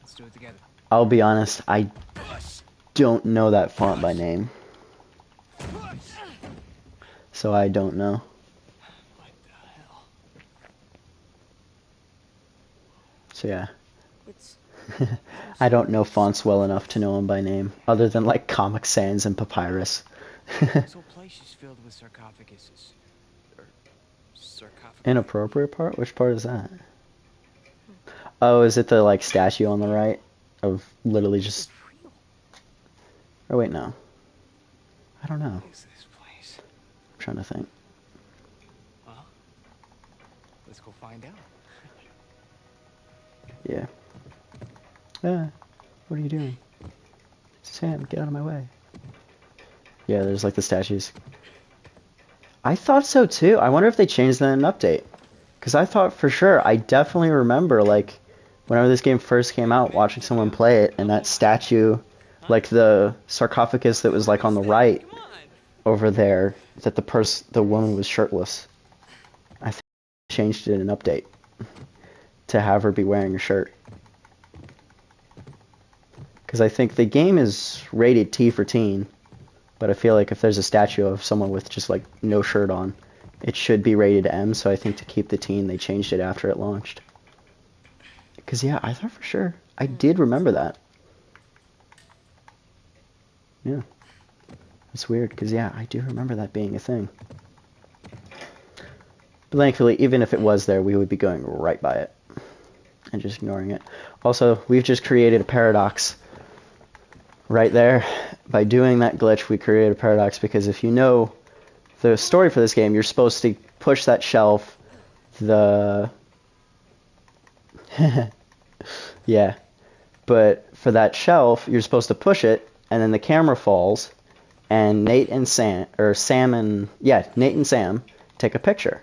let's do it together. I'll be honest, I don't know that font by name. So I don't know. What the hell? So yeah. It's I don't know fonts well enough to know them by name, other than like Comic Sans and Papyrus. This whole place is filled with sarcophaguses. Or sarcophagus. Inappropriate part? Which part is that? Oh, is it the like statue on the right of literally just? real. Oh wait, no. I don't know. What is this place? I'm trying to think. Well, let's go find out. Yeah. Ah, what are you doing? Sam, get out of my way. Yeah, there's like the statues. I thought so too. I wonder if they changed that in an update. Because I thought for sure, I definitely remember like whenever this game first came out, watching someone play it, and that statue, like the sarcophagus that was like on the right, over there that the woman was shirtless. I think they changed it in an update to have her be wearing a shirt. Because I think the game is rated T for teen, but I feel like if there's a statue of someone with just like no shirt on, it should be rated M, so I think to keep the teen, they changed it after it launched. Because yeah, I thought for sure. I did remember that. Yeah. It's weird, because yeah, I do remember that being a thing. But thankfully, even if it was there, we would be going right by it. And just ignoring it. Also, we've just created a paradox right there. By doing that glitch, we create a paradox, because if you know the story for this game, you're supposed to push that shelf, yeah. But for that shelf, you're supposed to push it, and then the camera falls, and Nate and Sam take a picture.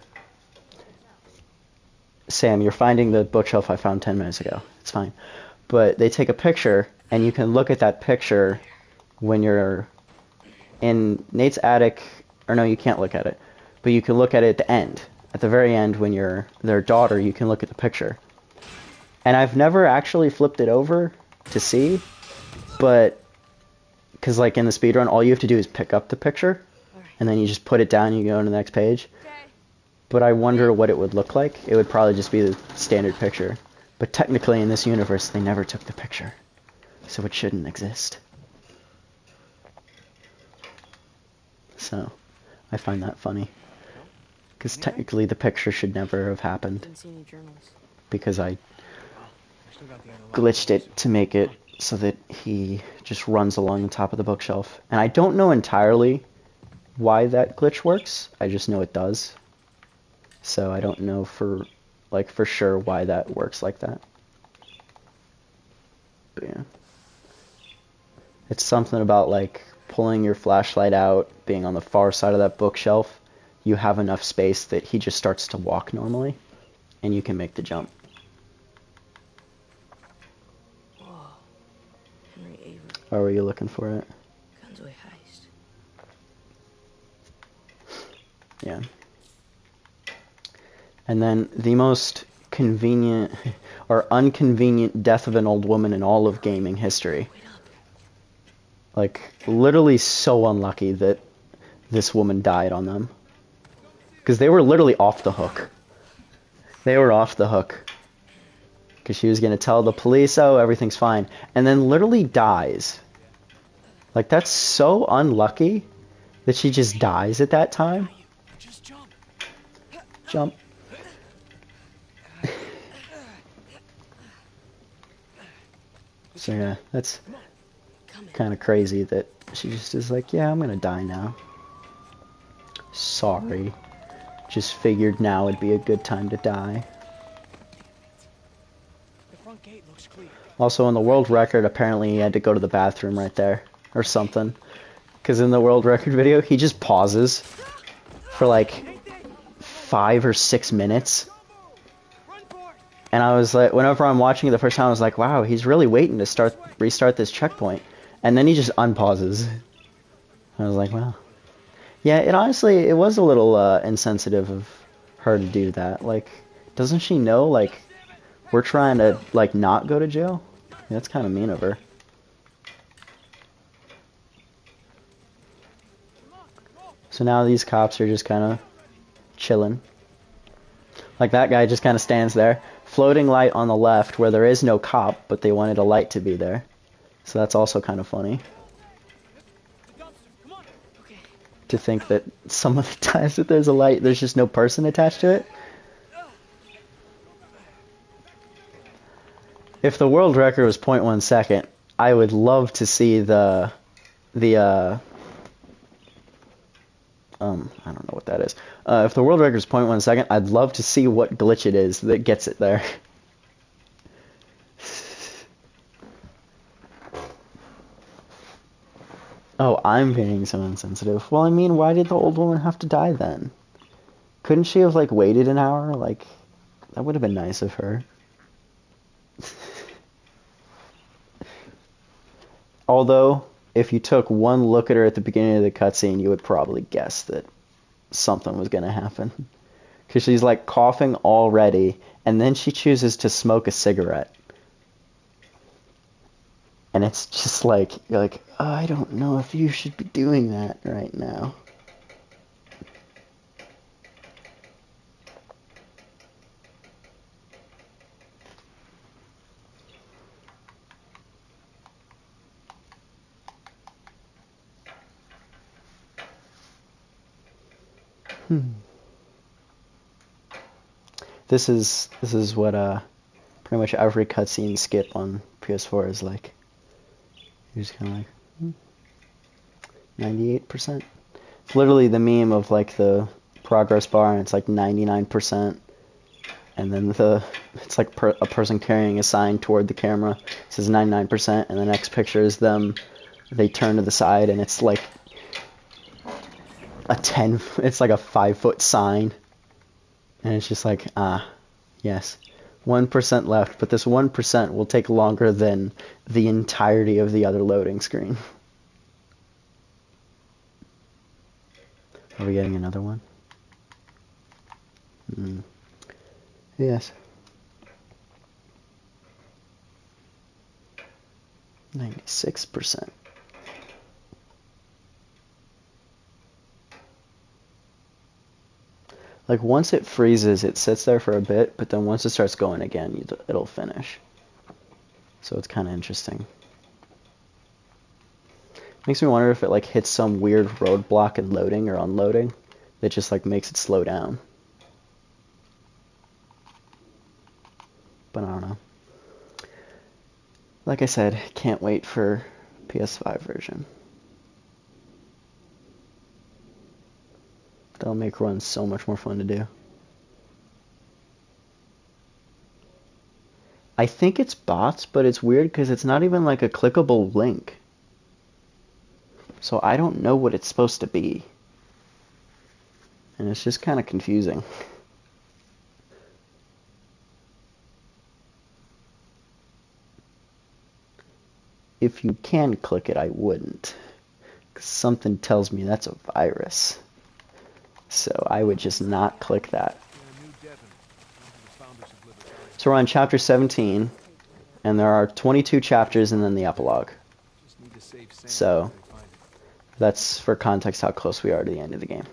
Sam, you're finding the bookshelf I found 10 minutes ago. It's fine. But they take a picture, and you can look at that picture when you're in Nate's attic. Or no, you can't look at it. But you can look at it at the end. At the very end, when you're their daughter, you can look at the picture. And I've never actually flipped it over to see, but because like in the speedrun, all you have to do is pick up the picture, and then you just put it down and you go to the next page. But I wonder what it would look like. It would probably just be the standard picture. But technically in this universe, they never took the picture, so it shouldn't exist. So I find that funny. Because technically the picture should never have happened. Didn't see any journals. Because I glitched it to make it so that he just runs along the top of the bookshelf. And I don't know entirely why that glitch works. I just know it does. So I don't know for sure why that works like that. But yeah. It's something about like pulling your flashlight out, being on the far side of that bookshelf. You have enough space that he just starts to walk normally, and you can make the jump. Whoa. Henry Avery. Why were you looking for it? Gunsway heist. Yeah. And then the most convenient or inconvenient death of an old woman in all of gaming history. Like, literally so unlucky that this woman died on them. Because they were literally off the hook. They were off the hook. Because she was going to tell the police, oh, everything's fine. And then literally dies. Like, that's so unlucky that she just dies at that time. Just jump. Jump. So yeah, that's kind of crazy that she just is like, yeah, I'm going to die now. Sorry. Just figured now would be a good time to die. The front gate looks clear. Also, in the world record, apparently he had to go to the bathroom right there. Or something. Because in the world record video, he just pauses for like 5 or 6 minutes. And I was like, whenever I'm watching it the first time, I was like, wow, he's really waiting to restart this checkpoint. And then he just unpauses. I was like, wow. Yeah, it honestly, it was a little insensitive of her to do that. Like, doesn't she know, like, we're trying to, like, not go to jail? Yeah, that's kind of mean of her. So now these cops are just kind of chilling. Like, that guy just kind of stands there. Floating light on the left where there is no cop, but they wanted a light to be there. So that's also kind of funny. To think that some of the times that there's a light, there's just no person attached to it. If the world record was 0.1 second, I would love to see I don't know what that is. If the world record is 0.1 second, I'd love to see what glitch it is that gets it there. Oh, I'm being so insensitive. Well, I mean, why did the old woman have to die then? Couldn't she have, like, waited an hour? Like, that would have been nice of her. Although, if you took one look at her at the beginning of the cutscene, you would probably guess that something was going to happen. Because she's like coughing already, and then she chooses to smoke a cigarette. And it's just like, you're like, oh, I don't know if you should be doing that right now. This is what pretty much every cutscene skip on PS4 is like. You're just kind of like 98%. It's literally the meme of like the progress bar, and it's like 99%, and then it's like a person carrying a sign toward the camera. It says 99%, and the next picture is them. They turn to the side, and it's like it's like a 5-foot sign. And it's just like, yes, 1% left, but this 1% will take longer than the entirety of the other loading screen. Are we getting another one? Yes. 96%. Like, once it freezes, it sits there for a bit, but then once it starts going again, it'll finish. So it's kind of interesting. Makes me wonder if it, like, hits some weird roadblock in loading or unloading that just, like, makes it slow down. But I don't know. Like I said, can't wait for PS5 version. That'll make runs so much more fun to do. I think it's bots, but it's weird because it's not even like a clickable link. So I don't know what it's supposed to be. And it's just kind of confusing. If you can click it, I wouldn't. 'Cause something tells me that's a virus. So I would just not click that. So we're on chapter 17, and there are 22 chapters and then the epilogue. So that's for context how close we are to the end of the game.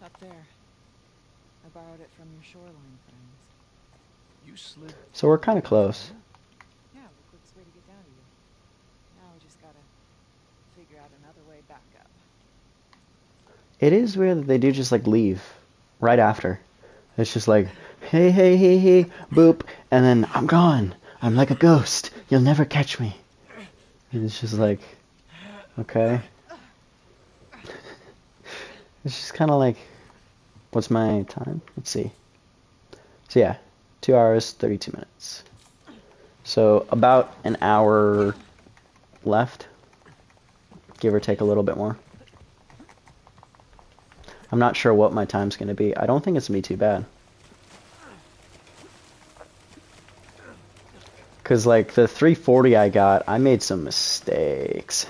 Up there. I borrowed it from your shoreline friends. You slid. So we're kind of close. Yeah, the quickest way to get down to you. Now we just gotta figure out another way back up. It is weird that they do just like leave right after. It's just like, hey, hey, hey, hey, boop, and then I'm gone. I'm like a ghost. You'll never catch me. And it's just like, okay. It's just kind of like, what's my time? Let's see. So yeah, 2 hours, 32 minutes. So about an hour left, give or take a little bit more. I'm not sure what my time's going to be. I don't think it's going to be too bad. Because, like, the 340 I got, I made some mistakes.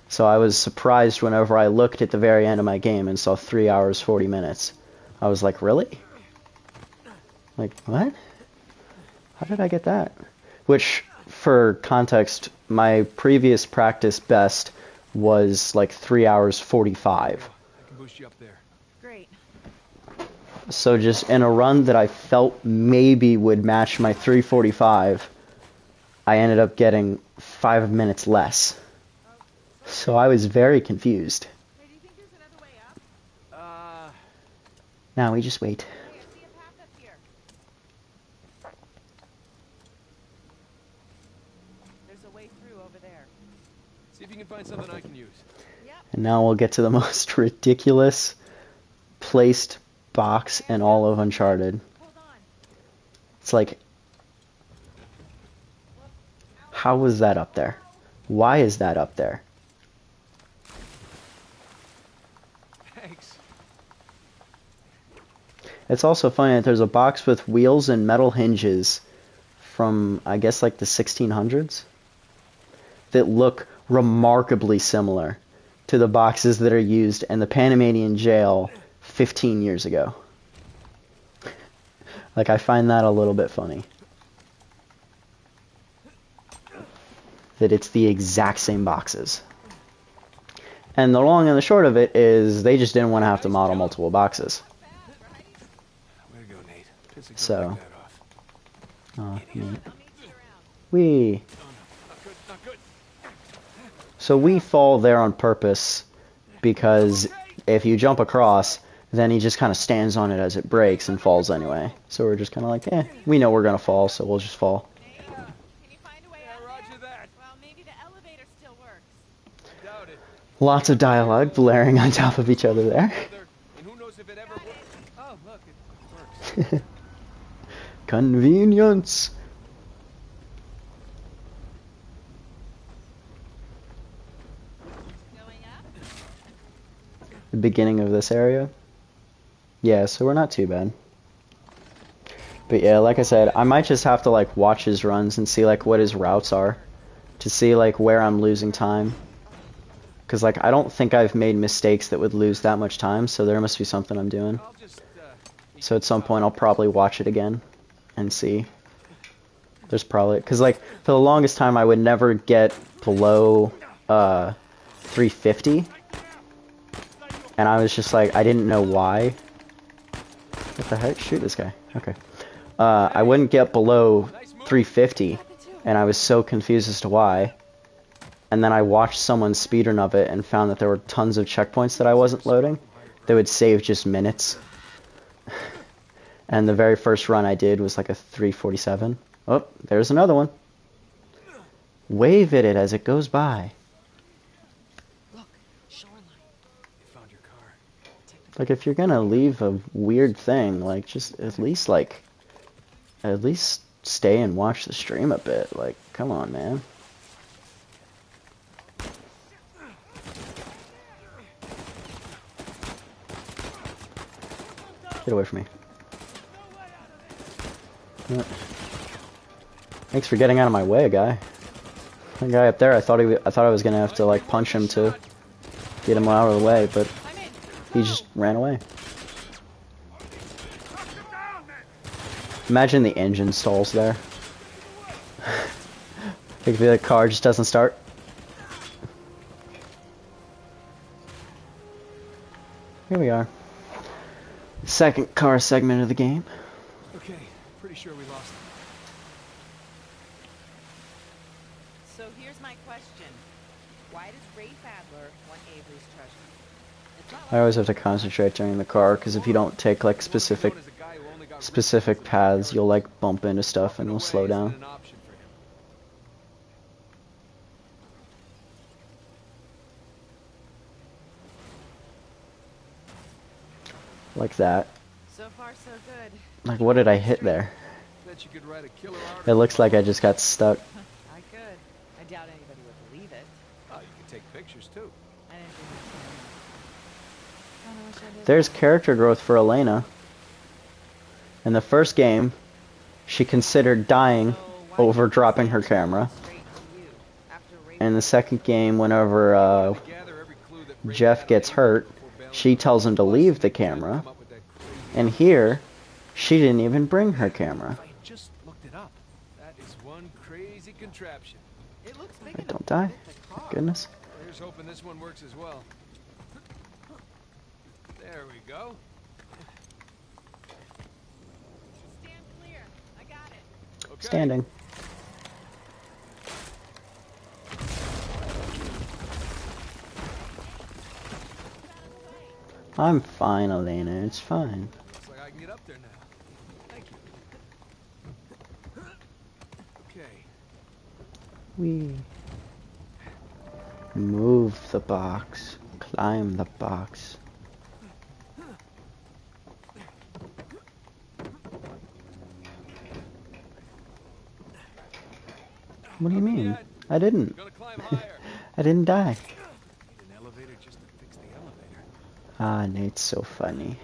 So I was surprised whenever I looked at the very end of my game and saw 3 hours, 40 minutes. I was like, really? Like, what? How did I get that? Which, for context, my previous practice best was, like, 3 hours, 45. Boost you up there. Great. So just in a run that I felt maybe would match my 345, I ended up getting 5 minutes less. So I was very confused. Hey, do you think there's another way up? Now we just wait. Hey, I see a path up here. There's a way through over there. See if you can find something I can use. And now we'll get to the most ridiculous placed box in all of Uncharted. Hold on. It's like, how was that up there? Why is that up there? Thanks. It's also funny that there's a box with wheels and metal hinges from, I guess, like the 1600s that look remarkably similar to the boxes that are used in the Panamanian jail 15 years ago. Like, I find that a little bit funny. That it's the exact same boxes. And the long and the short of it is they just didn't want to have to model multiple boxes. Way to go, Nate. Piss a girl So. like that off. Oh, neat. Wee. Not good, not good. So we fall there on purpose because if you jump across, then he just kind of stands on it as it breaks and falls anyway. So we're just kind of like, we know we're going to fall, so we'll just fall. Can you find a way out Roger there? that. Well, maybe the elevator still works. Doubt it. Lots of dialogue blaring on top of each other there. And who knows if it ever works. Oh, look, it works. Convenience. Going up? The beginning of this area. Yeah, so we're not too bad. But yeah, like I said, I might just have to like watch his runs and see like what his routes are to see like where I'm losing time. Cause like I don't think I've made mistakes that would lose that much time, so there must be something I'm doing. So at some point I'll probably watch it again and see. There's probably, cause like for the longest time I would never get below 350. And I was just like, I didn't know why. What the heck? Shoot this guy. Okay. I wouldn't get below 350, and I was so confused as to why. And then I watched someone's speedrun of it and found that there were tons of checkpoints that I wasn't loading. They would save just minutes. And the very first run I did was like a 347. Oh, there's another one. Wave at it as it goes by. Look, shoreline. You found your car. Like, if you're gonna leave a weird thing, like, just at least stay and watch the stream a bit. Like, come on, man. Get away from me. Thanks for getting out of my way, guy. That guy up there, I thought I was gonna have to like punch him to get him out of the way, but he just ran away. Imagine the engine stalls there. Like the car just doesn't start. Here we are. Second car segment of the game. Okay, pretty sure we lost him. So here's my question. Why does Rafe Adler want Avery's treasure? It's not I always have to concentrate during the car, because if you don't take like specific paths, you'll like bump into stuff and you'll slow down. Like that. So far, so good. Like, what did I hit there? Bet you could write a killer article. It looks like I just got stuck. I could. I doubt anybody would believe it. Oh, you can take pictures too. I didn't do much. I wish I did. There's character growth for Elena. In the first game, she considered dying over dropping her camera. In the second game, whenever Jeff gets hurt, she tells him to leave the camera. And here, she didn't even bring her camera. I just looked it up. That is one crazy contraption. It looks big Right, enough don't to die. fit the car. Goodness. Here's hoping this one works as well. There we go. Stand clear. I got it. Okay. Standing. I'm fine, Elena. It's fine. Looks like I can get up there now. Thank you. Okay. We move the box. Climb the box. What do you mean? I didn't. Gonna climb higher. I didn't die. Need an elevator just to fix the elevator. Ah, Nate's so funny.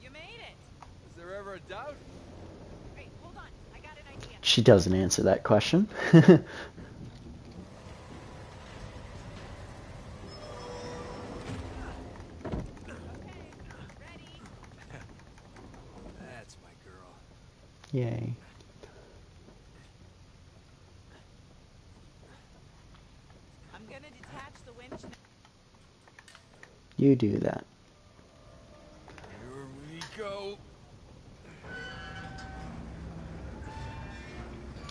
You made it. Is there ever a doubt? Wait, hold on. I got an idea. She doesn't answer that question. That's my girl. Yay. I'm gonna detach the winch now. You do that. Here we go.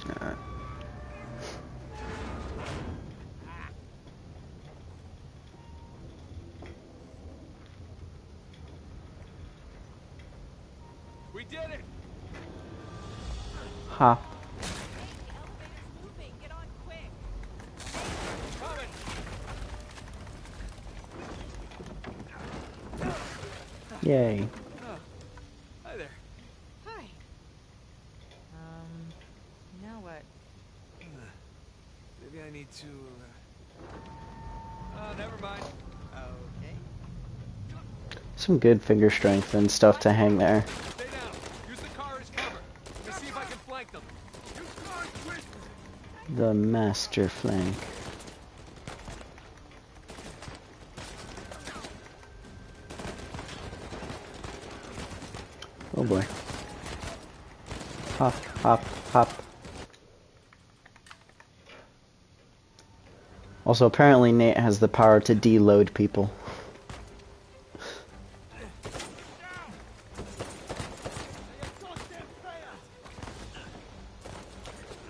Alright. We did it. Ha. Hey, the elevator's moving. Get on quick. Coming. Yay. Oh, hi there. Hi. Now what? Maybe I need to. Oh, never mind. Okay. Some good finger strength and stuff to hang there. Stay down. Use the car as cover. Let me see if I can flank them. The master flank. Oh boy. Hop, hop, hop. Also, apparently Nate has the power to deload people.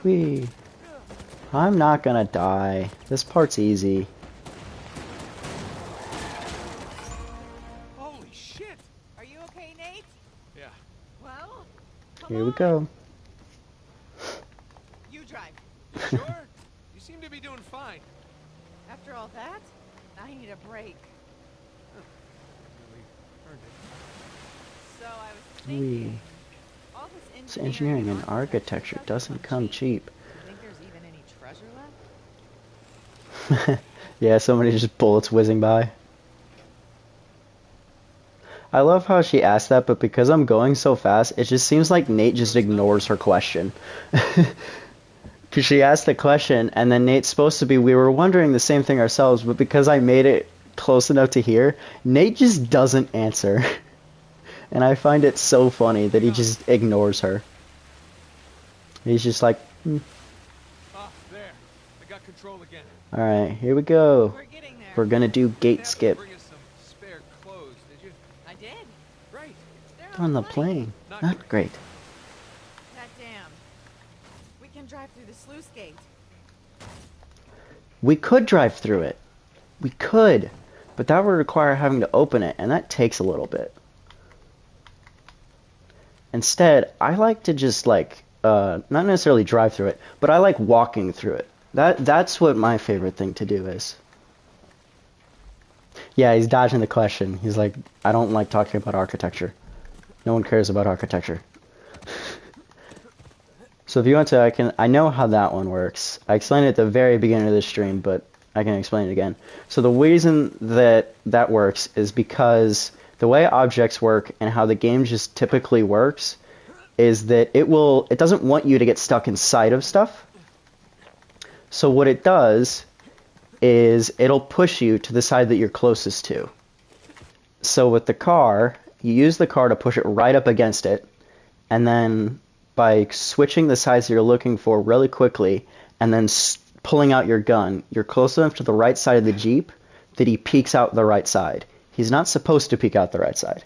Whee! I'm not gonna die. This part's easy. Holy shit! Are you okay, Nate? Yeah. Well, come Here we on. go. You drive. You sure? You seem to be doing fine. After all that, I need a break. Really earned it. So I was Whee. thinking, all this So engineering and architecture stuff doesn't come cheap. You think there's even any treasure left? Yeah, somebody just bullets whizzing by. I love how she asked that, but because I'm going so fast, it just seems like Nate just ignores her question. Because she asked the question, and then Nate's supposed to be, we were wondering the same thing ourselves, but because I made it close enough to hear, Nate just doesn't answer. And I find it so funny that he just ignores her. He's just like, Ah, there. I got control again. Alright, here we go. We're getting there. We're gonna do gate Happened to skip. Bring us some spare clothes, did you? I did. Great. They're On the plane. Not great. That dam. We can drive through the sluice gate. We could drive through it. We could. But that would require having to open it, and that takes a little bit. Instead, I like to just not necessarily drive through it, but I like walking through it. That's what my favorite thing to do is. Yeah, he's dodging the question. He's like, I don't like talking about architecture. No one cares about architecture. So if you want to, I know how that one works. I explained it at the very beginning of this stream, but I can explain it again. So the reason that works is because the way objects work and how the game just typically works is that it doesn't want you to get stuck inside of stuff. So what it does is it'll push you to the side that you're closest to. So with the car, you use the car to push it right up against it, and then by switching the sides that you're looking for really quickly, and then pulling out your gun, you're close enough to the right side of the Jeep that he peeks out the right side. He's not supposed to peek out the right side.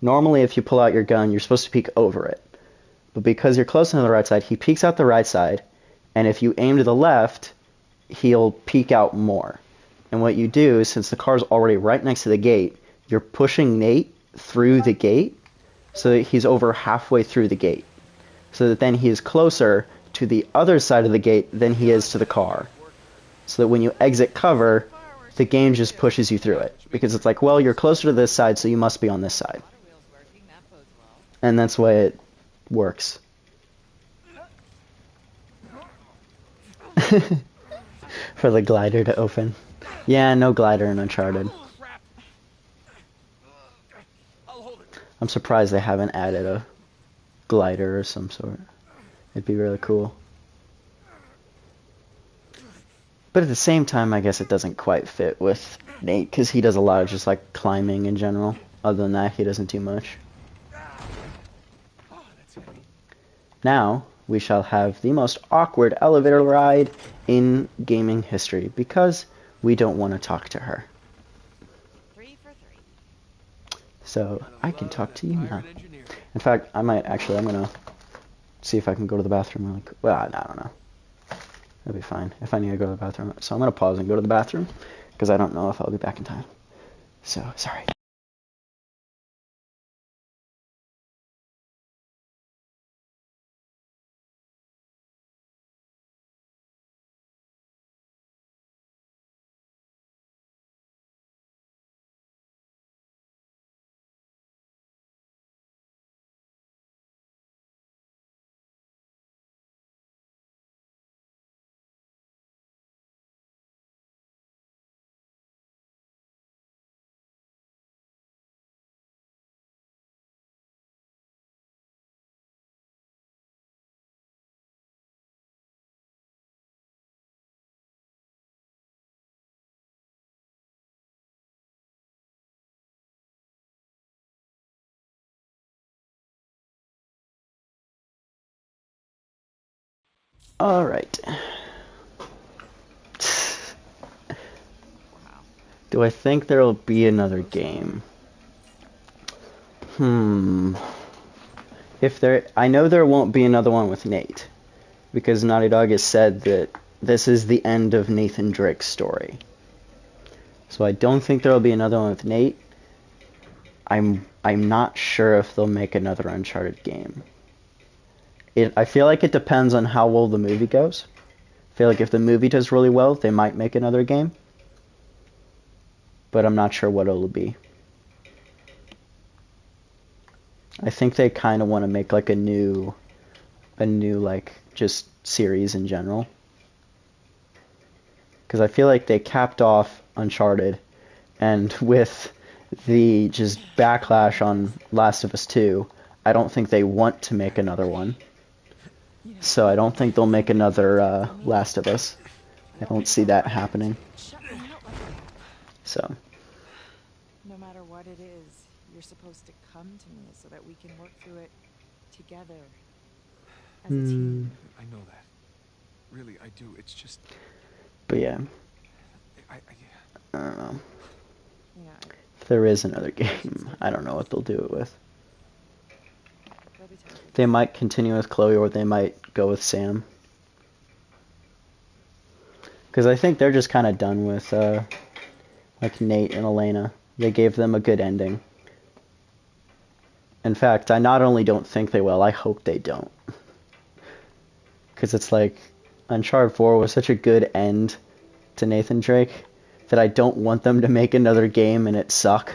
Normally, if you pull out your gun, you're supposed to peek over it. But because you're close enough to the right side, he peeks out the right side, and if you aim to the left, he'll peek out more. And what you do is, since the car's already right next to the gate, you're pushing Nate through the gate so that he's over halfway through the gate. So that then he is closer to the other side of the gate than he is to the car. So that when you exit cover, the game just pushes you through it. Because it's like, well, you're closer to this side, so you must be on this side. And that's the way it works. For the glider to open. Yeah, no glider in Uncharted. I'm surprised they haven't added a glider or some sort. It'd be really cool. But at the same time, I guess it doesn't quite fit with Nate, because he does a lot of just, like, climbing in general. Other than that, he doesn't do much. Now, we shall have the most awkward elevator ride in gaming history, because we don't want to talk to her. 3 for 3. So, I can talk to you now. In fact, I'm gonna see if I can go to the bathroom really quick. Well, I don't know. That'll be fine if I need to go to the bathroom. So I'm gonna pause and go to the bathroom, because I don't know if I'll be back in time. So, sorry. Alright. Do I think there'll be another game? I know there won't be another one with Nate, because Naughty Dog has said that this is the end of Nathan Drake's story. So I don't think there'll be another one with Nate. I'm not sure if they'll make another Uncharted game. I feel like it depends on how well the movie goes. I feel like if the movie does really well, they might make another game. But I'm not sure what it'll be. I think they kind of want to make like a new like just series in general. Because I feel like they capped off Uncharted, and with the just backlash on Last of Us 2, I don't think they want to make another one. So I don't think they'll make another Last of Us. I don't see that happening. So. No matter what it is, you're supposed to come to me so that we can work through it together as a team. I know that. Really, I do. It's just... But yeah. I don't know. Yeah, If there is another game, I don't know what they'll do it with. They might continue with Chloe, or they might go with Sam. Because I think they're just kind of done with like Nate and Elena. They gave them a good ending. In fact, I not only don't think they will, I hope they don't. Because it's like, Uncharted 4 was such a good end to Nathan Drake that I don't want them to make another game and it suck.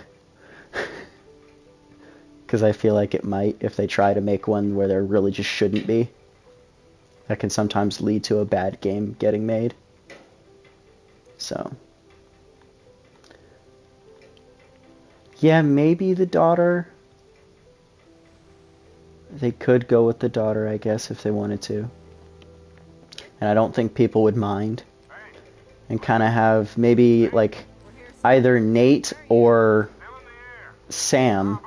Because I feel like it might if they try to make one where there really just shouldn't be. That can sometimes lead to a bad game getting made. So. Yeah, maybe the daughter. They could go with the daughter, I guess, if they wanted to. And I don't think people would mind. And kind of have maybe, like, either Nate or Sam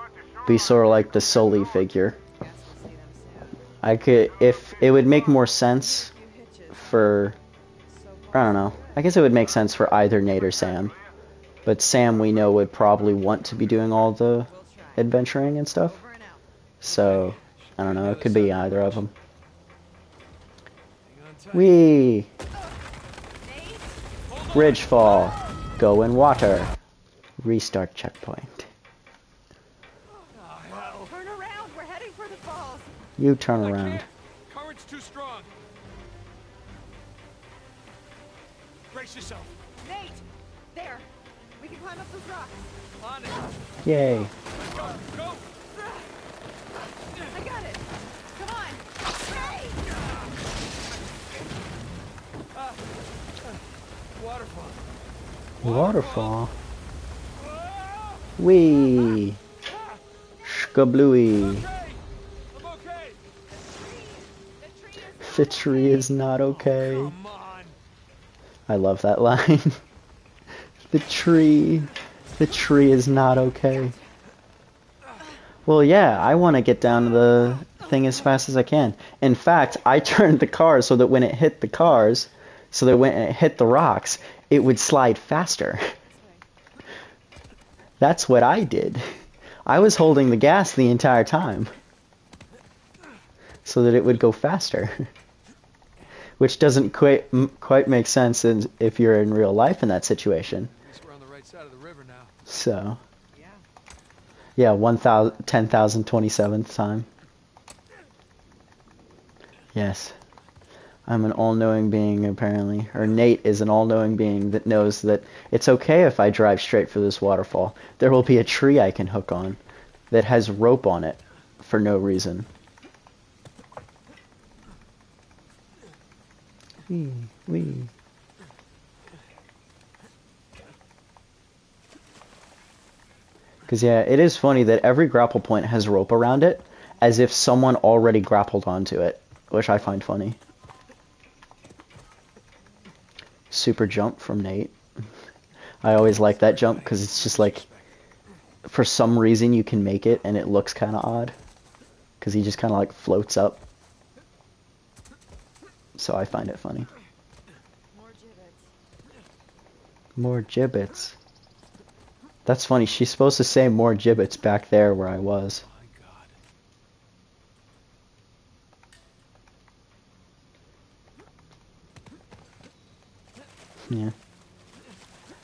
be sort of like the Sully figure. If it would make more sense for, I don't know, I guess it would make sense for either Nate or Sam. But Sam, we know, would probably want to be doing all the adventuring and stuff. So, I don't know, it could be either of them. Whee! Bridge fall. Go in water. Restart checkpoint. Turn around, we're heading for the falls. You turn around. Current's too strong. Brace yourself. Nate! There! We can climb up those rocks. On it. Yay. Go, go. I got it. Come on. Hey! Waterfall. Waterfall. Wee. Shkablooey. Okay. I'm okay. The tree is The tree is not okay. Come on. I love that line. The tree is not okay. Well, yeah, I want to get down to the thing as fast as I can. In fact, I turned the car so that when it hit the cars, so that when it hit the rocks, it would slide faster. That's what I did. I was holding the gas the entire time so that it would go faster. Which doesn't quite make sense if you're in real life in that situation. At least we're on the right side of the river now. So, Yeah. yeah, 10,027th time. Yes. I'm an all-knowing being, apparently. Or Nate is an all-knowing being that knows that it's okay if I drive straight for this waterfall. There will be a tree I can hook on that has rope on it for no reason. Wee. Because, yeah, it is funny that every grapple point has rope around it, as if someone already grappled onto it, which I find funny. Super jump from Nate. I always like that jump because it's just like, for some reason you can make it and it looks kind of odd. Because he just kind of like floats up. So I find it funny. More gibbets. More gibbets. That's funny, she's supposed to say more gibbets back there where I was. Yeah.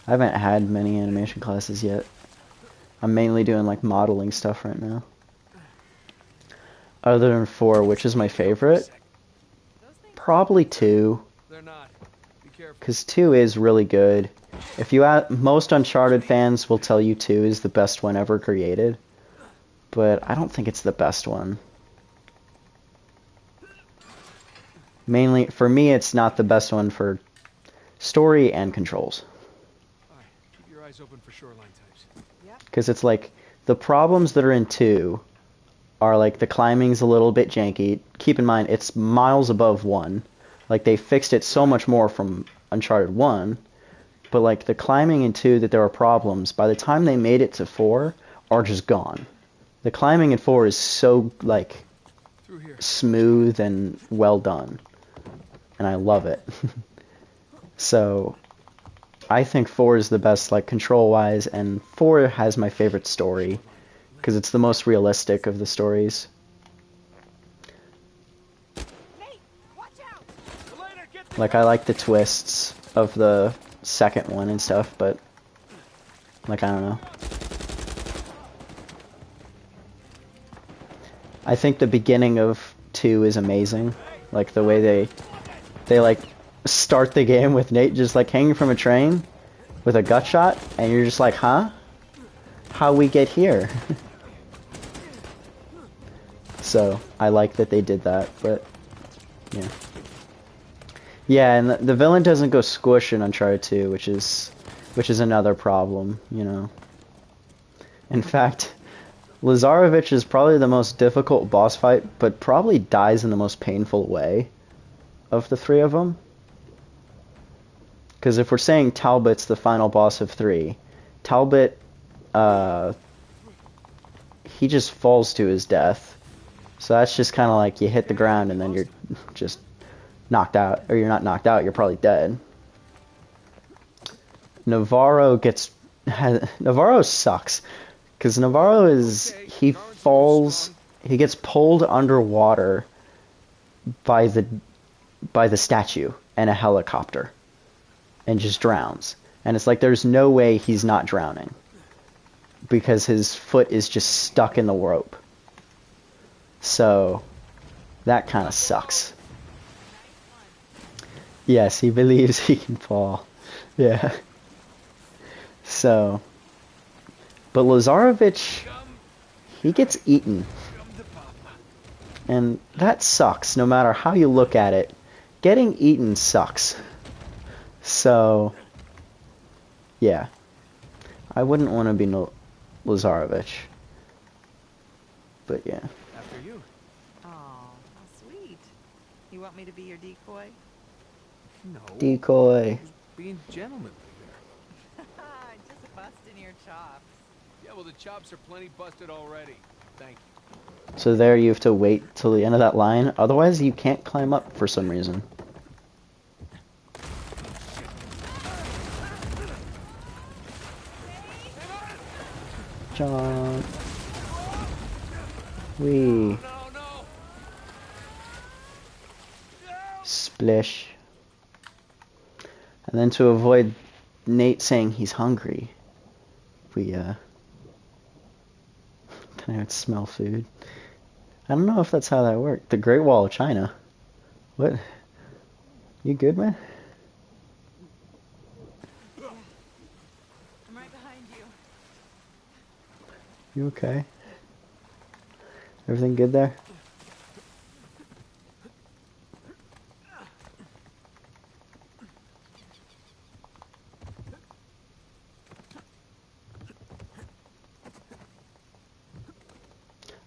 I haven't had many animation classes yet. I'm mainly doing like modeling stuff right now. Other than 4, which is my favorite? Probably 2. They're not. Be careful. Because 2 is really good. If you most Uncharted fans will tell you 2 is the best one ever created. But I don't think it's the best one. Mainly, for me, it's not the best one for story and controls. Alright, keep your eyes open for shoreline types. Because it's like, the problems that are in 2 are like the climbing's a little bit janky. Keep in mind, it's miles above 1. Like, they fixed it so much more from Uncharted 1. But like, the climbing in 2 that there are problems, by the time they made it to 4, are just gone. The climbing in 4 is so, like, smooth and well done. And I love it. So, I think 4 is the best, like, control-wise, and 4 has my favorite story, because it's the most realistic of the stories. Like, I like the twists of the second one and stuff, but, like, I don't know. I think the beginning of 2 is amazing. Like, the way they like, start the game with Nate just, like, hanging from a train with a gut shot, and you're just like, huh? How we get here? So, I like that they did that, but, yeah. Yeah, and the villain doesn't go squish in Uncharted 2, which is another problem, you know. In fact, Lazarevich is probably the most difficult boss fight, but probably dies in the most painful way of the 3 of them. Because if we're saying Talbot's the final boss of 3, Talbot, he just falls to his death. So that's just kind of like you hit the ground and then you're just knocked out. Or you're not knocked out, you're probably dead. Navarro sucks. Because Navarro he gets pulled underwater by the statue and a helicopter. And just drowns. And it's like there's no way he's not drowning. Because his foot is just stuck in the rope. So, that kind of sucks. Yes, he believes he can fall. Yeah. So, but Lazarevich, he gets eaten. And that sucks, no matter how you look at it. Getting eaten sucks. So, yeah. I wouldn't want to be Lazarevich. But yeah. After you. Oh, how sweet. You want me to be your decoy? No. Decoy. Just being gentlemanly there. Just busting your chops. Yeah, well, the chops are plenty busted already. Thank you. So there you have to wait till the end of that line. Otherwise, you can't climb up for some reason. Jump. Wee. No. Splish. And then to avoid Nate saying he's hungry, we, can I would smell food? I don't know if that's how that worked. The Great Wall of China. What? You good, man? I'm right behind you. You okay? Everything good there?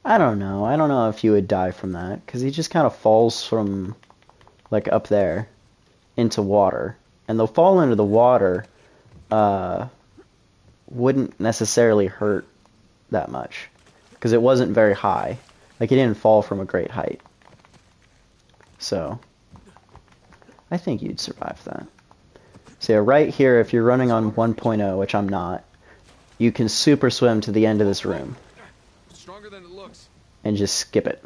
I don't know. I don't know if you would die from that, because he just kind of falls from, like, up there into water. And the fall into the water wouldn't necessarily hurt that much, because it wasn't very high. Like, he didn't fall from a great height. So, I think you'd survive that. So yeah, right here, if you're running on 1.0, which I'm not, you can super swim to the end of this room. Stronger than it looks. And just skip it.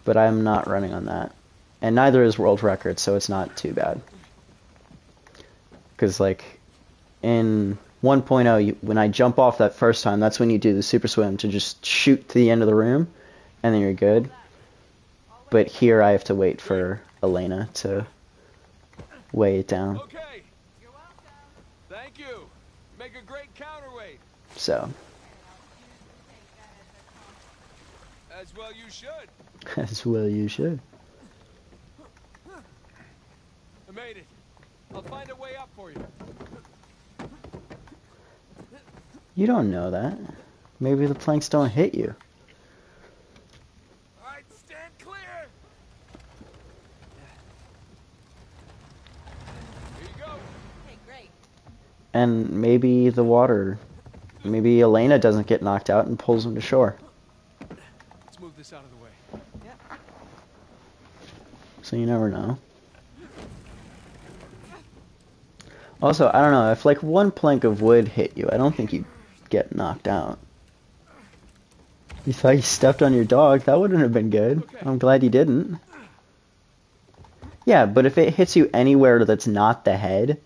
But I'm not running on that. And neither is world record, so it's not too bad. Because, like, in 1.0, when I jump off that first time, that's when you do the super swim to just shoot to the end of the room, and then you're good. But here I have to wait for Elena to weigh it down. Okay. You're welcome. Thank you. Make a great counterweight. So. As well you should. As well you should. I made it. I'll find a way up for you. You don't know that. Maybe the planks don't hit you. Alright, stand clear. Here you go. Okay, great. And maybe the water... Maybe Elena doesn't get knocked out and pulls him to shore. Let's move this out of the way. Yep. So you never know. Also, I don't know, if like one plank of wood hit you, I don't think you'd get knocked out. You thought you stepped on your dog, that wouldn't have been good. Okay. I'm glad you didn't. Yeah, but if it hits you anywhere that's not the head,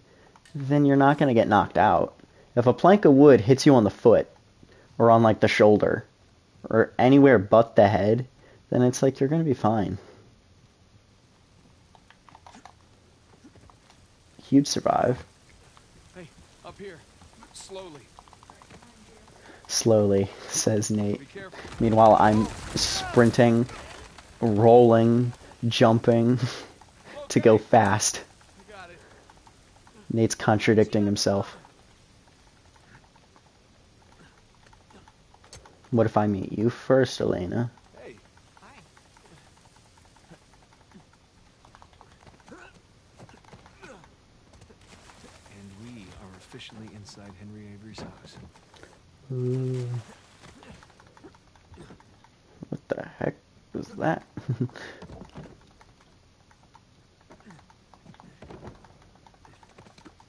then you're not going to get knocked out. If a plank of wood hits you on the foot, or on like the shoulder, or anywhere but the head, then it's like you're going to be fine. You'd survive. Hey, up here. Slowly. Slowly, says Nate. Be careful. Meanwhile, I'm sprinting, rolling, jumping to go fast. You got it. Nate's contradicting himself. What if I meet you first, Elena? Hey. Hi. And we are officially inside Henry Avery's house. Ooh. What the heck was that?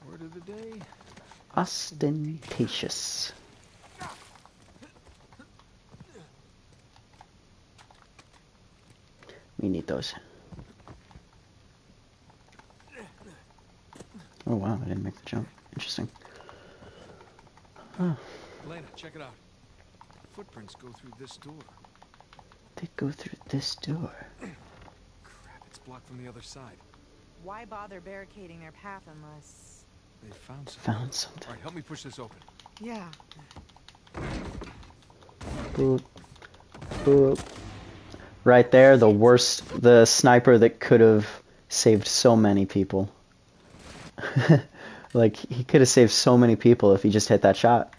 Word of the day. Ostentatious. We need those. Oh wow, I didn't make the jump. Interesting. Huh. Elena, check it out. Footprints go through this door. They go through this door. Crap, it's blocked from the other side. Why bother barricading their path unless... They found something. Found something. Alright, help me push this open. Yeah. Boop. Boop. Right there, the sniper that could have saved so many people. Like, he could have saved so many people if he just hit that shot.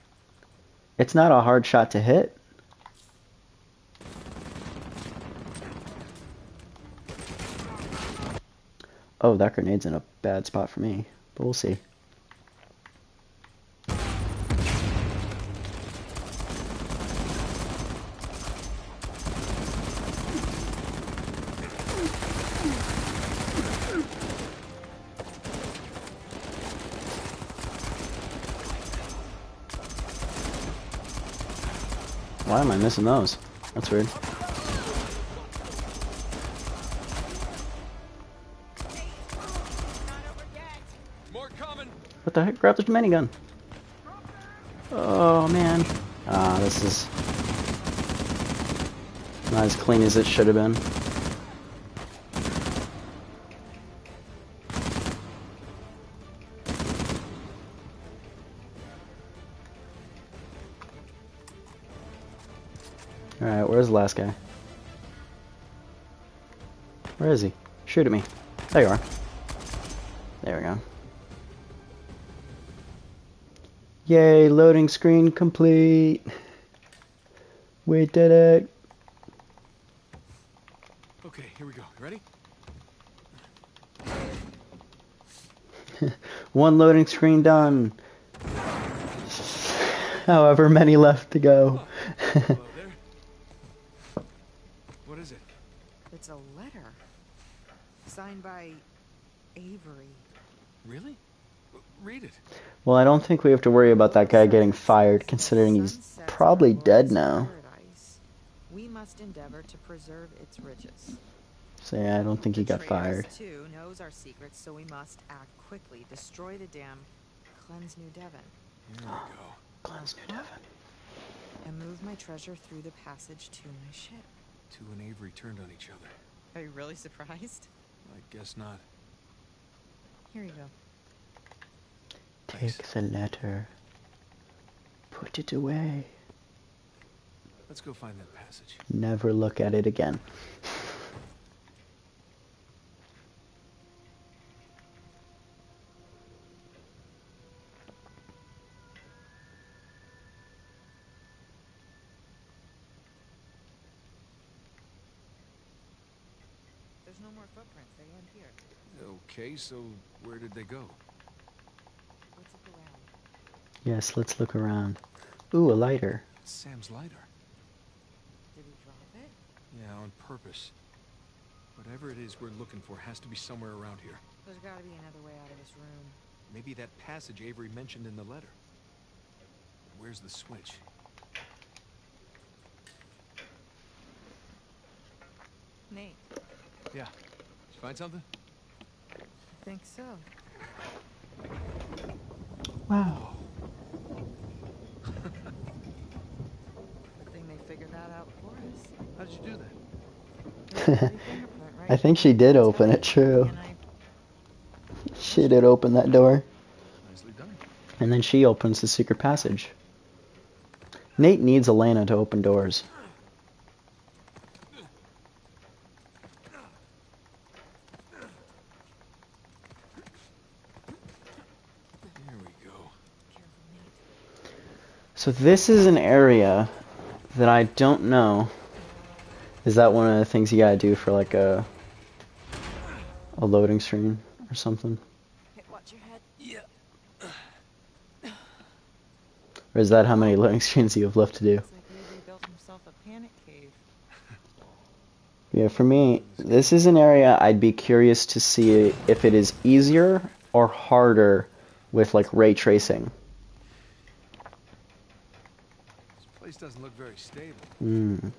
It's not a hard shot to hit. Oh, that grenade's in a bad spot for me, but we'll see. Why am I missing those? That's weird. What the heck? Grab the minigun. Oh man. Ah, this is not as clean as it should have been. Alright, where's the last guy? Where is he? Shoot at me. There you are. There we go. Yay, loading screen complete. We did it. Okay, here we go. You ready? One loading screen done. However many left to go. Hello there. What is it? It's a letter. Signed by Avery. Really? Read it. Well, I don't think we have to worry about that guy getting fired, considering he's probably dead now. We must endeavor to preserve its riches. So yeah, I don't think he got fired. Too knows our secrets, so we must act quickly. Destroy the dam, cleanse New Devon. Here we go. Cleanse New Devon. And move my treasure through the passage to my ship. Two and Avery turned on each other. Are you really surprised? I guess not. Here you go. Take the letter. Put it away. Let's go find that passage. Never look at it again. There's no more footprints. They end here. Okay, so where did they go? Let's look around. Yes, let's look around. Ooh, a lighter. It's Sam's lighter. Did he drop it? Yeah, on purpose. Whatever it is we're looking for has to be somewhere around here. There's got to be another way out of this room. Maybe that passage Avery mentioned in the letter. Where's the switch? Nate, Yeah. Did you find something? I think so. Wow. Good thing they figured that out for us. How did you do that? There's a pretty fingerprint right I think she did open it, true. and I She did open that door. Nicely done. And then she opens the secret passage. Nate needs Elena to open doors. Here we go. careful, Nate. So this is an area that I don't know. Is that one of the things you gotta do for like a loading screen or something? Hey, watch your head. Yeah. Or is that how many loading screens you have left to do? Looks like Avery built himself a panic cave. Yeah, for me, this is an area I'd be curious to see if it is easier or harder with like ray tracing. This place doesn't look very stable.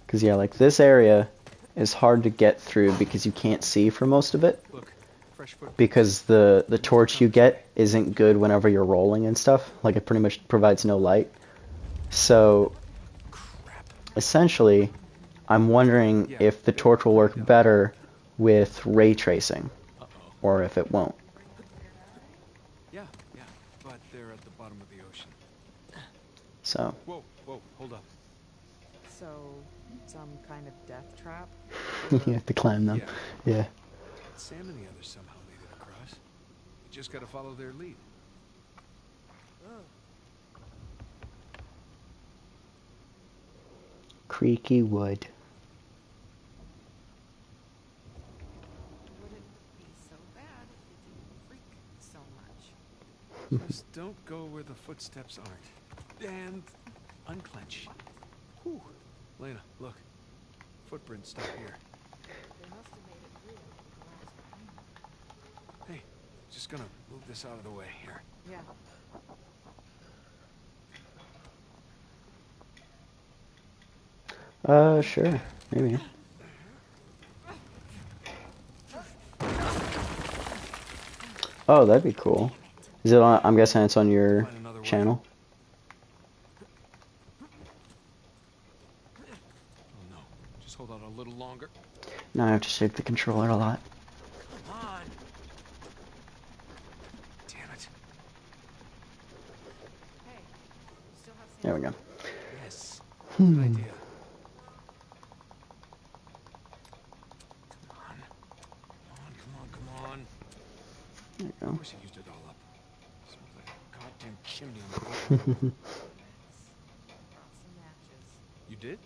Because yeah, like this area is hard to get through because you can't see for most of it. Look, fresh foot. Because the torch you get isn't good whenever you're rolling and stuff. Like it pretty much provides no light. So essentially, I'm wondering if the torch will work better with ray tracing, or if it won't. Yeah, but they're at the bottom of the ocean. So Whoa, hold up. So, some kind of death trap? you have to climb them. Yeah. Sam and the others somehow made it across. We just gotta follow their lead. Creaky wood. Just don't go where the footsteps aren't. And unclench. Whew. Lena, look. Footprints stop here. They must have made it through and collapsed behind them. Hey, just gonna move this out of the way here. Yeah. Sure, maybe. Oh, that'd be cool. Is it on? I'm guessing it's on your Find another way. channel. Oh no. Just hold on a little longer. Now I have to shake the controller a lot. Come on. Damn it. Hey, you still have There we go. Yes. Good idea. Come on. There you Of go. course you used it all up. Smells like a goddamn chimney on the roof. brought some matches. You did?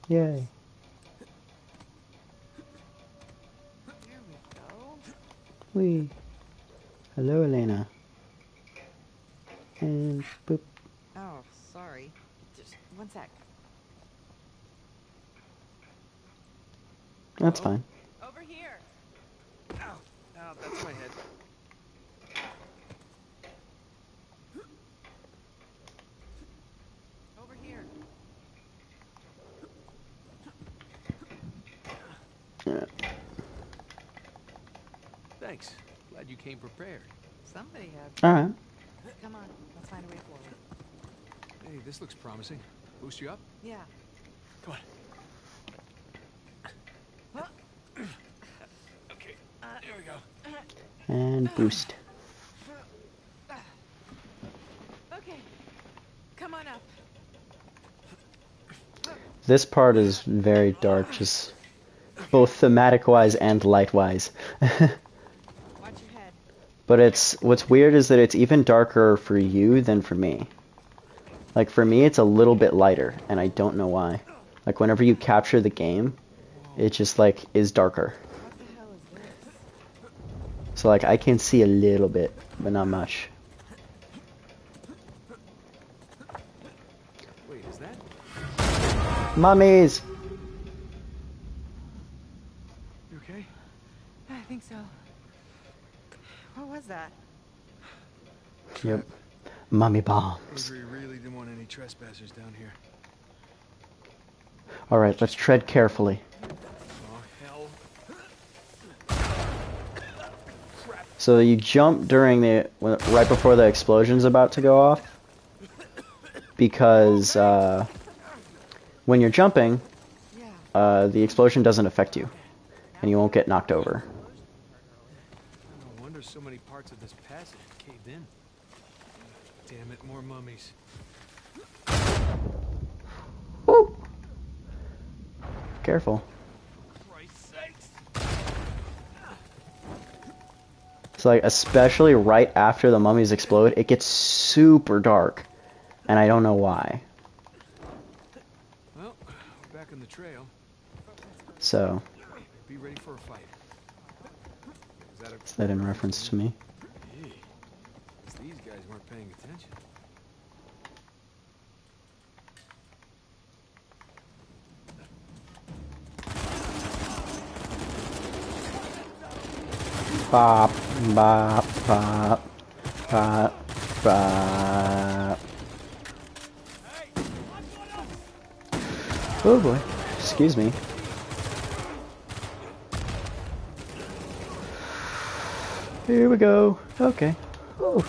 Yay. Here we go. Wee. Hello, Elena. And boop. Oh, sorry. Just one sec. That's Oh. fine. Over here. Ow. Ow, that's my head. Over here. Yeah. Thanks. Glad you came prepared. Somebody had. All right. Come on, let's find a way forward. Hey, this looks promising. Boost you up? Yeah. Come on. Okay. There we go. And boost. Okay. Come on up. This part is very dark, just both thematic-wise and light-wise. Watch your head. But what's weird is that it's even darker for you than for me. Like for me, it's a little bit lighter, and I don't know why. Like whenever you capture the game, it just like is darker. What the hell is this? So like I can see a little bit, but not much. Wait, is that? Mummies! You okay? I think so. What was that? Yep. Mummy bombs. Avery really didn't want any trespassers down here. Alright, let's tread carefully. Oh, hell. So you jump during right before the explosion's about to go off. Because when you're jumping, Yeah. the explosion doesn't affect you. And you won't get knocked over. No wonder so many parts of this passage caved in. Damn it, more mummies. Woo! Careful. Christ's sakes. So like, especially right after the mummies explode, it gets super dark. And I don't know why. Well, we're back on the trail. So, Be ready for a fight. is that in reference to me? Hey, these guys weren't paying attention. Bop, bop, bop, bop, bop. Oh boy, excuse me. Here we go. Okay. Whew.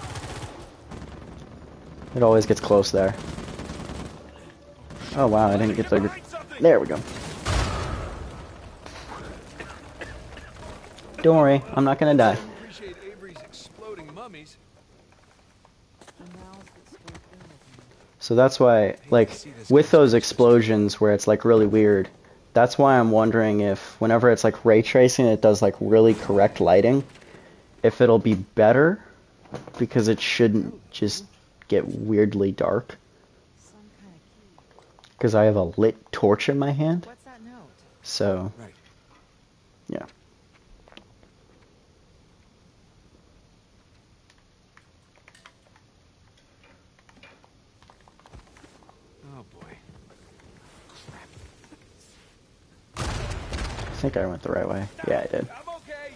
It always gets close there. Oh wow, I didn't get the... There we go. Don't worry, I'm not gonna die. Appreciate Avery's exploding mummies. So that's why, like, with those explosions where it's like really weird, that's why I'm wondering if whenever it's like ray tracing, it does like really correct lighting, if it'll be better, because it shouldn't just get weirdly dark. Some kind of key. Because I have a lit torch in my hand, What's that note? so, Right. yeah. Oh boy. I think I went the right way. Yeah, I did. I'm okay.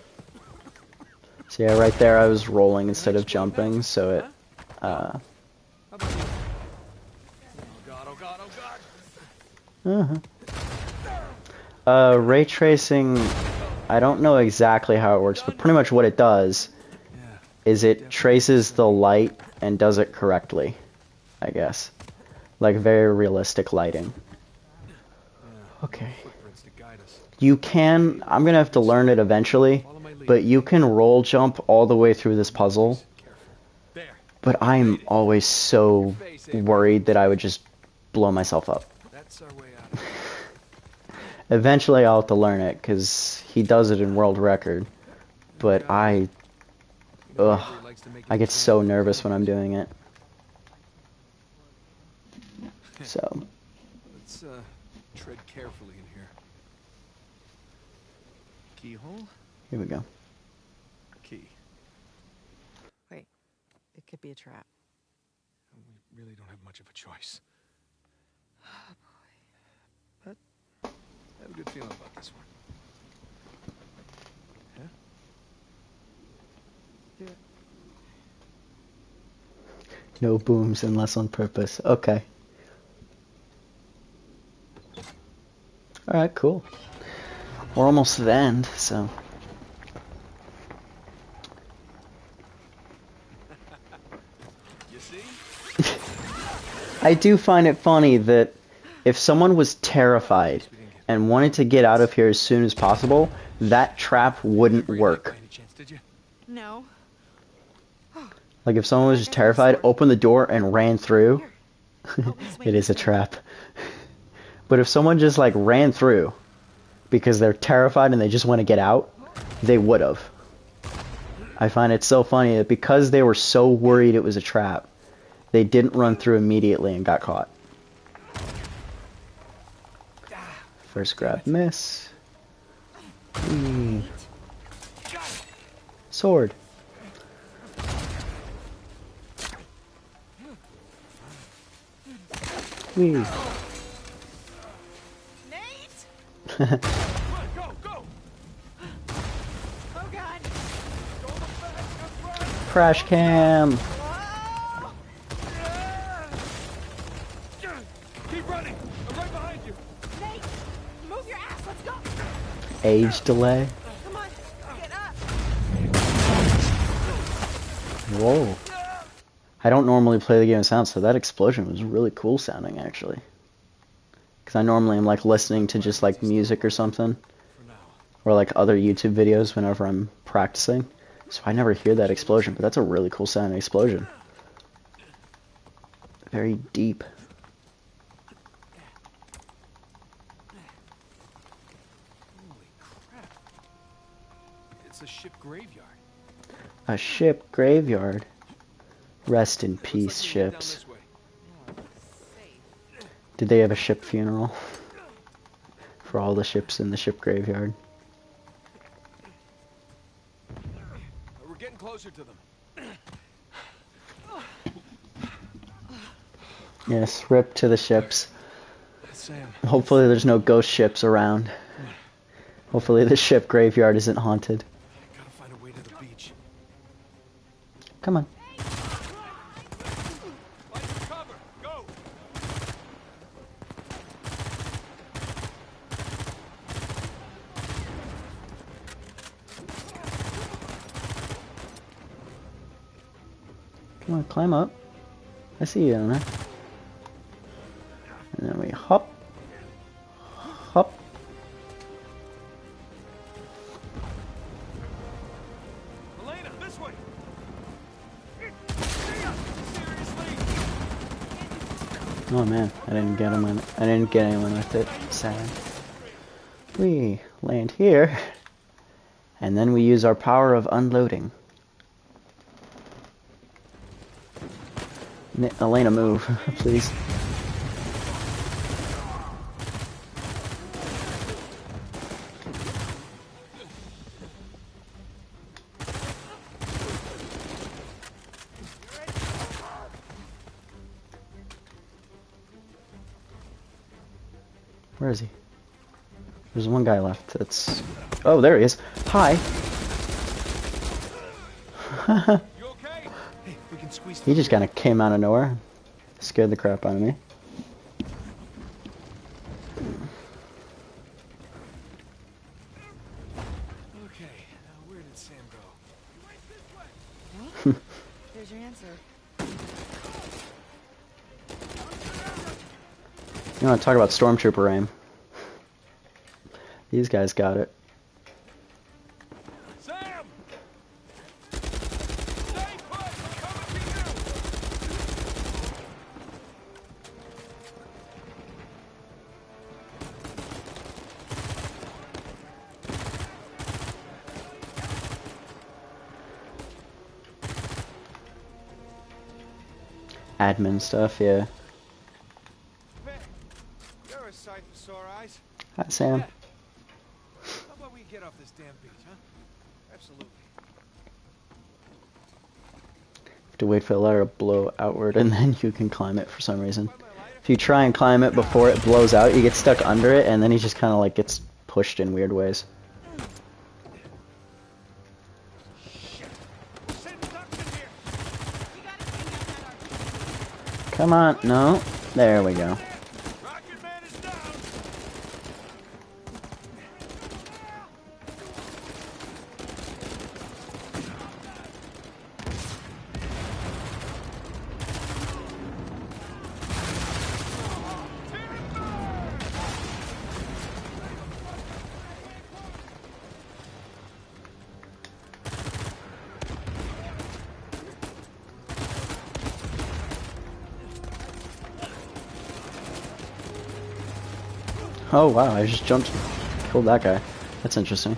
So yeah, right there I was rolling instead of jumping, so it, How about you? Oh god, oh god, oh god. ray tracing, I don't know exactly how it works, but pretty much what it does Yeah. is it traces the light and does it correctly, I guess. Like very realistic lighting. Okay. Footprints to guide us. You can, I'm gonna have to learn it eventually, but you can roll jump all the way through this puzzle. There. But I'm always so worried that I would just blow myself up. That's our way out of here. Eventually I'll have to learn it, because he does it in world record. But I get so nervous when I'm doing it. So, Let's tread carefully in here. Keyhole? here we go. Key. Wait, it could be a trap. We really don't have much of a choice. Oh boy. But I have a good feeling about this one. Yeah? Do it. No booms unless on purpose. Okay. Alright, cool. We're almost to the end, so... You see? I do find it funny that if someone was terrified and wanted to get out of here as soon as possible, that trap wouldn't work. By any chance, did you? No. Like if someone was just terrified, opened the door and ran through, it is a trap. But if someone just like ran through because they're terrified and they just want to get out, they would have. I find it so funny that because they were so worried it was a trap, they didn't run through immediately and got caught. First grab, miss. Sword. Wee. Nate! Go, go. Oh god! Crash cam. Keep running. I'm right behind you. Nate! Move your ass, let's go! Age delay. Come on, get up! Whoa. I don't normally play the game with sound, so that explosion was really cool sounding, actually. Because I normally am like listening to just like music or something. Or like other YouTube videos whenever I'm practicing. So I never hear that explosion, but that's a really cool sounding explosion. Very deep. Holy crap. It's a ship graveyard. A ship graveyard. Rest in peace, ships. Did they have a ship funeral? For all the ships in the ship graveyard. We're getting closer to them. Yes, rip to the ships. Sam. Hopefully there's no ghost ships around. Hopefully the ship graveyard isn't haunted. Gotta find a way to the beach. Come on. Find cover. Go. Come on, climb up. I see you on there. And then we hop. Hop. Elena, this way. Oh man, I didn't get him. I didn't get anyone with it. Sad. We land here, and then we use our power of unloading. Elena, move, please. Where is he? There's one guy left. That's... Oh, there he is. Hi. You okay? Hey, we can squeeze He just kind of came out of nowhere. Scared the crap out of me. Okay, now where did Sam go? Well, there's your answer. You want to talk about Stormtrooper aim? These guys got it. Sam! Stay put! We're coming to you! Admin stuff, yeah. Hey, you're a sight for sore eyes. Hi, Sam. Yeah. How about we get off this damn beach, huh? Absolutely. Have to wait for the ladder to blow outward, and then you can climb it for some reason. If you try and climb it before it blows out, you get stuck under it, and then he just kind of like gets pushed in weird ways. Come on, no. There we go. Rocket Man is down! Oh wow, I just jumped, killed that guy. That's interesting.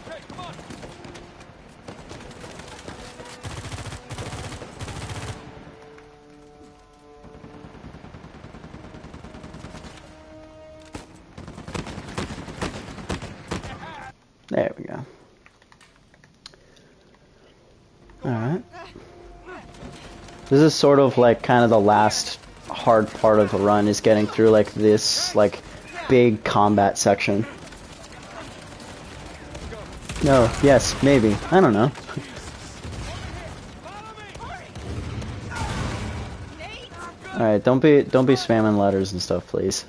Okay, come on! There we go. Alright. This is sort of like kind of the last hard part of the run, is getting through like this like big combat section. No, yes, maybe. I don't know. Alright, don't be spamming letters and stuff, please.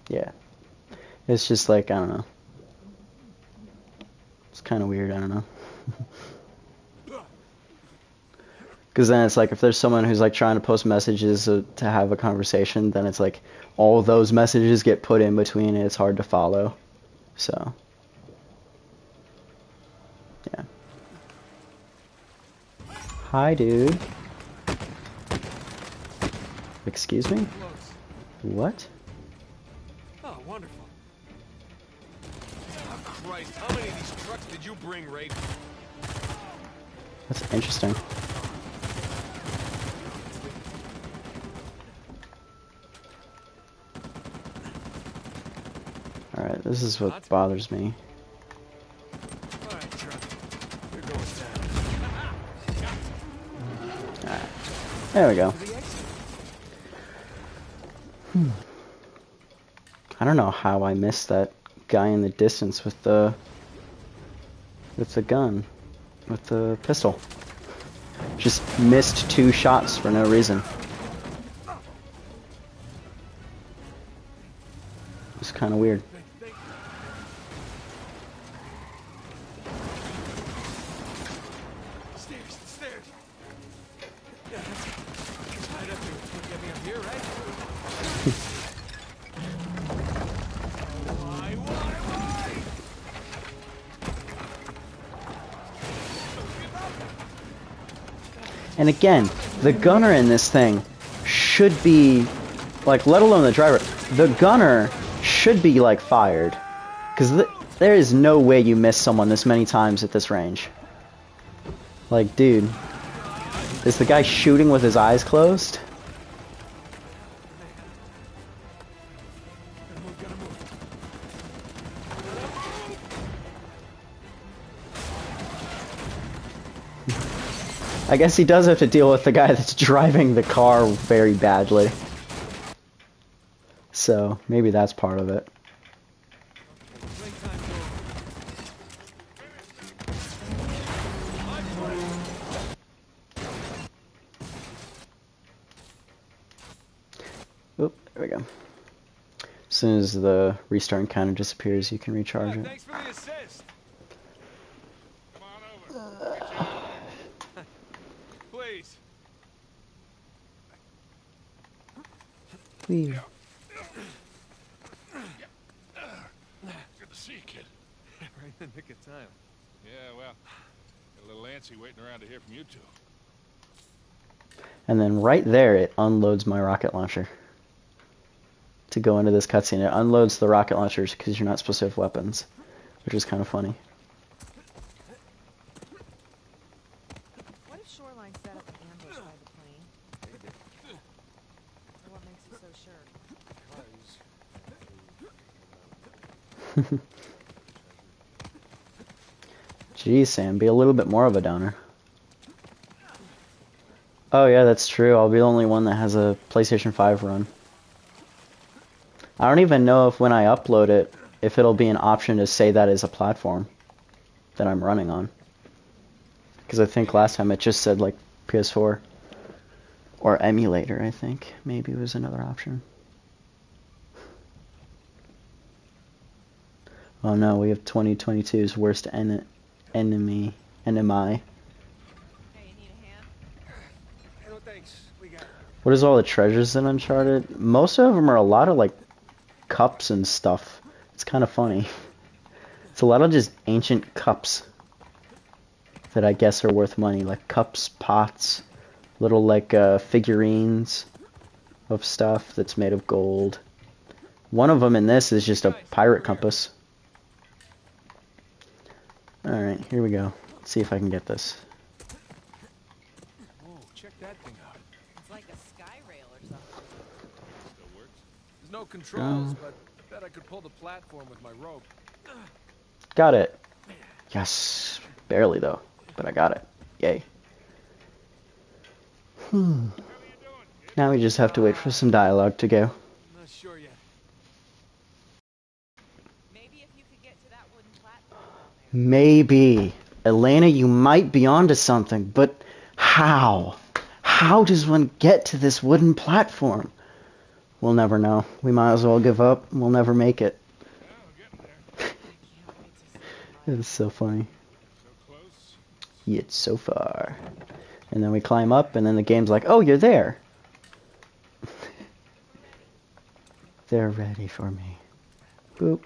Yeah. It's just like, I don't know. It's kind of weird, I don't know. Because then it's like, if there's someone who's like trying to post messages to have a conversation, then it's like all those messages get put in between and it's hard to follow. So, yeah. Hi, dude. Excuse me? What? Oh, wonderful. Oh, Christ, how many of these trucks did you bring, Ray? That's interesting. Alright, this is what bothers me. All right, truck. You're going down. Alright. There we go. I don't know how I missed that guy in the distance with the gun, with the pistol. Just missed 2 shots for no reason. It's kind of weird. Stairs, stairs. Yeah, that's right up here. Can't get me up here, right? Why? And again, the gunner in this thing should be, like, let alone the driver, the gunner should be, like, fired. Because there is no way you miss someone this many times at this range. Like, dude, is the guy shooting with his eyes closed? I guess he does have to deal with the guy that's driving the car very badly. So, maybe that's part of it. Playtime's over. Oop, there we go. As soon as the restart counter disappears, you can recharge it. Thanks for the assist. Come on over. Get you out. Please. Please. Good to see you, kid. Right in the nick of time. Yeah, well, got a little antsy waiting around to hear from you two. And then right there, it unloads my rocket launcher. To go into this cutscene, it unloads the rocket launchers because you're not supposed to have weapons, which is kind of funny. What if Shoreline set up an ambush by the plane? Or what makes you so sure? Geez, Sam, be a little bit more of a downer. Oh yeah, that's true. I'll be the only one that has a PlayStation 5 run. I don't even know if when I upload it, if it'll be an option to say that as a platform that I'm running on. Because I think last time it just said like PS4 or emulator, I think. Maybe it was another option. Oh no, we have 2022's worst enemy. NMI. Hey, you need a hand? No thanks. We got it. What is all the treasures in Uncharted? Most of them are a lot of like cups and stuff. It's kind of funny. It's a lot of just ancient cups that I guess are worth money, like cups, pots, little like figurines of stuff that's made of gold. One of them in this is just a pirate compass. Alright, here we go. Let's see if I can get this. Whoa, check that thing out. It's like a sky rail or something. Still works. There's no controls, Oh. but I bet I could pull the platform with my rope. Got it. Yes. Barely though, but I got it. Yay. Now we just have to wait for some dialogue to go. I'm not sure yet. Maybe if you could get to that wooden platform down there. Maybe. Elena, you might be onto something, but how? How does one get to this wooden platform? We'll never know. We might as well give up. We'll never make it. Yeah, we're getting there. I can't wait to see the light. It's so funny. So close. Yet so far. And then we climb up, and then the game's like, oh, you're there. They're ready for me. Boop.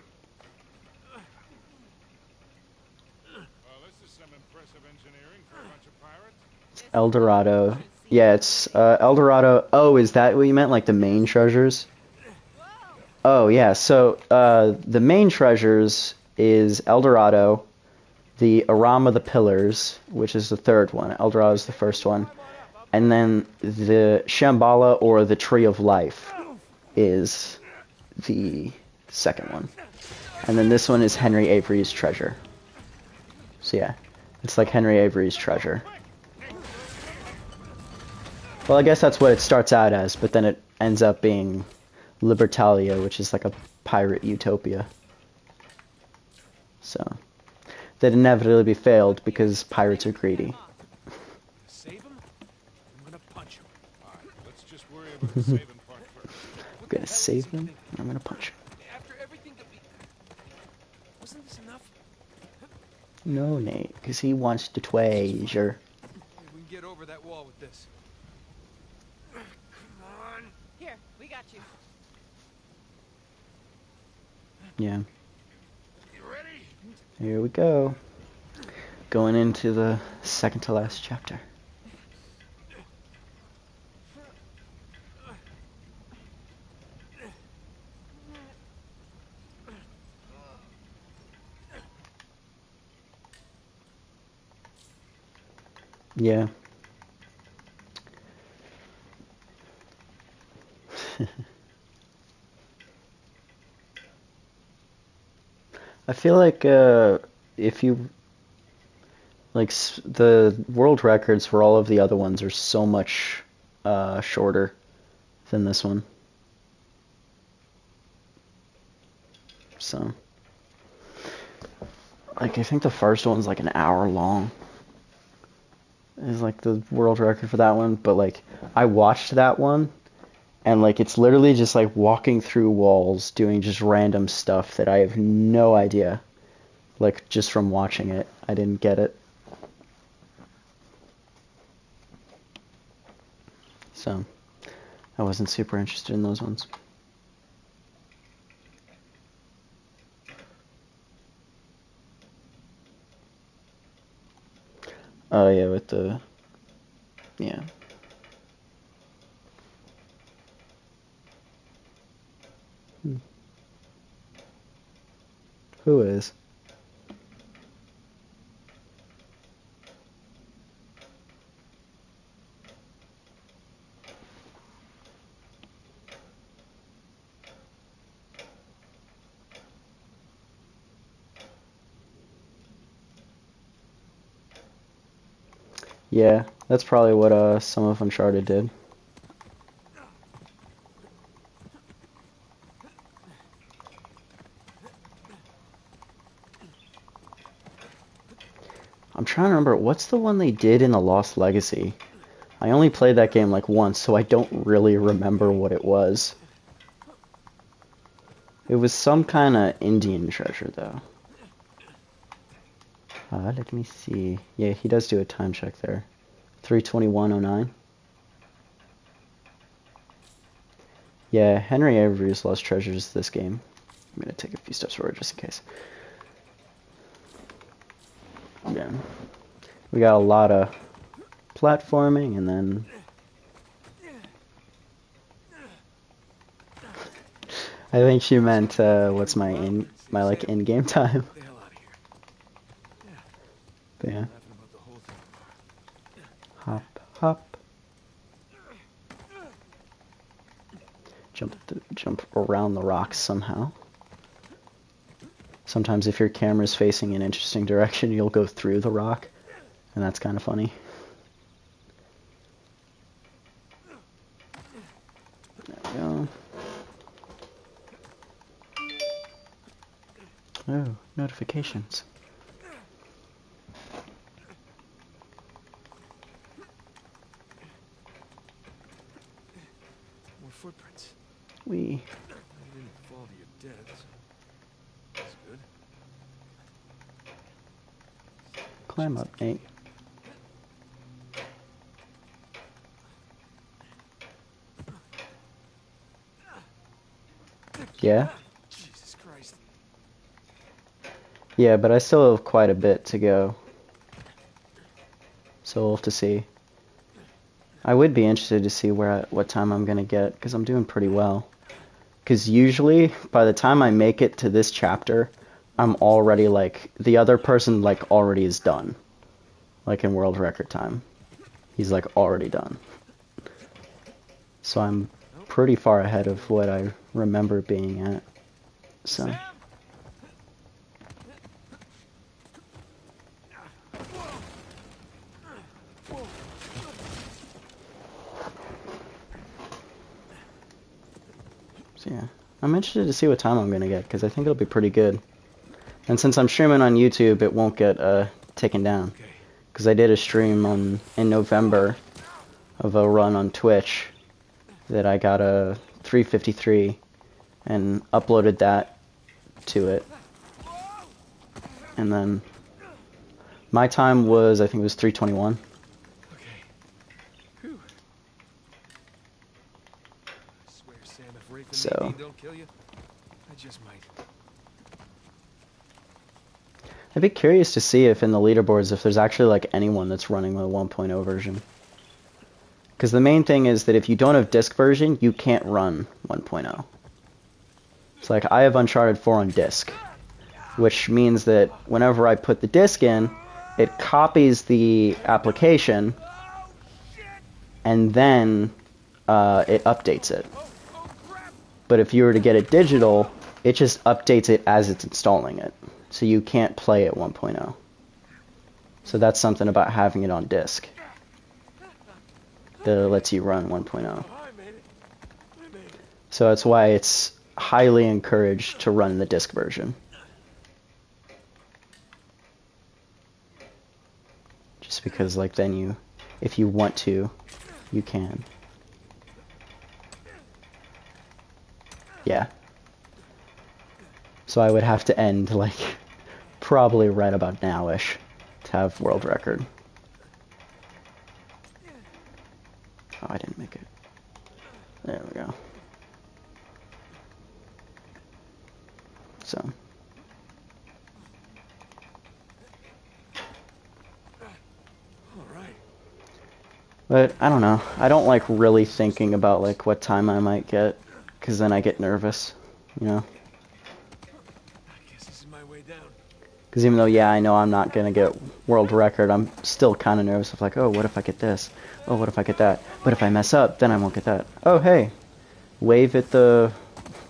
Well, this is some impressive engineering for a bunch of pirates. El Dorado. Yeah, it's El Dorado. Oh, is that what you meant? Like the main treasures? Oh, yeah. So the main treasures is El Dorado, the Aram of the Pillars, which is the third one. El Dorado is the first one. And then the Shambhala, or the Tree of Life, is the second one. And then this one is Henry Avery's treasure. So yeah, it's like Henry Avery's treasure. Well, I guess that's what it starts out as, but then it ends up being Libertalia, which is like a pirate utopia. So, that inevitably failed because pirates are greedy. Save him? I'm gonna punch him. All right, let's just worry about the saving part first. I'm gonna save them, and I'm gonna punch him. After everything that we... Wasn't this enough? No, Nate, because he wants to treasure. We can get over that wall with this. Come on. Here, we got you. Yeah. You ready? Here we go. Going into the second to last chapter. Yeah. I feel like if you Like the world records for all of the other ones are so much shorter than this one. So, like, I think the first one's like an hour long. Is like the world record for that one, but like I watched that one, and like it's literally just like walking through walls doing just random stuff that I have no idea. Like just from watching it, I didn't get it. So, I wasn't super interested in those ones. Oh yeah, with the yeah. Who is? Yeah, that's probably what some of Uncharted did. I'm trying to remember, what's the one they did in the Lost Legacy? I only played that game like once, so I don't really remember what it was. It was some kind of Indian treasure, though. Let me see. Yeah, he does do a time check there. 3:21:09. Yeah, Henry Avery's Lost Treasures this game. I'm gonna take a few steps forward just in case. Yeah. We got a lot of platforming, and then I think she meant what's my like in-game time. But yeah. Hop, hop. Jump around the rocks somehow. Sometimes if your camera's facing an interesting direction, you'll go through the rock, and that's kind of funny. There we go. Oh, notifications. More footprints. We You didn't fall to your death. That's good. climb up, Nate. Yeah? Jesus Christ. Yeah, but I still have quite a bit to go. So we'll have to see. I would be interested to see what time I'm gonna get, because I'm doing pretty well. Because usually, by the time I make it to this chapter, I'm already like, the other person like already is done. Like in world record time. He's like already done. So I'm pretty far ahead of what I remember being at. So. So yeah, I'm interested to see what time I'm gonna get, because I think it'll be pretty good. And since I'm streaming on YouTube, it won't get taken down. Because I did a stream in November of a run on Twitch that I got a 353 and uploaded that to it. And then my time was, I think it was 3:21. Okay. Whew. I swear, Sam, if Rafe and So. Nadine don't kill you, I just might. I'd be curious to see if in the leaderboards, if there's actually like anyone that's running the 1.0 version. Because the main thing is that if you don't have disc version, you can't run 1.0. It's like, I have Uncharted 4 on disc, which means that whenever I put the disc in, it copies the application, and then it updates it. But if you were to get it digital, it just updates it as it's installing it. So you can't play at 1.0. So that's something about having it on disc that lets you run 1.0. I made it. I made it. So that's why it's highly encouraged to run the disc version. Just because, like, then you, if you want to, you can. Yeah. So I would have to end, like, probably right about now-ish to have world record. Oh, I didn't make it. There we go. So. All right. But, I don't know. I don't like really thinking about, like, what time I might get, because then I get nervous, you know? I guess this is my way down. Because even though, yeah, I know I'm not going to get world record, I'm still kind of nervous of like, oh, what if I get this? Oh, what if I get that? But if I mess up, then I won't get that. Oh, hey. Wave at the,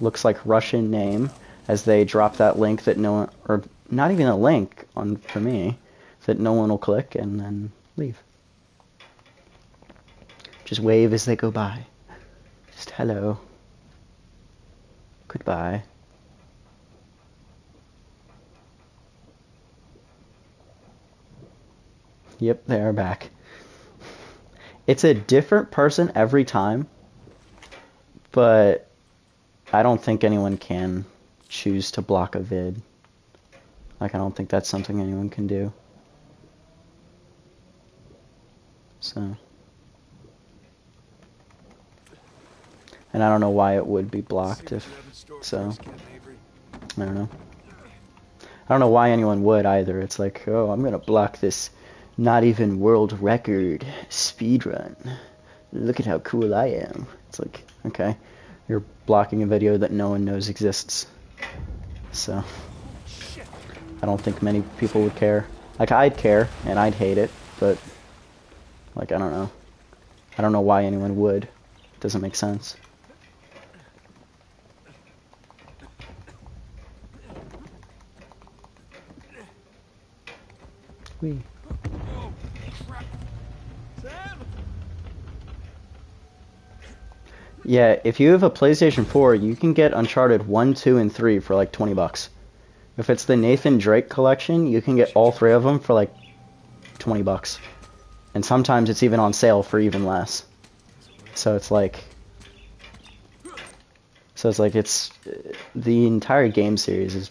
looks like Russian name, as they drop that link that no one, or not even a link on for me, that no one will click and then leave. Just wave as they go by. Just hello. Goodbye. Yep, they are back. It's a different person every time, but I don't think anyone can choose to block a vid. Like, I don't think that's something anyone can do. So. And I don't know why it would be blocked if so. I don't know. I don't know why anyone would either. It's like, oh, I'm gonna block this not even world record speedrun. Look at how cool I am. It's like, okay, you're blocking a video that no one knows exists. So, I don't think many people would care. Like, I'd care, and I'd hate it, but, like, I don't know. I don't know why anyone would. It doesn't make sense. Wee. Yeah, if you have a PlayStation 4, you can get Uncharted 1, 2, and 3 for like $20. If it's the Nathan Drake collection, you can get all 3 of them for like $20. And sometimes it's even on sale for even less. So it's like... it's... The entire game series is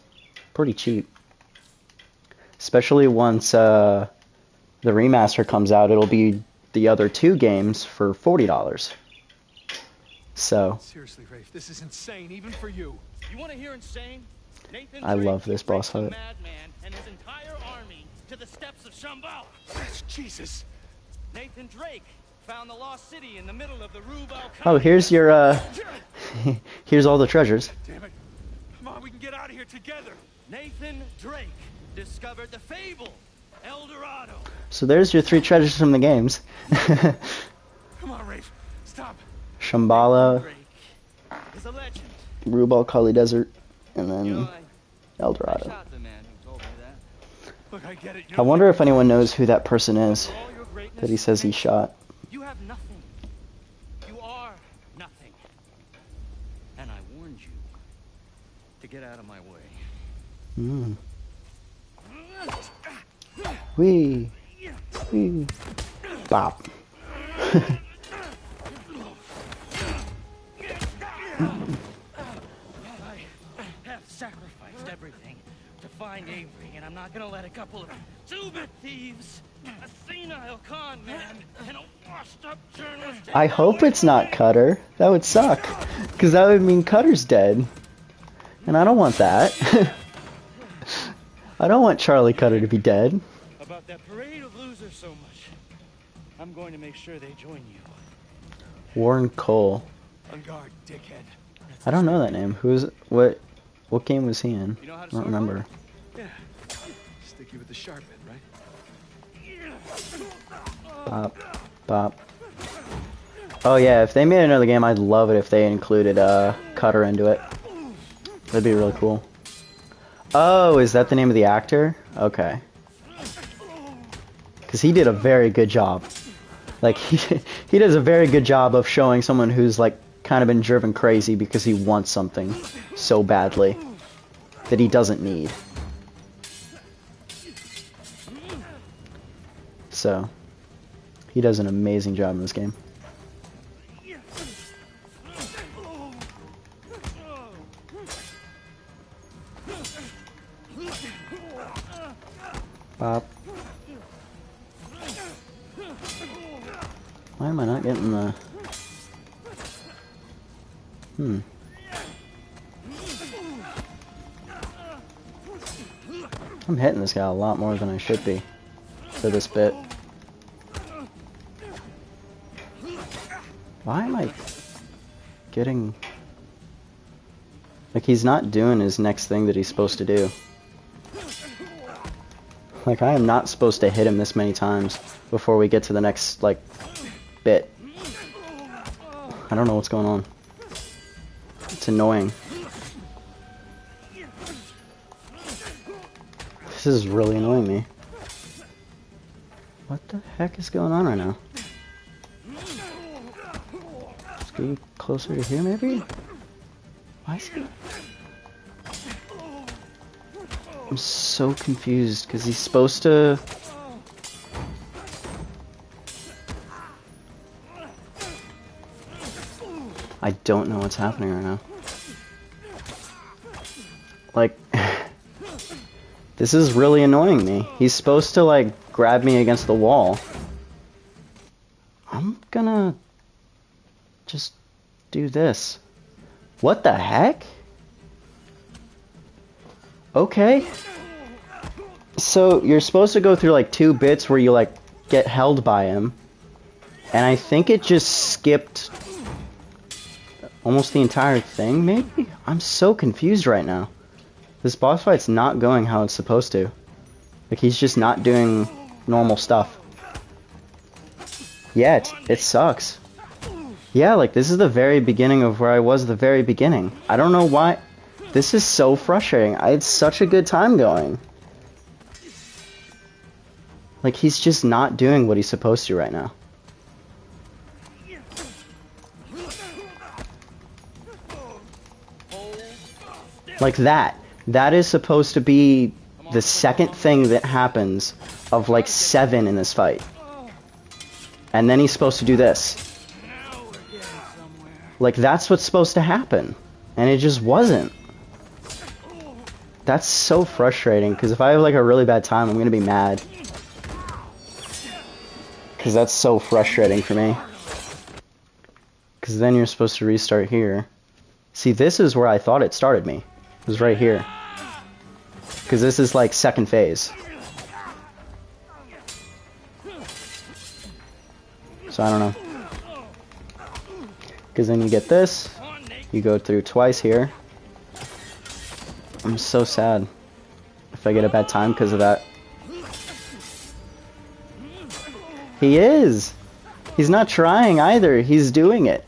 pretty cheap. Especially once the remaster comes out, it'll be the other 2 games for $40. So Seriously, Rafe, this is insane, even for you. You want to hear insane? Nathan I love this boss fight. fight. Madman and his entire army to the steps of Shambhala. Jesus. Nathan Drake found the lost city in the middle of the Rue Balkan. Oh, here's your here's all the treasures. Damn it. Come on, we can get out of here together. Nathan Drake discovered the fabled El Dorado. So there's your 3 treasures from the games. Come on, Rafe. Stop. Shambhala, Is a legend. Rubal Kali Desert, and then You know, El I Dorado. shot the man who told me that. Look, I get it. I wonder if anyone knows who that person is For all your greatness, that he says he shot. You have nothing. You are nothing. And I warned you to get out of my way. Wee. Wee. Bop. I have sacrificed everything to find Avery, and I'm not gonna let a couple of two-bit thieves, a senile con man, and a washed-up journalist... I hope it's not Cutter. That would suck. Because that would mean Cutter's dead. And I don't want that. I don't want Charlie Cutter to be dead. About that parade of losers so much. I'm going to make sure they join you. Warren Cole. On guard, dickhead. I don't know that name. What game was he in? You know how to I don't remember. Yeah. Sticky with the sharp end, right? Bop. Bop. Oh yeah, if they made another game, I'd love it if they included Cutter into it. That'd be really cool. Oh, is that the name of the actor? Okay. Because he did a very good job. Like, he does a very good job of showing someone who's, like, kind of been driven crazy because he wants something so badly that he doesn't need. So, he does an amazing job in this game. Pop. Why am I not getting the... I'm hitting this guy a lot more than I should be for this bit. Why am I getting... Like, he's not doing his next thing that he's supposed to do. Like, I am not supposed to hit him this many times before we get to the next, like, bit. I don't know what's going on. It's annoying. This is really annoying me. What the heck is going on right now? Let's get closer to here, maybe? Why is he... I'm so confused, because he's supposed to... I don't know what's happening right now. Like... This is really annoying me. He's supposed to, like, grab me against the wall. I'm gonna... just do this. What the heck? Okay. So, you're supposed to go through, like, 2 bits where you, like, get held by him. And I think it just skipped almost the entire thing, maybe? I'm so confused right now. This boss fight's not going how it's supposed to. Like, he's just not doing normal stuff. Yeah, it sucks. Yeah, like, this is the very beginning of where I was at the very beginning. I don't know why. This is so frustrating. I had such a good time going. Like, he's just not doing what he's supposed to right now. Like that. That is supposed to be the second thing that happens of like 7 in this fight. And then he's supposed to do this. Like, that's what's supposed to happen. And it just wasn't. That's so frustrating, because if I have like a really bad time, I'm going to be mad. Because that's so frustrating for me. Because then you're supposed to restart here. See, this is where I thought it started me. It was right here. Because this is like second phase. So I don't know. Because then you get this. You go through twice here. I'm so sad if I get a bad time because of that. He is! He's not trying either. He's doing it.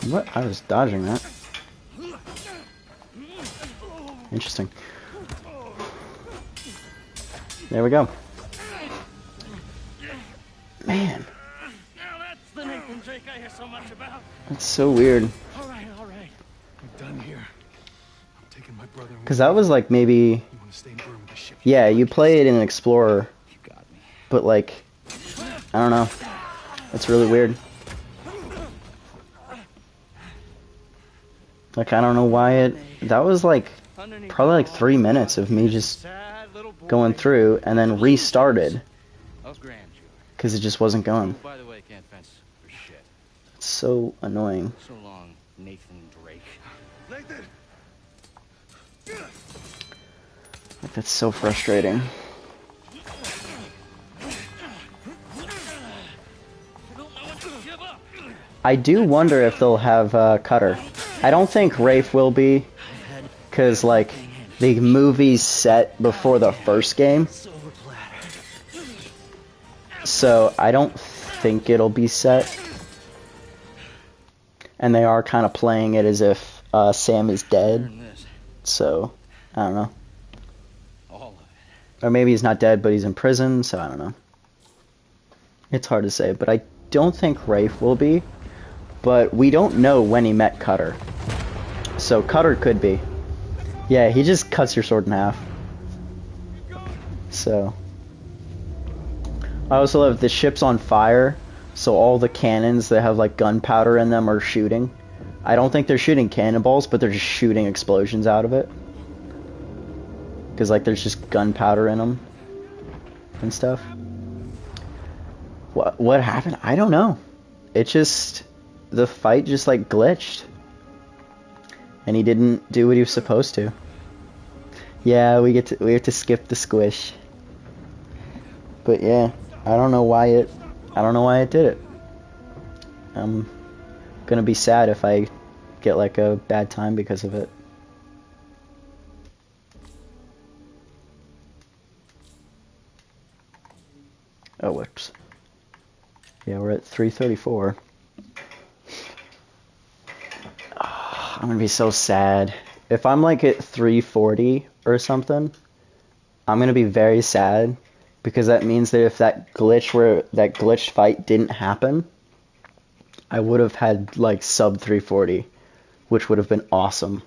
What? I was dodging that. Interesting. There we go. Man. Now that's the Nathan Drake I hear so much about. That's so weird. All right. I'm done here. I'm taking my brother. Because that was like maybe... Yeah, you play it in Explorer. But like... I don't know. It's really weird. Like, I don't know why it... That was like... Probably like 3 minutes of me just going through and then restarted. Because it just wasn't going. By the way, can't fence for shit. It's so annoying. So long, Nathan Drake. Nathan! Like, that's so frustrating. I do wonder if they'll have Cutter. I don't think Rafe will be, because like the movie's set before the first game, so I don't think it'll be set. And they are kind of playing it as if Sam is dead. So, I don't know. All of it. Or maybe he's not dead, but he's in prison, so I don't know. It's hard to say, but I don't think Rafe will be. But we don't know when he met Cutter. So Cutter could be. Yeah, he just cuts your sword in half. So. I also love the ship's on fire, so all the cannons that have like gunpowder in them are shooting. I don't think they're shooting cannonballs, but they're just shooting explosions out of it. Because like there's just gunpowder in them and stuff. What happened? I don't know. It just, the fight just like glitched. And he didn't do what he was supposed to. Yeah, we have to skip the squish. But yeah, I don't know why it did it. I'm gonna be sad if I get like a bad time because of it. Oh, whoops. Yeah, we're at 3:34. I'm gonna be so sad. If I'm like at 3:40 or something, I'm gonna be very sad because that means that if that glitched fight didn't happen, I would have had like sub 3:40, which would have been awesome.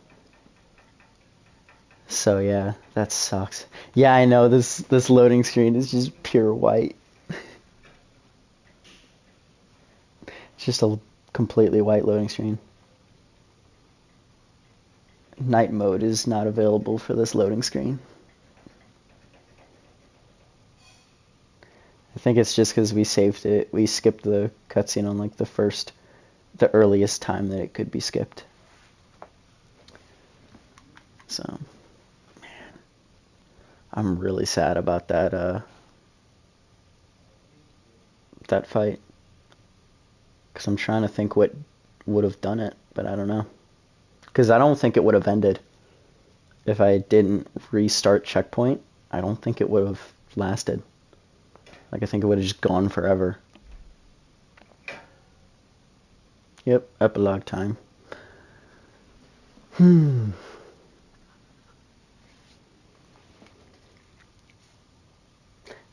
So yeah, that sucks. Yeah, I know this loading screen is just pure white. It's just a completely white loading screen. Night mode is not available for this loading screen. I think it's just because we skipped the cutscene on like the earliest time that it could be skipped. So, man, I'm really sad about that fight. Because I'm trying to think what would have done it, but I don't know. Because I don't think it would have ended. If I didn't restart checkpoint, I don't think it would have lasted. Like, I think it would have just gone forever. Yep, epilogue time.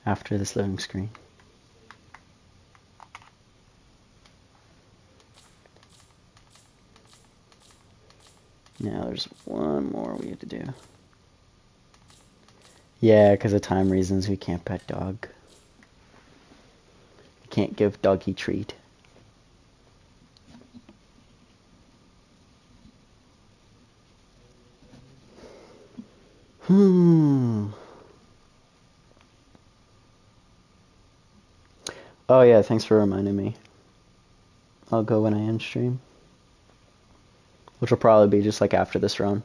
After this loading screen. Now there's one more we have to do. Yeah, because of time reasons, we can't pet dog. We can't give doggy treat. Oh yeah, thanks for reminding me. I'll go when I end stream. Which will probably be just like after this run.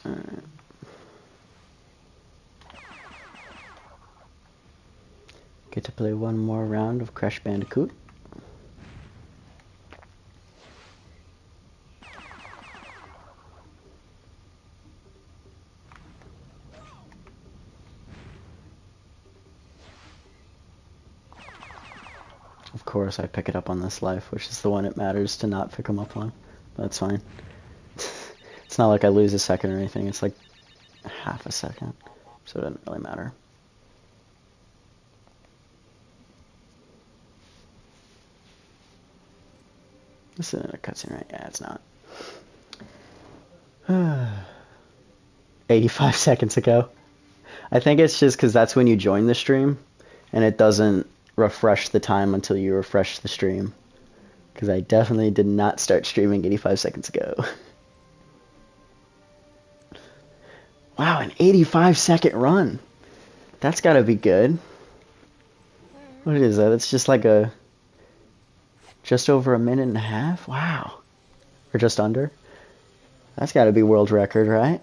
Alright. Get to play one more round of Crash Bandicoot. Of course I pick it up on this life, which is the one it matters to not pick them up on. But that's fine. It's not like I lose a second or anything, it's like half a second. So it doesn't really matter. This isn't a cutscene, right? Yeah, it's not. 85 seconds ago. I think it's just because that's when you join the stream, and it doesn't refresh the time until you refresh the stream. Because I definitely did not start streaming 85 seconds ago. Wow, an 85-second run. That's gotta be good. What is that? It's just like just over a minute and a half? Wow. Or just under? That's got to be world record, right?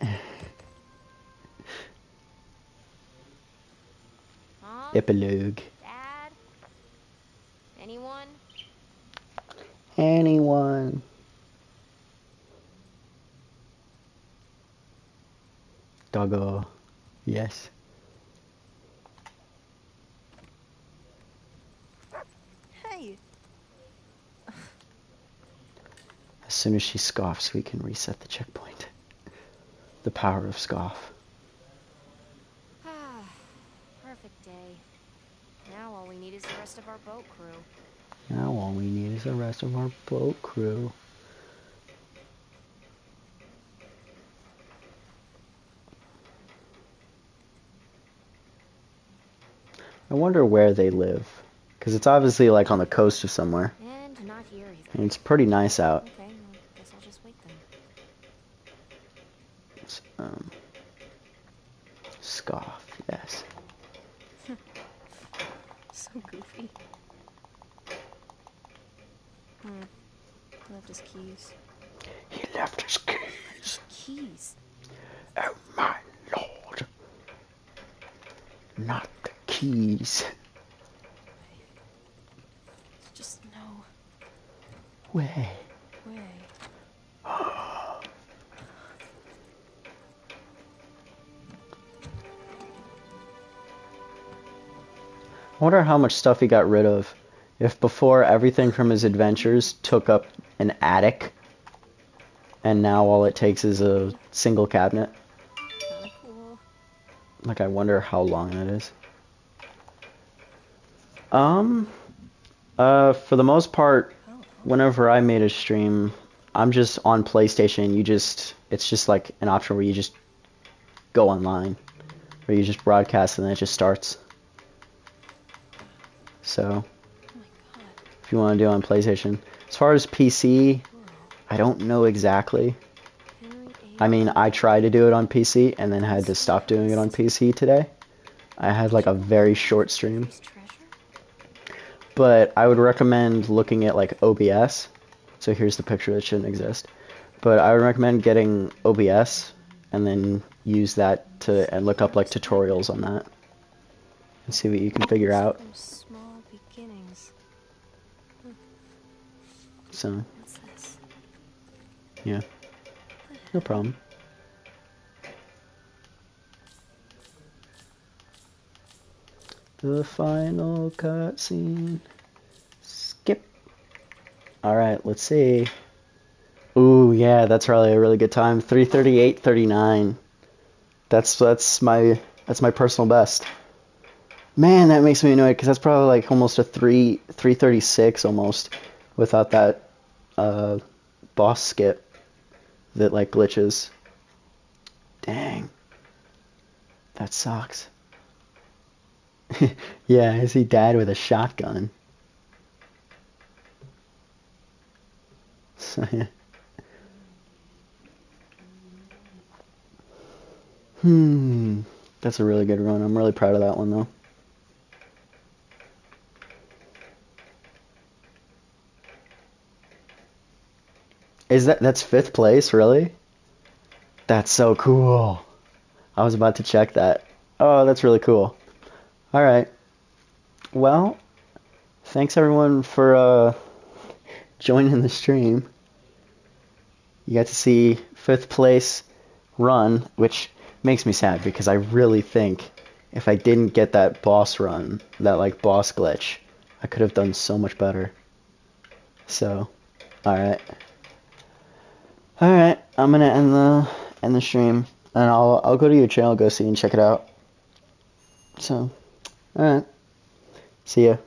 Mom? Epilogue. Dad? Anyone? Anyone? Doggo. Yes. Hey. As soon as she scoffs, we can reset the checkpoint. The power of scoff. Perfect day. Now all we need is the rest of our boat crew. Now all we need is the rest of our boat crew. I wonder where they live. Because it's obviously like on the coast of somewhere. And not here either. And it's pretty nice out. Okay, well, guess I'll just wait then. It's, scoff, yes. So goofy. He left his keys. He left his keys. Keys? Oh my lord. Not the keys. Just no Way. way. I wonder how much stuff he got rid of. If before everything from his adventures took up an attic, and now all it takes is a single cabinet. Kinda cool. Like, I wonder how long that is. For the most part, whenever I made a stream, I'm just on PlayStation. It's just like an option where you just go online, where you just broadcast and then it just starts. So, if you want to do it on PlayStation. As far as PC, I don't know exactly. I mean, I tried to do it on PC and then had to stop doing it on PC today. I had like a very short stream. But I would recommend looking at like OBS. So here's the picture that shouldn't exist. But I would recommend getting OBS and then use that to and look up like tutorials on that and see what you can figure out. Small beginnings. So, What's this? yeah, no problem. The final cutscene. Skip. Alright, let's see. Ooh, yeah, that's probably a really good time. 3:38:39. That's my personal best. Man, that makes me annoyed because that's probably like almost a 3:36 almost without that boss skip that like glitches. Dang. That sucks. Yeah, I see Dad with a shotgun. So, yeah. That's a really good run. I'm really proud of that one, though. That's 5th place, really? That's so cool. I was about to check that. Oh, that's really cool. Alright. Well, thanks everyone for joining the stream. You got to see 5th place run, which makes me sad because I really think if I didn't get that boss run, that like boss glitch, I could have done so much better. So, alright. Alright, I'm gonna end the stream, and I'll go to your channel, go see and check it out. So, alright. See ya.